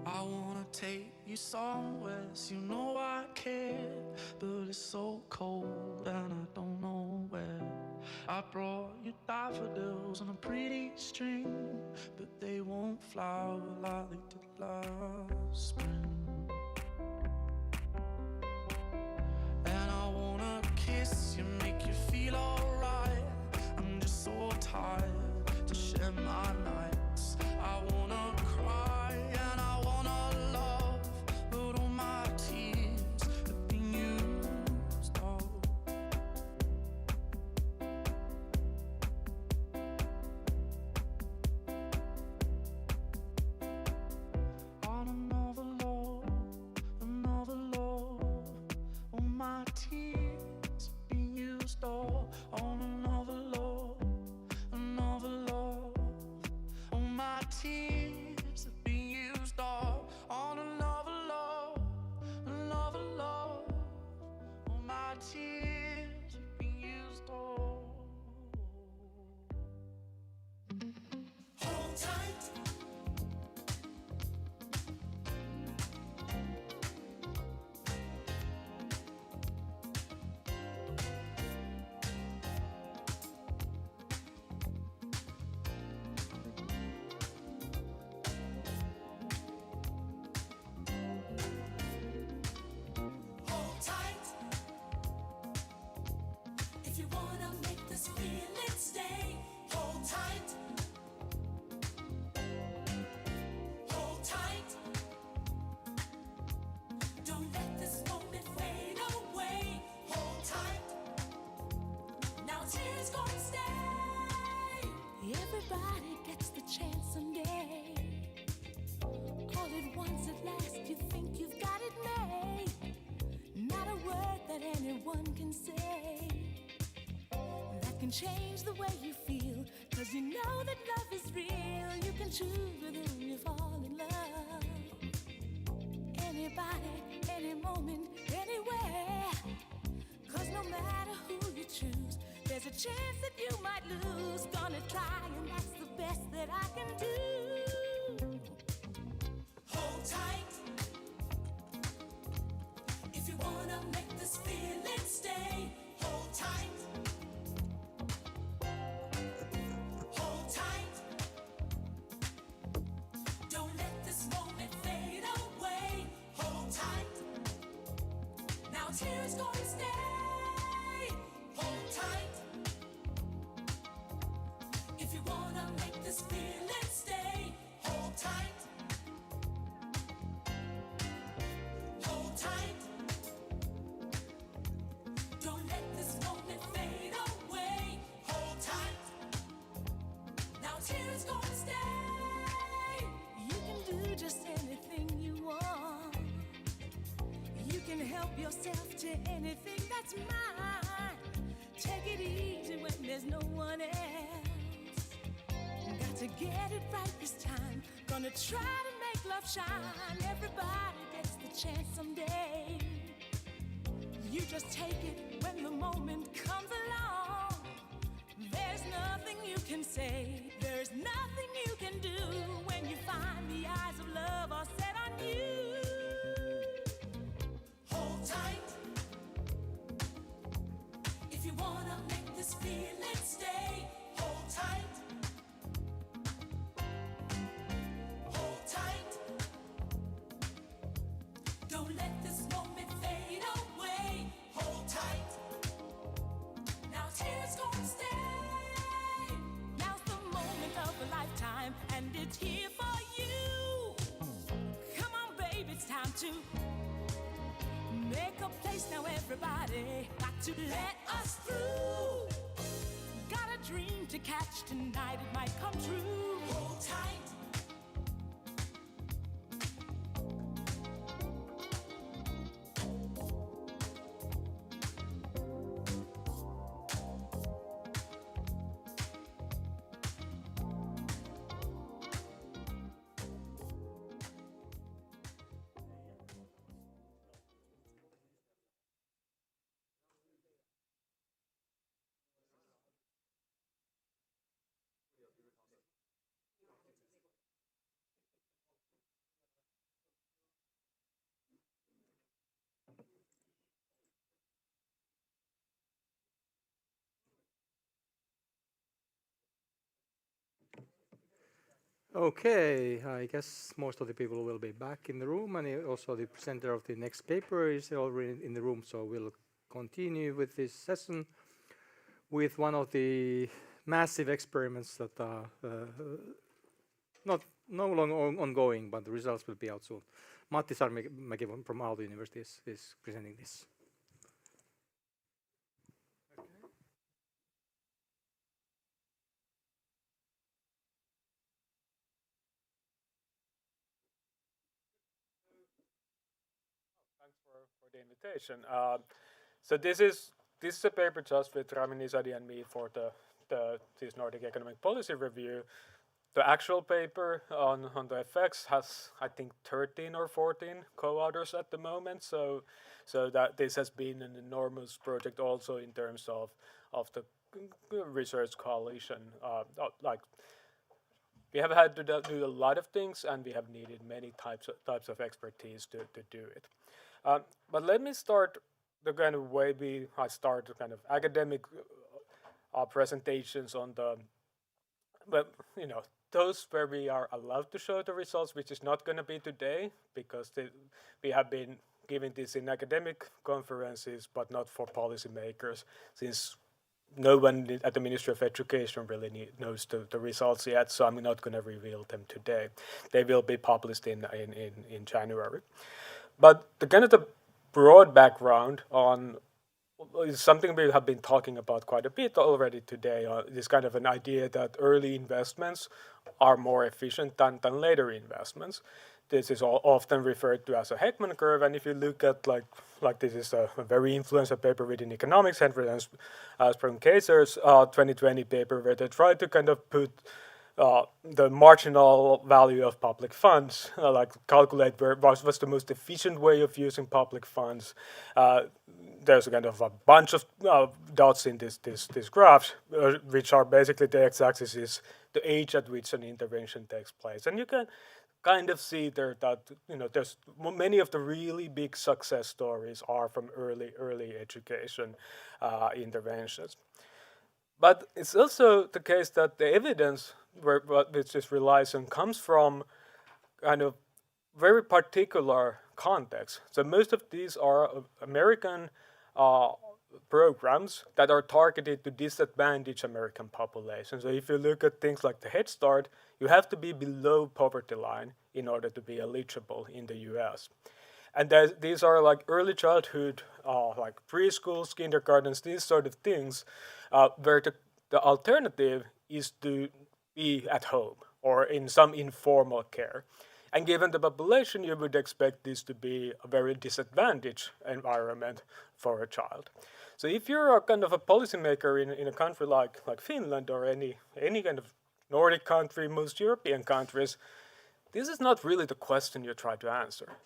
I wanna take you somewhere, so you know I care, but it's so cold and I don't know where. I brought you daffodils on a pretty string, but they won't flower like they did last spring. And I wanna kiss you, make you feel alright. I'm just so tired to share my nights. I wanna cry and I wanna love, but all my tears have been used up. On another love, all my tears have been used all on another love, all my tears have been used all on another love, all my tears have been used all. Hold tight. Hold tight. If you wanna make this feeling stay, hold tight. Hold tight. Don't let this moment fade away. Hold tight. Now tears gonna stay. Everybody gets the chance someday. All at once at last you think you've got it made. Not a word that anyone can say that can change the way you feel. 'Cause you know that love is real. You can choose with whom you fall in love. Anybody, any moment, anywhere. 'Cause no matter who you choose, there's a chance that you might lose. Gonna try and that's the best that I can do. Hold tight. If you wanna make this feeling stay, hold tight. Hold tight. Don't let this moment fade away. Hold tight. Now tears gonna stay. Hold tight. If you wanna make this feeling stay, hold tight. Hold tight. Don't let this moment fade away. Hold tight. Now tears gonna stay. You can do just anything you want. You can help yourself to anything that's mine. Take it easy when there's no one else. Got to get it right this time. Gonna try to make love shine. Everybody gets the chance someday. You just take it when the moment comes along. There's nothing you can say, there's nothing you can do when you find the eyes of love are set on you. Hold tight if you wanna make this feeling stay. Hold tight. Hold tight. Don't let this moment fade away. Hold tight. Now tears gonna stay. Now's the moment of a lifetime, and it's here for you. Come on, baby, it's time to make a place now, everybody. Got to let us through. Got a dream to catch tonight, it might come true. Hold tight. Okay, I guess most of the people will be back in the room, and also the presenter of the next paper is already in the room, so we'll continue with this session with one of the massive experiments that are no longer ongoing, but the results will be out soon. Matti Sarmäki from Aalto University is presenting this. For the invitation. So this is a paper just with Rami Nizadi and me for this Nordic economic policy review. The actual paper on the effects has, I think, 13 or 14 co-authors at the moment. So that this has been an enormous project also in terms of the research coalition. Like we have had to do a lot of things, and we have needed many types of expertise to do it. But let me start the kind of way I start the kind of academic presentations on the, but you know, those where we are allowed to show the results, which is not going to be today because we have been giving this in academic conferences, but not for policymakers, since no one at the Ministry of Education really knows the results yet. So I'm not going to reveal them today. They will be published in January. But the kind of the broad background on is something we have been talking about quite a bit already today. This kind of an idea that early investments are more efficient than later investments. This is often referred to as a Heckman curve, and if you look at like this is a very influential paper within economics, Henry and from Kaiser's 2020 paper, where they tried to kind of put the marginal value of public funds, like calculate what's the most efficient way of using public funds. There's a kind of a bunch of dots in this graph, which are basically the x-axis is the age at which an intervention takes place, and you can kind of see there that there's many of the really big success stories are from early education interventions. But it's also the case that the evidence which this relies on comes from kind of very particular context. So most of these are American programs that are targeted to disadvantaged American populations. So if you look at things like the Head Start, you have to be below poverty line in order to be eligible in the US. And these are like early childhood, like preschools, kindergartens, these sort of things, where the alternative is to be at home or in some informal care. And given the population, you would expect this to be a very disadvantaged environment for a child. So if you're a kind of a policymaker in a country like Finland or any kind of Nordic country, most European countries, this is not really the question you try to answer.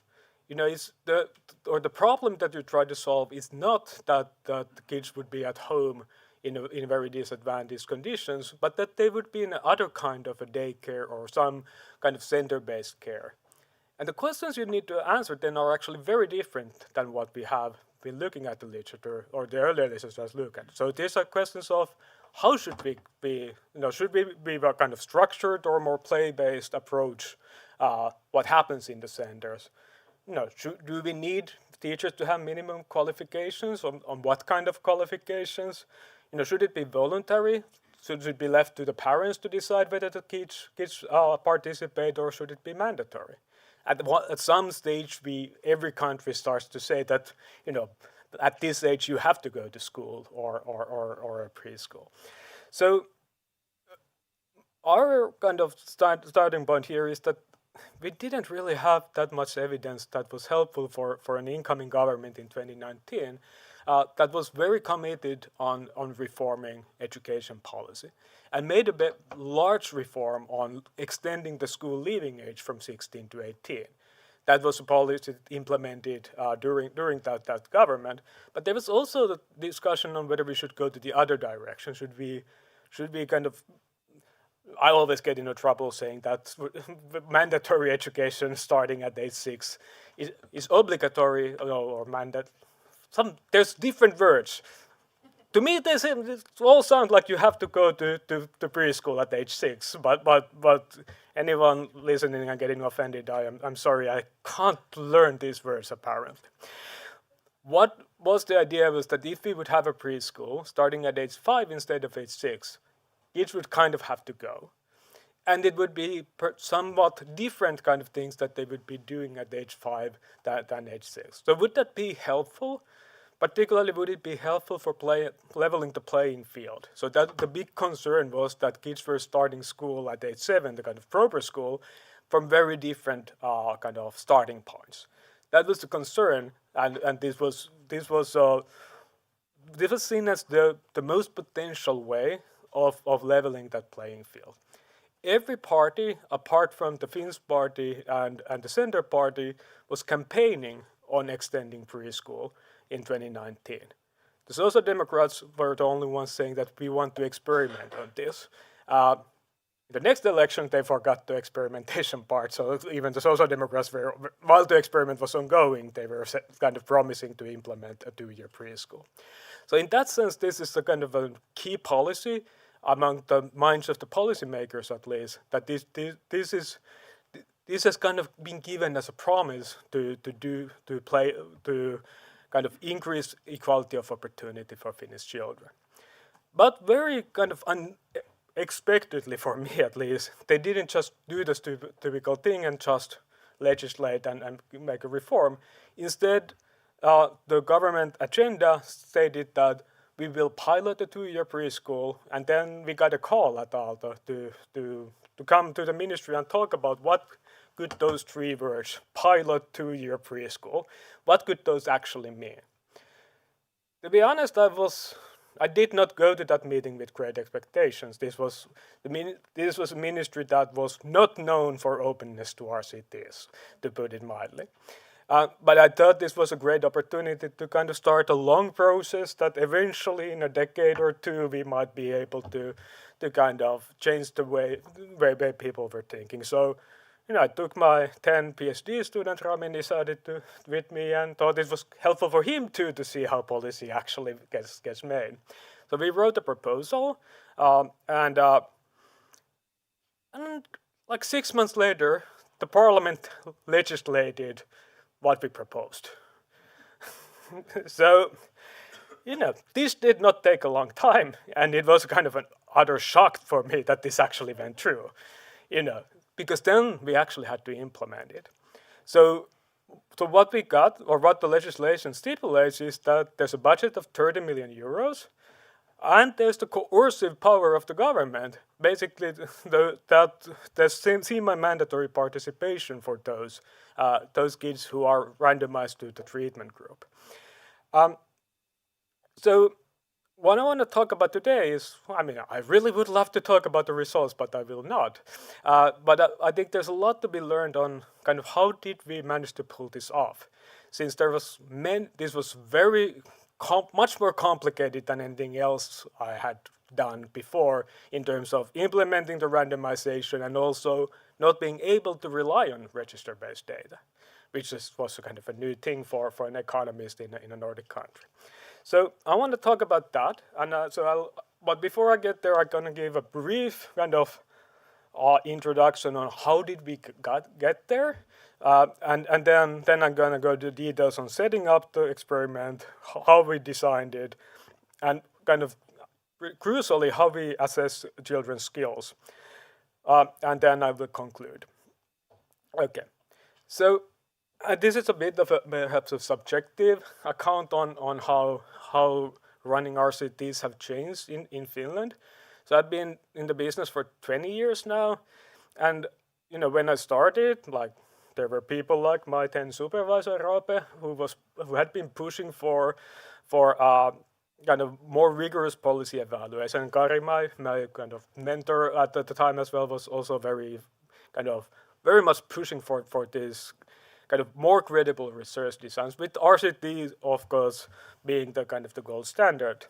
You know, the problem that you try to solve is not that the kids would be at home in very disadvantaged conditions, but that they would be in other kind of a daycare or some kind of center-based care. And the questions you need to answer then are actually very different than what we have been looking at the literature or the earlier literatures look at. So these are questions of how should we be, should we be a kind of structured or more play-based approach what happens in the centers? Do we need teachers to have minimum qualifications? On what kind of qualifications? Should it be voluntary? Should it be left to the parents to decide whether the kids participate, or should it be mandatory? At some stage, every country starts to say that at this age you have to go to school or a preschool. So our kind of starting point here is that we didn't really have that much evidence that was helpful for an incoming government in 2019 that was very committed on reforming education policy and made a large reform on extending the school leaving age from 16 to 18. That was a policy implemented during that government. But there was also the discussion on whether we should go to the other direction. Should we kind of, I always get into trouble saying that mandatory education starting at age 6 is obligatory or mandatory. There's different words. To me, they all sound like you have to go to preschool at age 6. But anyone listening and getting offended, I'm sorry, I can't learn these words apparently. What was the idea was that if we would have a preschool starting at age 5 instead of age 6, kids would kind of have to go. And it would be somewhat different kind of things that they would be doing at age 5 than age 6. So would that be helpful? Particularly, would it be helpful for leveling the playing field? So that the big concern was that kids were starting school at age 7, the kind of proper school, from very different kind of starting points. That was the concern, and this was seen as the most potential way of leveling that playing field. Every party, apart from the Finns party and the Center party, was campaigning on extending preschool in 2019. The Social Democrats were the only ones saying that we want to experiment on this. In the next election, they forgot the experimentation part, so even the Social Democrats were, while the experiment was ongoing, they were kind of promising to implement a 2-year preschool. So in that sense, this is a kind of a key policy among the minds of the policymakers, at least, that this has kind of been given as a promise to kind of increase equality of opportunity for Finnish children. But very kind of unexpectedly, for me at least, they didn't just do the typical thing and just legislate and make a reform. Instead, the government agenda stated that we will pilot a 2-year preschool, and then we got a call at Aalto to come to the ministry and talk about what could those 3 words, pilot 2-year preschool, what could those actually mean? To be honest, I did not go to that meeting with great expectations. This was a ministry that was not known for openness to RCTs, to put it mildly. But I thought this was a great opportunity to kind of start a long process that eventually in a decade or 2 we might be able to kind of change the way people were thinking. So, I took my 10 PhD student, Ramin decided with me, and thought it was helpful for him too to see how policy actually gets made. So we wrote a proposal, and like 6 months later, the parliament legislated what we proposed. So, this did not take a long time, and it was kind of an utter shock for me that this actually went through, because then we actually had to implement it. So what we got, or what the legislation stipulates, is that there's a budget of 30 million euros, And there's the coercive power of the government. Basically, there's semi-mandatory participation for those kids who are randomized to the treatment group. So what I want to talk about today is, I mean, I really would love to talk about the results, but I will not. But I think there's a lot to be learned on kind of how did we manage to pull this off, since this was very much more complicated than anything else I had done before in terms of implementing the randomization and also not being able to rely on register-based data, which was kind of a new thing for an economist in a Nordic country. So I want to talk about that, and but before I get there, I'm going to give a brief kind of introduction on how did we get there, and then I'm going to go to details on setting up the experiment, how we designed it, and kind of crucially how we assess children's skills, and then I will conclude. Okay, so this is a bit of perhaps a subjective account on how running RCTs have changed in Finland. So I've been in the business for 20 years now, and when I started, like there were people like my then supervisor Roope, who had been pushing for kind of more rigorous policy evaluation. And Kari, my kind of mentor at the time as well, was also very much pushing for this kind of more credible research designs, with RCT, of course, being the kind of the gold standard.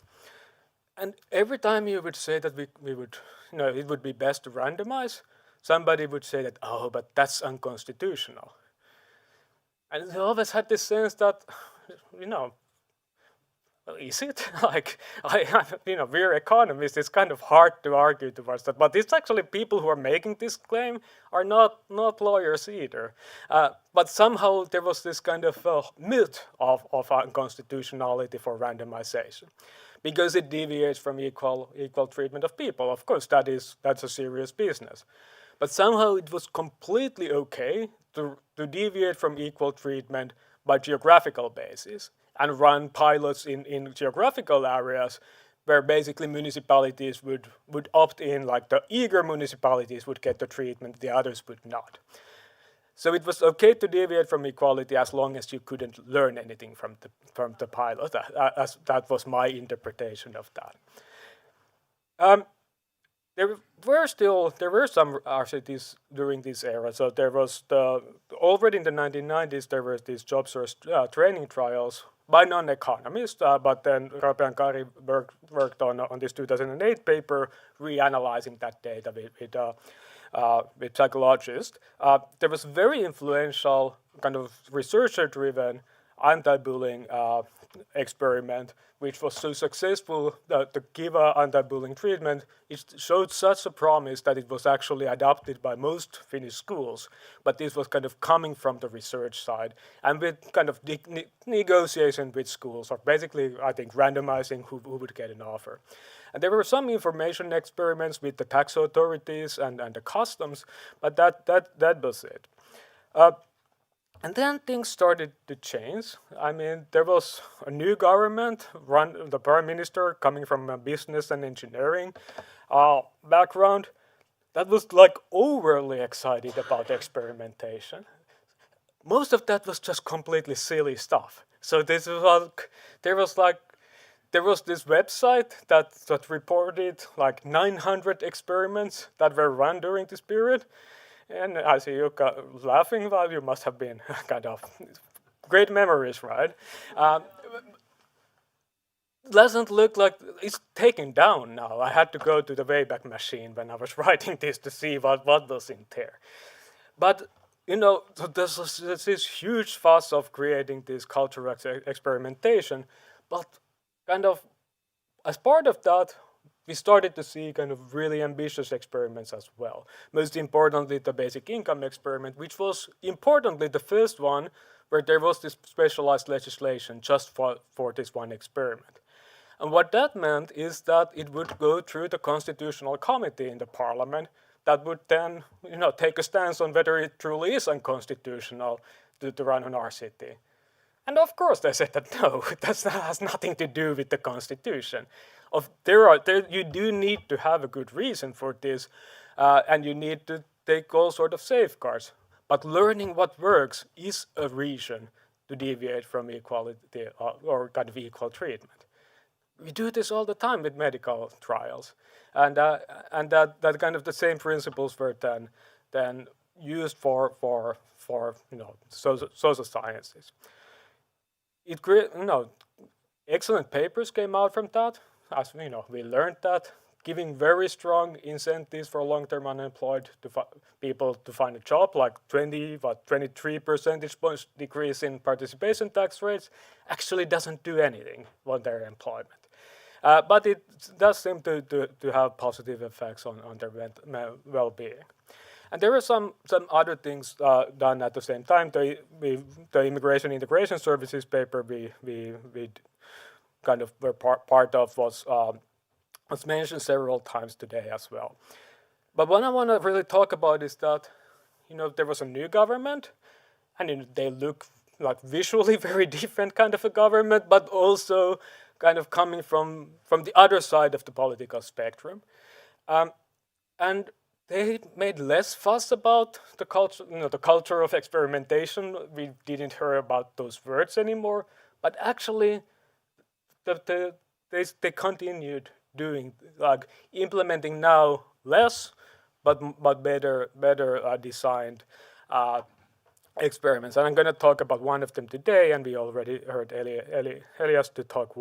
And every time you would say that we would, it would be best to randomize, somebody would say that, oh, but that's unconstitutional. And I always had this sense that, is it? Like, we're economists, it's kind of hard to argue towards that. But it's actually people who are making this claim are not lawyers either. But somehow there was this kind of myth of unconstitutionality for randomization, because it deviates from equal treatment of people. Of course, that's a serious business. But somehow it was completely okay to deviate from equal treatment by geographical basis and run pilots in geographical areas where basically municipalities would opt in, like the eager municipalities would get the treatment, the others would not. So it was okay to deviate from equality as long as you couldn't learn anything from the pilot. That was my interpretation of that. There were some RCTs during this era. So there was already in the 1990s there were these job search training trials by non-economists, but then Roope and Kari worked on this 2008 paper reanalyzing that data with psychologists. There was very influential kind of researcher-driven anti-bullying experiment, which was so successful that to give anti-bullying treatment, it showed such a promise that it was actually adopted by most Finnish schools. But this was kind of coming from the research side, and with kind of negotiation with schools, or basically, I think, randomizing who would get an offer. And there were some information experiments with the tax authorities and the customs, but that was it. And then things started to change. I mean, there was a new government, the prime minister coming from a business and engineering background, that was like overly excited about experimentation. Most of that was just completely silly stuff. So there was this website that reported like 900 experiments that were run during this period. And I see you laughing, well, you must have been kind of great memories, right? Doesn't look like it's taken down now. I had to go to the Wayback Machine when I was writing this to see what was in there. But, there's this huge fuss of creating this cultural experimentation, but kind of as part of that, we started to see kind of really ambitious experiments as well. Most importantly, the basic income experiment, which was importantly the first one where there was this specialized legislation just for this one experiment. And what that meant is that it would go through the constitutional committee in the parliament that would then take a stance on whether it truly is unconstitutional to run an RCT. And of course they said that no, that has nothing to do with the constitution. You do need to have a good reason for this, and you need to take all sort of safeguards. But learning what works is a reason to deviate from equality or kind of equal treatment. We do this all the time with medical trials, and that kind of the same principles were then used for social sciences. Excellent papers came out from that. As we learned that giving very strong incentives for long-term unemployed people to find a job, like 23 percentage points decrease in participation tax rates, actually doesn't do anything on their employment. But it does seem to have positive effects on their well-being. And there were some other things done at the same time. The Immigration Integration Services paper we kind of were part of was mentioned several times today as well. But what I want to really talk about is that there was a new government, and they look like visually very different kind of a government, but also kind of coming from the other side of the political spectrum. And they made less fuss about the culture, the culture of experimentation. We didn't hear about those words anymore, but actually, they continued doing, like, implementing now less, but better designed experiments. And I'm going to talk about one of them today, and we already heard Elias to talk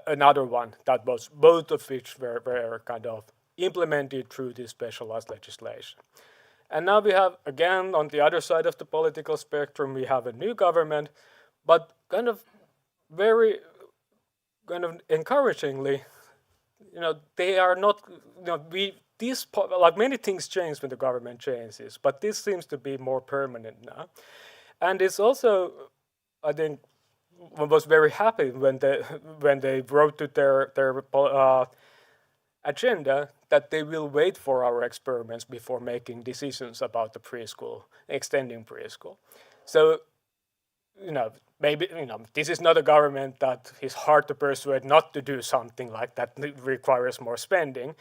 another one that was both of which were kind of implemented through this specialized legislation. And now we have, again, on the other side of the political spectrum, we have a new government, but kind of very encouragingly, they are not, like many things change when the government changes, but this seems to be more permanent now. And it's also, I think, was very happy when they wrote to their agenda that they will wait for our experiments before making decisions about the preschool, extending preschool. So, maybe this is not a government that is hard to persuade not to do something like that requires more spending,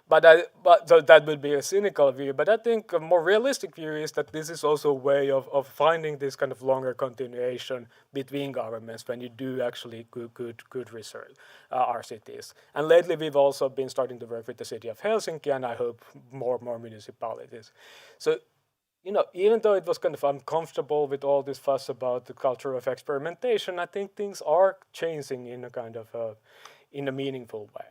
so that would be a cynical view. But I think a more realistic view is that this is also a way of finding this kind of longer continuation between governments when you do actually good research, RCTs. And lately we've also been starting to work with the city of Helsinki, and I hope more municipalities. So, even though it was kind of uncomfortable with all this fuss about the culture of experimentation, I think things are changing in a kind of in a meaningful way.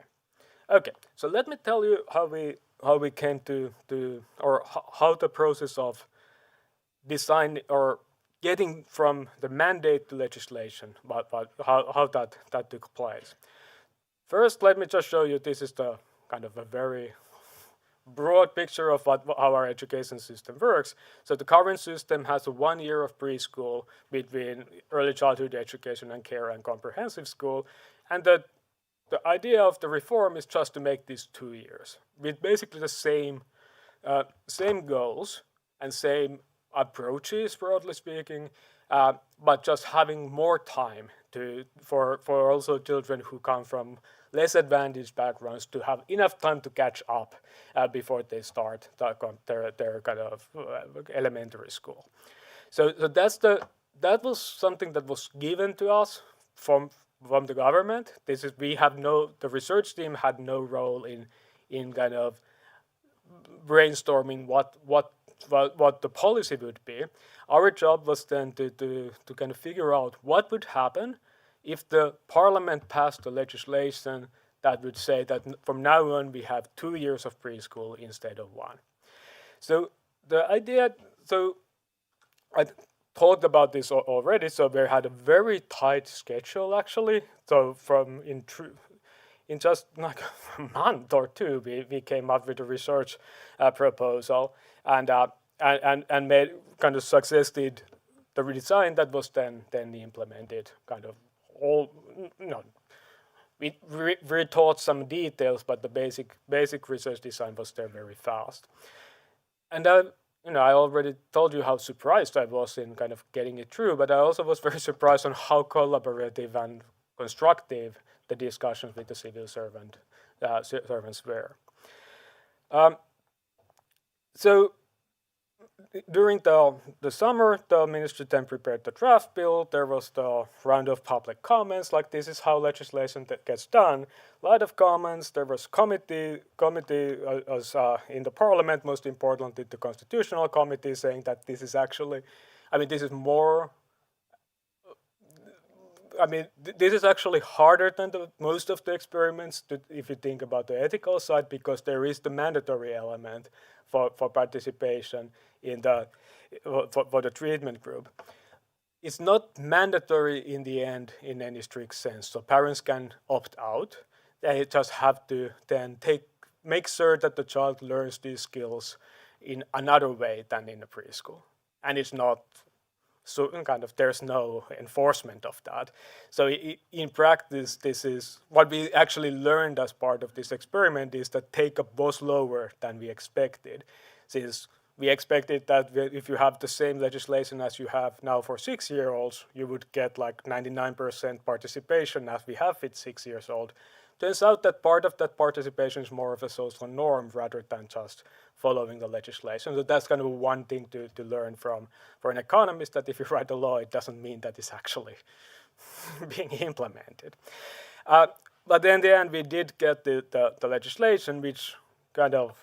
Okay, so let me tell you how we came to or how the process of design or getting from the mandate to legislation, but how that took place. First, let me just show you, this is the kind of a very broad picture of how our education system works. So the current system has 1 year of preschool between early childhood education and care and comprehensive school, and the idea of the reform is just to make this 2 years with basically the same goals and same approaches, broadly speaking, but just having more time for also children who come from less advantaged backgrounds to have enough time to catch up before they start their kind of elementary school. So that was something that was given to us from the government. The research team had no role in kind of brainstorming what the policy would be. Our job was then to kind of figure out what would happen if the parliament passed the legislation that would say that from now on we have 2 years of preschool instead of 1. So the idea, I talked about this already, so we had a very tight schedule actually. So in just like a month or two, we came up with a research proposal and made kind of suggested the redesign that was then implemented. Kind of all, we retaught some details, but the basic research design was there very fast. And I already told you how surprised I was in kind of getting it through, but I also was very surprised on how collaborative and constructive the discussions with the civil servants were. So during the summer, the ministry then prepared the draft bill. There was the round of public comments, like this is how legislation gets done. A lot of comments. There was committee in the parliament, most importantly the constitutional committee, saying that this is actually, this is more. This is actually harder than most of the experiments, if you think about the ethical side, because there is the mandatory element for participation in for the treatment group. It's not mandatory in the end in any strict sense, so parents can opt out. They just have to then make sure that the child learns these skills in another way than in a preschool, and it's not. So there's no enforcement of that. So in practice, this is what we actually learned as part of this experiment, is that take-up was lower than we expected. Since we expected that if you have the same legislation as you have now for 6-year-olds, you would get like 99% participation as we have with 6 years old. Turns out that part of that participation is more of a social norm rather than just following the legislation. So that's kind of one thing to learn for an economist, that if you write a law, it doesn't mean that it's actually being implemented. But in the end, we did get the legislation, which kind of,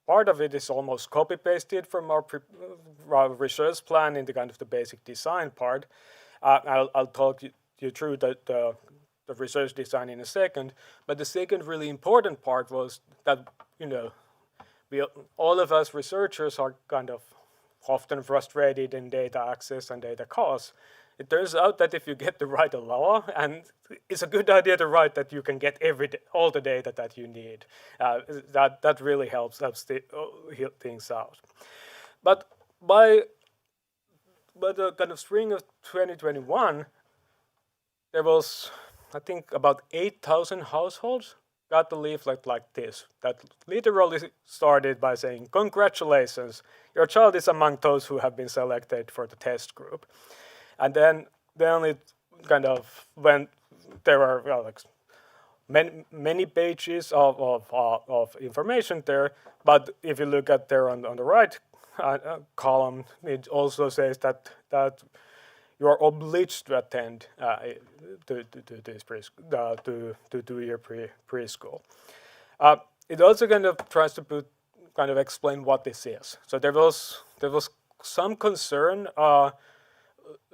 part of it is almost copy-pasted from our research plan in the kind of the basic design part. I'll talk you through the research design in a second, but the second really important part was that, all of us researchers are kind of often frustrated in data access and data costs. It turns out that if you get to write a law, and it's a good idea to write that you can get all the data that you need. That really helps things out. But by the kind of spring of 2021, there was, I think, about 8,000 households got the leaflet like this, that literally started by saying, congratulations, your child is among those who have been selected for the test group. And then it kind of went, there are many pages of information there, but if you look at there on the right column, it also says that you are obliged to attend to this two-year preschool. It also kind of tries to explain what this is. So there was some concern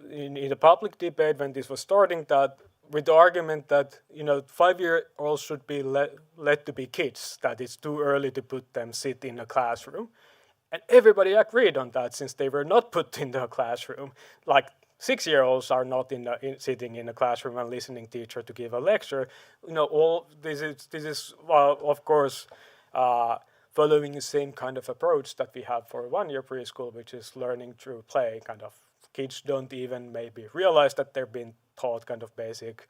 in the public debate when this was starting, that with the argument that 5-year-olds should be let to be kids, that it's too early to put them sit in a classroom, and everybody agreed on that, since they were not put in the classroom. Like 6-year-olds are not sitting in a classroom and listening to teacher to give a lecture. All this is of course following the same kind of approach that we have for 1-year preschool, which is learning through play. Kind of kids don't even maybe realize that they're being taught kind of basic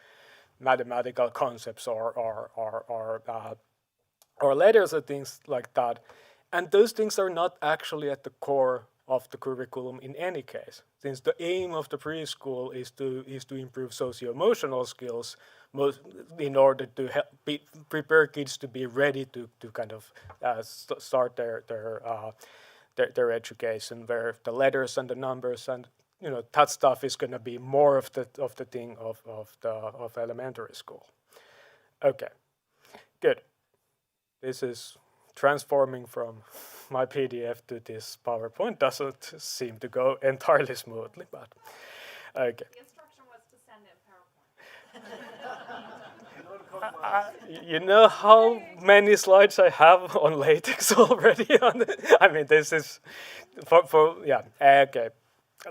mathematical concepts or letters or things like that. And those things are not actually at the core of the curriculum in any case, since the aim of the preschool is to improve socio-emotional skills, in order to prepare kids to be ready to kind of start their education, where the letters and the numbers and that stuff is going to be more of the thing of elementary school. Okay, good. This is transforming from my PDF to this PowerPoint doesn't seem to go entirely smoothly, but okay. The instruction was to send in PowerPoint. You know how many slides I have on LaTeX already? This is yeah. Okay,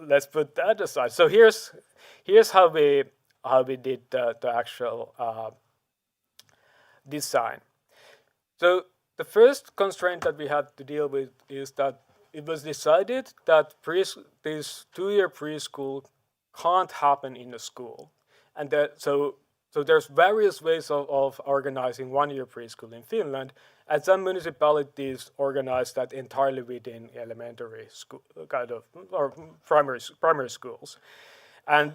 let's put that aside. So here's how we did the actual design. So the first constraint that we had to deal with is that it was decided that this 2-year preschool can't happen in a school, and so So there's various ways of organizing one-year preschool in Finland, and some municipalities organize that entirely within elementary school, or primary schools. And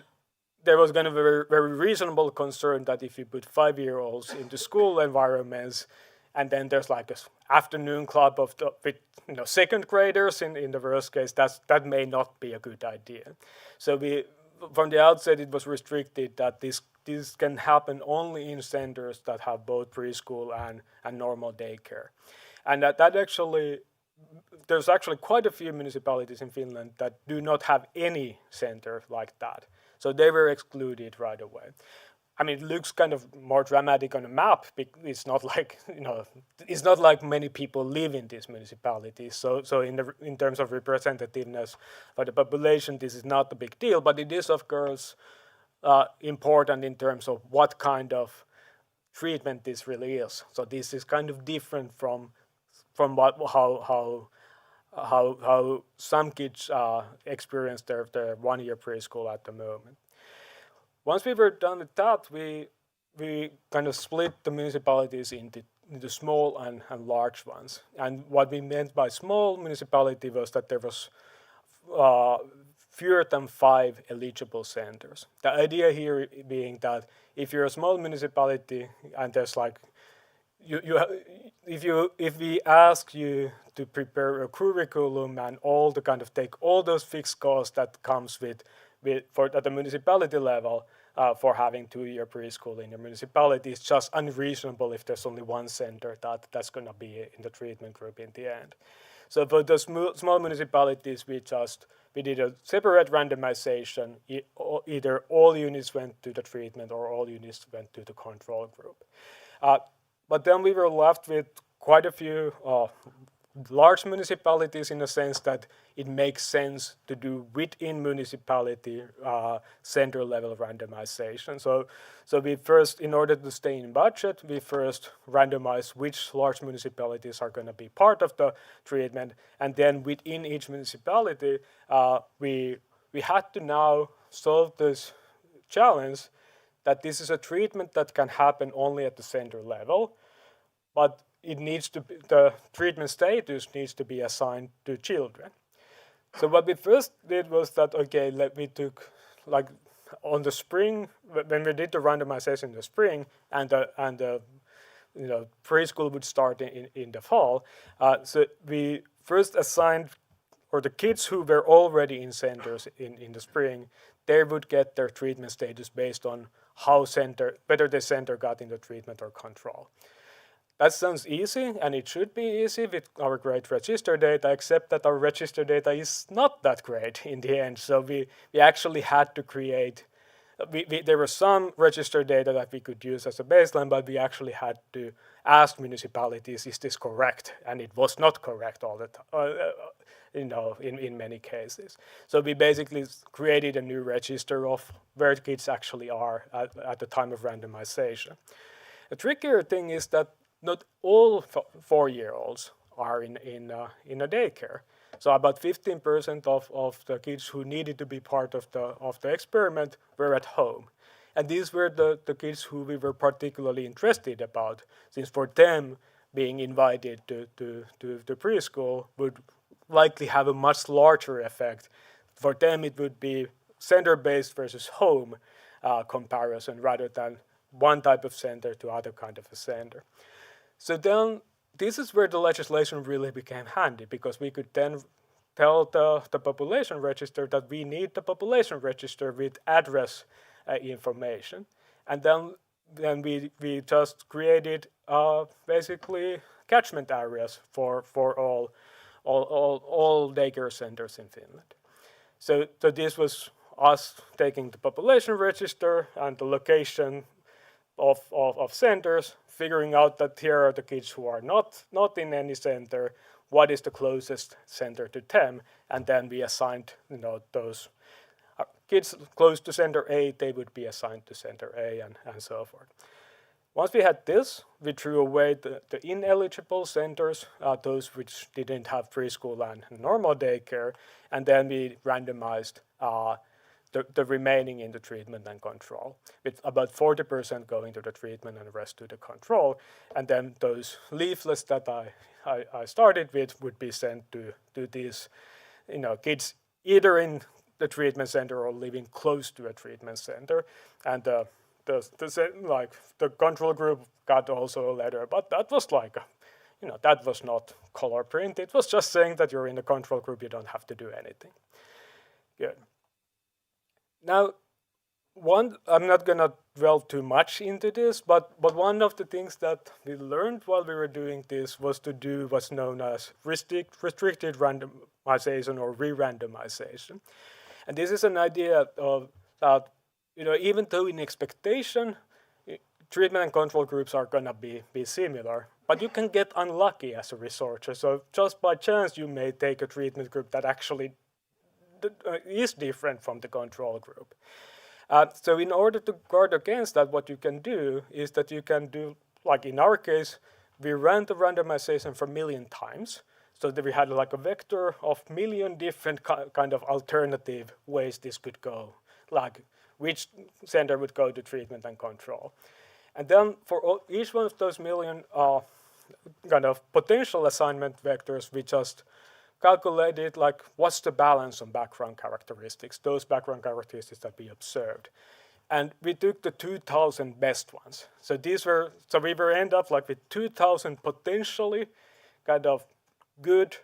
there was kind of a very reasonable concern that if you put 5-year-olds into school environments, and then there's like an afternoon club with second graders in the worst case, that may not be a good idea. So from the outset it was restricted that this can happen only in centers that have both preschool and normal daycare. And that actually, there's actually quite a few municipalities in Finland that do not have any center like that. So they were excluded right away. I mean, it looks kind of more dramatic on a map. It's not like, it's not like many people live in these municipalities. So in terms of representativeness for the population, this is not a big deal, but it is, of course, important in terms of what kind of treatment this really is. So this is kind of different from how some kids experience their 1-year preschool at the moment. Once we were done with that, we kind of split the municipalities into small and large ones. And what we meant by small municipality was that there was fewer than 5 eligible centers. The idea here being that if you're a small municipality and there's like, if we ask you to prepare a curriculum and all the kind of take all those fixed costs that comes with at the municipality level for having 2-year preschool in your municipality, it's just unreasonable if there's only one center that's going to be in the treatment group in the end. So for the small municipalities, we did a separate randomization. Either all units went to the treatment or all units went to the control group. But then we were left with quite a few large municipalities in the sense that it makes sense to do within municipality center level randomization. So we first, in order to stay in budget, we first randomize which large municipalities are going to be part of the treatment, and then within each municipality, we had to now solve this challenge that this is a treatment that can happen only at the center level, but it needs to be, the treatment status needs to be assigned to children. So what we first did was that, okay, we took, like, on the spring, when we did the randomization in the spring, and the preschool would start in the fall. So we first assigned, or the kids who were already in centers in the spring, they would get their treatment status based on whether the center got into treatment or control. That sounds easy, and it should be easy with our great register data, except that our register data is not that great in the end. So we actually had to create, there was some register data that we could use as a baseline, but we actually had to ask municipalities, is this correct? And it was not correct all the time, in many cases. So we basically created a new register of where kids actually are at the time of randomization. The trickier thing is that not all 4-year-olds are in a daycare. So about 15% of the kids who needed to be part of the experiment were at home. And these were the kids who we were particularly interested about, since for them being invited to preschool would likely have a much larger effect. For them it would be center-based versus home comparison rather than one type of center to other kind of a center. So then this is where the legislation really became handy, because we could then tell the population register that we need the population register with address information. And then we just created basically catchment areas for all daycare centers in Finland. So this was us taking the population register and the location of centers, figuring out that here are the kids who are not in any center, what is the closest center to them, and then we assigned those kids close to center A, they would be assigned to center A, and so forth. Once we had this, we threw away the ineligible centers, those which didn't have preschool and normal daycare, and then we randomized the remaining in the treatment and control, with about 40% going to the treatment and the rest to the control. And then those leaflets that I started with would be sent to these kids either in the treatment center or living close to a treatment center. And the control group got also a letter, but that was like, that was not color print. It was just saying that you're in the control group, you don't have to do anything. Good. Now, I'm not going to dwell too much into this, but one of the things that we learned while we were doing this was to do what's known as restricted randomization or re-randomization. And this is an idea of that, even though in expectation, treatment and control groups are going to be similar, but you can get unlucky as a researcher. So just by chance, you may take a treatment group that actually is different from the control group. So in order to guard against that, what you can do is that you can do, like in our case, we ran the randomization for 1 million times. So that we had like a vector of 1 million different kind of alternative ways this could go, like which center would go to treatment and control. And then for each one of those 1 million kind of potential assignment vectors, we just calculated like what's the balance on background characteristics, those background characteristics that we observed. And we took the 2,000 best ones. So we were end up like with 2,000 potentially kind of good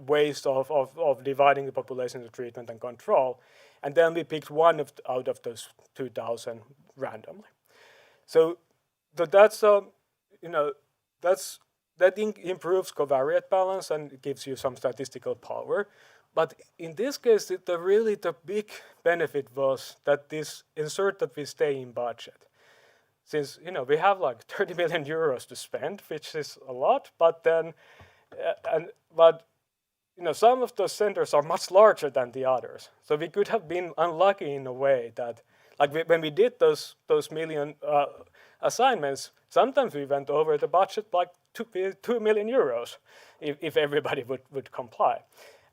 ways of dividing the population into treatment and control. And then we picked one out of those 2,000 randomly. So that improves covariate balance and gives you some statistical power. But in this case, the big benefit was that this ensured that we stay in budget. Since we have like 30 million euros to spend, which is a lot, but then some of those centers are much larger than the others. So we could have been unlucky in a way that, like when we did those million assignments, sometimes we went over the budget like 2 million euros if everybody would comply.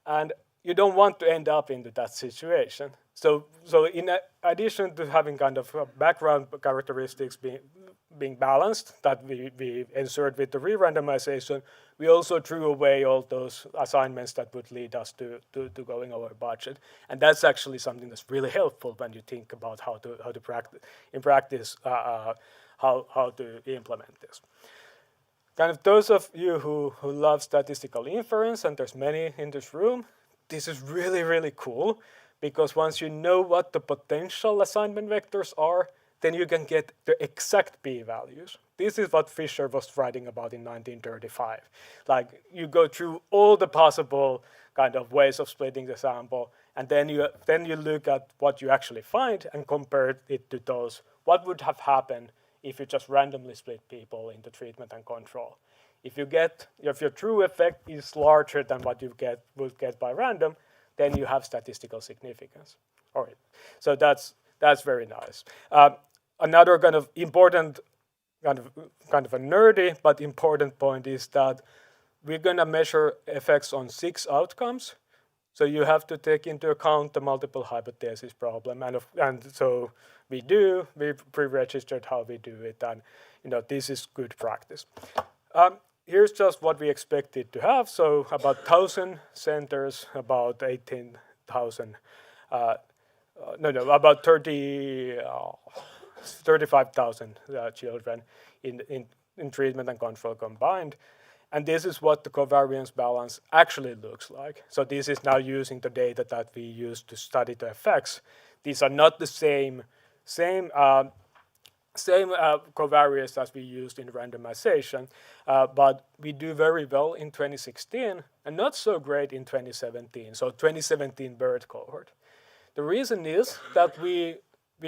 And you don't want to end up into that situation. So in addition to having kind of background characteristics being balanced that we ensured with the re-randomization, we also threw away all those assignments that would lead us to going over budget. And that's actually something that's really helpful when you think about how to practice how to implement this. Kind of those of you who love statistical inference, and there's many in this room, this is really, really cool, because once you know what the potential assignment vectors are, then you can get the exact p-values. This is what Fisher was writing about in 1935. Like, you go through all the possible kind of ways of splitting the sample, and then you look at what you actually find and compare it to those. What would have happened if you just randomly split people into treatment and control? If your true effect is larger than what you would get by random, then you have statistical significance. All right, so that's very nice. Another kind of important, kind of a nerdy but important point is that we're going to measure effects on 6 outcomes. So you have to take into account the multiple hypothesis problem, and so we pre-registered how we do it, and this is good practice. Here's just what we expected to have. So about 1,000 centers, about 18,000, about 35,000 children in treatment and control combined. And this is what the covariance balance actually looks like. So this is now using the data that we used to study the effects. These are not the same covariance as we used in randomization, but we do very well in 2016 and not so great in 2017. So 2017 birth cohort. The reason is that we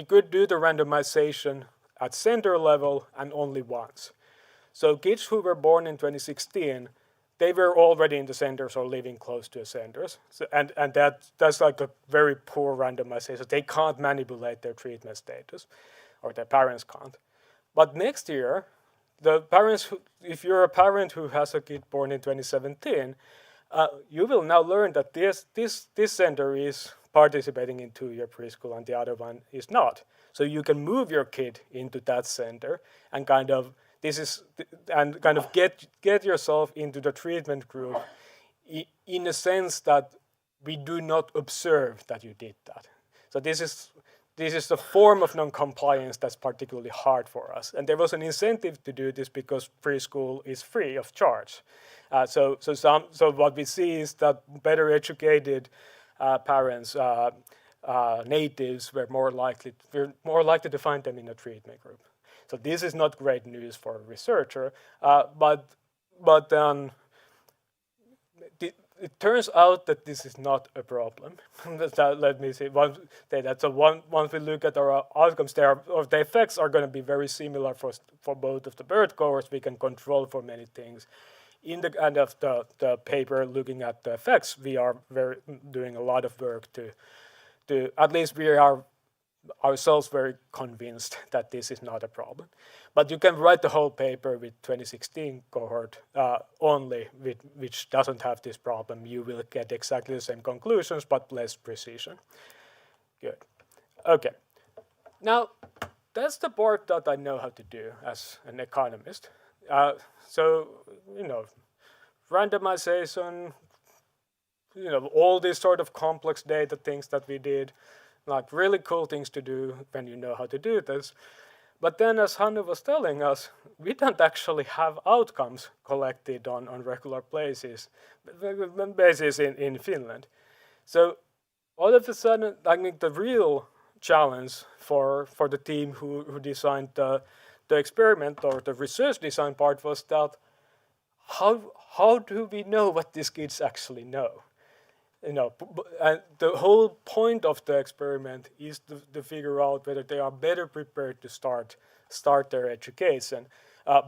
could do the randomization at center level and only once. So kids who were born in 2016, they were already in the centers or living close to the centers. So, and that's like a very poor randomization. They can't manipulate their treatment status, or their parents can't. But next year, the parents, if you're a parent who has a kid born in 2017, you will now learn that this center is participating in 2-year preschool and the other one is not. So you can move your kid into that center and kind of get yourself into the treatment group in a sense that we do not observe that you did that. So this is the form of non-compliance that's particularly hard for us. And there was an incentive to do this because preschool is free of charge. So what we see is that better educated parents, natives, we're more likely to find them in a treatment group. So this is not great news for a researcher, but then it turns out that this is not a problem. Let me see. Once we look at our outcomes, the effects are going to be very similar for both of the birth cohorts. We can control for many things. In the end of the paper, looking at the effects, we are doing a lot of work to at least we are ourselves very convinced that this is not a problem. But you can write the whole paper with 2016 cohort only, which doesn't have this problem. You will get exactly the same conclusions, but less precision. Good. Okay. Now, that's the part that I know how to do as an economist. So, randomization, all these sort of complex data things that we did, like really cool things to do when you know how to do this. But then, as Hannu was telling us, we don't actually have outcomes collected on regular basis in Finland. So all of a sudden, I think the real challenge for the team who designed the experiment or the research design part was that how do we know what these kids actually know? And the whole point of the experiment is to figure out whether they are better prepared to start their education,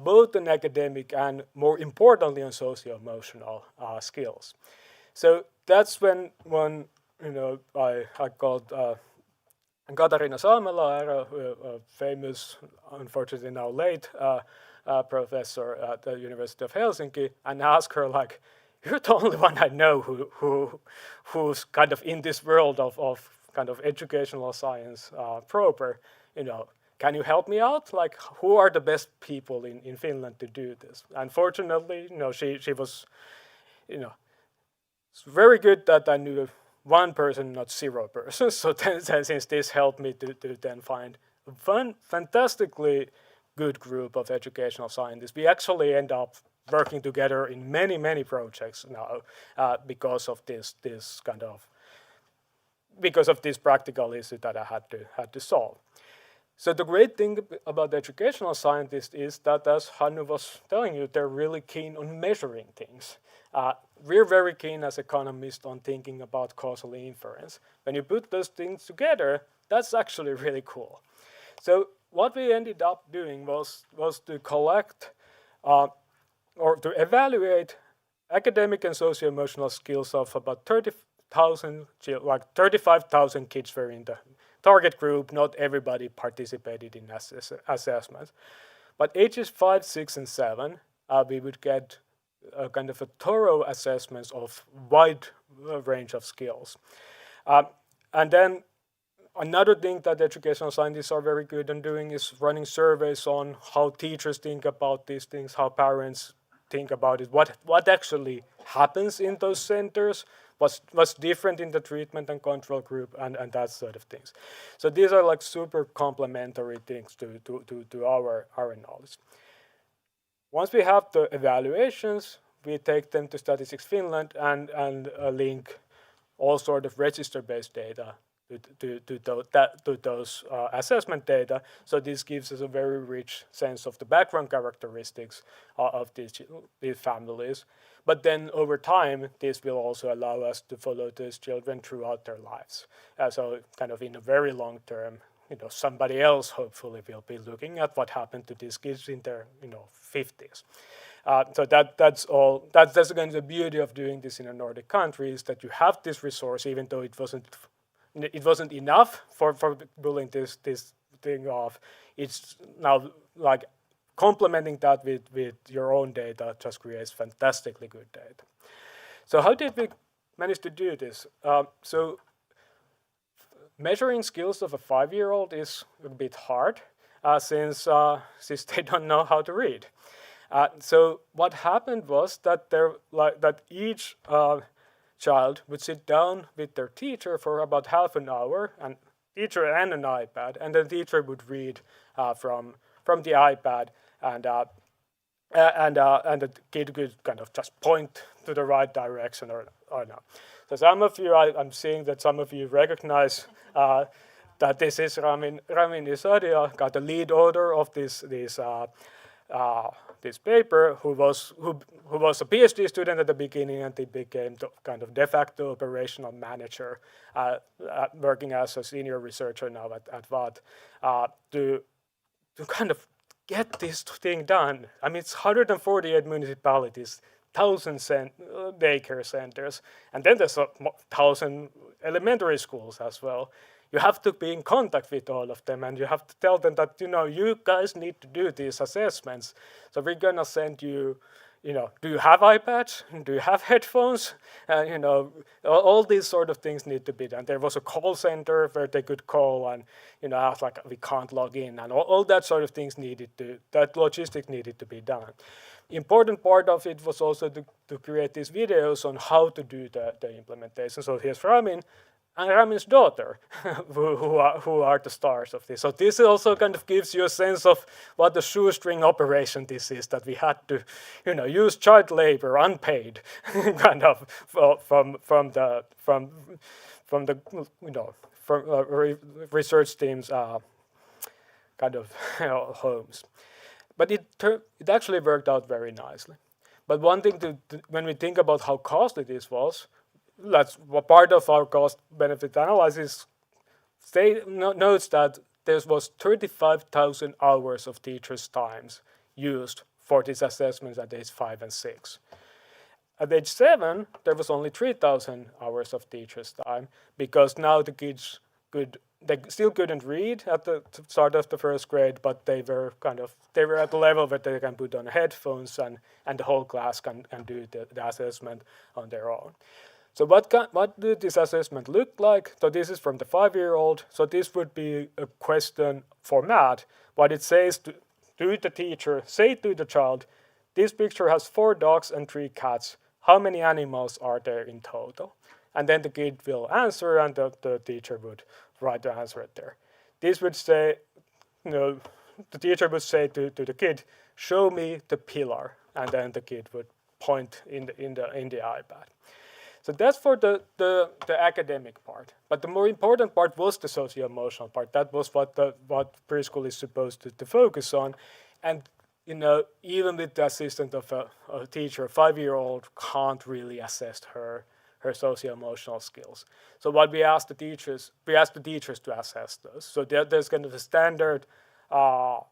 both in academic and, more importantly, on socio-emotional skills. So that's when I called Katarina Salmela, a famous, unfortunately now late, professor at the University of Helsinki, and asked her, like, you're the only one I know who's kind of in this world of kind of educational science proper. Can you help me out? Like, who are the best people in Finland to do this? Unfortunately, she was, it's very good that I knew one person, not 0 persons. So since this helped me to then find a fantastically good group of educational scientists, we actually end up working together in many projects now because of this practical issue that I had to solve. So the great thing about the educational scientists is that, as Hannu was telling you, they're really keen on measuring things. We're very keen as economists on thinking about causal inference. When you put those things together, that's actually really cool. So what we ended up doing was to collect or to evaluate academic and socio-emotional skills of about 30,000, like 35,000 kids were in the target group. Not everybody participated in assessments. But ages 5, 6, and 7, we would get a kind of a thorough assessments of wide range of skills. And then another thing that educational scientists are very good in doing is running surveys on how teachers think about these things, how parents think about it, what actually happens in those centers, what's different in the treatment and control group, and that sort of things. So these are like super complementary things to our knowledge. Once we have the evaluations, we take them to Statistics Finland and link all sort of register-based data to those assessment data. So this gives us a very rich sense of the background characteristics of these families. But then over time, this will also allow us to follow those children throughout their lives. So kind of in a very long term, somebody else hopefully will be looking at what happened to these kids in their 50s. So that's all. That's again the beauty of doing this in a Nordic country, is that you have this resource, even though it wasn't enough for pulling this thing off. It's now like complementing that with your own data just creates fantastically good data. So how did we manage to do this? So measuring skills of a 5-year-old is a bit hard since they don't know how to read. So what happened was that each child would sit down with their teacher for about half an hour, and teacher and an iPad, and the teacher would read from the iPad, and the kid could kind of just point to the right direction or not. So some of you, I'm seeing that some of you recognize that this is Rami Isadia, the lead author of this paper, who was a PhD student at the beginning, and he became the kind of de facto operational manager, working as a senior researcher now at VATT, to kind of get this thing done. I mean, it's 148 municipalities, 1,000 daycare centers, and then there's 1,000 elementary schools as well. You have to be in contact with all of them, and you have to tell them that, you guys need to do these assessments. So we're gonna send you, do you have iPads? Do you have headphones? All these sort of things need to be done. There was a call center where they could call and, ask like, we can't log in, and all that sort of things that logistics needed to be done. Important part of it was also to create these videos on how to do the implementation. So here's Ramin and Ramin's daughter, who are the stars of this. So this also kind of gives you a sense of what the shoestring operation this is, that we had to, use child labor, unpaid, kind of from the research teams' kind of homes. But it actually worked out very nicely. But one thing when we think about how costly this was, that's part of our cost-benefit analysis notes that there was 35,000 hours of teachers' times used for these assessments at age 5 and 6. At age 7, there was only 3,000 hours of teachers' time, because now the kids they still couldn't read at the start of the first grade, but they were at the level where they can put on headphones, and the whole class can do the assessment on their own. So what did this assessment look like? So this is from the 5-year-old. So this would be a question format. What it says to the teacher, say to the child, this picture has 4 dogs and 3 cats. How many animals are there in total? And then the kid will answer, and the teacher would write the answer there. This would say, the teacher would say to the kid, show me the pillar, and then the kid would point in the iPad. So that's for the academic part. But the more important part was the socio-emotional part. That was what preschool is supposed to focus on. And even with the assistance of a teacher, a 5-year-old can't really assess her socio-emotional skills. So what we asked the teachers to assess those. So there's kind of a standard kind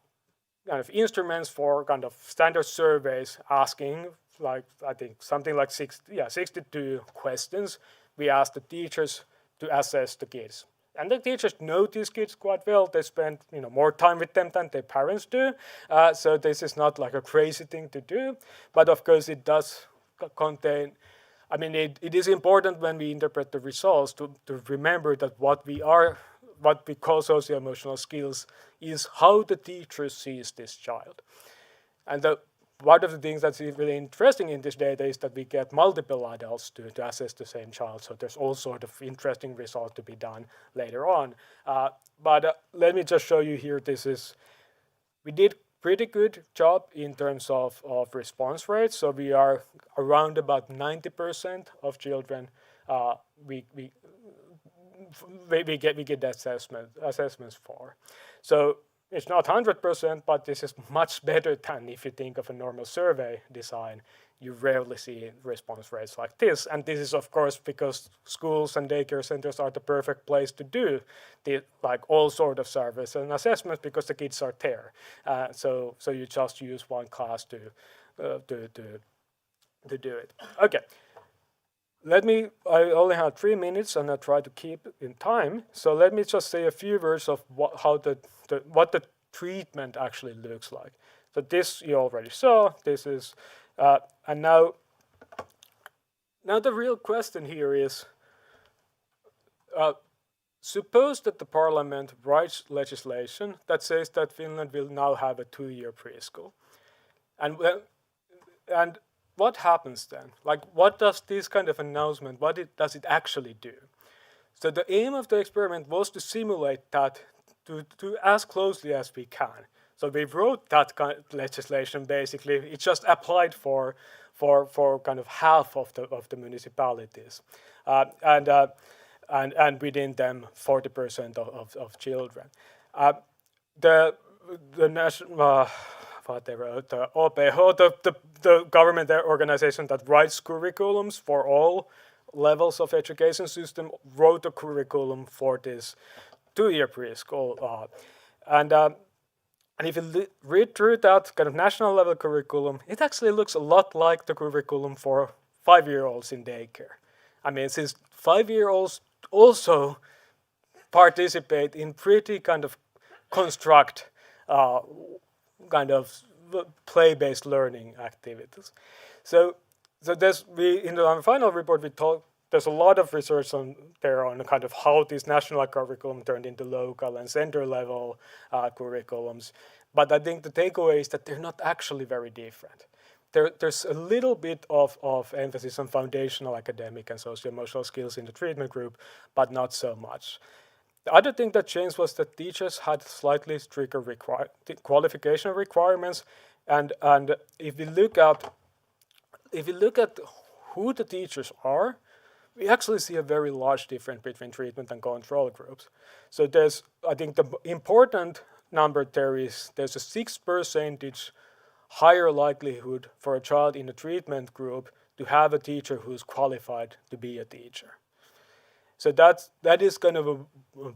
of instruments for kind of standard surveys asking, like, I think something like 62 questions. We asked the teachers to assess the kids. And the teachers know these kids quite well. They spend more time with them than their parents do. So this is not like a crazy thing to do. But of course it does contain, it is important when we interpret the results to remember that what we call socio-emotional skills is how the teacher sees this child. And one of the things that's really interesting in this data is that we get multiple adults to assess the same child. So there's all sort of interesting results to be done later on. But let me just show you here. We did pretty good job in terms of response rates. So we are around about 90% of children we get assessments for. So it's not 100%, but this is much better than if you think of a normal survey design. You rarely see response rates like this. And this is, of course, because schools and daycare centers are the perfect place to do all sort of surveys and assessments, because the kids are there. So you just use one class to do it. Okay. I only have 3 minutes, and I try to keep in time. So let me just say a few words of what the treatment actually looks like. So this you already saw. This is, and now the real question here is, suppose that the parliament writes legislation that says that Finland will now have a 2-year preschool. And what happens then? Like, what does this kind of announcement, does it actually do? So the aim of the experiment was to simulate that to as closely as we can. So we wrote that kind of legislation basically. It just applied for kind of half of the municipalities, and within them 40% of children. The national whatever the OPH, the government organization that writes curriculums for all levels of education system, wrote a curriculum for this 2-year preschool, and if you read through that kind of national level curriculum, it actually looks a lot like the curriculum for 5-year-olds in daycare. I mean, since 5-year-olds also participate in pretty kind of construct kind of play-based learning activities. So there's in our final report we talked. There's a lot of research on kind of how this national curriculum turned into local and center level curriculums. But I think the takeaway is that they're not actually very different. There's a little bit of emphasis on foundational academic and socio-emotional skills in the treatment group, but not so much. The other thing that changed was that teachers had slightly stricter qualification requirements, and if you look at who the teachers are, we actually see a very large difference between treatment and control groups. So I think the important number there's a 6% higher likelihood for a child in a treatment group to have a teacher who's qualified to be a teacher. So that is kind of a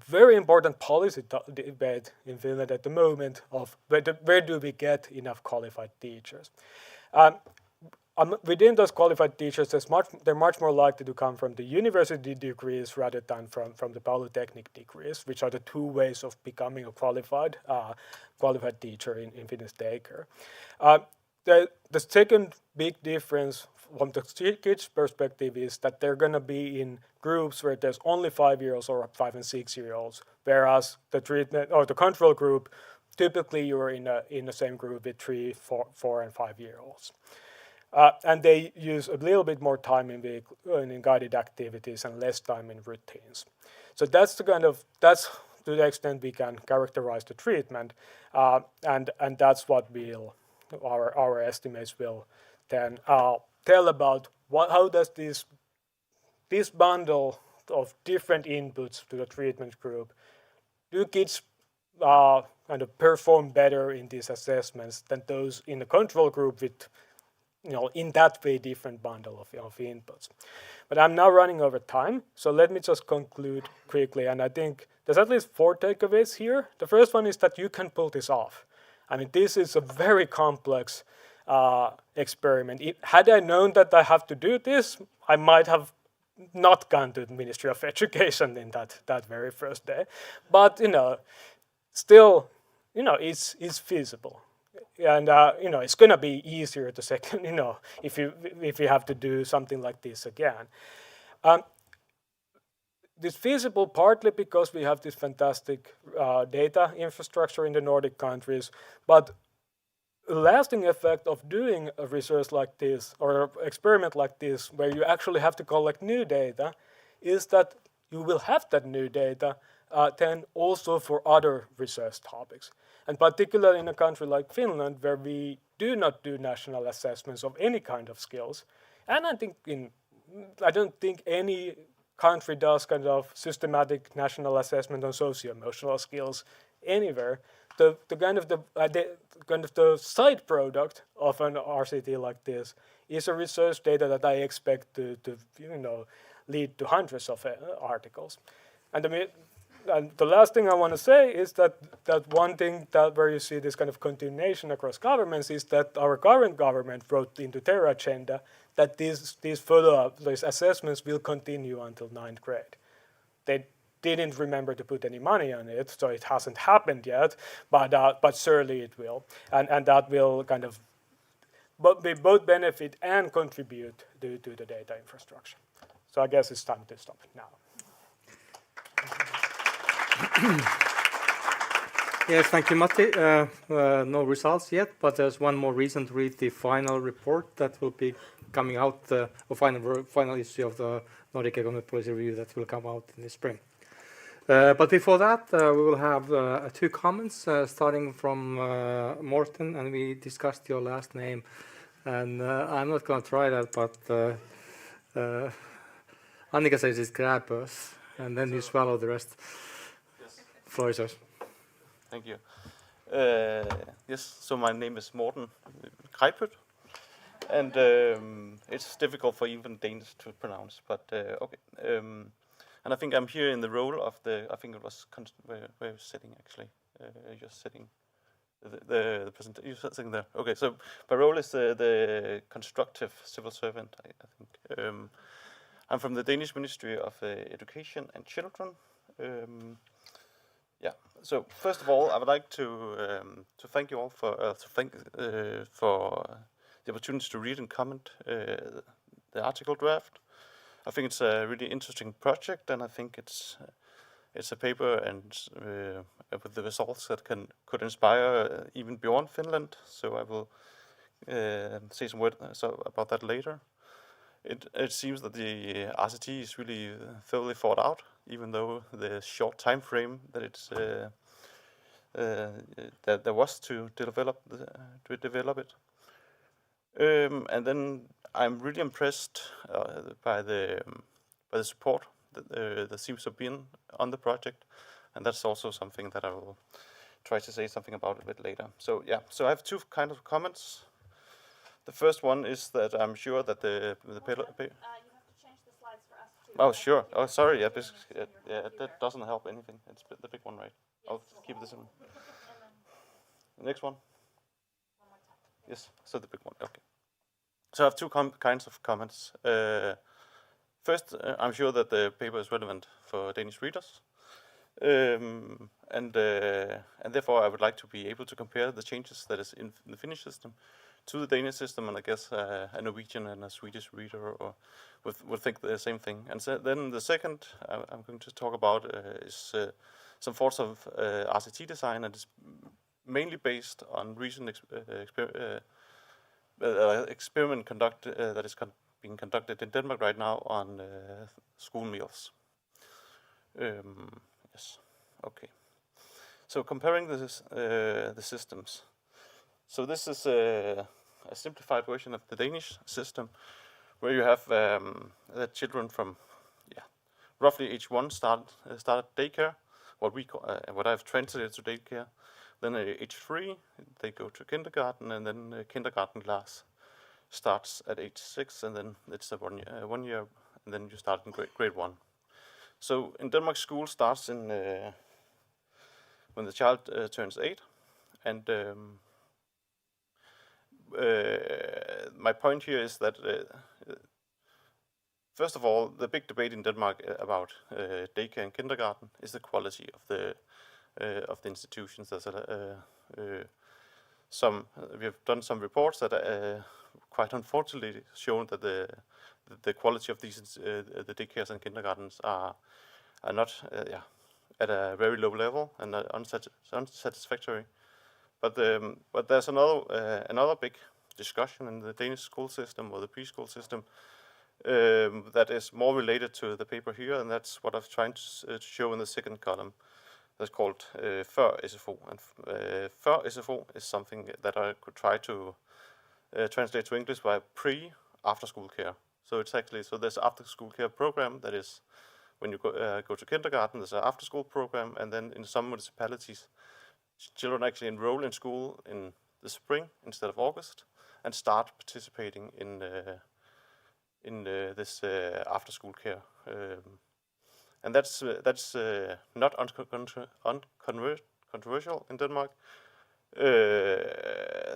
very important policy debate in Finland at the moment of where do we get enough qualified teachers. Within those qualified teachers, they're much more likely to come from the university degrees rather than from the polytechnic degrees, which are the 2 ways of becoming a qualified teacher in Finnish daycare. The second big difference from the kids' perspective is that they're going to be in groups where there's only 5-year-olds or 5 and 6-year-olds, whereas the treatment or the control group, typically you're in the same group with 3, 4 and 5-year-olds. And they use a little bit more time in guided activities and less time in routines. So that's to the extent we can characterize the treatment, and that's what our estimates will then tell about how does this bundle of different inputs to the treatment group, do kids kind of perform better in these assessments than those in the control group with in that way different bundle of inputs. But I'm now running over time, so let me just conclude quickly. And I think there's at least 4 takeaways here. The first one is that you can pull this off. I mean, this is a very complex experiment. Had I known that I have to do this, I might have not gone to the Ministry of Education in that very first day. But still, it's feasible. And it's going to be easier the second, if you have to do something like this again. This feasible partly because we have this fantastic data infrastructure in the Nordic countries, but the lasting effect of doing a research like this or an experiment like this, where you actually have to collect new data, is that you will have that new data then also for other research topics. And particularly in a country like Finland, where we do not do national assessments of any kind of skills, and I don't think any country does kind of systematic national assessment on socio-emotional skills anywhere. The side product of an RCT like this is a research data that I expect to lead to hundreds of articles. And the last thing I want to say is that one thing where you see this kind of continuation across governments is that our current government wrote into their agenda that these follow-up, these assessments will continue until 9th grade. They didn't remember to put any money on it, so it hasn't happened yet, but surely it will. And that will kind of both benefit and contribute to the data infrastructure. So I guess it's time to stop now. Yes, thank you, Matti. No results yet, but there's one more reason to read the final report that will be coming out, or final issue of the Nordic Economic Policy Review that will come out in the spring. But before that, we will have 2 comments, starting from Morten, and we discussed your last name. And I'm not going to try that, but Annika says it's Grappers, and then you swallow the rest. Yes. Floor is yours. Thank you. Yes, so my name is Morten Greipert, and it's difficult for even Danish to pronounce, but okay. And I think I'm here in the role of the, I think it was, where you're sitting actually, you're sitting, the presentation, you're sitting there. Okay, so my role is the constructive civil servant, I think. I'm from the Danish Ministry of Education and Children. Yeah. So first of all, I would like to thank you all for the opportunity to read and comment the article draft. I think it's a really interesting project, and I think it's a paper and with the results that could inspire even beyond Finland. So I will say some words about that later. It seems that the RCT is really thoroughly thought out, even though the short time frame that it's that there was to develop it. And then I'm really impressed by the support that seems to have been on the project, and that's also something that I will try to say something about a bit later. So yeah, so I have 2 kind of comments. The first one is that I'm sure that the you have to change the slides for us too. oh sure, oh sorry, yeah, that doesn't help anything. It's the big one, right? Yes. I'll keep this in. The next one. One more time. Yes, so the big one. Okay. So I have 2 kinds of comments. First, I'm sure that the paper is relevant for Danish readers, and therefore I would like to be able to compare the changes that is in the Finnish system to the Danish system, and I guess a Norwegian and a Swedish reader would think the same thing. And so then the second I'm going to talk about is some thoughts of RCT design, and it's mainly based on recent experiment that is being conducted in Denmark right now on school meals. Yes, okay. So comparing the systems. So this is a simplified version of the Danish system, where you have the children from roughly age 1 start daycare, what I've translated to daycare. Then at age 3, they go to kindergarten, and then kindergarten class starts at age 6, and then it's a 1 year, and then you start in grade 1. So in Denmark, school starts in when the child turns 8, and my point here is that first of all, the big debate in Denmark about daycare and kindergarten is the quality of the institutions. There's we have done some reports that quite unfortunately shown that the quality of these the daycares and kindergartens are not at a very low level and unsatisfactory. But there's another big discussion in the Danish school system or the preschool system that is more related to the paper here, and that's what I've tried to show in the second column. That's called før SFO, and før SFO is something that I could try to translate to English by after school care. So it's actually there's an after school care program that is when you go to kindergarten. There's an after school program, and then in some municipalities, children actually enroll in school in the spring instead of August and start participating in this after school care. And that's not uncontroversial in Denmark.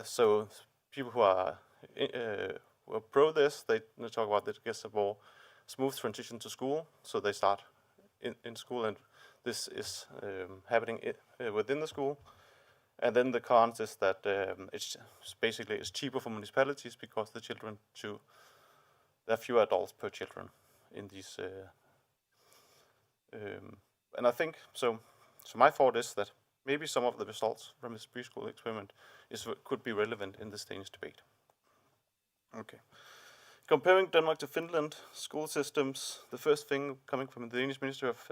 So people who are pro this, they talk about that it gets a more smooth transition to school. So they start in school, and this is happening within the school. And then the cons is that it's cheaper for municipalities because the children there are fewer adults per children in these. And I think so. So my thought is that maybe some of the results from this preschool experiment could be relevant in this Danish debate. Okay. Comparing Denmark to Finland, school systems, the first thing coming from the Danish Ministry of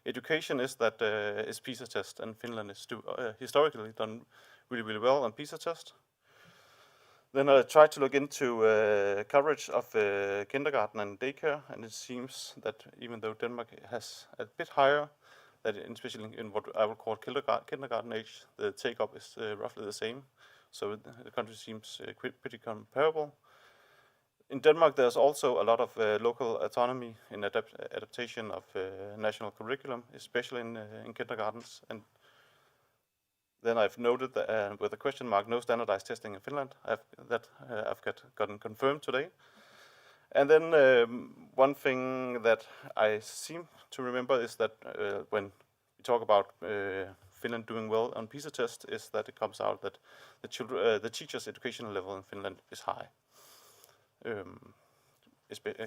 Education is that is PISA test, and Finland is historically done really, really well on PISA test. Then I tried to look into coverage of kindergarten and daycare, and it seems that even though Denmark has a bit higher, that especially in what I would call kindergarten age, the take-up is roughly the same. So the country seems pretty comparable. In Denmark, there's also a lot of local autonomy in adaptation of national curriculum, especially in kindergartens. And then I've noted that with a question mark, no standardized testing in Finland. I've gotten confirmed today. And then one thing that I seem to remember is that when we talk about Finland doing well on PISA test, is that it comes out that the teachers' educational level in Finland is high,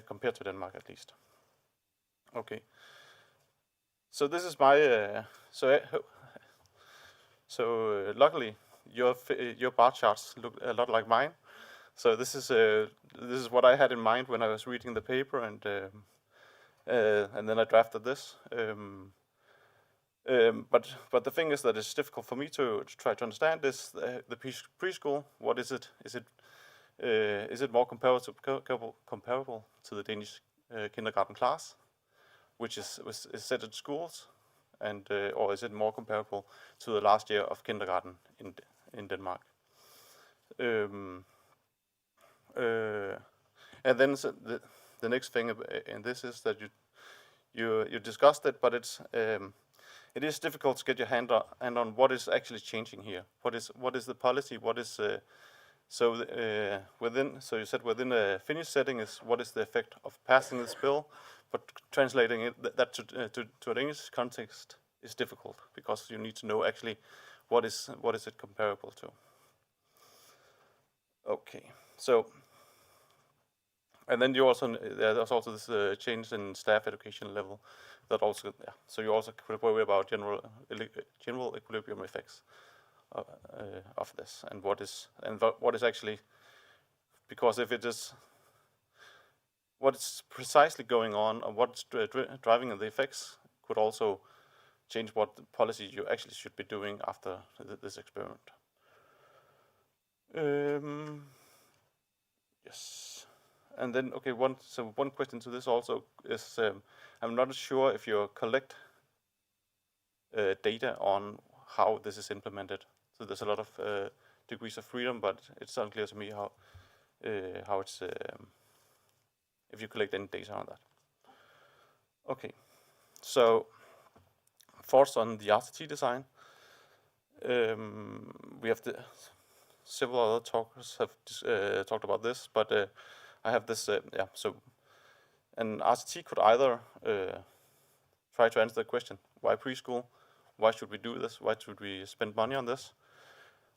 compared to Denmark at least. Okay. So this is my luckily your bar charts look a lot like mine. So this is what I had in mind when I was reading the paper, and then I drafted this. But the thing is that it's difficult for me to try to understand this. The preschool, what is it? Is it more comparable to the Danish kindergarten class, which is set at schools, and or is it more comparable to the last year of kindergarten in Denmark? And then the next thing in this is that you discussed it, but it is difficult to get your hand on what is actually changing here. What is the policy? What is so you said within a Finnish setting is what is the effect of passing this bill, but translating that to a Danish context is difficult because you need to know actually what is it comparable to. Okay, so. And then there's also this change in staff education level that also, so you also could worry about general equilibrium effects of this, and what is actually, because if it is what is precisely going on and what's driving the effects could also change what policy you actually should be doing after this experiment. Yes. And then, okay, one question to this also is, I'm not sure if you collect data on how this is implemented. So there's a lot of degrees of freedom, but it's unclear to me how it's, if you collect any data on that. Okay, so thoughts on the RCT design. We have several other talkers have talked about this, but I have this, so an RCT could either try to answer the question, why preschool? Why should we do this? Why should we spend money on this?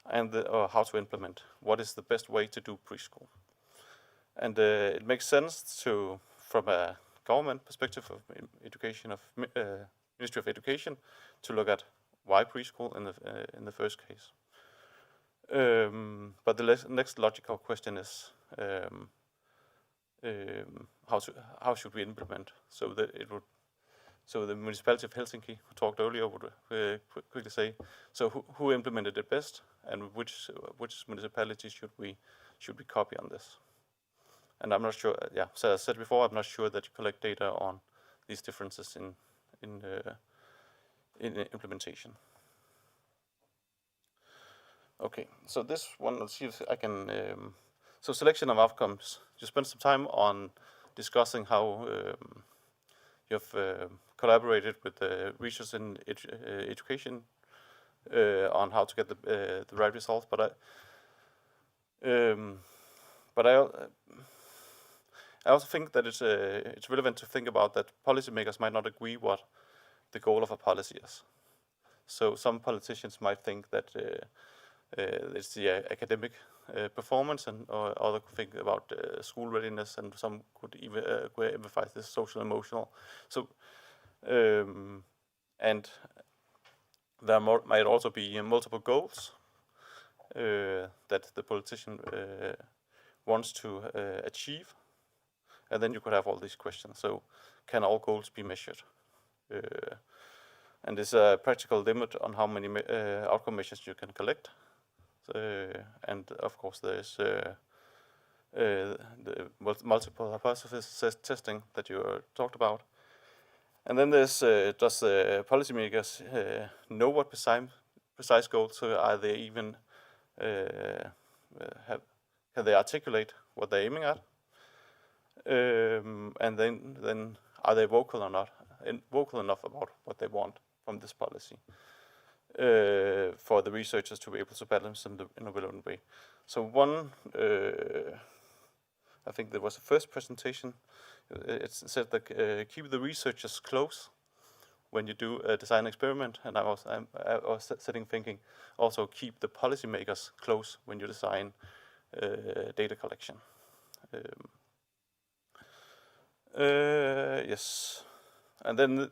And how to implement. What is the best way to do preschool? And it makes sense from a government perspective of education, of Ministry of Education, to look at why preschool in the first case. But the next logical question is, how should we implement? So that it would. So the municipality of Helsinki, who talked earlier, would quickly say, so who implemented it best, and which municipality should we copy on this? And I'm not sure. Yeah, so as I said before, I'm not sure that you collect data on these differences in implementation. Okay, so this one, let's see if I can. So selection of outcomes. You spent some time on discussing how you have collaborated with researchers in education on how to get the right results. But I also think that it's relevant to think about that policymakers might not agree what the goal of a policy is. So some politicians might think that it's the academic performance, or others could think about school readiness, and some could even emphasize this social emotional. So and There might also be multiple goals that the politician wants to achieve, and then you could have all these questions. So, can all goals be measured? And there's a practical limit on how many outcome measures you can collect. And of course, there's the multiple hypothesis testing that you talked about. And then there's does the policymakers know what precise goals? So are they even can they articulate what they're aiming at? And then are they vocal or not? And vocal enough about what they want from this policy for the researchers to be able to balance them in a relevant way. So one, I think there was a first presentation. It said that keep the researchers close when you do a design experiment, and I was sitting thinking also keep the policymakers close when you design data collection. Yes, and then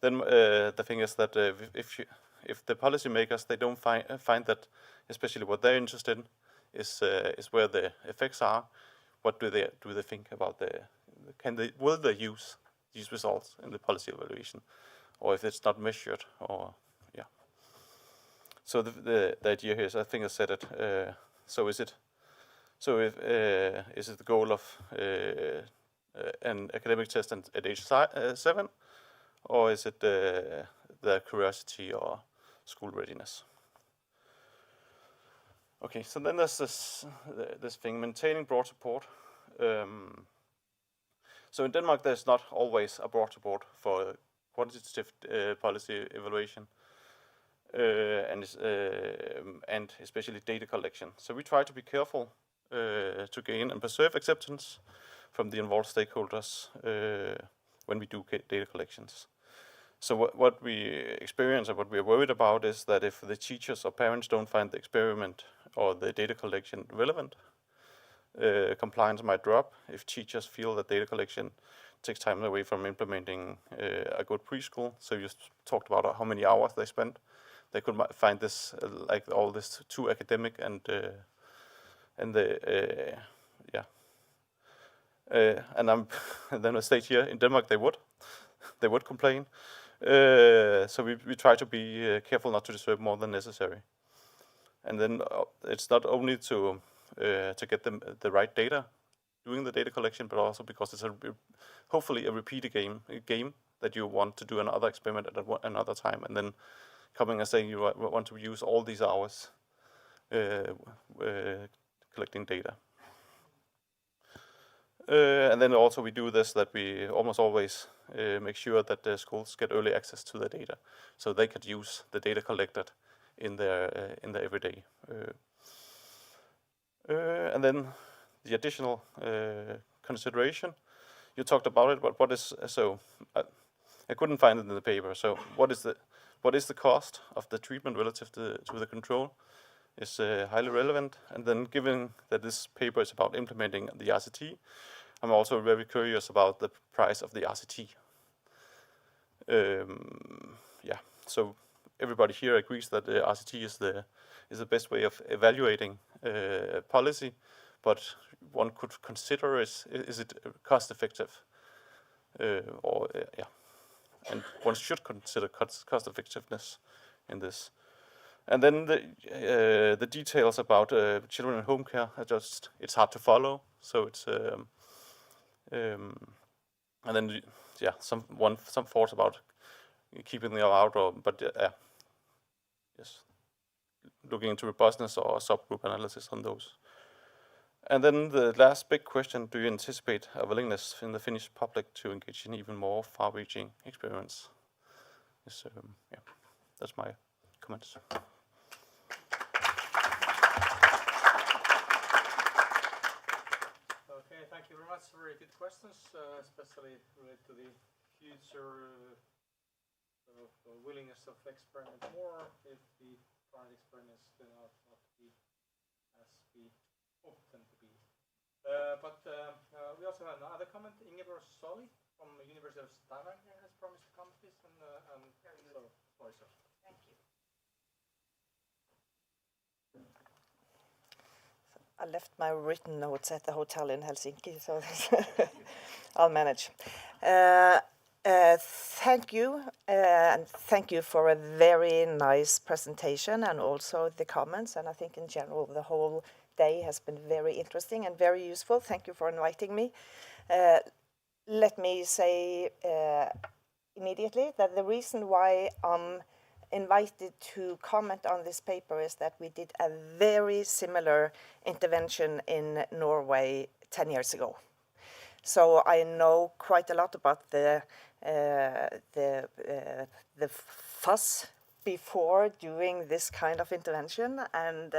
the thing is that if the policymakers they don't find that especially what they're interested in is where the effects are, what do they think about will they use these results in the policy evaluation, or if it's not measured, or yeah. So the idea here is, I think I said it. Is it the goal of an academic test at age 7, or is it the curiosity or school readiness? Okay, so then there's this thing, maintaining broad support. So in Denmark, there's not always a broad support for quantitative policy evaluation, and especially data collection. So we try to be careful to gain and preserve acceptance from the involved stakeholders when we do data collections. So what we experience and what we are worried about is that if the teachers or parents don't find the experiment or the data collection relevant, compliance might drop. If teachers feel that data collection takes time away from implementing a good preschool, so you talked about how many hours they spent, they could find this like all this too academic and and then I state here in Denmark they would complain. So we try to be careful not to disturb more than necessary. And then it's not only to get them the right data doing the data collection, but also because it's hopefully a repeated game that you want to do another experiment at another time, and then coming and saying you want to use all these hours collecting data. And then also we do this, that we almost always make sure that the schools get early access to the data, so they could use the data collected in their everyday. And then the additional consideration, you talked about it, but what is I couldn't find it in the paper. So what is the cost of the treatment relative to the control is highly relevant. And then given that this paper is about implementing the RCT, I'm also very curious about the price of the RCT. So everybody here agrees that the RCT is the best way of evaluating policy, but one could consider is it cost effective, and one should consider cost effectiveness in this. And then the details about children in home care are it's hard to follow. So it's and then some thoughts about keeping them out, yes, looking into robustness or subgroup analysis on those. And then the last big question: do you anticipate a willingness in the Finnish public to engage in even more far-reaching experiments? That's my comments. Okay, thank you very much. Very good questions, especially related to the future willingness of experiment more if the current experiments turn out not to be as we hope them to be. But we also have another comment. Ingeborg Solli from the University of Stine has promised to come to this, and so sorry, sir. Thank you. I left my written notes at the hotel in Helsinki, so I'll manage. Thank you, and thank you for a very nice presentation and also the comments. And I think in general the whole day has been very interesting and very useful. Thank you for inviting me. Let me say immediately that the reason why I'm invited to comment on this paper is that we did a very similar intervention in Norway 10 years ago. So I know quite a lot about the fuss before doing this kind of intervention, and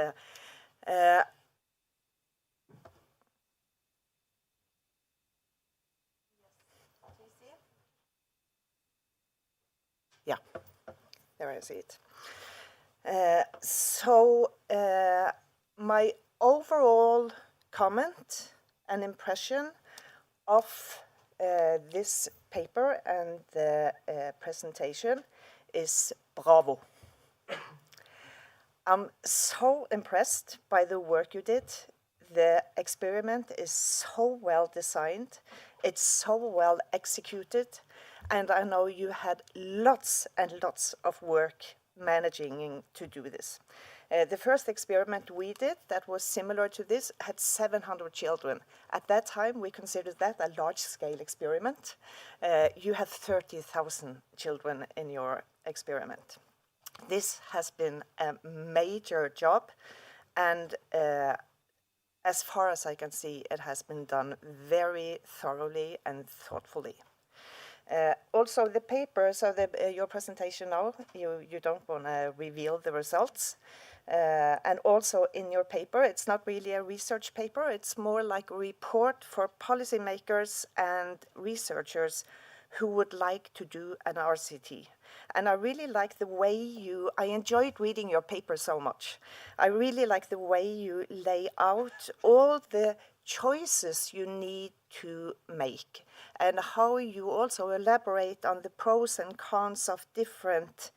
yeah, there I see it. My overall comment and impression of this paper and the presentation is bravo. I'm so impressed by the work you did. The experiment is so well designed, it's so well executed, and I know you had lots and lots of work managing to do this. The first experiment we did that was similar to this had 700 children. At that time, we considered that a large-scale experiment. You had 30,000 children in your experiment. This has been a major job, and as far as I can see, it has been done very thoroughly and thoughtfully. Also, the paper, so your presentation now, you don't want to reveal the results. And also in your paper, it's not really a research paper, it's more like a report for policymakers and researchers who would like to do an RCT. And I really like the way I enjoyed reading your paper so much. I really like the way you lay out all the choices you need to make and how you also elaborate on the pros and cons of different,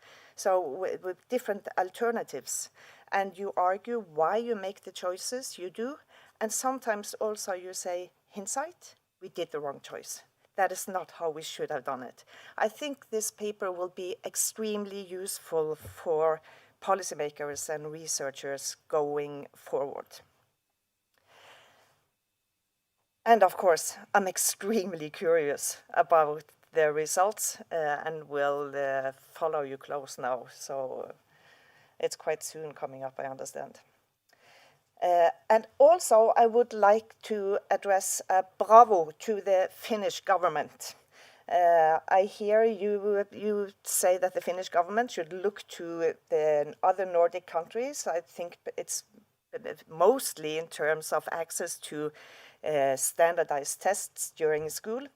with different alternatives. And you argue why you make the choices you do. And sometimes also you say, hindsight, we did the wrong choice. That is not how we should have done it. I think this paper will be extremely useful for policymakers and researchers going forward. And of course, I'm extremely curious about the results and will follow you close now. So it's quite soon coming up, I understand. And also, I would like to address a bravo to the Finnish government. I hear you say that the Finnish government should look to the other Nordic countries. I think it's mostly in terms of access to standardized tests during school.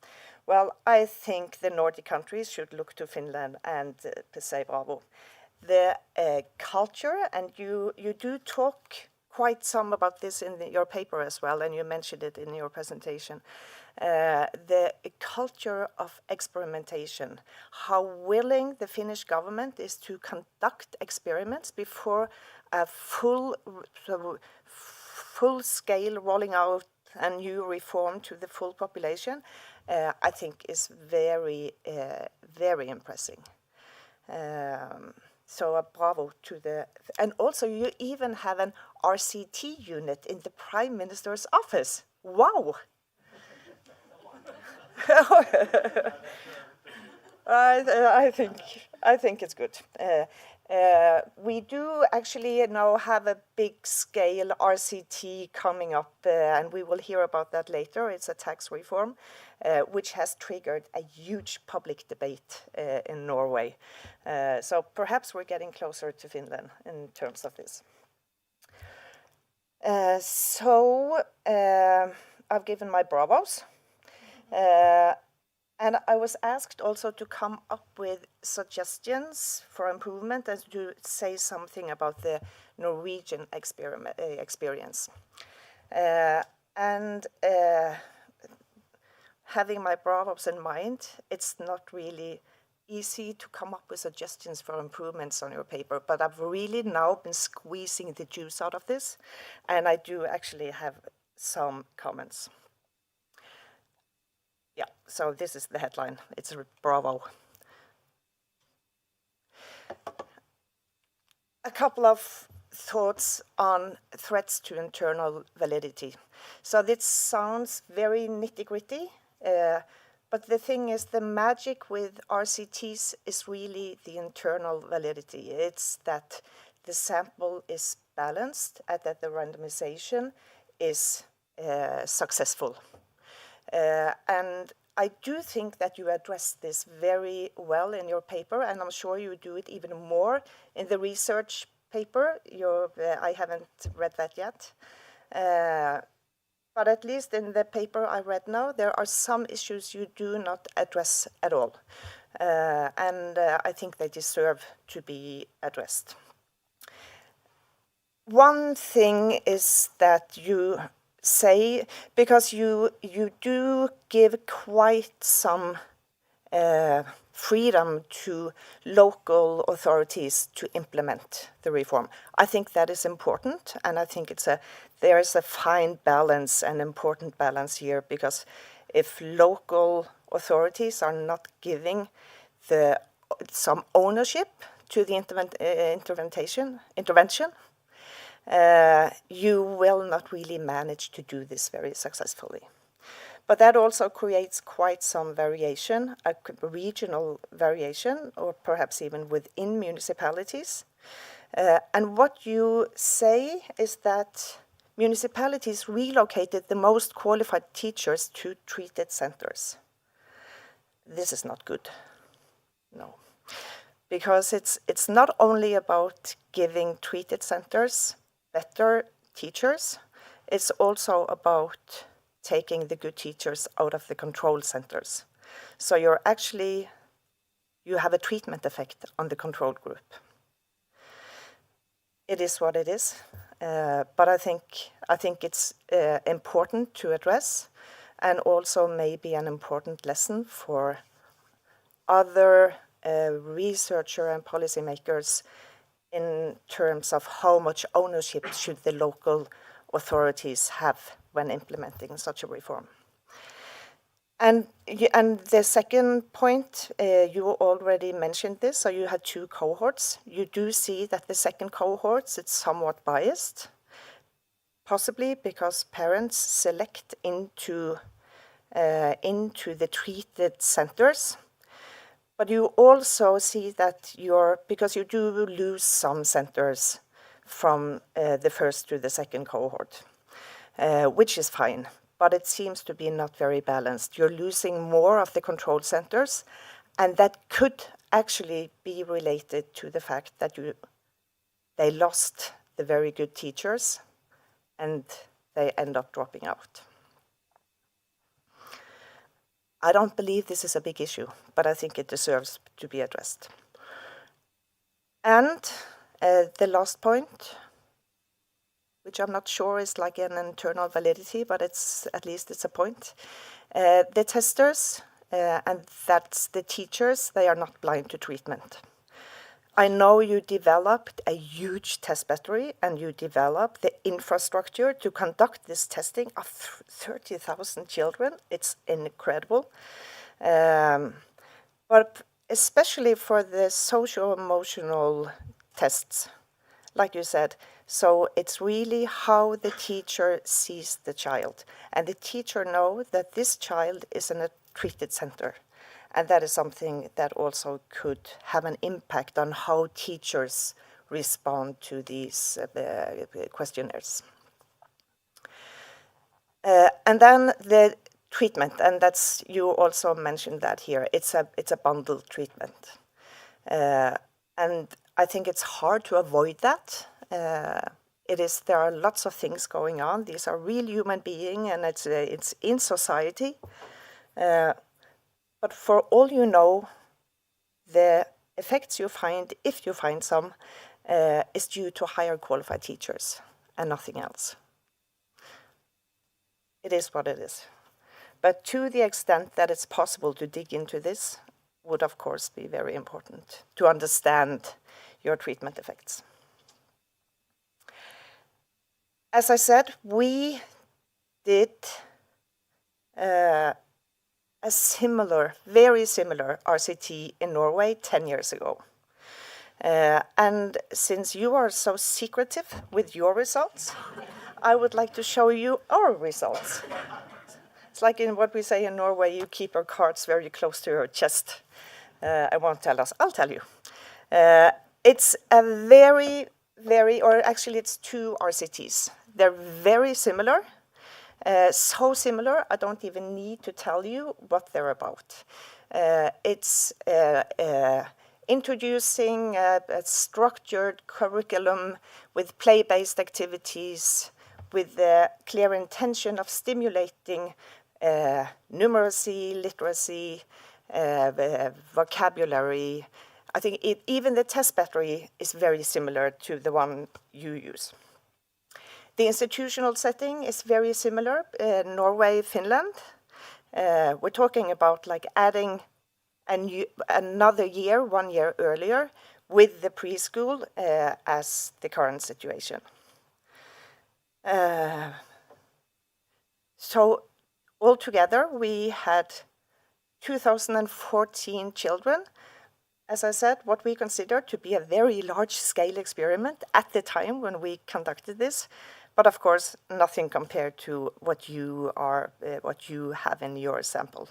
Well, I think the Nordic countries should look to Finland and say bravo. The culture, and you do talk quite some about this in your paper as well, and you mentioned it in your presentation. The culture of experimentation, how willing the Finnish government is to conduct experiments before a full-scale rolling out a new reform to the full population, I think is very, very impressive. So a bravo to and also you even have an RCT unit in the Prime Minister's office. Wow! I think it's good. We do actually now have a big scale RCT coming up, and we will hear about that later. It's a tax reform, which has triggered a huge public debate in Norway. So perhaps we're getting closer to Finland in terms of this. I've given my bravos. And I was asked also to come up with suggestions for improvement and to say something about the Norwegian experience. Having my bravos in mind, it's not really easy to come up with suggestions for improvements on your paper, but I've really now been squeezing the juice out of this, and I do actually have some comments. Yeah, so this is the headline. It's bravo. A couple of thoughts on threats to internal validity. So this sounds very nitty-gritty, but the thing is, the magic with RCTs is really the internal validity. It's that the sample is balanced and that the randomization is successful. And I do think that you address this very well in your paper, and I'm sure you do it even more in the research paper. I haven't read that yet. But at least in the paper I read now, there are some issues you do not address at all. And I think they deserve to be addressed. One thing is that you say, because you do give quite some freedom to local authorities to implement the reform. I think that is important, and I think there is a fine balance, an important balance here, because if local authorities are not giving some ownership to the intervention, you will not really manage to do this very successfully. But that also creates quite some variation, a regional variation, or perhaps even within municipalities. And what you say is that municipalities relocated the most qualified teachers to treated centers. This is not good, no. Because it's not only about giving treated centers better teachers, it's also about taking the good teachers out of the control centers. So you have a treatment effect on the control group. It is what it is, but I think it's important to address, and also maybe an important lesson for other researchers and policymakers in terms of how much ownership should the local authorities have when implementing such a reform. And the second point, you already mentioned this, so you had 2 cohorts. You do see that the second cohort, it's somewhat biased, possibly because parents select into the treated centers. But you also see that because you do lose some centers from the first to the second cohort, which is fine, but it seems to be not very balanced. You're losing more of the control centers, and that could actually be related to the fact that they lost the very good teachers, and they end up dropping out. I don't believe this is a big issue, but I think it deserves to be addressed. And the last point, which I'm not sure is like an internal validity, but at least it's a point. The testers, and that's the teachers, they are not blind to treatment. I know you developed a huge test battery, and you developed the infrastructure to conduct this testing of 30,000 children. It's incredible. But especially for the social-emotional tests, like you said, so it's really how the teacher sees the child. And the teacher knows that this child is in a treated center. And that is something that also could have an impact on how teachers respond to these questionnaires. And then the treatment, and you also mentioned that here. It's a bundled treatment, and I think it's hard to avoid that. There are lots of things going on. These are real human beings, and it's in society. But for all you know, the effects you find, if you find some, is due to higher qualified teachers and nothing else. It is what it is. But to the extent that it's possible to dig into this, would of course be very important to understand your treatment effects. As I said, we did a very similar RCT in Norway 10 years ago. And since you are so secretive with your results, I would like to show you our results. It's like in what we say in Norway, you keep your cards very close to your chest. I won't tell us, I'll tell you. It's a or actually it's 2 RCTs. They're very similar, so similar I don't even need to tell you what they're about. It's introducing a structured curriculum with play-based activities, with the clear intention of stimulating numeracy, literacy, vocabulary. I think even the test battery is very similar to the one you use. The institutional setting is very similar, Norway, Finland. We're talking about like adding another year, 1 year earlier, with the preschool as the current situation. So altogether, we had 2,014 children. As I said, what we consider to be a very large-scale experiment at the time when we conducted this, but of course, nothing compared to what you have in your sample.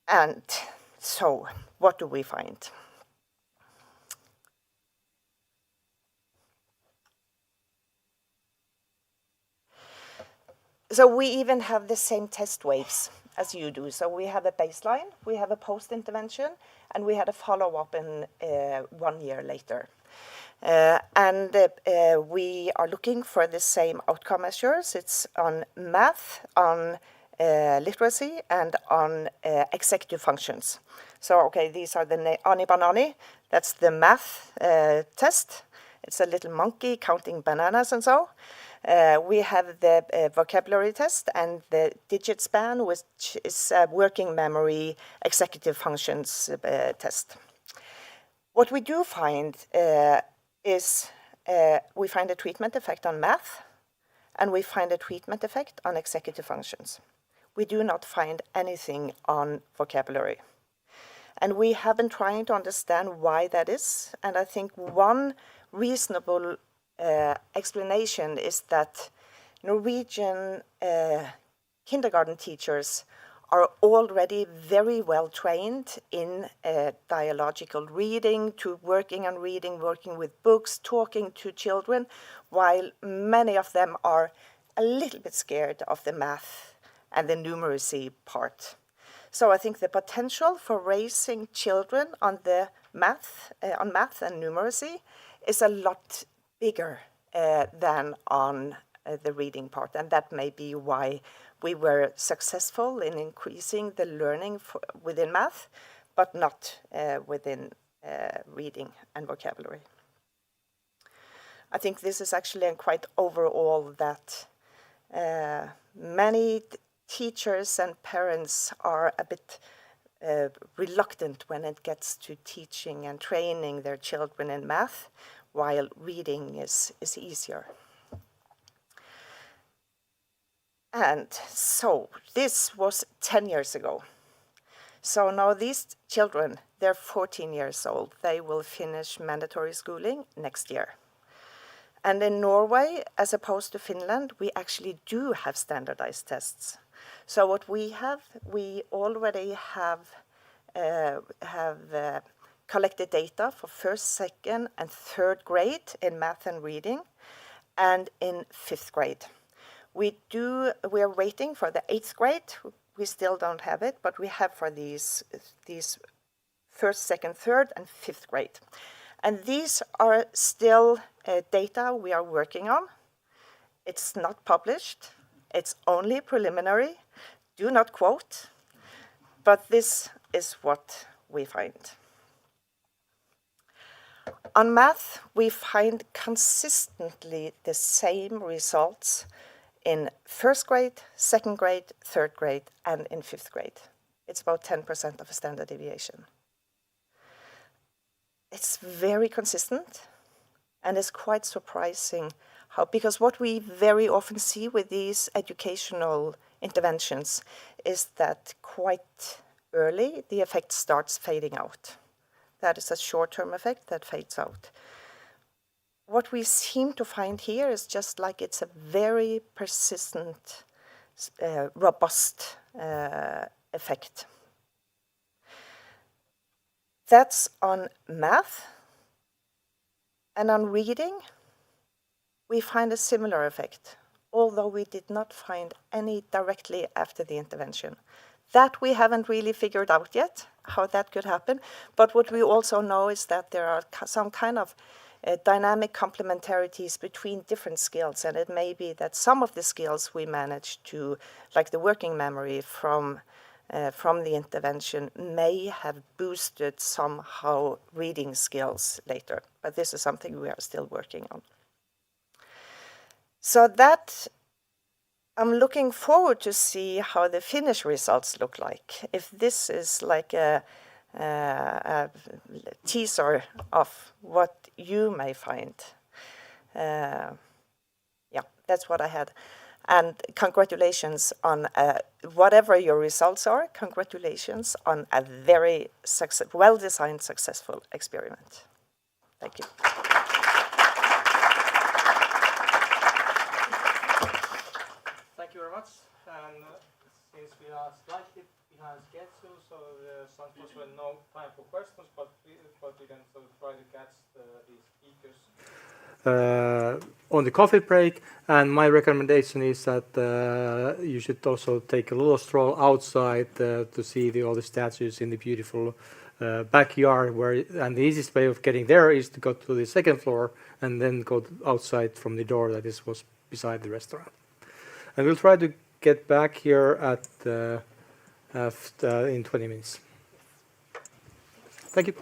And so, what do we find? So we even have the same test waves as you do. So we have a baseline, we have a post-intervention, and we had a follow-up in 1 year later. We are looking for the same outcome measures. It's on math, on literacy, and on executive functions. So, okay, these are the Ani Banani. That's the math test. It's a little monkey counting bananas and so. We have the vocabulary test and the digit span, which is a working memory executive functions test. What we do find is we find a treatment effect on math, and we find a treatment effect on executive functions. We do not find anything on vocabulary. And we have been trying to understand why that is, and I think one reasonable explanation is that Norwegian kindergarten teachers are already very well trained in dialogical reading, to working on reading, working with books, talking to children, while many of them are a little bit scared of the math and the numeracy part. So I think the potential for raising children on the math and numeracy is a lot bigger than on the reading part, and that may be why we were successful in increasing the learning within math, but not within reading and vocabulary. I think this is actually quite overall that many teachers and parents are a bit reluctant when it gets to teaching and training their children in math, while reading is easier. And so this was 10 years ago. So now these children, they're 14 years old. They will finish mandatory schooling next year. And in Norway, as opposed to Finland, we actually do have standardized tests. So what we have, we already have collected data for first, second, and third grade in math and reading, and in 5th grade. We are waiting for the 8th grade. We still don't have it, but we have for these first, second, third, and 5th grade. And these are still data we are working on. It's not published. It's only preliminary. Do not quote. But this is what we find. On math, we find consistently the same results in 1st grade, 2nd grade, 3rd grade, and in 5th grade. it's about 10% of a standard deviation. It's very consistent, and it's quite surprising how, because what we very often see with these educational interventions is that quite early the effect starts fading out. That is a short-term effect that fades out. What we seem to find here is just like it's a very persistent, robust effect. That's on math. And on reading, we find a similar effect, although we did not find any directly after the intervention. That we haven't really figured out yet, how that could happen. But what we also know is that there are some kind of dynamic complementarities between different skills, and it may be that some of the skills we managed to, like the working memory from the intervention, may have boosted somehow reading skills later. But this is something we are still working on. So that I'm looking forward to see how the Finnish results look like. If this is like a teaser of what you may find. Yeah, that's what I had. And congratulations on whatever your results are. Congratulations on a very well-designed, successful experiment. Thank you. Thank you very much. And since we are slightly behind schedule, so sometimes we have no time for questions, but we can sort of try to catch these speakers on the coffee break. And my recommendation is that you should also take a little stroll outside to see all the statues in the beautiful backyard. And the easiest way of getting there is to go to the second floor and then go outside from the door that was beside the restaurant. And we'll try to get back here at in 20 minutes. Thank you.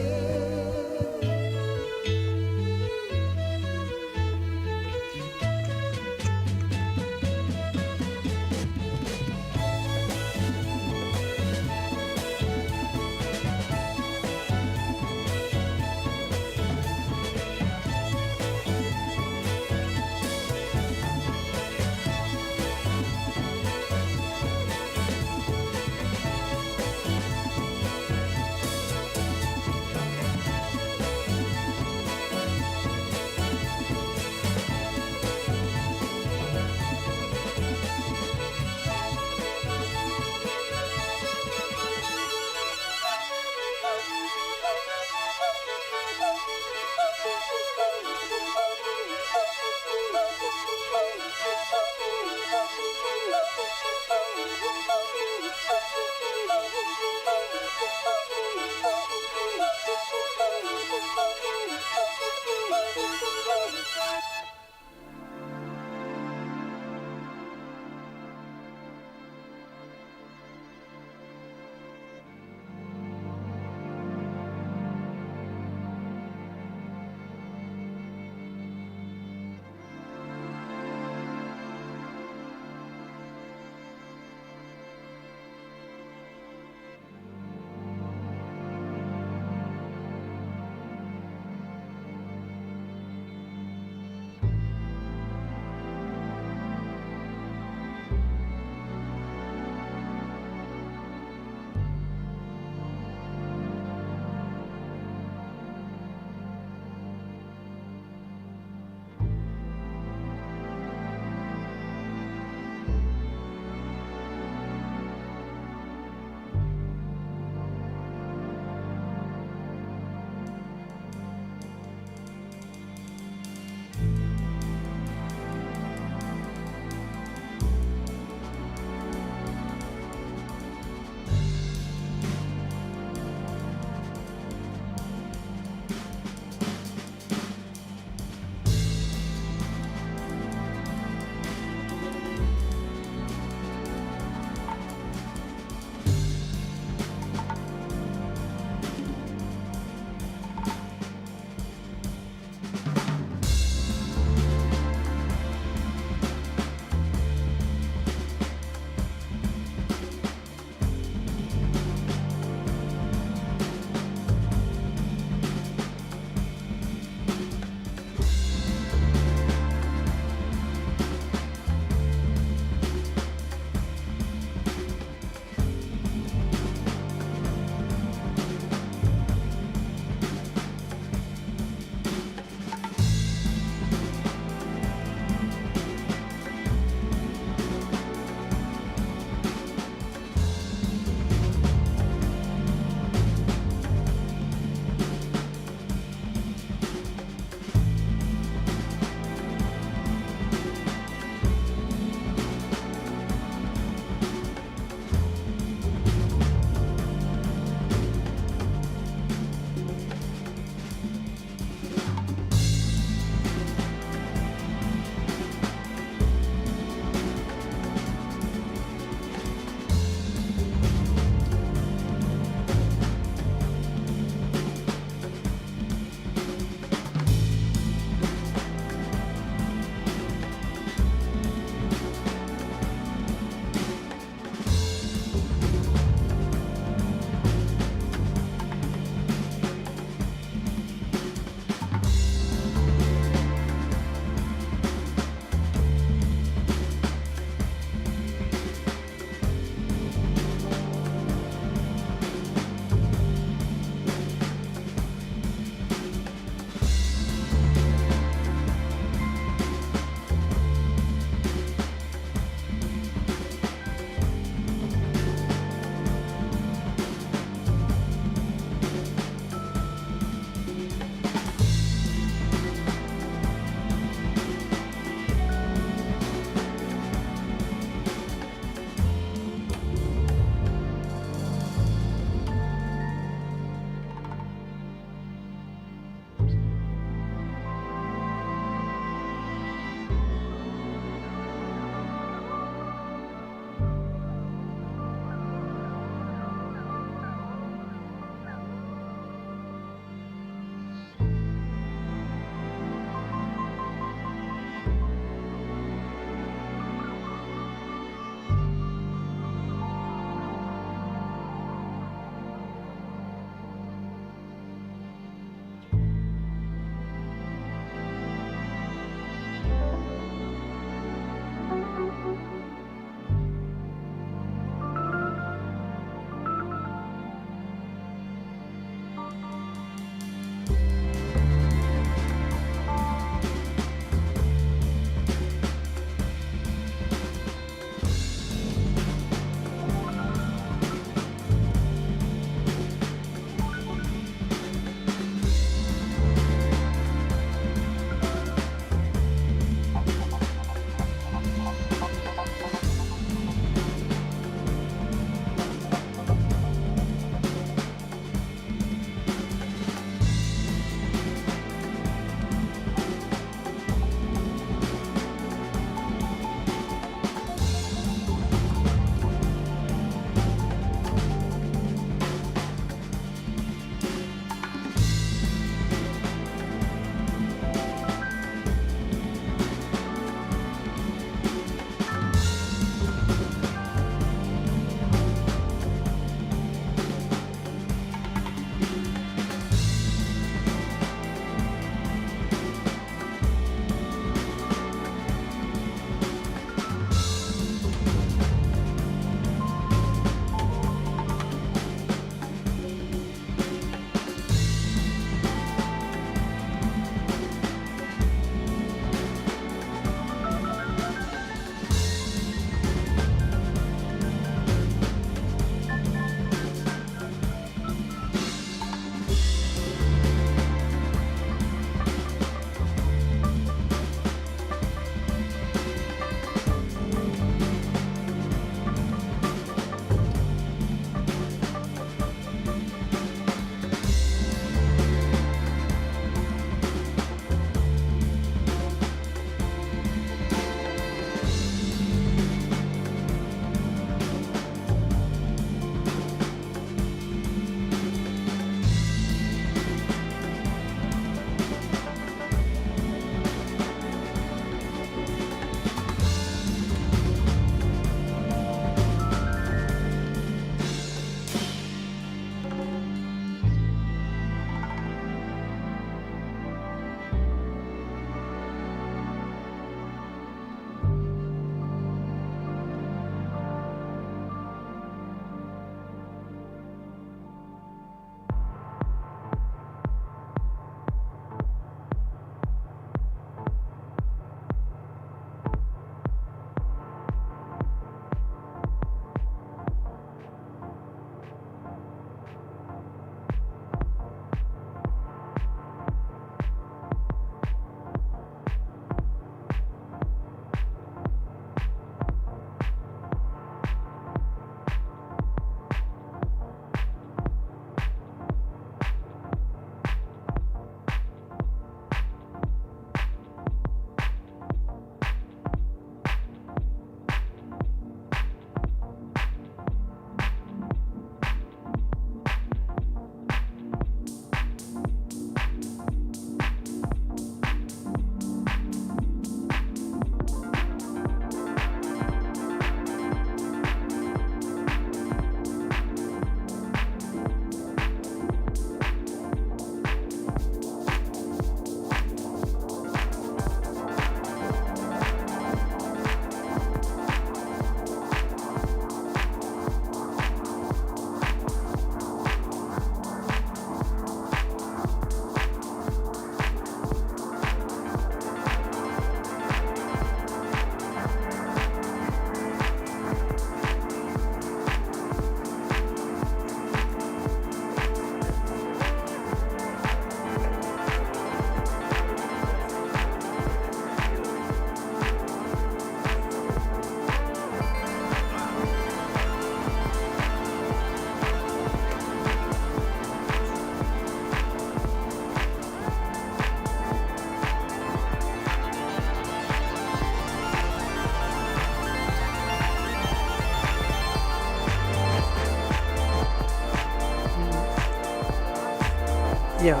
Yeah,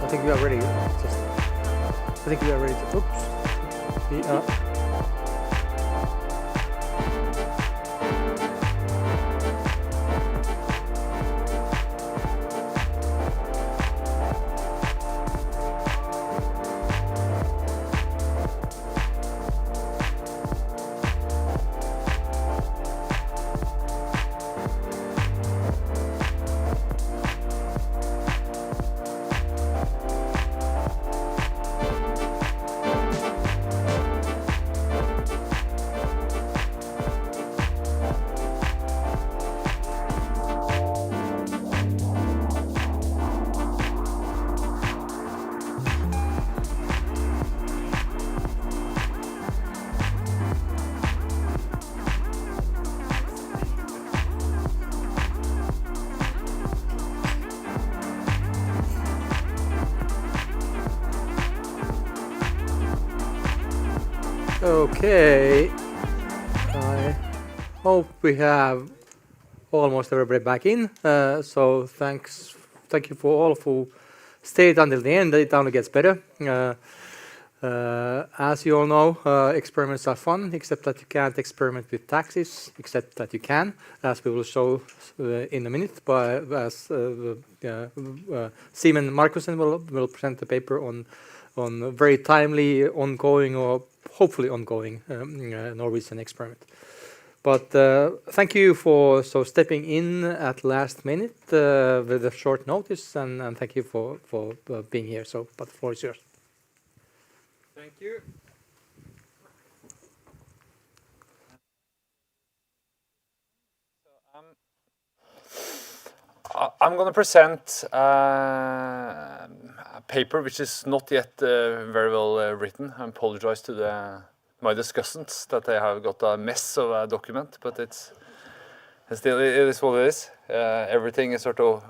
I think we are ready. I think we are ready to. Oops. We are. Okay, I hope we have almost everybody back in. So thank you for all who stayed until the end. It only gets better. As you all know, experiments are fun, except that you can't experiment with taxes, except that you can, as we will show in a minute. As Simon Markussen will present the paper on very timely, ongoing, or hopefully ongoing Norwegian experiment. But thank you for stepping in at last minute with a short notice, and thank you for being here. But the floor is yours. Thank you. I'm going to present a paper which is not yet very well written. I apologize to my discussants that they have got a mess of a document, but it is what it is. Everything is sort of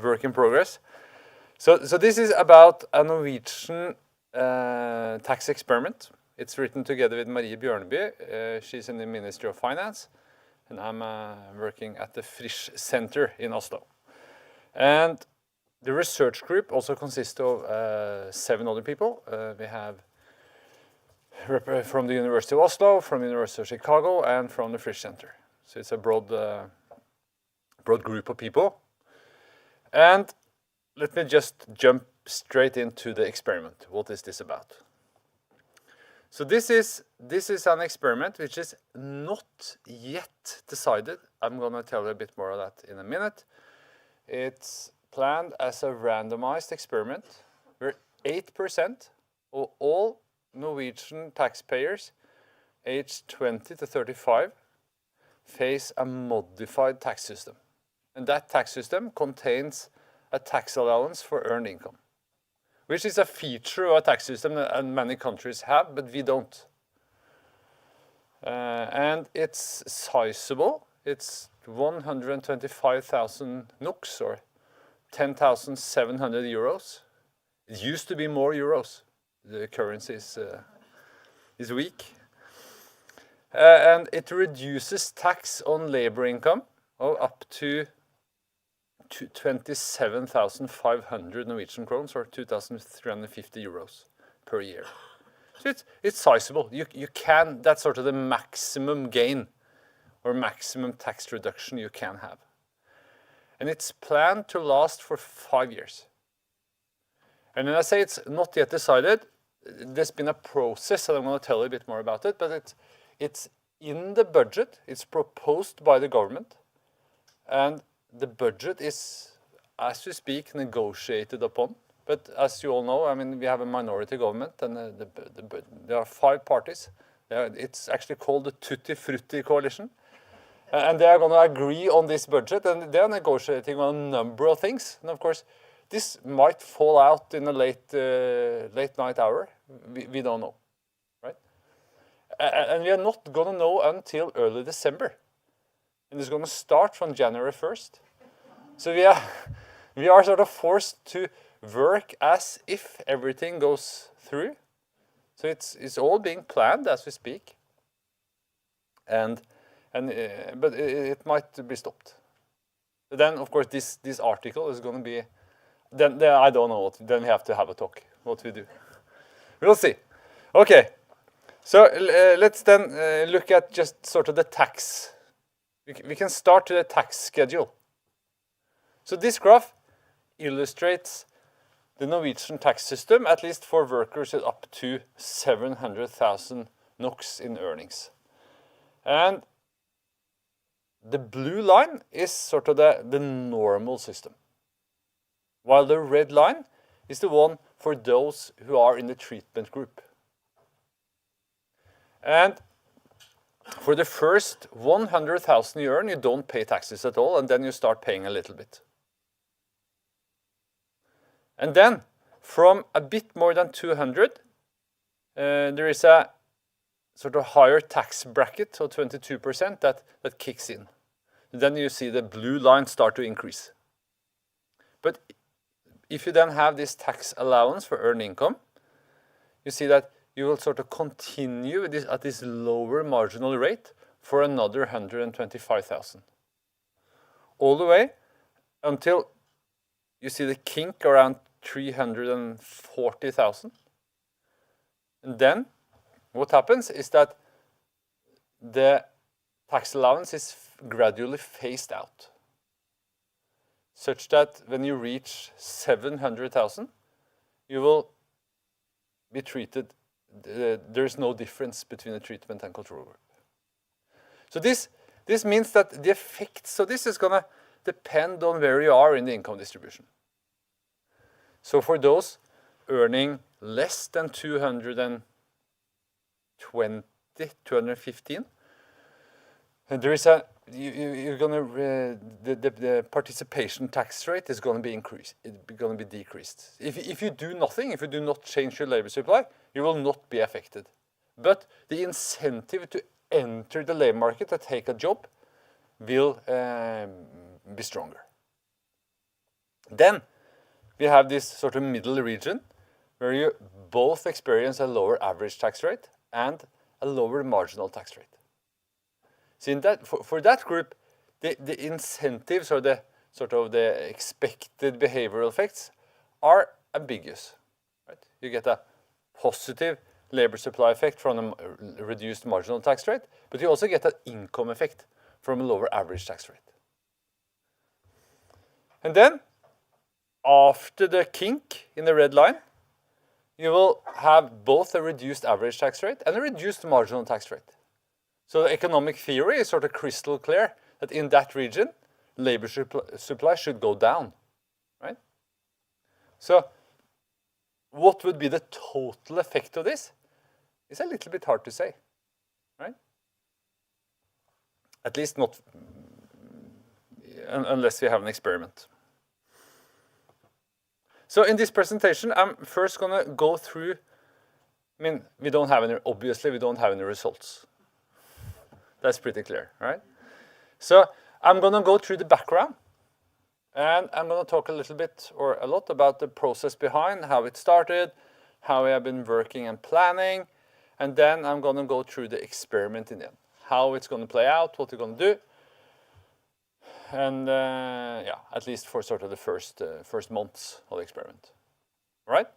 work in progress. So this is about a Norwegian tax experiment. It's written together with Marie Bjørneby. She's in the Ministry of Finance, and I'm working at the Frisch Center in Oslo. And the research group also consists of 7 other people. We have from the University of Oslo, from the University of Chicago, and from the Frisch Center. So it's a broad group of people. And let me just jump straight into the experiment. What is this about? So this is an experiment which is not yet decided. I'm going to tell you a bit more of that in a minute. It's planned as a randomized experiment where 8% of all Norwegian taxpayers aged 20 to 35 face a modified tax system. And that tax system contains a tax allowance for earned income, which is a feature of a tax system that many countries have, but we don't. And it's sizable. It's 125,000 NOK, or 10,700 euros. It used to be more euros. The currency is weak. And it reduces tax on labor income of up to 27,500 Norwegian crowns, or 2,350 euros per year. So it's sizable. You can, that's sort of the maximum gain or maximum tax reduction you can have. And it's planned to last for 5 years. And when I say it's not yet decided, there's been a process, and I'm going to tell you a bit more about it, but it's in the budget. It's proposed by the government, and the budget is, as we speak, negotiated upon. But as you all know, I mean, we have a minority government, and there are 5 parties. It's actually called the Tutti Frutti Coalition. And they are going to agree on this budget, and they are negotiating on a number of things. And of course, this might fall out in a late night hour. We don't know, right? And we are not going to know until early December. And it's going to start from January 1st. So we are sort of forced to work as if everything goes through. So it's all being planned as we speak. But it might be stopped. Then, of course, this article is going to be, then I don't know what, then we have to have a talk, what we do. We'll see. Okay, so let's then look at just sort of the tax. We can start with the tax schedule. So this graph illustrates the Norwegian tax system, at least for workers with up to 700,000 NOK in earnings. And the blue line is sort of the normal system, while the red line is the one for those who are in the treatment group. And for the first 100,000 you earn, you don't pay taxes at all, and then you start paying a little bit. And then, from a bit more than 200, there is a sort of higher tax bracket, so 22%, that kicks in. Then you see the blue line start to increase. But if you then have this tax allowance for earned income, you see that you will sort of continue at this lower marginal rate for another 125,000. All the way until you see the kink around 340,000. And then what happens is that the tax allowance is gradually phased out, such that when you reach 700,000, you will be treated, there's no difference between the treatment and control group. So this means that the effect, so this is going to depend on where you are in the income distribution. So for those earning less than 215, and there is a you're going to the participation tax rate is going to be increased. It's going to be decreased. If you do nothing, if you do not change your labor supply, you will not be affected. But the incentive to enter the labor market to take a job will be stronger. Then we have this sort of middle region where you both experience a lower average tax rate and a lower marginal tax rate. So in that, for that group, the incentives or the sort of the expected behavioral effects are ambiguous. Right? You get a positive labor supply effect from a reduced marginal tax rate, but you also get an income effect from a lower average tax rate. And then, after the kink in the red line, you will have both a reduced average tax rate and a reduced marginal tax rate. So the economic theory is sort of crystal clear that in that region, labor supply should go down, right? So what would be the total effect of this? It's a little bit hard to say, right? At least not unless we have an experiment. So in this presentation, I'm first going to go through, I mean, obviously we don't have any results. That's pretty clear, right? So I'm going to go through the background, and I'm going to talk a little bit or a lot about the process behind, how it started, how we have been working and planning, and then I'm going to go through the experiment in the end, how it's going to play out, what we're going to do, and yeah, at least for sort of the first months of the experiment. All right?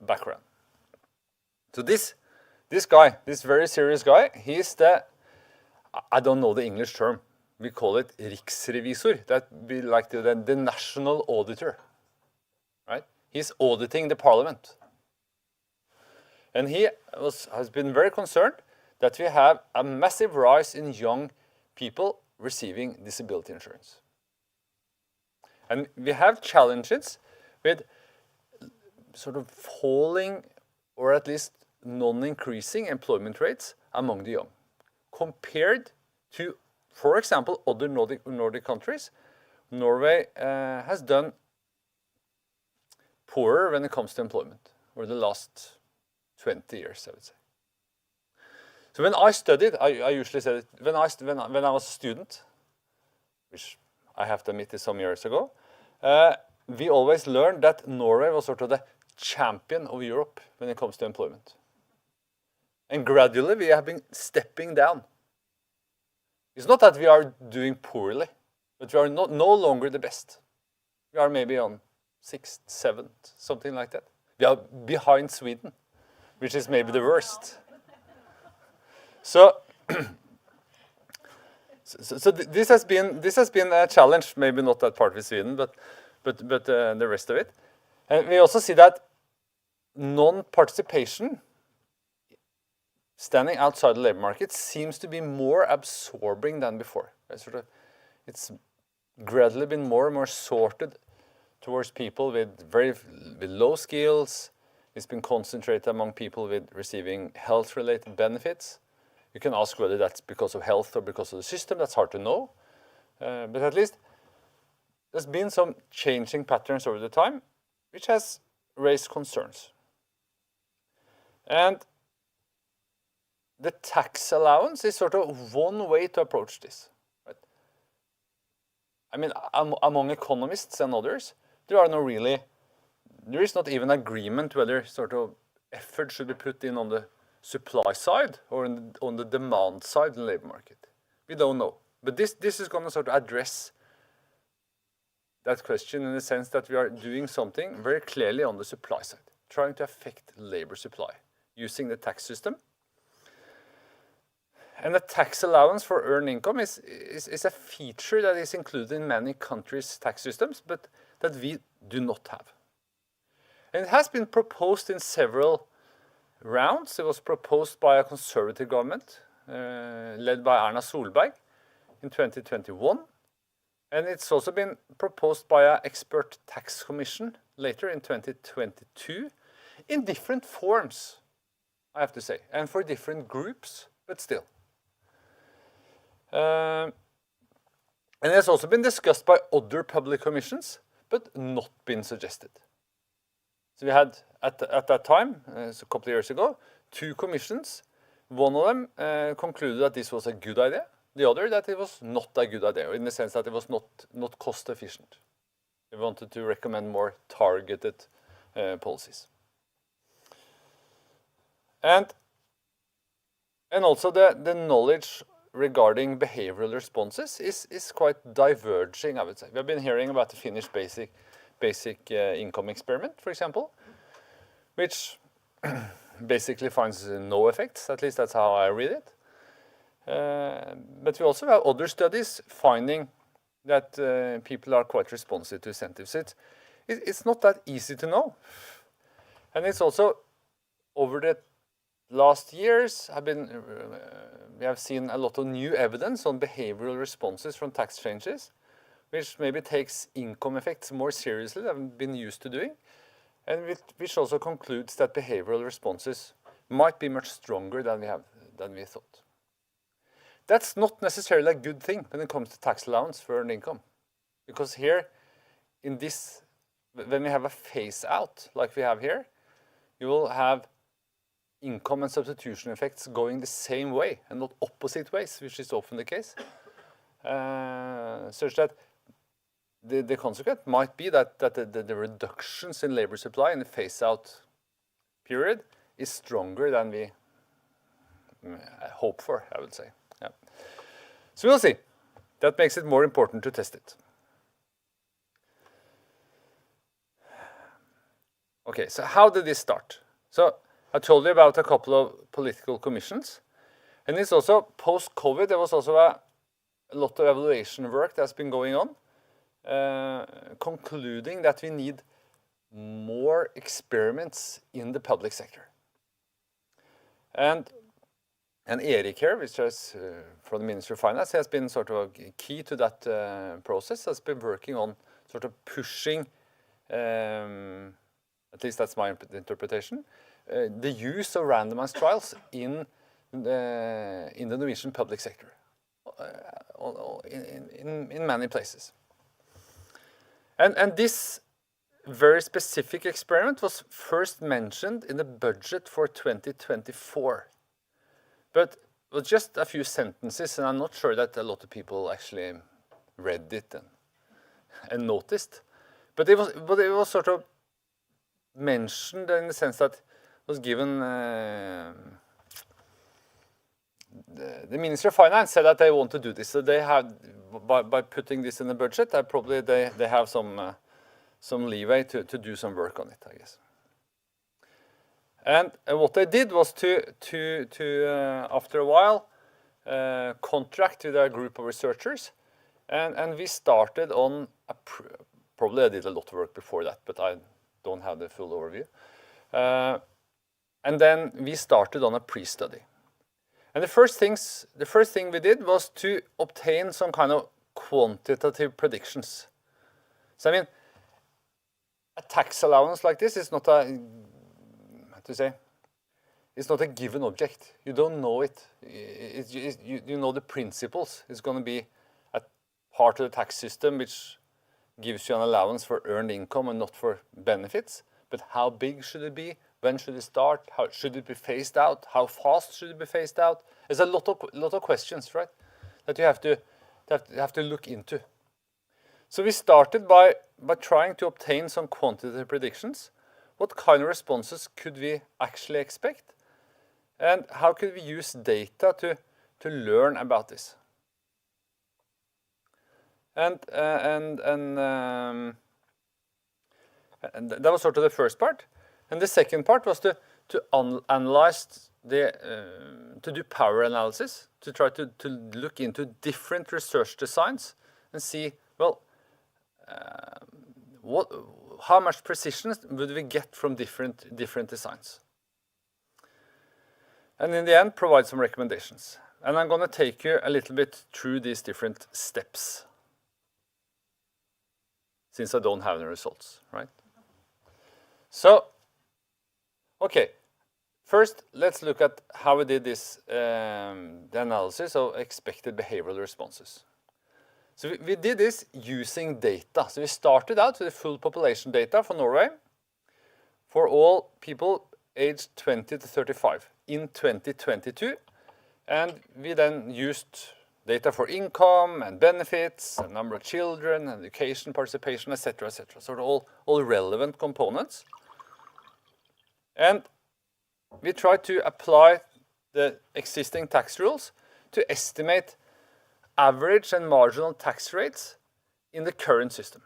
Background. So this guy, this very serious guy, he's the, I don't know the English term, we call it riksrevisor. That be like the national auditor, right? He's auditing the parliament. And he has been very concerned that we have a massive rise in young people receiving disability insurance. And we have challenges with sort of falling or at least non-increasing employment rates among the young compared to, for example, other Nordic countries. Norway has done poorer when it comes to employment over the last 20 years, I would say. So when I studied, I usually said it, when I was a student, which I have to admit is some years ago, we always learned that Norway was sort of the champion of Europe when it comes to employment. And gradually we have been stepping down. It's not that we are doing poorly, but we are no longer the best. We are maybe on 6th, 7th, something like that. We are behind Sweden, which is maybe the worst. So, this has been a challenge. Maybe not that part with Sweden, but the rest of it. And we also see that non-participation, standing outside the labor market, seems to be more absorbing than before. It's gradually been more and more sorted towards people with low skills. It's been concentrated among people with receiving health-related benefits. You can ask whether that's because of health or because of the system. That's hard to know. But at least there's been some changing patterns over the time, which has raised concerns. And the tax allowance is sort of one way to approach this. Right? I mean, among economists and others, there is not even agreement whether sort of effort should be put in on the supply side or on the demand side in the labor market. We don't know. But this is going to sort of address that question in the sense that we are doing something very clearly on the supply side, trying to affect labor supply using the tax system. And the tax allowance for earned income is a feature that is included in many countries' tax systems, but that we do not have. And it has been proposed in several rounds. It was proposed by a conservative government led by Erna Solberg in 2021. And it's also been proposed by an expert tax commission later in 2022 in different forms, I have to say, and for different groups, but still. And it has also been discussed by other public commissions, but not been suggested. So we had, at that time, a couple of years ago, 2 commissions. One of them concluded that this was a good idea. The other that it was not a good idea, in the sense that it was not cost efficient. We wanted to recommend more targeted policies. And also the knowledge regarding behavioral responses is quite diverging, I would say. We have been hearing about the Finnish basic income experiment, for example, which basically finds no effects. At least that's how I read it. But we also have other studies finding that people are quite responsive to incentives. It's not that easy to know. And it's also, over the last years, we have seen a lot of new evidence on behavioral responses from tax changes, which maybe takes income effects more seriously than we've been used to doing, and which also concludes that behavioral responses might be much stronger than we thought. That's not necessarily a good thing when it comes to tax allowance for earned income, because here, when we have a phase out like we have here, you will have income and substitution effects going the same way and not opposite ways, which is often the case, such that the consequence might be that the reductions in labor supply in the phase-out period is stronger than we hope for, I would say. Yeah. So we'll see. That makes it more important to test it. Okay, so how did this start? So I told you about a couple of political commissions, and it's also post-COVID. There was also a lot of evaluation work that's been going on, concluding that we need more experiments in the public sector. And Erik here, which is from the Ministry of Finance, has been sort of key to that process, has been working on sort of pushing, at least that's my interpretation, the use of randomized trials in the Norwegian public sector, in many places. And this very specific experiment was first mentioned in the budget for 2024. But it was just a few sentences, and I'm not sure that a lot of people actually read it and noticed. But it was sort of mentioned in the sense that it was given the Ministry of Finance said that they want to do this. So they have, by putting this in the budget, they have some leeway to do some work on it, I guess. And what they did was to after a while, contract with a group of researchers, and we started on probably I did a lot of work before that, but I don't have the full overview. And then we started on a pre-study. And the first thing we did was to obtain some kind of quantitative predictions. So I mean, a tax allowance like this is not a, it's not a given object. You don't know it. You know the principles. It's going to be a part of the tax system which gives you an allowance for earned income and not for benefits. But how big should it be? When should it start? How should it be phased out? How fast should it be phased out? There's a lot of questions, right? That you have to look into. So we started by trying to obtain some quantitative predictions. What kind of responses could we actually expect? And how could we use data to learn about this? And that was sort of the first part. And the second part was to analyze to do power analysis, to try to look into different research designs and see, well, how much precision would we get from different designs? And in the end, provide some recommendations. And I'm going to take you a little bit through these different steps, since I don't have the results, right? So, okay, first let's look at how we did this, the analysis of expected behavioral responses. So we did this using data. So we started out with the full population data for Norway for all people aged 20 to 35 in 2022. And we then used data for income and benefits, and number of children, education, participation, etc., etc. So all relevant components. And we tried to apply the existing tax rules to estimate average and marginal tax rates in the current system.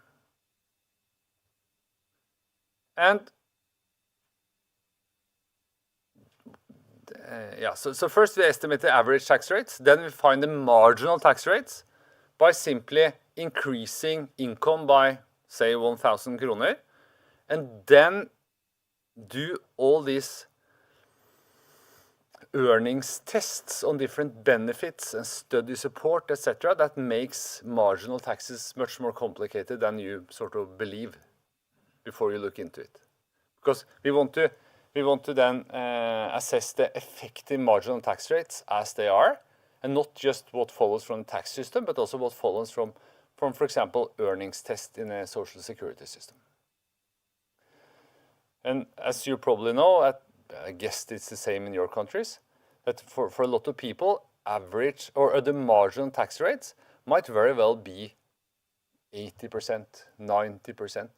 And so first we estimate the average tax rates, then we find the marginal tax rates by simply increasing income by, say, 1,000 kroner, and then do all these earnings tests on different benefits and study support, etc., that makes marginal taxes much more complicated than you sort of believe before you look into it. Because we want to then assess the effective marginal tax rates as they are, and not just what follows from the tax system, but also what follows from for example, earnings test in a social security system. And as you probably know, I guess it's the same in your countries, that for a lot of people, average or the marginal tax rates might very well be 80%, 90%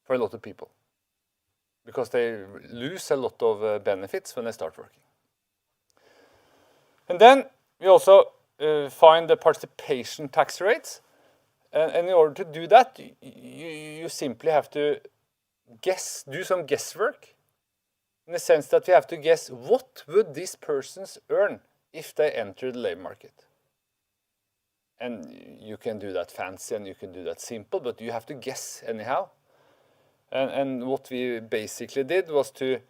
for a lot of people, because they lose a lot of benefits when they start working. And then we also find the participation tax rates, and in order to do that, you simply have to do some guesswork, in the sense that we have to guess what would these persons earn if they enter the labor market. And you can do that fancy and you can do that simple, but you have to guess anyhow. And what we basically did was to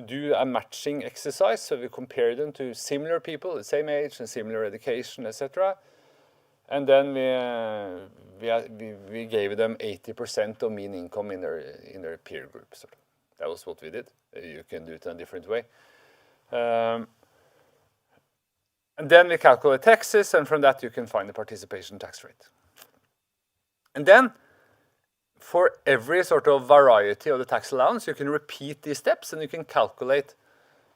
do a matching exercise, so we compared them to similar people, the same age and similar education, etc. And then we gave them 80% of mean income in their peer group. So that was what we did. You can do it in a different way. And then we calculate taxes, and from that you can find the participation tax rate. And then for every sort of variety of the tax allowance, you can repeat these steps, and you can calculate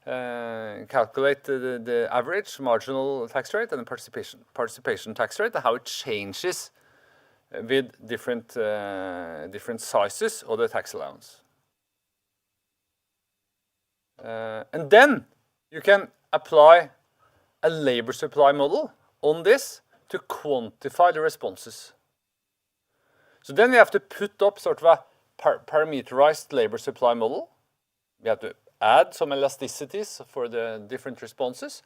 the average marginal tax rate and the participation tax rate, and how it changes with different sizes of the tax allowance. And then you can apply a labor supply model on this to quantify the responses. So then we have to put up sort of a parameterized labor supply model. We have to add some elasticities for the different responses.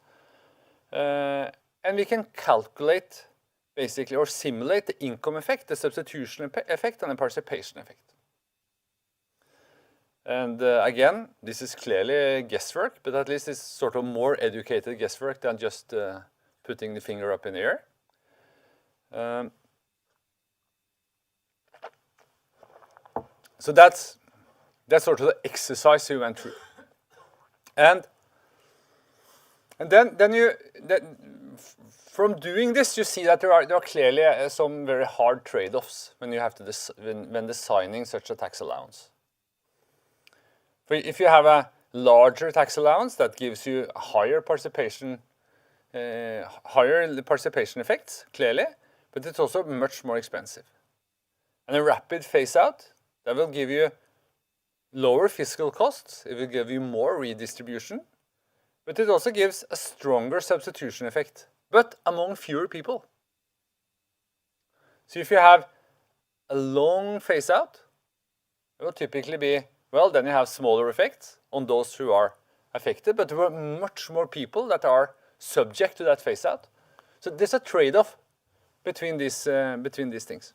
And we can calculate basically or simulate the income effect, the substitution effect, and the participation effect. And again, this is clearly guesswork, but at least it's sort of more educated guesswork than just putting the finger up in the air. So that's sort of the exercise we went through. And then from doing this, you see that there are clearly some very hard trade-offs when you have to when designing such a tax allowance. If you have a larger tax allowance, that gives you higher participation effects, clearly, but it's also much more expensive. And a rapid phase-out, that will give you lower fiscal costs, it will give you more redistribution, but it also gives a stronger substitution effect, but among fewer people. So if you have a long phase-out, it will typically be, well, then you have smaller effects on those who are affected, but there are much more people that are subject to that phase-out. So there's a trade-off between these things.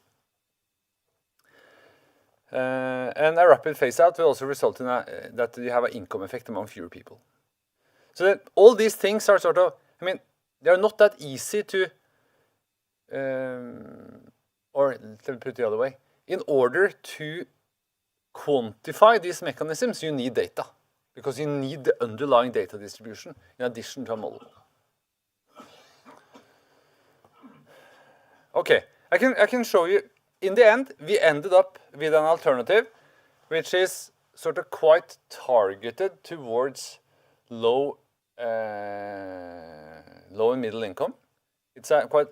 And a rapid phase-out will also result in that you have an income effect among fewer people. So that all these things are sort of, I mean, they're not that easy to, or let me put it the other way, in order to quantify these mechanisms, you need data, because you need the underlying data distribution in addition to a model. Okay, I can show you. In the end, we ended up with an alternative which is sort of quite targeted towards low and middle income. It's a quite,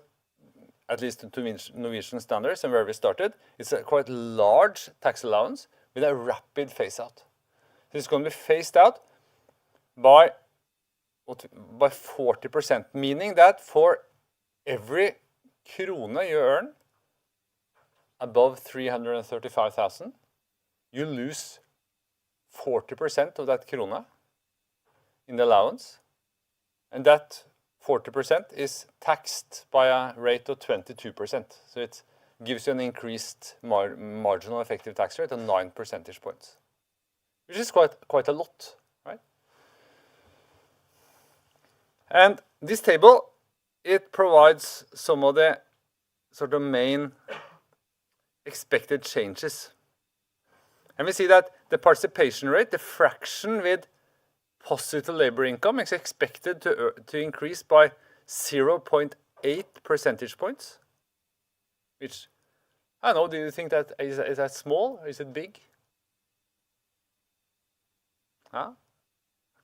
at least to Norwegian standards and where we started, it's a quite large tax allowance with a rapid phase-out. This is going to be phased out by 40%, meaning that for every krone you earn above 335,000, you lose 40% of that krona in the allowance, and that 40% is taxed by a rate of 22%. So it gives you an increased marginal effective tax rate of 9 percentage points, which is quite a lot, right? And this table, it provides some of the sort of main expected changes. And we see that the participation rate, the fraction with positive labor income, is expected to increase by 0.8 percentage points, which, I don't know, do you think that is that small or is it big? Hard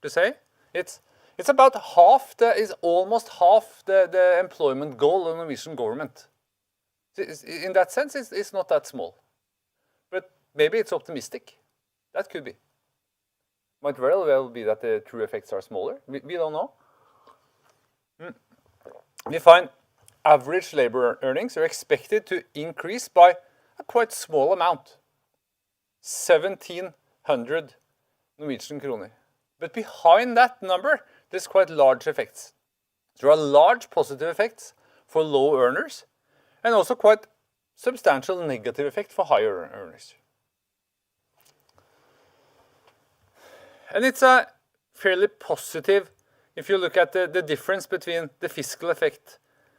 to say. It's about half, is almost half the employment goal of the Norwegian government. In that sense, it's not that small. But maybe it's optimistic. That could be. Might very well be that the true effects are smaller. We don't know. We find average labor earnings are expected to increase by a quite small amount. 1,700 Norwegian kroner. But behind that number, there's quite large effects. There are large positive effects for low earners, and also quite substantial negative effect for higher earners. And it's a fairly positive, if you look at the difference between the fiscal effect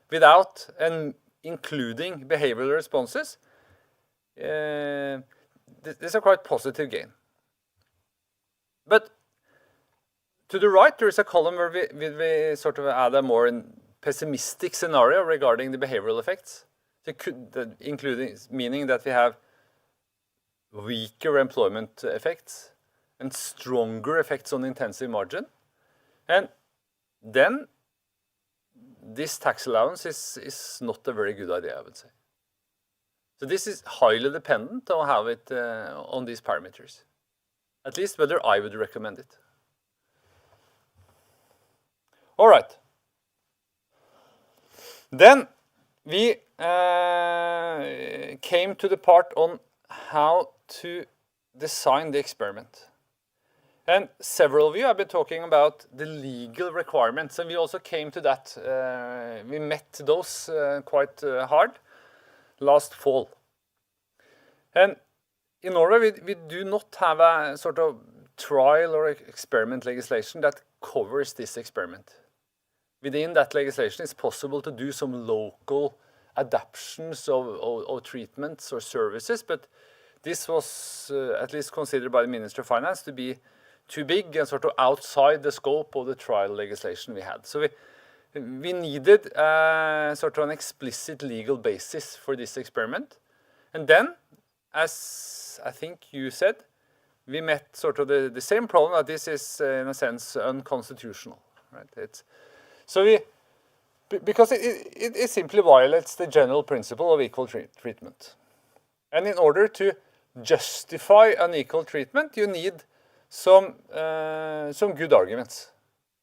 without and including behavioral responses, there's a quite positive gain. But to the right, there is a column where we sort of add a more pessimistic scenario regarding the behavioral effects. Meaning that we have weaker employment effects and stronger effects on the intensive margin. And then this tax allowance is not a very good idea, I would say. So this is highly dependent on how it on these parameters. At least whether I would recommend it. All right. Then we came to the part on how to design the experiment. And several of you have been talking about the legal requirements, and we also came to that. We met those quite hard last fall. And in Norway, we do not have a sort of trial or experiment legislation that covers this experiment. Within that legislation, it's possible to do some local adaptations of treatments or services, but this was at least considered by the Minister of Finance to be too big and sort of outside the scope of the trial legislation we had. So we needed sort of an explicit legal basis for this experiment. And then, as I think you said, we met sort of the same problem, that this is in a sense unconstitutional, right? Because it simply violates the general principle of equal treatment. And in order to justify unequal treatment, you need some good arguments.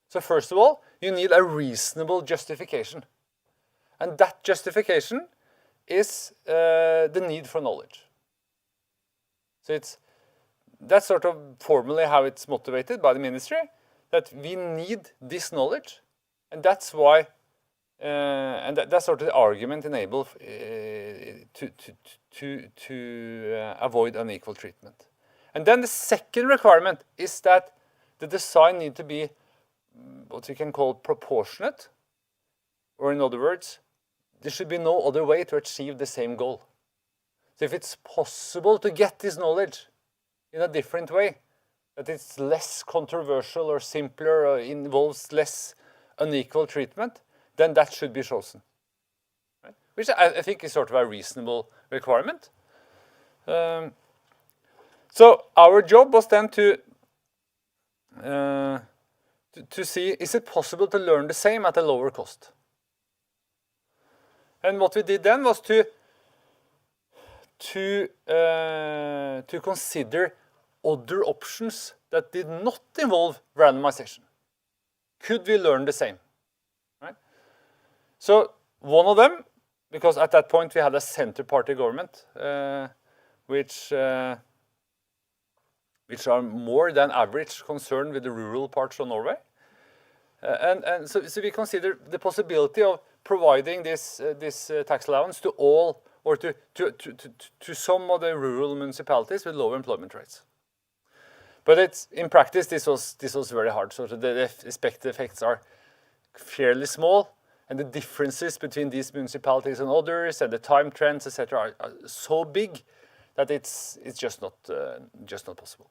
So first of all, you need a reasonable justification. And that justification is the need for knowledge. So that's sort of formally how it's motivated by the ministry, that we need this knowledge, and that's why, and that's sort of the argument enabled to avoid unequal treatment. And then the second requirement is that the design need to be what we can call proportionate, or in other words, there should be no other way to achieve the same goal. So if it's possible to get this knowledge in a different way, that it's less controversial or simpler or involves less unequal treatment, then that should be chosen. Right? Which I think is sort of a reasonable requirement. So our job was then to see, is it possible to learn the same at a lower cost? And what we did then was to consider other options that did not involve randomization. Could we learn the same? Right? So one of them, because at that point we had a center party government, which are more than average concerned with the rural parts of Norway. And so we consider the possibility of providing this tax allowance to all, or to some of the rural municipalities with low employment rates. But in practice, this was very hard. So the expected effects are fairly small, and the differences between these municipalities and others, and the time trends, etc., are so big that it's just not possible.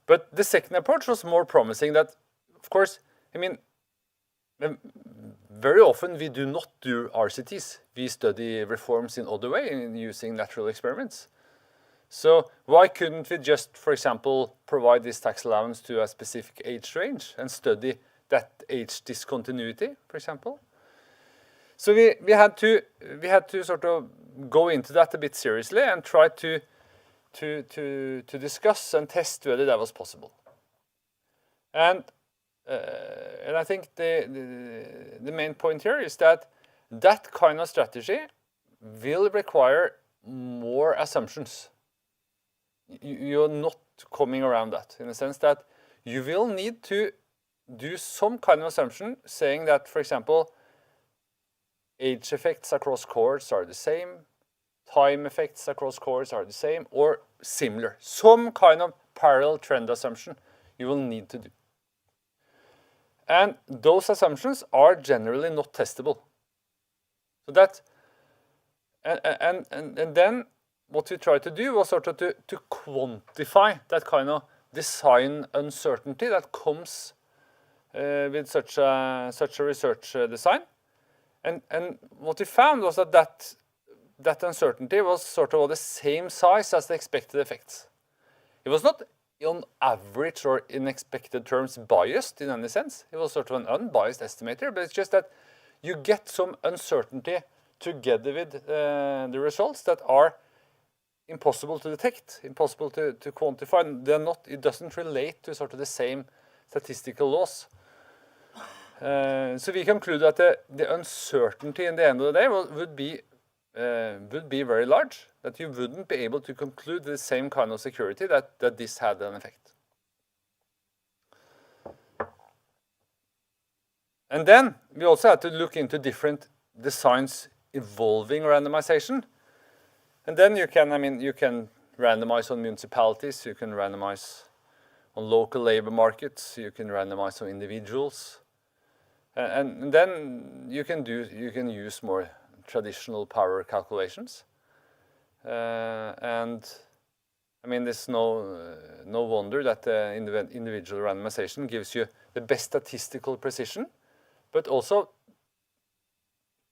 But the second approach was more promising. That, of course, I mean, very often we do not do RCTs. We study reforms in other way, in using natural experiments. So why couldn't we just, for example, provide this tax allowance to a specific age range and study that age discontinuity, for example? So we had to sort of go into that a bit seriously and try to discuss and test whether that was possible. And I think the main point here is that kind of strategy will require more assumptions. You're not coming around that, in the sense that you will need to do some kind of assumption saying that, for example, age effects across cohorts are the same, time effects across cohorts are the same, or similar. Some kind of parallel trend assumption you will need to do. And those assumptions are generally not testable. So that, and then what we tried to do was sort of to quantify that kind of design uncertainty that comes with such a research design. And what we found was that uncertainty was sort of the same size as the expected effects. It was not on average or in expected terms biased in any sense. It was sort of an unbiased estimator, but it's just that you get some uncertainty together with the results that are impossible to detect, impossible to quantify. It doesn't relate to sort of the same statistical laws. So we conclude that the uncertainty in the end of the day would be very large, that you wouldn't be able to conclude the same kind of security that this had an effect. And then we also had to look into different designs involving randomization. And then you can randomize on municipalities, you can randomize on local labor markets, you can randomize on individuals. And then you can use more traditional power calculations. And I mean, there's no wonder that the individual randomization gives you the best statistical precision, but also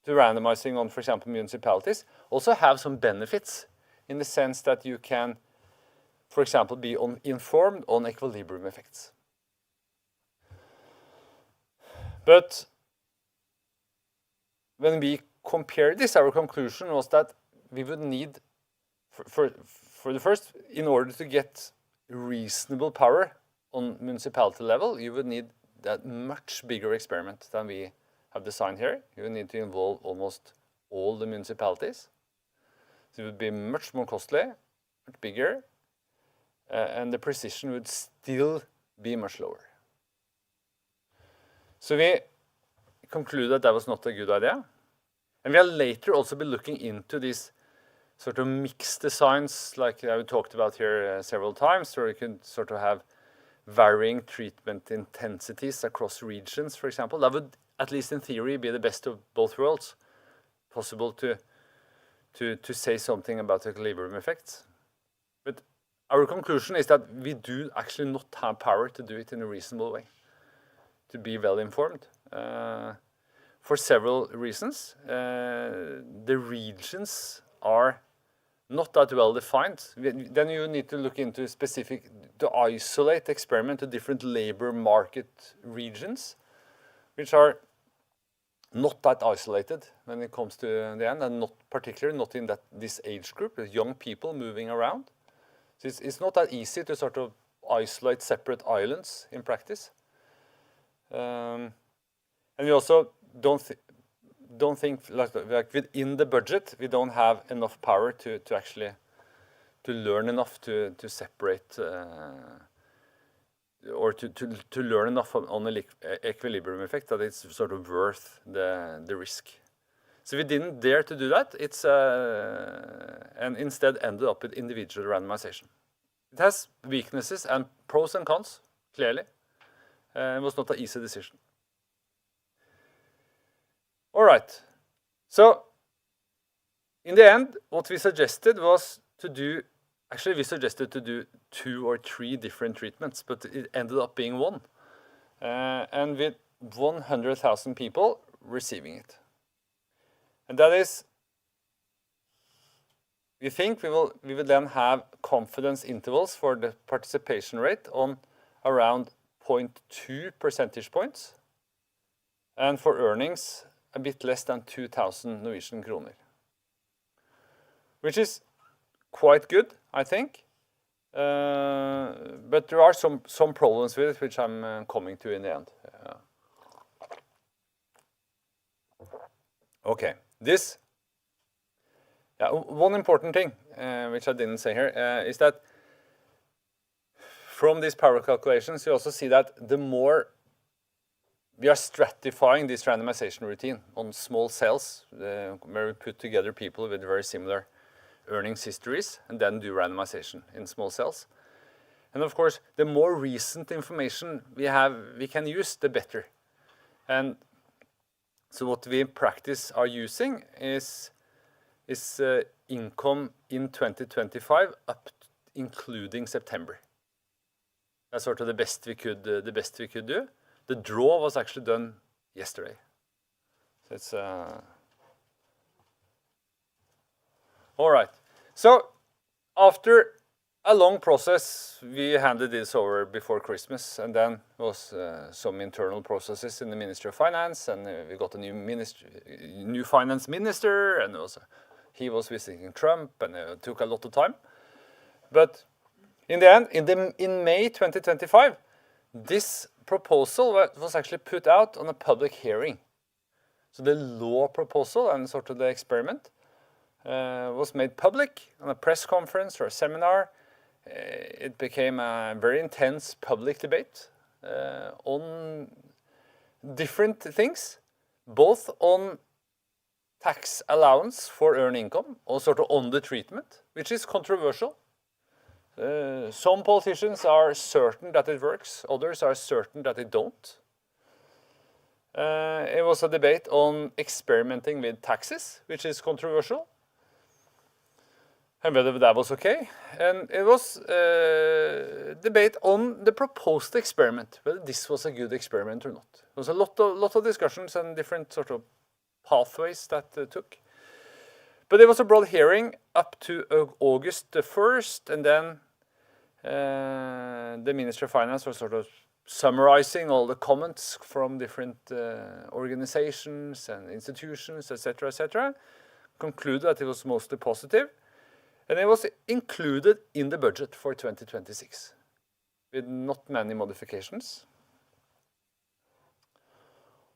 to randomizing on, for example, municipalities, also have some benefits in the sense that you can, for example, be informed on equilibrium effects. But when we compared this, our conclusion was that we would need, for the first, in order to get reasonable power on municipality level, you would need that much bigger experiment than we have designed here. You would need to involve almost all the municipalities. So it would be much more costly, much bigger, and the precision would still be much lower. So we concluded that was not a good idea. And we'll later also be looking into these sort of mixed designs, like I talked about here several times, where you can sort of have varying treatment intensities across regions, for example. That would, at least in theory, be the best of both worlds. Possible to say something about equilibrium effects. But our conclusion is that we do actually not have power to do it in a reasonable way, to be well informed. For several reasons. The regions are not that well defined. Then you need to look into to isolate the experiment to different labor market regions, which are not that isolated when it comes to the end, and particularly not in this age group, young people moving around. So it's not that easy to sort of isolate separate islands in practice. And we also don't think like within the budget we don't have enough power to actually learn enough to separate or to learn enough on the equilibrium effect that it's sort of worth the risk. So we didn't dare to do that. And instead ended up with individual randomization. It has weaknesses and pros and cons, clearly. It was not an easy decision. All right. So in the end, what we suggested was to do, actually we suggested to do 2 or 3 different treatments, but it ended up being 1. And with 100,000 people receiving it. And that is, we think we will then have confidence intervals for the participation rate on around 0.2 percentage points, and for earnings a bit less than 2,000 Norwegian kroner, which is quite good, I think. But there are some problems with it, which I'm coming to in the end. Okay, one important thing, which I didn't say here, is that from these power calculations, you also see that the more we are stratifying this randomization routine on small cells, where we put together people with very similar earnings histories and then do randomization in small cells. And of course, the more recent information we can use, the better. And so what we in practice are using is income in 2025 up including September. That's sort of the best we could do. The draw was actually done yesterday. So it's all right. So after a long process, we handed this over before Christmas, and then was some internal processes in the Ministry of Finance, and we got a new finance minister, and he was visiting Trump, and it took a lot of time. But in the end, in May 2025, this proposal was actually put out on a public hearing. So the law proposal and sort of the experiment was made public on a press conference or a seminar. It became a very intense public debate on different things, both on tax allowance for earned income or sort of on the treatment, which is controversial. Some politicians are certain that it works, others are certain that it don't. It was a debate on experimenting with taxes, which is controversial, and whether that was okay. And it was a debate on the proposed experiment, whether this was a good experiment or not. There was a lot of discussions and different sort of pathways that took. But there was a broad hearing up to August the 1st, and then the Minister of Finance was sort of summarizing all the comments from different organizations and institutions, etc., concluded that it was mostly positive, and it was included in the budget for 2026 with not many modifications.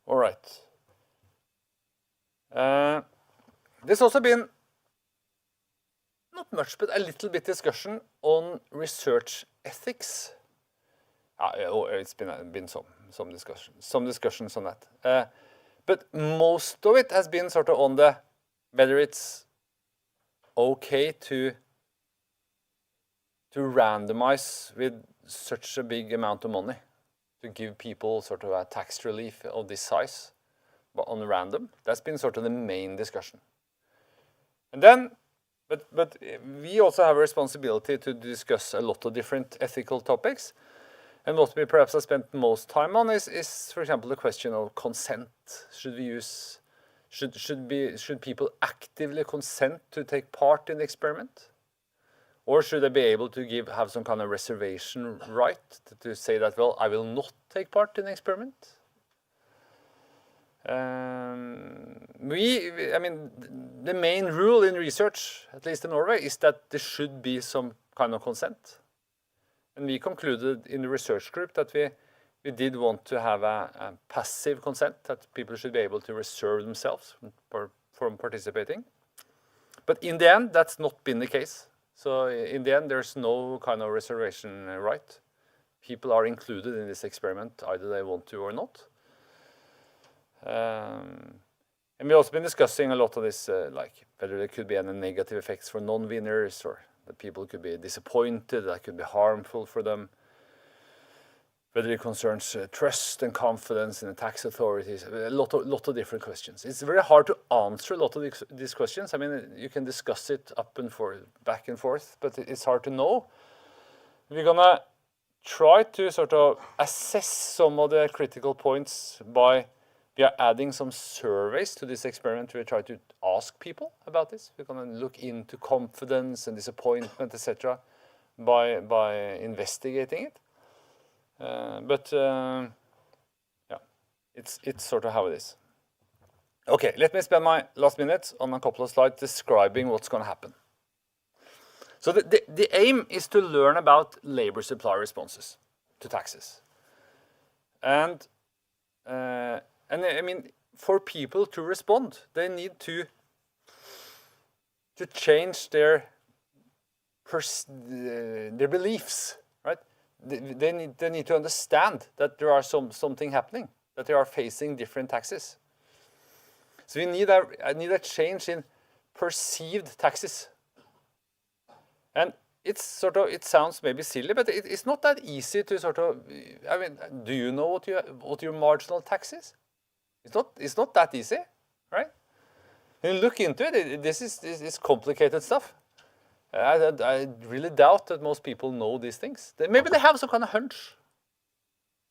All right. There's also been not much, but a little bit discussion on research ethics. It's been some discussions on that. But most of it has been sort of on the whether it's okay to randomize with such a big amount of money, to give people sort of a tax relief of this size, but on random. That's been sort of the main discussion. And then, but we also have a responsibility to discuss a lot of different ethical topics. And what we perhaps have spent most time on is, for example, the question of consent. Should people actively consent to take part in the experiment? Or should they be able to have some kind of reservation right to say that, well, I will not take part in the experiment? I mean, the main rule in research, at least in Norway, is that there should be some kind of consent. And we concluded in the research group that we did want to have a passive consent, that people should be able to reserve themselves from participating. But in the end, that's not been the case. So in the end, there's no kind of reservation right. People are included in this experiment, either they want to or not. And we've also been discussing a lot of this, like whether there could be any negative effects for non-winners, or that people could be disappointed, that could be harmful for them. Whether it concerns trust and confidence in the tax authorities, a lot of different questions. It's very hard to answer a lot of these questions. I mean, you can discuss it back and forth, but it's hard to know. We're gonna try to sort of assess some of the critical points by we are adding some surveys to this experiment. We try to ask people about this. We're going to look into confidence and disappointment, etc., by investigating it. Yeah, it's sort of how it is. Okay, let me spend my last minutes on a couple of slides describing what's going to happen. So the aim is to learn about labor supply responses to taxes. And I mean, for people to respond, they need to change their beliefs, right? They need to understand that there are something happening, that they are facing different taxes. So I need a change in perceived taxes. And it sounds maybe silly, but it's not that easy to sort of, I mean, do you know what your marginal tax is? It's not that easy, right? When you look into it, this is complicated stuff. I really doubt that most people know these things. Maybe they have some kind of hunch,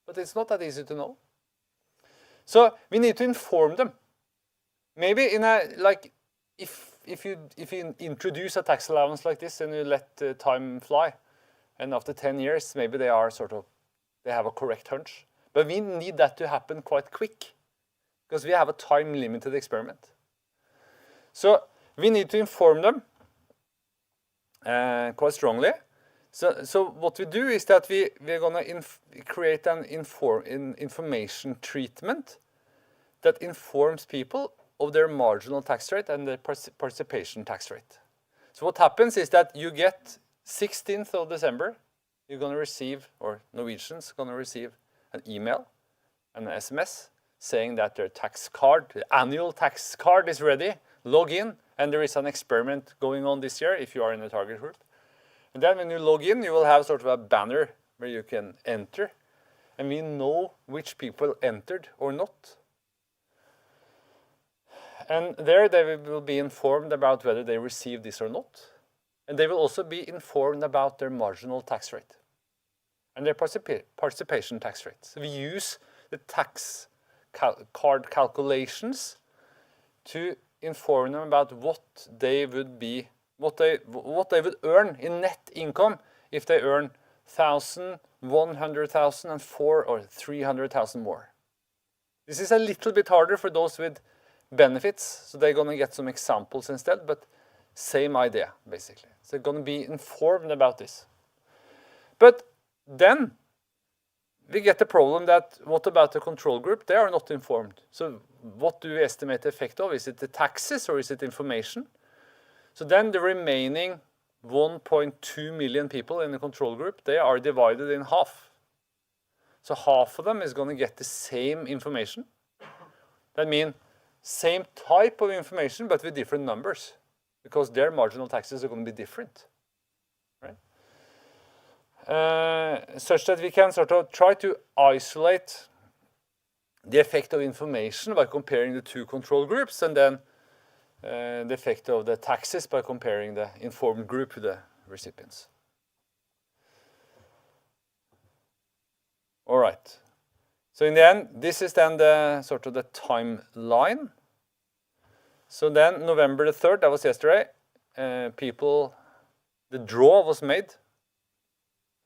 but it's not that easy to know. So we need to inform them. Maybe if you introduce a tax allowance like this and you let time fly, and after 10 years, maybe they have a correct hunch. But we need that to happen quite quick, because we have a time-limited experiment. So we need to inform them quite strongly So what we do is that we're going to create an information treatment that informs people of their marginal tax rate and their participation tax rate. So what happens is that you get 16th of December, you're going to receive, or Norwegians going to receive an email and an SMS saying that their tax card, the annual tax card is ready, log in, and there is an experiment going on this year if you are in the target group. And then when you log in, you will have sort of a banner where you can enter, and we know which people entered or not. And there they will be informed about whether they received this or not. And they will also be informed about their marginal tax rate and their participation tax rate. So we use the tax card calculations to inform them about what they would earn in net income if they earn 1,000, 100,000, and 400,000 or 300,000 more. This is a little bit harder for those with benefits, so they're going to get some examples instead, but same idea, basically. So they're going to be informed about this. But then we get the problem that what about the control group? They are not informed. So what do we estimate the effect of? Is it the taxes or is it information? So then the remaining 1.2 million people in the control group, they are divided in half. So half of them is going to get the same information. That means same type of information, but with different numbers, because their marginal taxes are going to be different, right? Such that we can sort of try to isolate the effect of information by comparing the two control groups, and then the effect of the taxes by comparing the informed group with the recipients. All right. So in the end, this is then the sort of the timeline. So then November the 3rd, that was yesterday, the draw was made.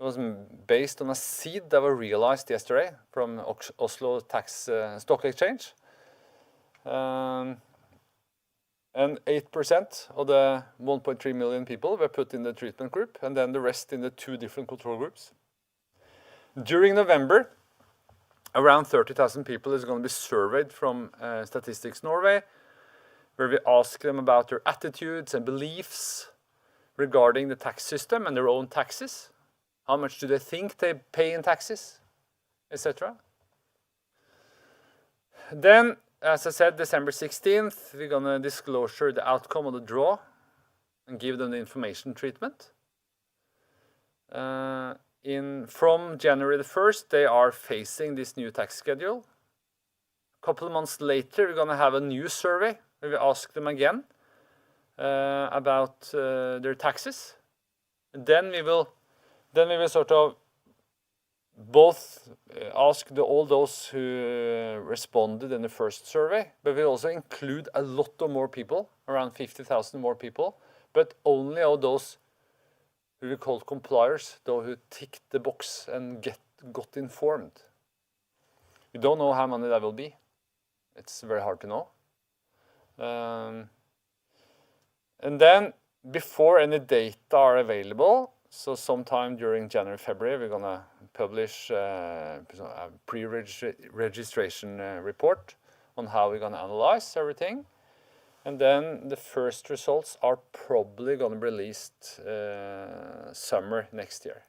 It was based on a seed that was realized yesterday from Oslo Stock Exchange. And 8% of the 1.3 million people were put in the treatment group, and then the rest in the two different control groups. During November, around 30,000 people is going to be surveyed from Statistics Norway, where we ask them about their attitudes and beliefs regarding the tax system and their own taxes. How much do they think they pay in taxes, etc. Then, as I said, December 16th, we're going to disclose the outcome of the draw and give them the information treatment. From January the 1st, they are facing this new tax schedule. A couple of months later, we're going to have a new survey where we ask them again about their taxes. And then we will sort of both ask all those who responded in the first survey, but we also include a lot of more people, around 50,000 more people, but only of those who we call compliers, those who ticked the box and got informed. We don't know how many that will be. It's very hard to know. And then, before any data are available, so sometime during January, February, we're going to publish a pre-registration report on how we're going to analyze everything. And then the first results are probably going to be released summer next year.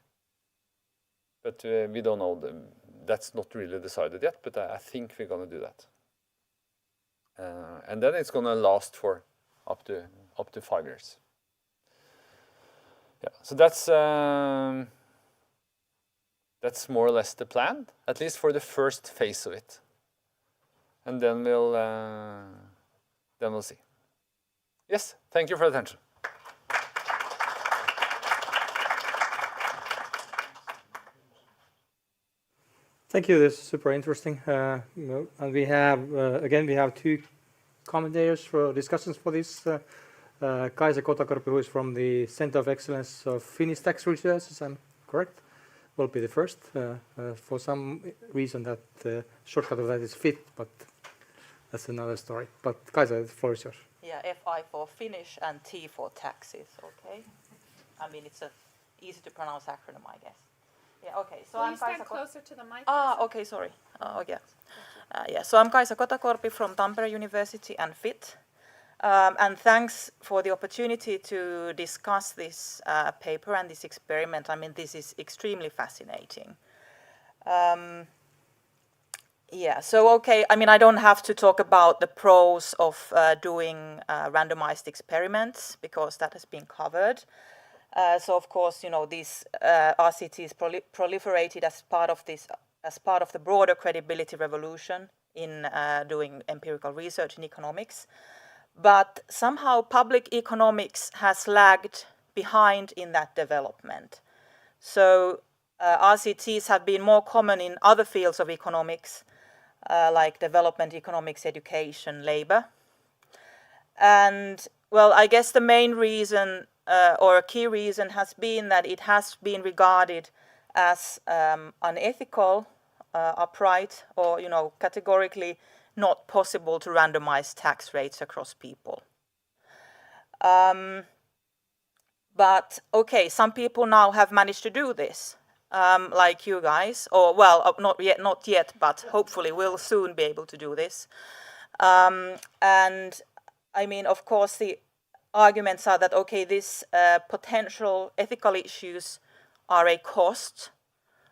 But we don't know. That's not really decided yet, but I think we're going to do that. And then it's going to last for up to 5 years. Yeah, so that's more or less the plan, at least for the first phase of it. And then we'll see. Yes, thank you for the attention. Thank you. This is super interesting. And we have again we have two commentators for discussions for this. Kaisa Kotakorpi, who is from the Center of Excellence of Finnish Tax Research, if I'm correct, will be the first. For some reason that the shortcut of that is FIT, but that's another story. But Kaisa, the floor is yours. Yeah, FI for Finnish and T for taxes, okay? I mean, it's a easy to pronounce acronym, I guess. Yeah, okay. So Will I'm you stand Kaisa closer to the mic? okay, sorry. Oh, yeah. Yeah, so I'm Kaisa Kotakorpi from Tampere University and FIT. And thanks for the opportunity to discuss this paper and this experiment. I mean, this is extremely fascinating. Yeah, so okay, I mean, I don't have to talk about the pros of doing randomized experiments because that has been covered. So of course, you know, these RCTs proliferated as part of the broader credibility revolution in doing empirical research in economics. But somehow public economics has lagged behind in that development. So RCTs have been more common in other fields of economics, like development economics, education, labor. And well, I guess the main reason or a key reason has been that it has been regarded as unethical, upright, or, you know, categorically not possible to randomize tax rates across people. But okay, some people now have managed to do this, like you guys, or well, not yet, but hopefully we'll soon be able to do this. And I mean, of course, the arguments are that, okay, these potential ethical issues are a cost,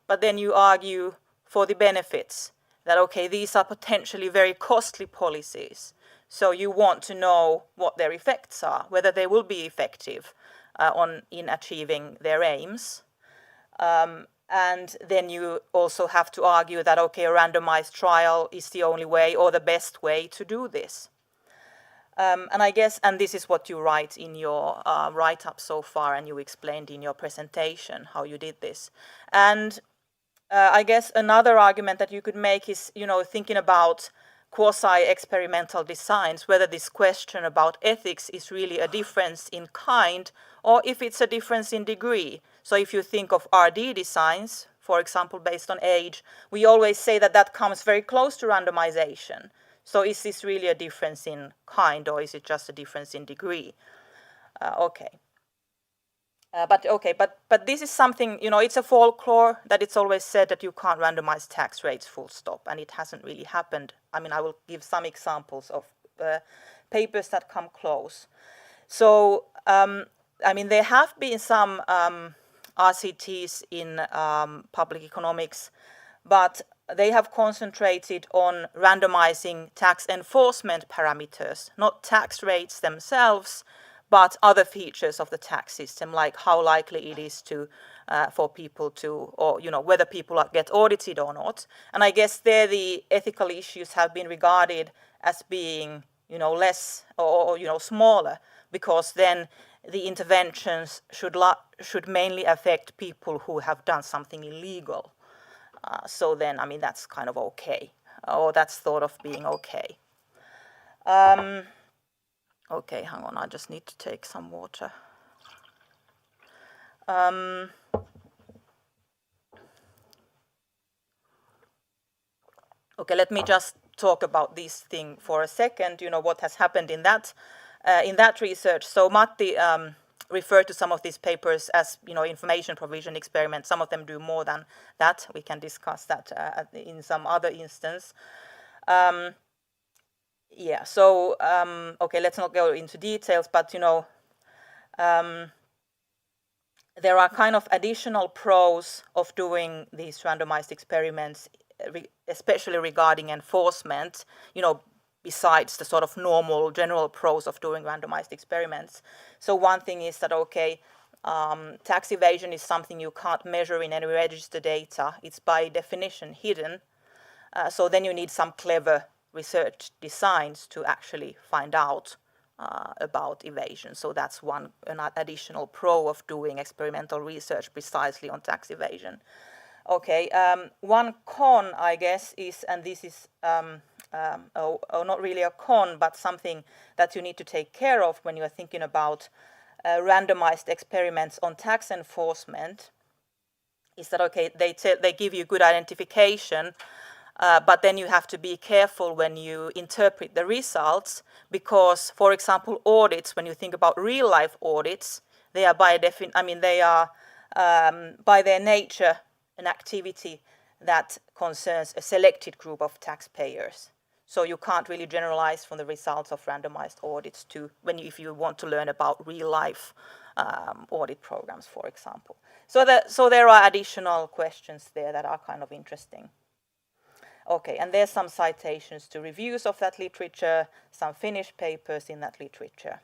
but then you argue for the benefits, that, okay, these are potentially very costly policies. So you want to know what their effects are, whether they will be effective in achieving their aims. And then you also have to argue that, okay, a randomized trial is the only way or the best way to do this. And I guess, and this is what you write in your write-up so far, and you explained in your presentation how you did this. And I guess another argument that you could make is, you know, thinking about quasi-experimental designs, whether this question about ethics is really a difference in kind or if it's a difference in degree. So if you think of RD designs, for example, based on age, we always say that that comes very close to randomization. So is this really a difference in kind or is it just a difference in degree? Okay. But this is something, you know, it's a folklore that it's always said that you can't randomize tax rates full stop, and it hasn't really happened. I mean, I will give some examples of papers that come close. So, I mean, there have been some RCTs in public economics, but they have concentrated on randomizing tax enforcement parameters, not tax rates themselves, but other features of the tax system, like how likely it is to for people to, or, you know, whether people get audited or not. And I guess there the ethical issues have been regarded as being, you know, less or you know, smaller, because then the interventions should mainly affect people who have done something illegal. So then, I mean, that's kind of okay, or that's thought of being okay. Okay, hang on, I just need to take some water. Okay, let me just talk about this thing for a second, you know, what has happened in that research. So Matti referred to some of these papers as, you know, information provision experiments. Some of them do more than that. We can discuss that in some other instance. Yeah, so, okay, let's not go into details, but, you know, there are kind of additional pros of doing these randomized experiments, especially regarding enforcement, you know, besides the sort of normal general pros of doing randomized experiments. So one thing is that, okay, tax evasion is something you can't measure in any register data. It's by definition hidden. So then you need some clever research designs to actually find out about evasion. So that's an additional pro of doing experimental research precisely on tax evasion. Okay, one con, I guess, is, and this is not really a con, but something that you need to take care of when you are thinking about randomized experiments on tax enforcement, is that, okay, they give you good identification, but then you have to be careful when you interpret the results, because, for example, audits, when you think about real life audits, they are by definition, I mean, they are by their nature, an activity that concerns a selected group of taxpayers. So you can't really generalize from the results of randomized audits to if you want to learn about real life audit programs, for example. So there are additional questions there that are kind of interesting. Okay, and there's some citations to reviews of that literature, some finished papers in that literature.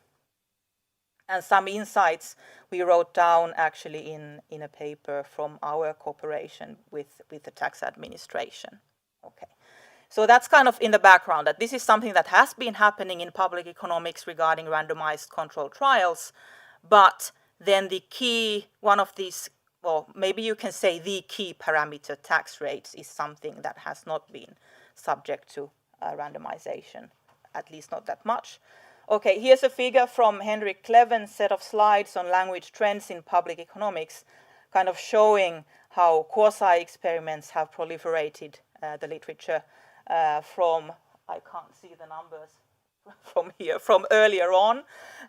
And some insights we wrote down actually in a paper from our cooperation with the tax administration. Okay. So that's kind of in the background, that this is something that has been happening in public economics regarding randomized controlled trials, but then the key, one of these, or maybe you can say the key parameter, tax rates, is something that has not been subject to randomization, at least not that much. Okay, here's a figure from Henrik Kleven's set of slides on language trends in public economics, kind of showing how quasi-experiments have proliferated the literature from, I can't see the numbers from here, from earlier on,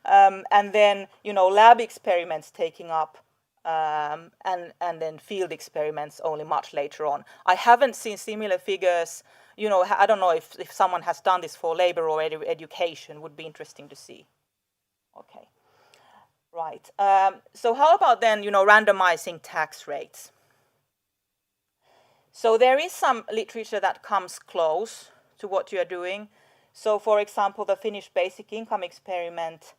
and then, lab experiments taking up, and then field experiments only much later on. I haven't seen similar figures. I don't know if someone has done this for labor or education. Would be interesting to see. Okay, right. So how about then, randomizing tax rates? So there is some literature that comes close to what you are doing. So, for example, the Finnish basic income experiment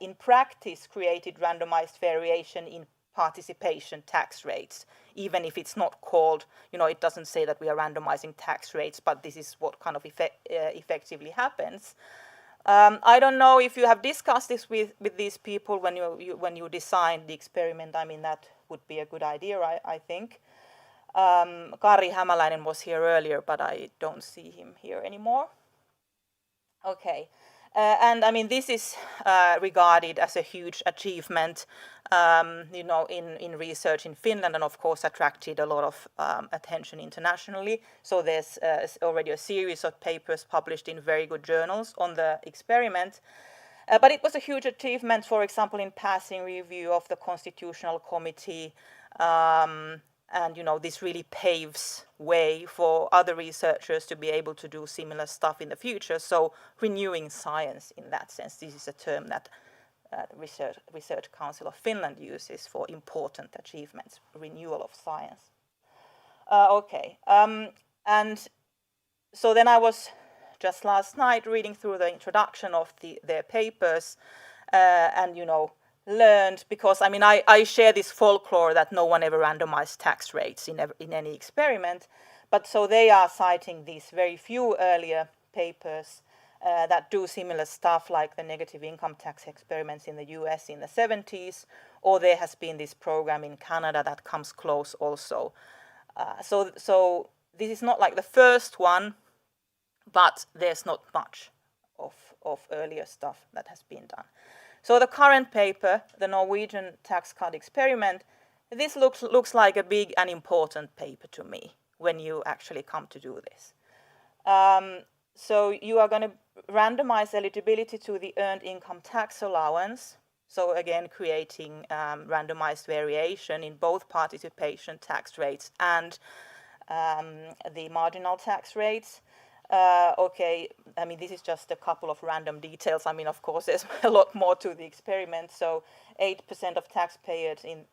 in practice created randomized variation in participation tax rates, even if it's not called, it doesn't say that we are randomizing tax rates, but this is what kind of effectively happens. I don't know if you have discussed this with these people when you designed the experiment. I mean, that would be a good idea, I think. Kari Hämäläinen was here earlier, but I don't see him here anymore. Okay. And I mean, this is regarded as a huge achievement, in research in Finland, and of course attracted a lot of attention internationally. So there's already a series of papers published in very good journals on the experiment. But it was a huge achievement, for example, in passing review of the Constitutional Committee. And this really paves way for other researchers to be able to do similar stuff in the future. So renewing science in that sense. This is a term that the Research Council of Finland uses for important achievements, renewal of science. Okay, and so then I was just last night reading through the introduction of their papers, and learned, because I mean I share this folklore that no one ever randomized tax rates in any experiment, but so they are citing these very few earlier papers that do similar stuff, like the negative income tax experiments in the US in the 70s, or there has been this program in Canada that comes close also. So this is not like the first one, but there's not much of earlier stuff that has been done. So the current paper, the Norwegian tax cut experiment, this looks like a big and important paper to me when you actually come to do this. So you are going to randomize eligibility to the earned income tax allowance. So again, creating randomized variation in both participation tax rates and the marginal tax rates. Okay, I mean, this is just a couple of random details. I mean, of course, there's a lot more to the experiment. So 8% of taxpayers in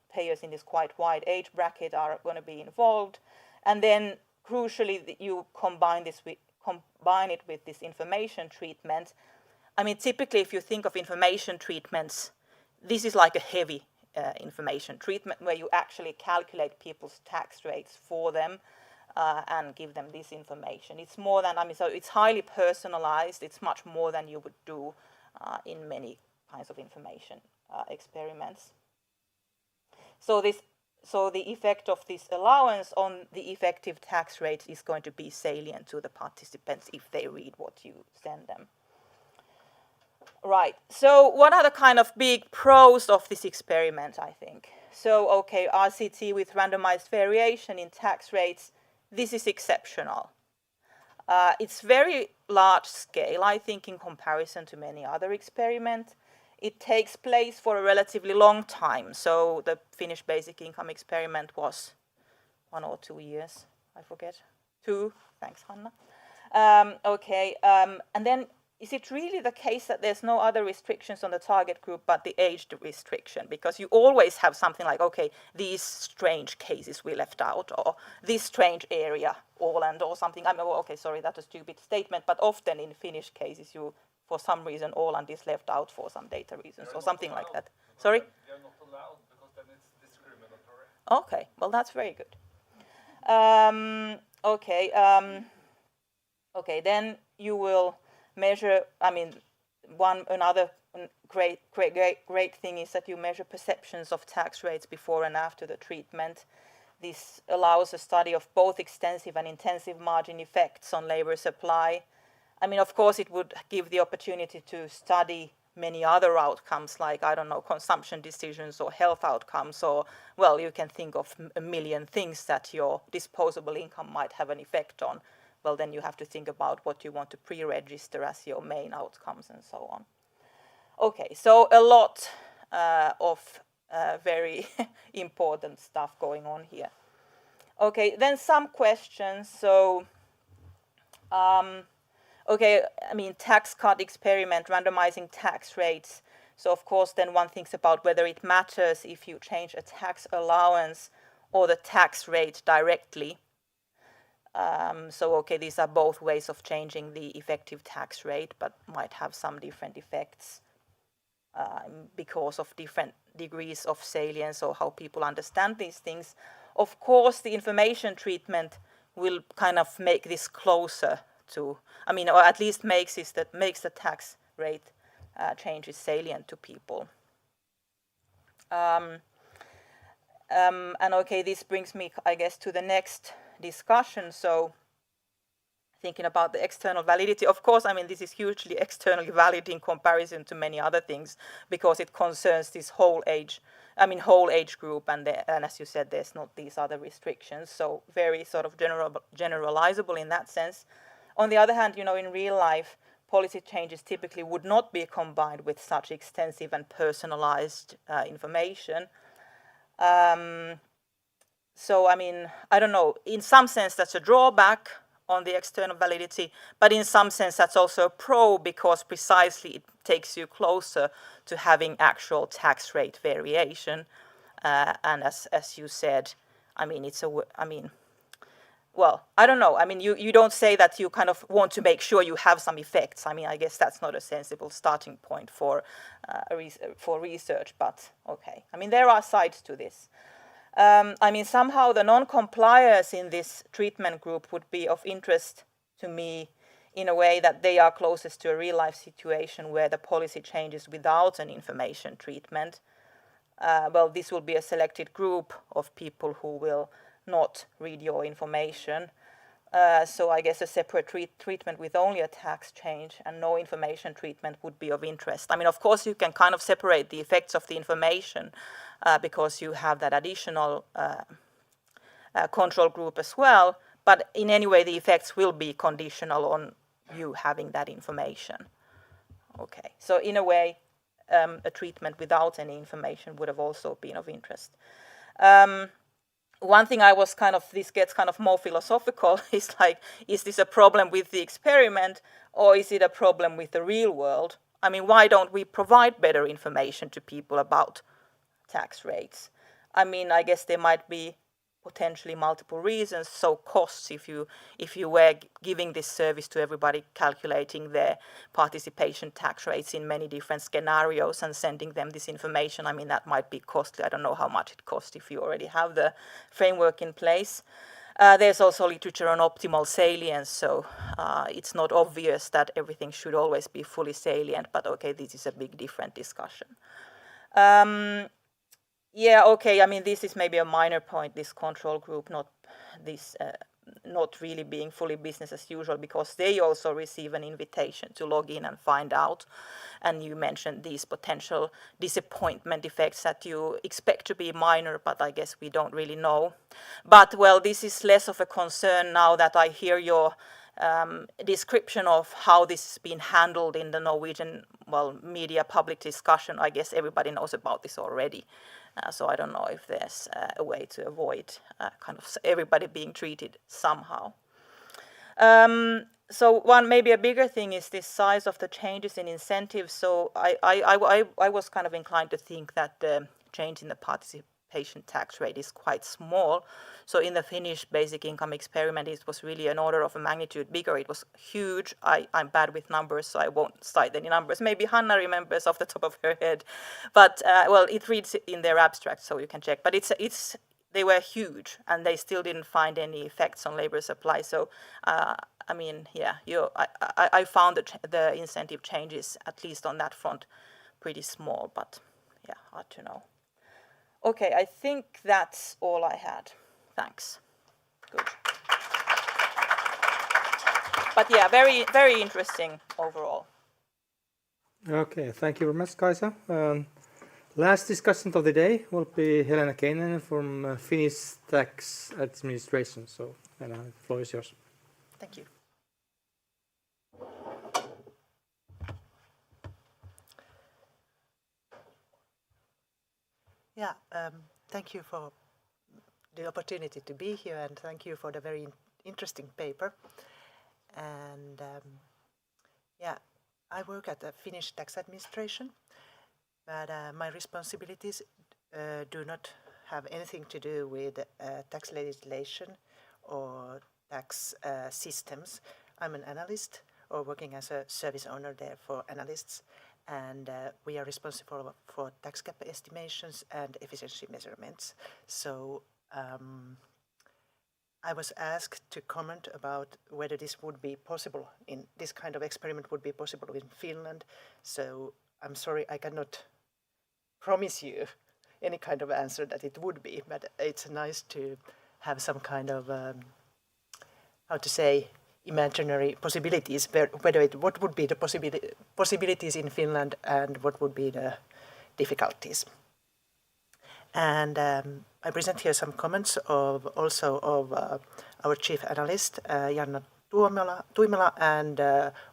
this quite wide age bracket are going to be involved. And then, crucially, you combine it with this information treatment. I mean, typically, if you think of information treatments, this is like a heavy information treatment where you actually calculate people's tax rates for them. And give them this information. It's more than, so it's highly personalized. It's much more than you would do in many kinds of information experiments. So the effect of this allowance on the effective tax rate is going to be salient to the participants if they read what you send them. Right, so what are the kind of big pros of this experiment, I think? So, okay, RCT with randomized variation in tax rates. This is exceptional. It's very large scale, I think, in comparison to many other experiments. it takes place for a relatively long time. So the Finnish basic income experiment was 1 or 2 years, I forget. 2, thanks Hanna. And then is it really the case that there's no other restrictions on the target group but the age restriction? Because you always have something like, okay, these strange cases we left out, or this strange area, Åland or something. I mean, okay, sorry, that's a stupid statement, but often in Finnish cases, for some reason, Åland is left out for some data reasons or something like that. Sorry? They're not allowed because then it's discriminatory. Okay, well, that's very good. Okay, then you will measure, I mean, another great thing is that you measure perceptions of tax rates before and after the treatment. This allows a study of both extensive and intensive margin effects on labor supply. I mean, of course, it would give the opportunity to study many other outcomes, like, I don't know, consumption decisions or health outcomes, or, well, you can think of a million things that your disposable income might have an effect on. Well, then you have to think about what you want to pre-register as your main outcomes and so on. Okay, so a lot of very important stuff going on here. Okay, then some questions. So, okay, I mean, tax cut experiment, randomizing tax rates. So, of course, then one thinks about whether it matters if you change a tax allowance or the tax rate directly. So, okay, these are both ways of changing the effective tax rate, but might have some different effects because of different degrees of salience or how people understand these things. Of course, the information treatment will kind of make this closer to, I mean, or at least makes the tax rate changes salient to people. And okay, this brings me, I guess, to the next discussion. So thinking about the external validity, of course, I mean, this is hugely externally valid in comparison to many other things because it concerns this whole age group, and as you said, there's not these other restrictions, so very sort of generalizable in that sense. On the other hand, you know, in real life, policy changes typically would not be combined with such extensive and personalized information. So, I mean, I don't know, in some sense that's a drawback on the external validity, but in some sense that's also a pro because precisely it takes you closer to having actual tax rate variation. And as you said, I mean, well, I don't know. I mean, you don't say that you kind of want to make sure you have some effects. I mean, I guess that's not a sensible starting point for research, but okay. I mean, there are sides to this. I mean, somehow the non-compliers in this treatment group would be of interest to me in a way that they are closest to a real-life situation where the policy changes without an information treatment. Well, this will be a selected group of people who will not read your information. So I guess a separate treatment with only a tax change and no information treatment would be of interest. I mean, of course, you can kind of separate the effects of the information because you have that additional control group as well. But in any way, the effects will be conditional on you having that information. Okay, so in a way, a treatment without any information would have also been of interest. One thing I was this gets kind of more philosophical, is like, is this a problem with the experiment or is it a problem with the real world? I mean, why don't we provide better information to people about tax rates? I mean, I guess there might be potentially multiple reasons. So costs, if you were giving this service to everybody, calculating their participation tax rates in many different scenarios and sending them this information, I mean, that might be costly. I don't know how much it costs if you already have the framework in place. There's also literature on optimal salience, so it's not obvious that everything should always be fully salient, but okay, this is a big different discussion. Yeah, okay, I mean, this is maybe a minor point, this control group, not really being fully business as usual, because they also receive an invitation to log in and find out. And you mentioned these potential disappointment effects that you expect to be minor, but I guess we don't really know. But, well, this is less of a concern now that I hear your description of how this has been handled in the Norwegian media public discussion. I guess everybody knows about this already. So I don't know if there's a way to avoid kind of everybody being treated somehow. So one maybe a bigger thing is this size of the changes in incentives. So I was kind of inclined to think that the change in the participation tax rate is quite small. So in the Finnish basic income experiment, it was really an order of a magnitude bigger. It was huge. I'm bad with numbers, so I won't cite any numbers. Maybe Hanna remembers off the top of her head. But it reads in their abstract, so you can check. But they were huge, and they still didn't find any effects on labor supply. So, I mean, yeah, I found the incentive changes, at least on that front, pretty small. But yeah, hard to know. Okay, I think that's all I had. Thanks. Good. But yeah, very, very interesting overall. Okay, thank you very much, Kaisa. Last discussion of the day will be Helena Keinen from Finnish Tax Administration. So, Helena, the floor is yours. Thank you. Yeah, thank you for the opportunity to be here, and thank you for the very interesting paper. And yeah, I work at the Finnish Tax Administration, but my responsibilities do not have anything to do with tax legislation or tax systems. I'm an analyst, or working as a service owner there for analysts, and we are responsible for tax gap estimations and efficiency measurements. So I was asked to comment about whether this would be possible this kind of experiment would be possible in Finland. So I'm sorry, I cannot promise you any kind of answer that it would be, but it's nice to have some kind of imaginary possibilities. What would be the possibilities in Finland, and what would be the difficulties? And I present here some comments of our chief analyst, Janna Tuimela, and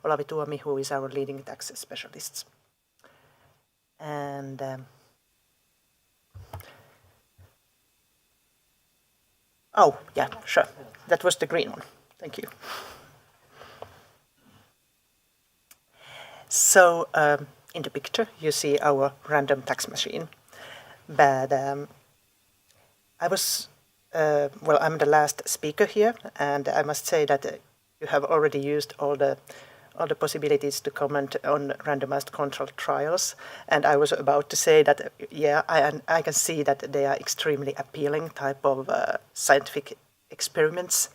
Olavi Tuomi, who is our leading tax specialist. And oh, yeah, sure. That was the green one. Thank you. So in the picture, you see our random tax machine. But I'm the last speaker here, and I must say that you have already used all the possibilities to comment on randomized control trials. And I was about to say that, yeah, I can see that they are extremely appealing type of scientific experiments.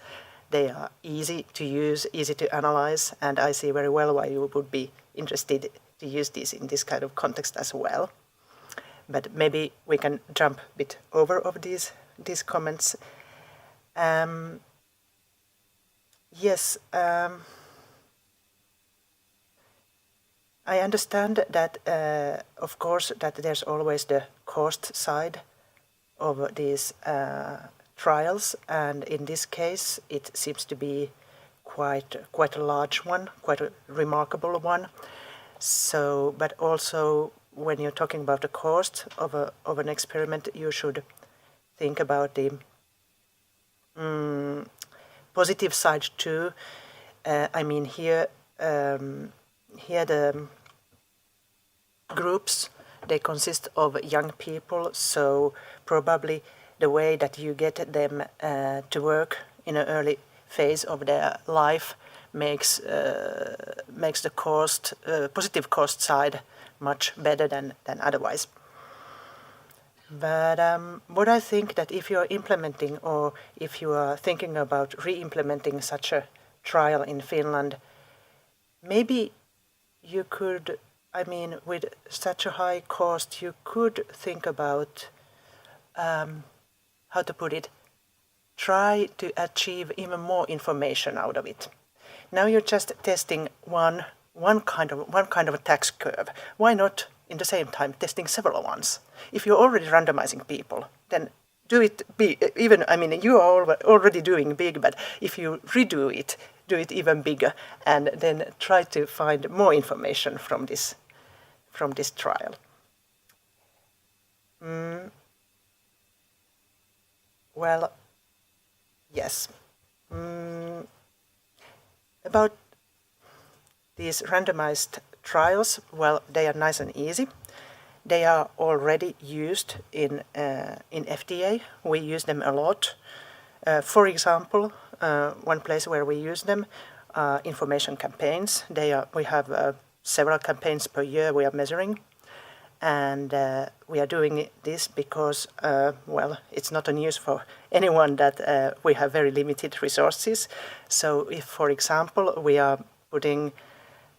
They are easy to use, easy to analyze, and I see very well why you would be interested to use these in this kind of context as well. But maybe we can jump a bit over these comments. Yes, I understand that, of course, that there's always the cost side of these trials, and in this case, it seems to be quite a large one, quite a remarkable one. So, but also, when you're talking about the cost of an experiment, you should think about the positive side too. I mean, here the groups, they consist of young people, so probably the way that you get them to work in an early phase of their life makes the cost, positive cost side much better than otherwise. But what I think that if you're implementing, or if you are thinking about re-implementing such a trial in Finland, maybe you could, I mean, with such a high cost, you could think about, how to put it, try to achieve even more information out of it. Now you're just testing one kind of a tax curve. Why not in the same time testing several ones? If you're already randomizing people, then do it big, even, I mean, you are already doing big, but if you redo it, do it even bigger, and then try to find more information from this trial. Well, yes. About these randomized trials, well, they are nice and easy. They are already used in FDA. We use them a lot. For example, one place where we use them, information campaigns. We have several campaigns per year we are measuring. And we are doing this because, well, it's not a news for anyone that we have very limited resources. So if, for example, we are putting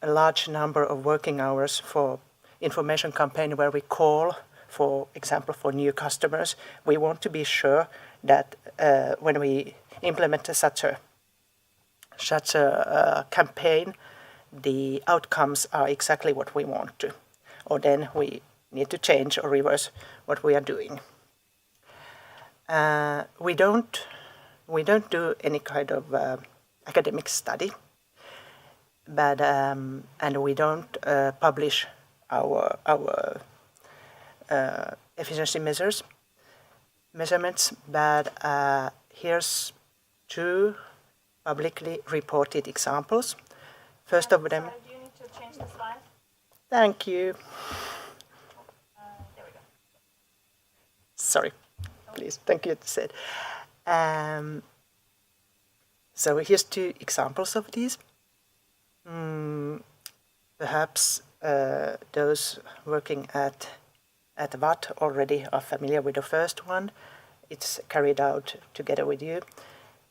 a large number of working hours for information campaign where we call, for example, for new customers, we want to be sure that when we implement such a campaign, the outcomes are exactly what we want to, or then we need to change or reverse what we are doing. We don't do any kind of academic study, but and we don't publish our efficiency measurements. But here's two publicly reported examples. First of them. Do you need to change the slide? Thank you. There we go. Sorry, please. Thank you, said. So here's two examples of these. Perhaps those working at VATT already are familiar with the first one. It's carried out together with you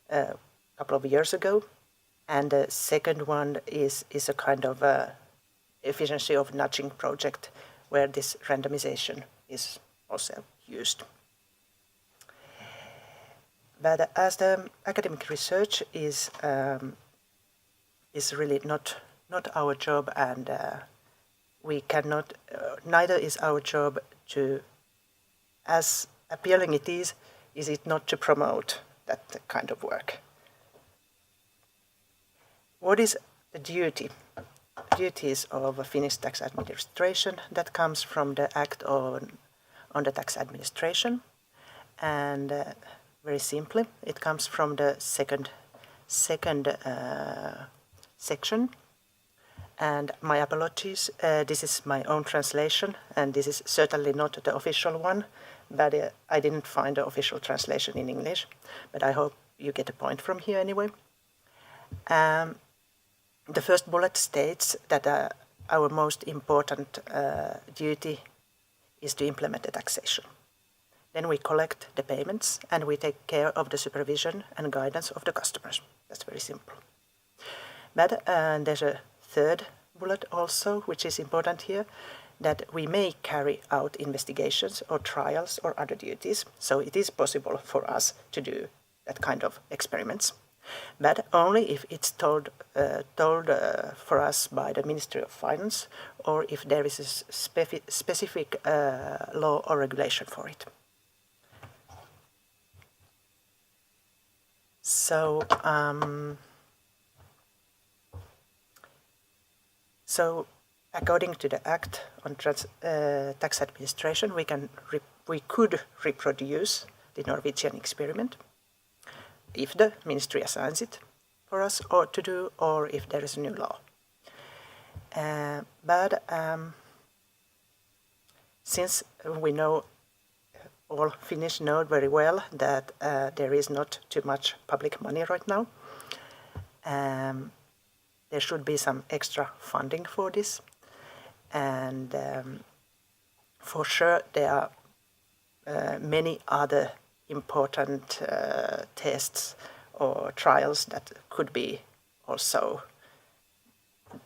a couple of years ago. And the second one is a kind of efficiency of nudging project where this randomization is also used. But as the academic research is really not our job, and we cannot, neither is our job to, as appealing it is it not to promote that kind of work. What is the duties of Finnish tax administration? That comes from the Act on the Tax Administration, and very simply, it comes from the second section. And my apologies, this is my own translation, and this is certainly not the official one, but I didn't find the official translation in English, but I hope you get a point from here anyway. The first bullet states that our most important duty is to implement the taxation. Then we collect the payments and we take care of the supervision and guidance of the customers. That's very simple. But there's a third bullet also, which is important here, that we may carry out investigations or trials or other duties. So it is possible for us to do that kind of experiments, but only if it's told for us by the Ministry of Finance, or if there is a specific law or regulation for it. So, according to the Act on Tax Administration, we could reproduce the Norwegian experiment if the ministry assigns it for us or to do, or if there is a new law. But since we know, all Finnish know very well that there is not too much public money right now, there should be some extra funding for this. And for sure there are many other important tests or trials that could be also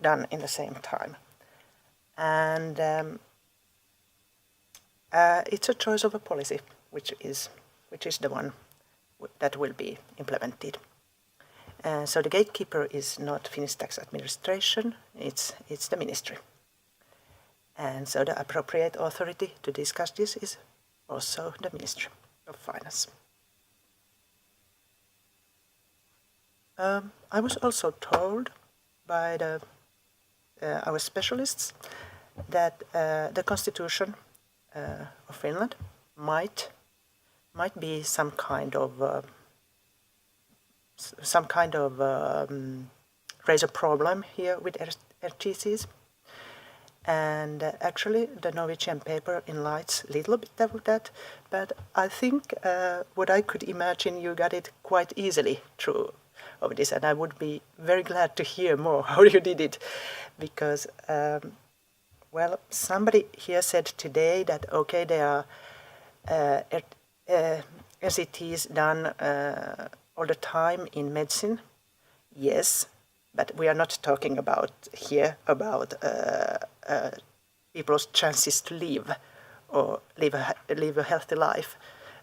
done in the same time. And it's a choice of a policy, which is the one that will be implemented. So the gatekeeper is not Finnish Tax Administration, it's the ministry. And so the appropriate authority to discuss this is also the ministry. of finance. I was also told by our specialists that the constitution of Finland might be some kind of raise a problem here with RTCs. And actually, the Norwegian paper enlightens a little bit of that, but I think what I could imagine, you got it quite easily through of this, and I would be very glad to hear more how you did it, because, well, somebody here said today that, okay, there are RCTs done all the time in medicine, yes, but we are not talking about here about people's chances to live or live a healthy life.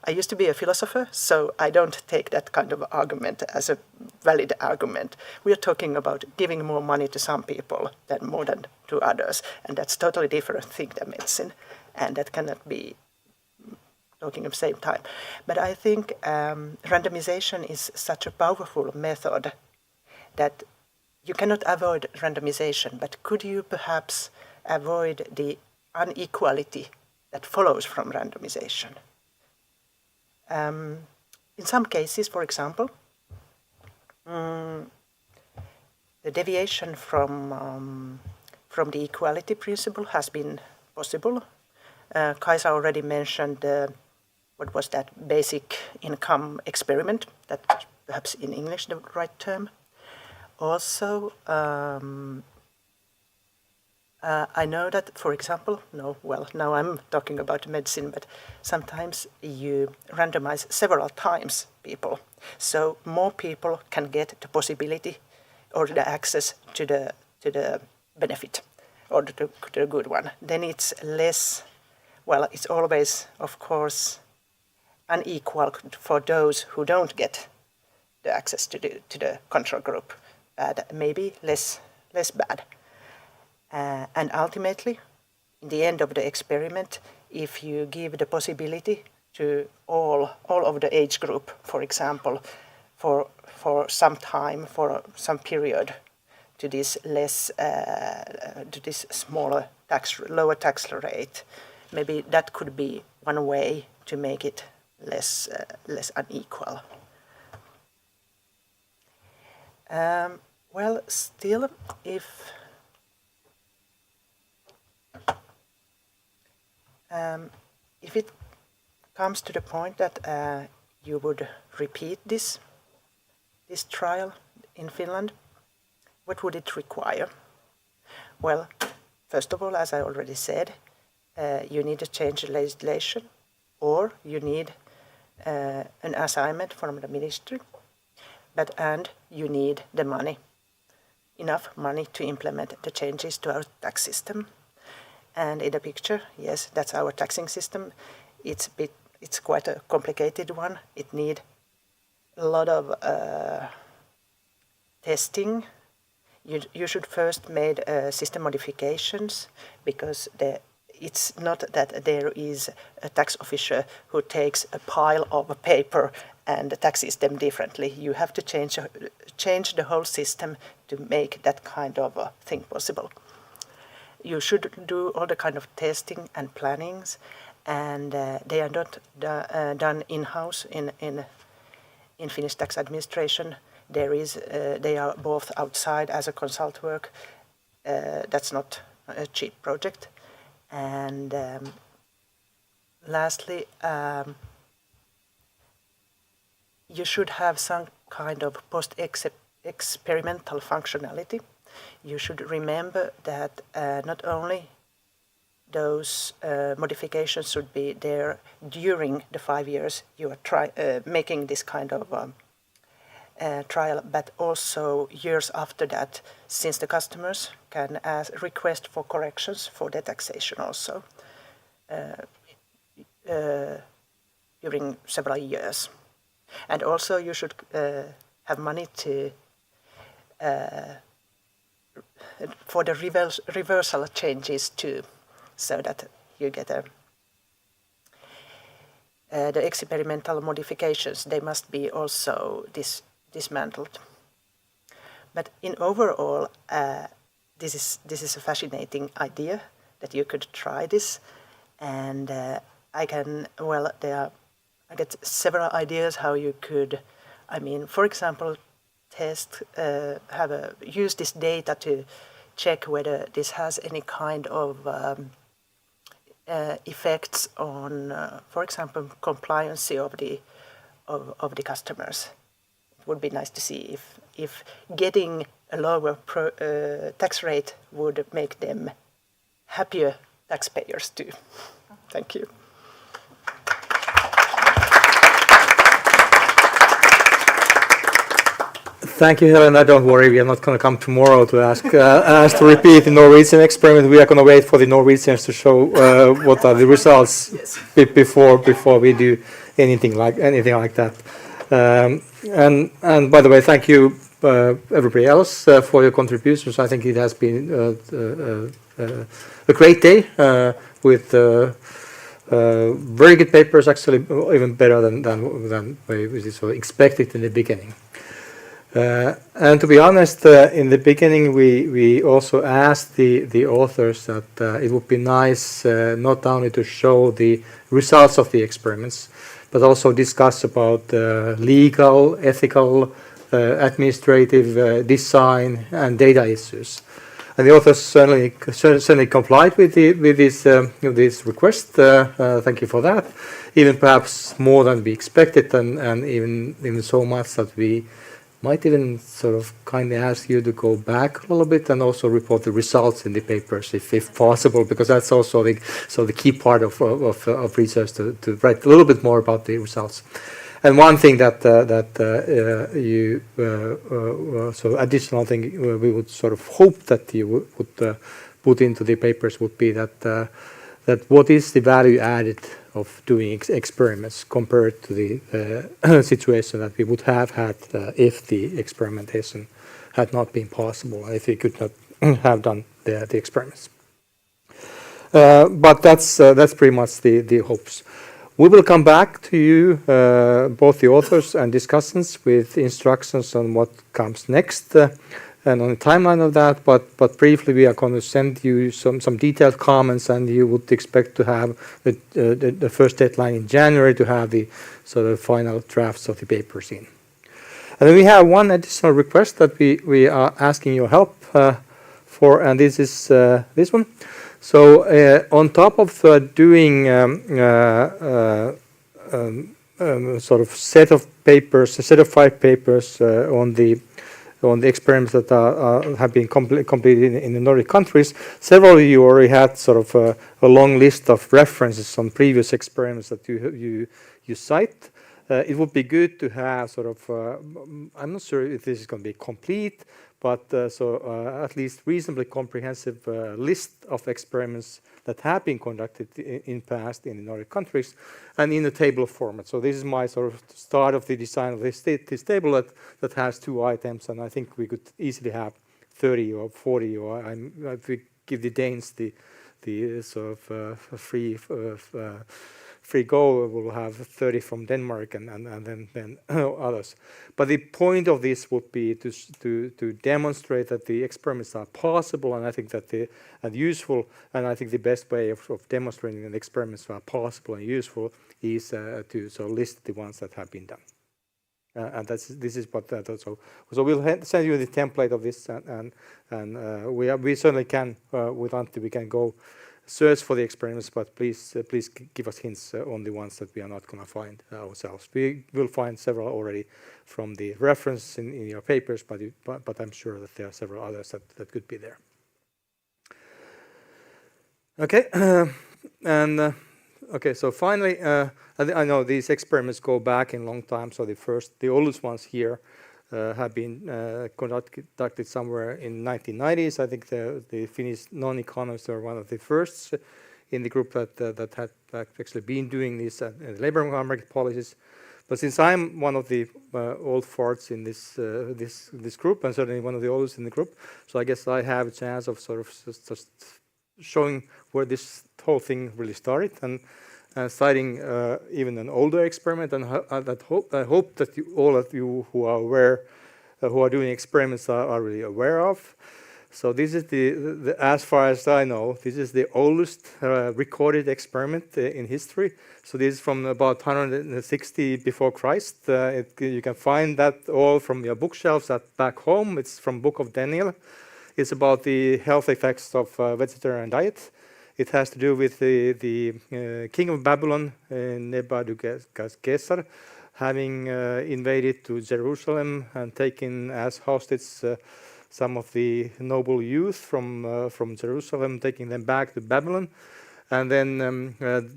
I used to be a philosopher, so I don't take that kind of argument as a valid argument. We are talking about giving more money to some people than more than to others, and that's totally different thing than medicine, and that cannot be talking at the same time. But I think randomization is such a powerful method that you cannot avoid randomization, but could you perhaps avoid the inequality that follows from randomization? In some cases, for example, the deviation from the equality principle has been possible. Kaisa already mentioned what was that basic income experiment, that perhaps in English the right term. Also, I know that, for example, now I'm talking about medicine, but sometimes you randomize several times people. So more people can get the possibility or the access to the benefit or to the good one. Then it's less, well, it's always, of course, unequal for those who don't get the access to the control group. Maybe less bad. And ultimately, in the end of the experiment, if you give the possibility to all of the age group, for example, for some time, for some period, to this smaller lower tax rate, maybe that could be one way to make it less unequal. Well, still, if it comes to the point that you would repeat this trial in Finland, what would it require? Well, first of all, as I already said, you need to change the legislation, or you need an assignment from the ministry, and you need the money, enough money to implement the changes to our tax system. And in the picture, yes, that's our taxing system. It's quite a complicated one. It needs a lot of testing. You should first make system modifications, because it's not that there is a tax official who takes a pile of paper and taxes them differently. You have to change the whole system to make that kind of thing possible. You should do all the kind of testing and plannings, and they are not done in-house in Finnish tax administration. They are both outside as a consult work. That's not a cheap project. And lastly, you should have some kind of post-experimental functionality. You should remember that not only those modifications should be there during the 5 years you are making this kind of trial, but also years after that, since the customers can request for corrections for the taxation also during several years. And also you should have money for the reversal changes too, so that you get the experimental modifications, they must be also dismantled. But in overall, this is a fascinating idea that you could try this, and I get several ideas how you could, for example, use this data to check whether this has any kind of effects on, for example, compliance of the customers. It would be nice to see if getting a lower tax rate would make them happier taxpayers too. Thank you. Thank you, Helena. Don't worry, we are not going to come tomorrow to ask to repeat the Norwegian experiment. We are going to wait for the Norwegians to show what are the results before we do anything like that. And by the way, thank you everybody else for your contributions. I think it has been a great day with very good papers, actually even better than we sort of expected in the beginning. And to be honest, in the beginning we also asked the authors that it would be nice not only to show the results of the experiments, but also discuss about legal, ethical, administrative, design and data issues. And the authors certainly complied with this request. Thank you for that. Even perhaps more than we expected, and even so much that we might even sort of kindly ask you to go back a little bit and also report the results in the papers if possible, because that's also the key part of research to write a little bit more about the results. And one thing so additional thing we would sort of hope that you would put into the papers would be that what is the value added of doing experiments compared to the situation that we would have had if the experimentation had not been possible, if we could not have done the experiments. But that's pretty much the hopes. We will come back to you, both the authors and discussants, with instructions on what comes next and on the timeline of that. But briefly, we are going to send you some detailed comments, and you would expect to have the first deadline in January to have the sort of final drafts of the papers in. And then we have one additional request that we are asking your help for, and this is this one. So on top of doing sort of set of 5 papers on the experiments that have been completed in the Nordic countries, several of you already had sort of a long list of references on previous experiments that you cite. It would be good to have sort of, I'm not sure if this is going to be complete, but at least reasonably comprehensive list of experiments that have been conducted in past in the Nordic countries and in a table format. So this is my sort of start of the design of this table that has 2 items, and I think we could easily have 30 or 40, or if we give the Danes the sort of free go, we'll have 30 from Denmark and then others. But the point of this would be to demonstrate that the experiments are possible, and I think that and useful, and I think the best way of demonstrating that experiments are possible and useful is to list the ones that have been done. And this is what that also. So we'll send you the template of this, and we certainly can with Antti we can go search for the experiments, but please give us hints on the ones that we are not going to find ourselves. We will find several already from the reference in your papers, but I'm sure that there are several others that could be there. Okay, okay. So finally, I know these experiments go back in a long time. So the oldest ones here have been conducted somewhere in 1990s. I think the Finnish non-economists are one of the first in the group that had actually been doing these labor market policies. But since I'm one of the old farts in this group, and certainly one of the oldest in the group, so I guess I have a chance of sort of just showing where this whole thing really started. And citing even an older experiment, and I hope that all of you who are aware, who are doing experiments are really aware of. So this is as far as I know, this is the oldest recorded experiment in history. So this is from about 160 before Christ. You can find that all from your bookshelves back home. It's from Book of Daniel. It's about the health effects of vegetarian diet. It has to do with the king of Babylon, Nebuchadnezzar, having invaded to Jerusalem and taken as hostage some of the noble youth from Jerusalem, taking them back to Babylon. And then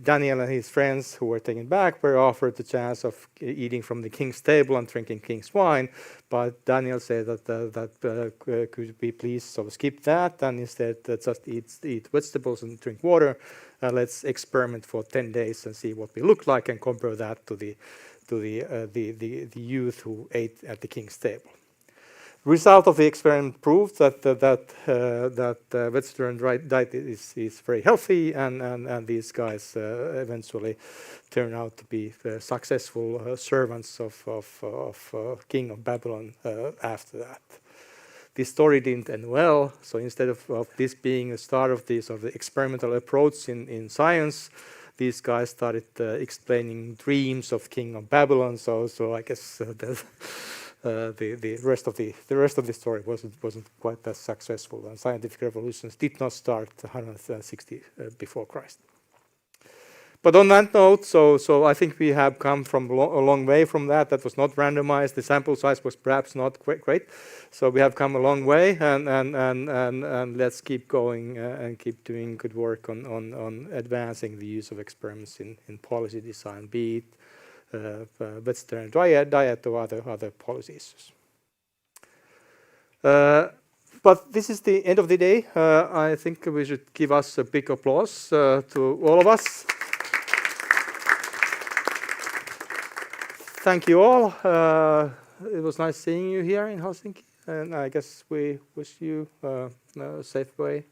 Daniel and his friends who were taken back were offered the chance of eating from the king's table and drinking king's wine. But Daniel said that could we please sort of skip that and instead just eat vegetables and drink water. Let's experiment for 10 days and see what we look like and compare that to the youth who ate at the king's table. Result of the experiment proved that vegetarian diet is very healthy, and these guys eventually turn out to be successful servants of King of Babylon after that. This story didn't end well, so instead of this being the start of the sort of experimental approach in science, these guys started explaining dreams of King of Babylon. So I guess the rest of the story wasn't quite as successful, and scientific revolutions did not start 160 before Christ. But on that note, so I think we have come from a long way from that. That was not randomized. The sample size was perhaps not great. So we have come a long way, and let's keep going and keep doing good work on advancing the use of experiments in policy design, be it vegetarian diet or other policy issues. But this is the end of the day. I think we should give us a big applause to all of us. Thank you all. It was nice seeing you here in Helsinki, and I guess we wish you a safe way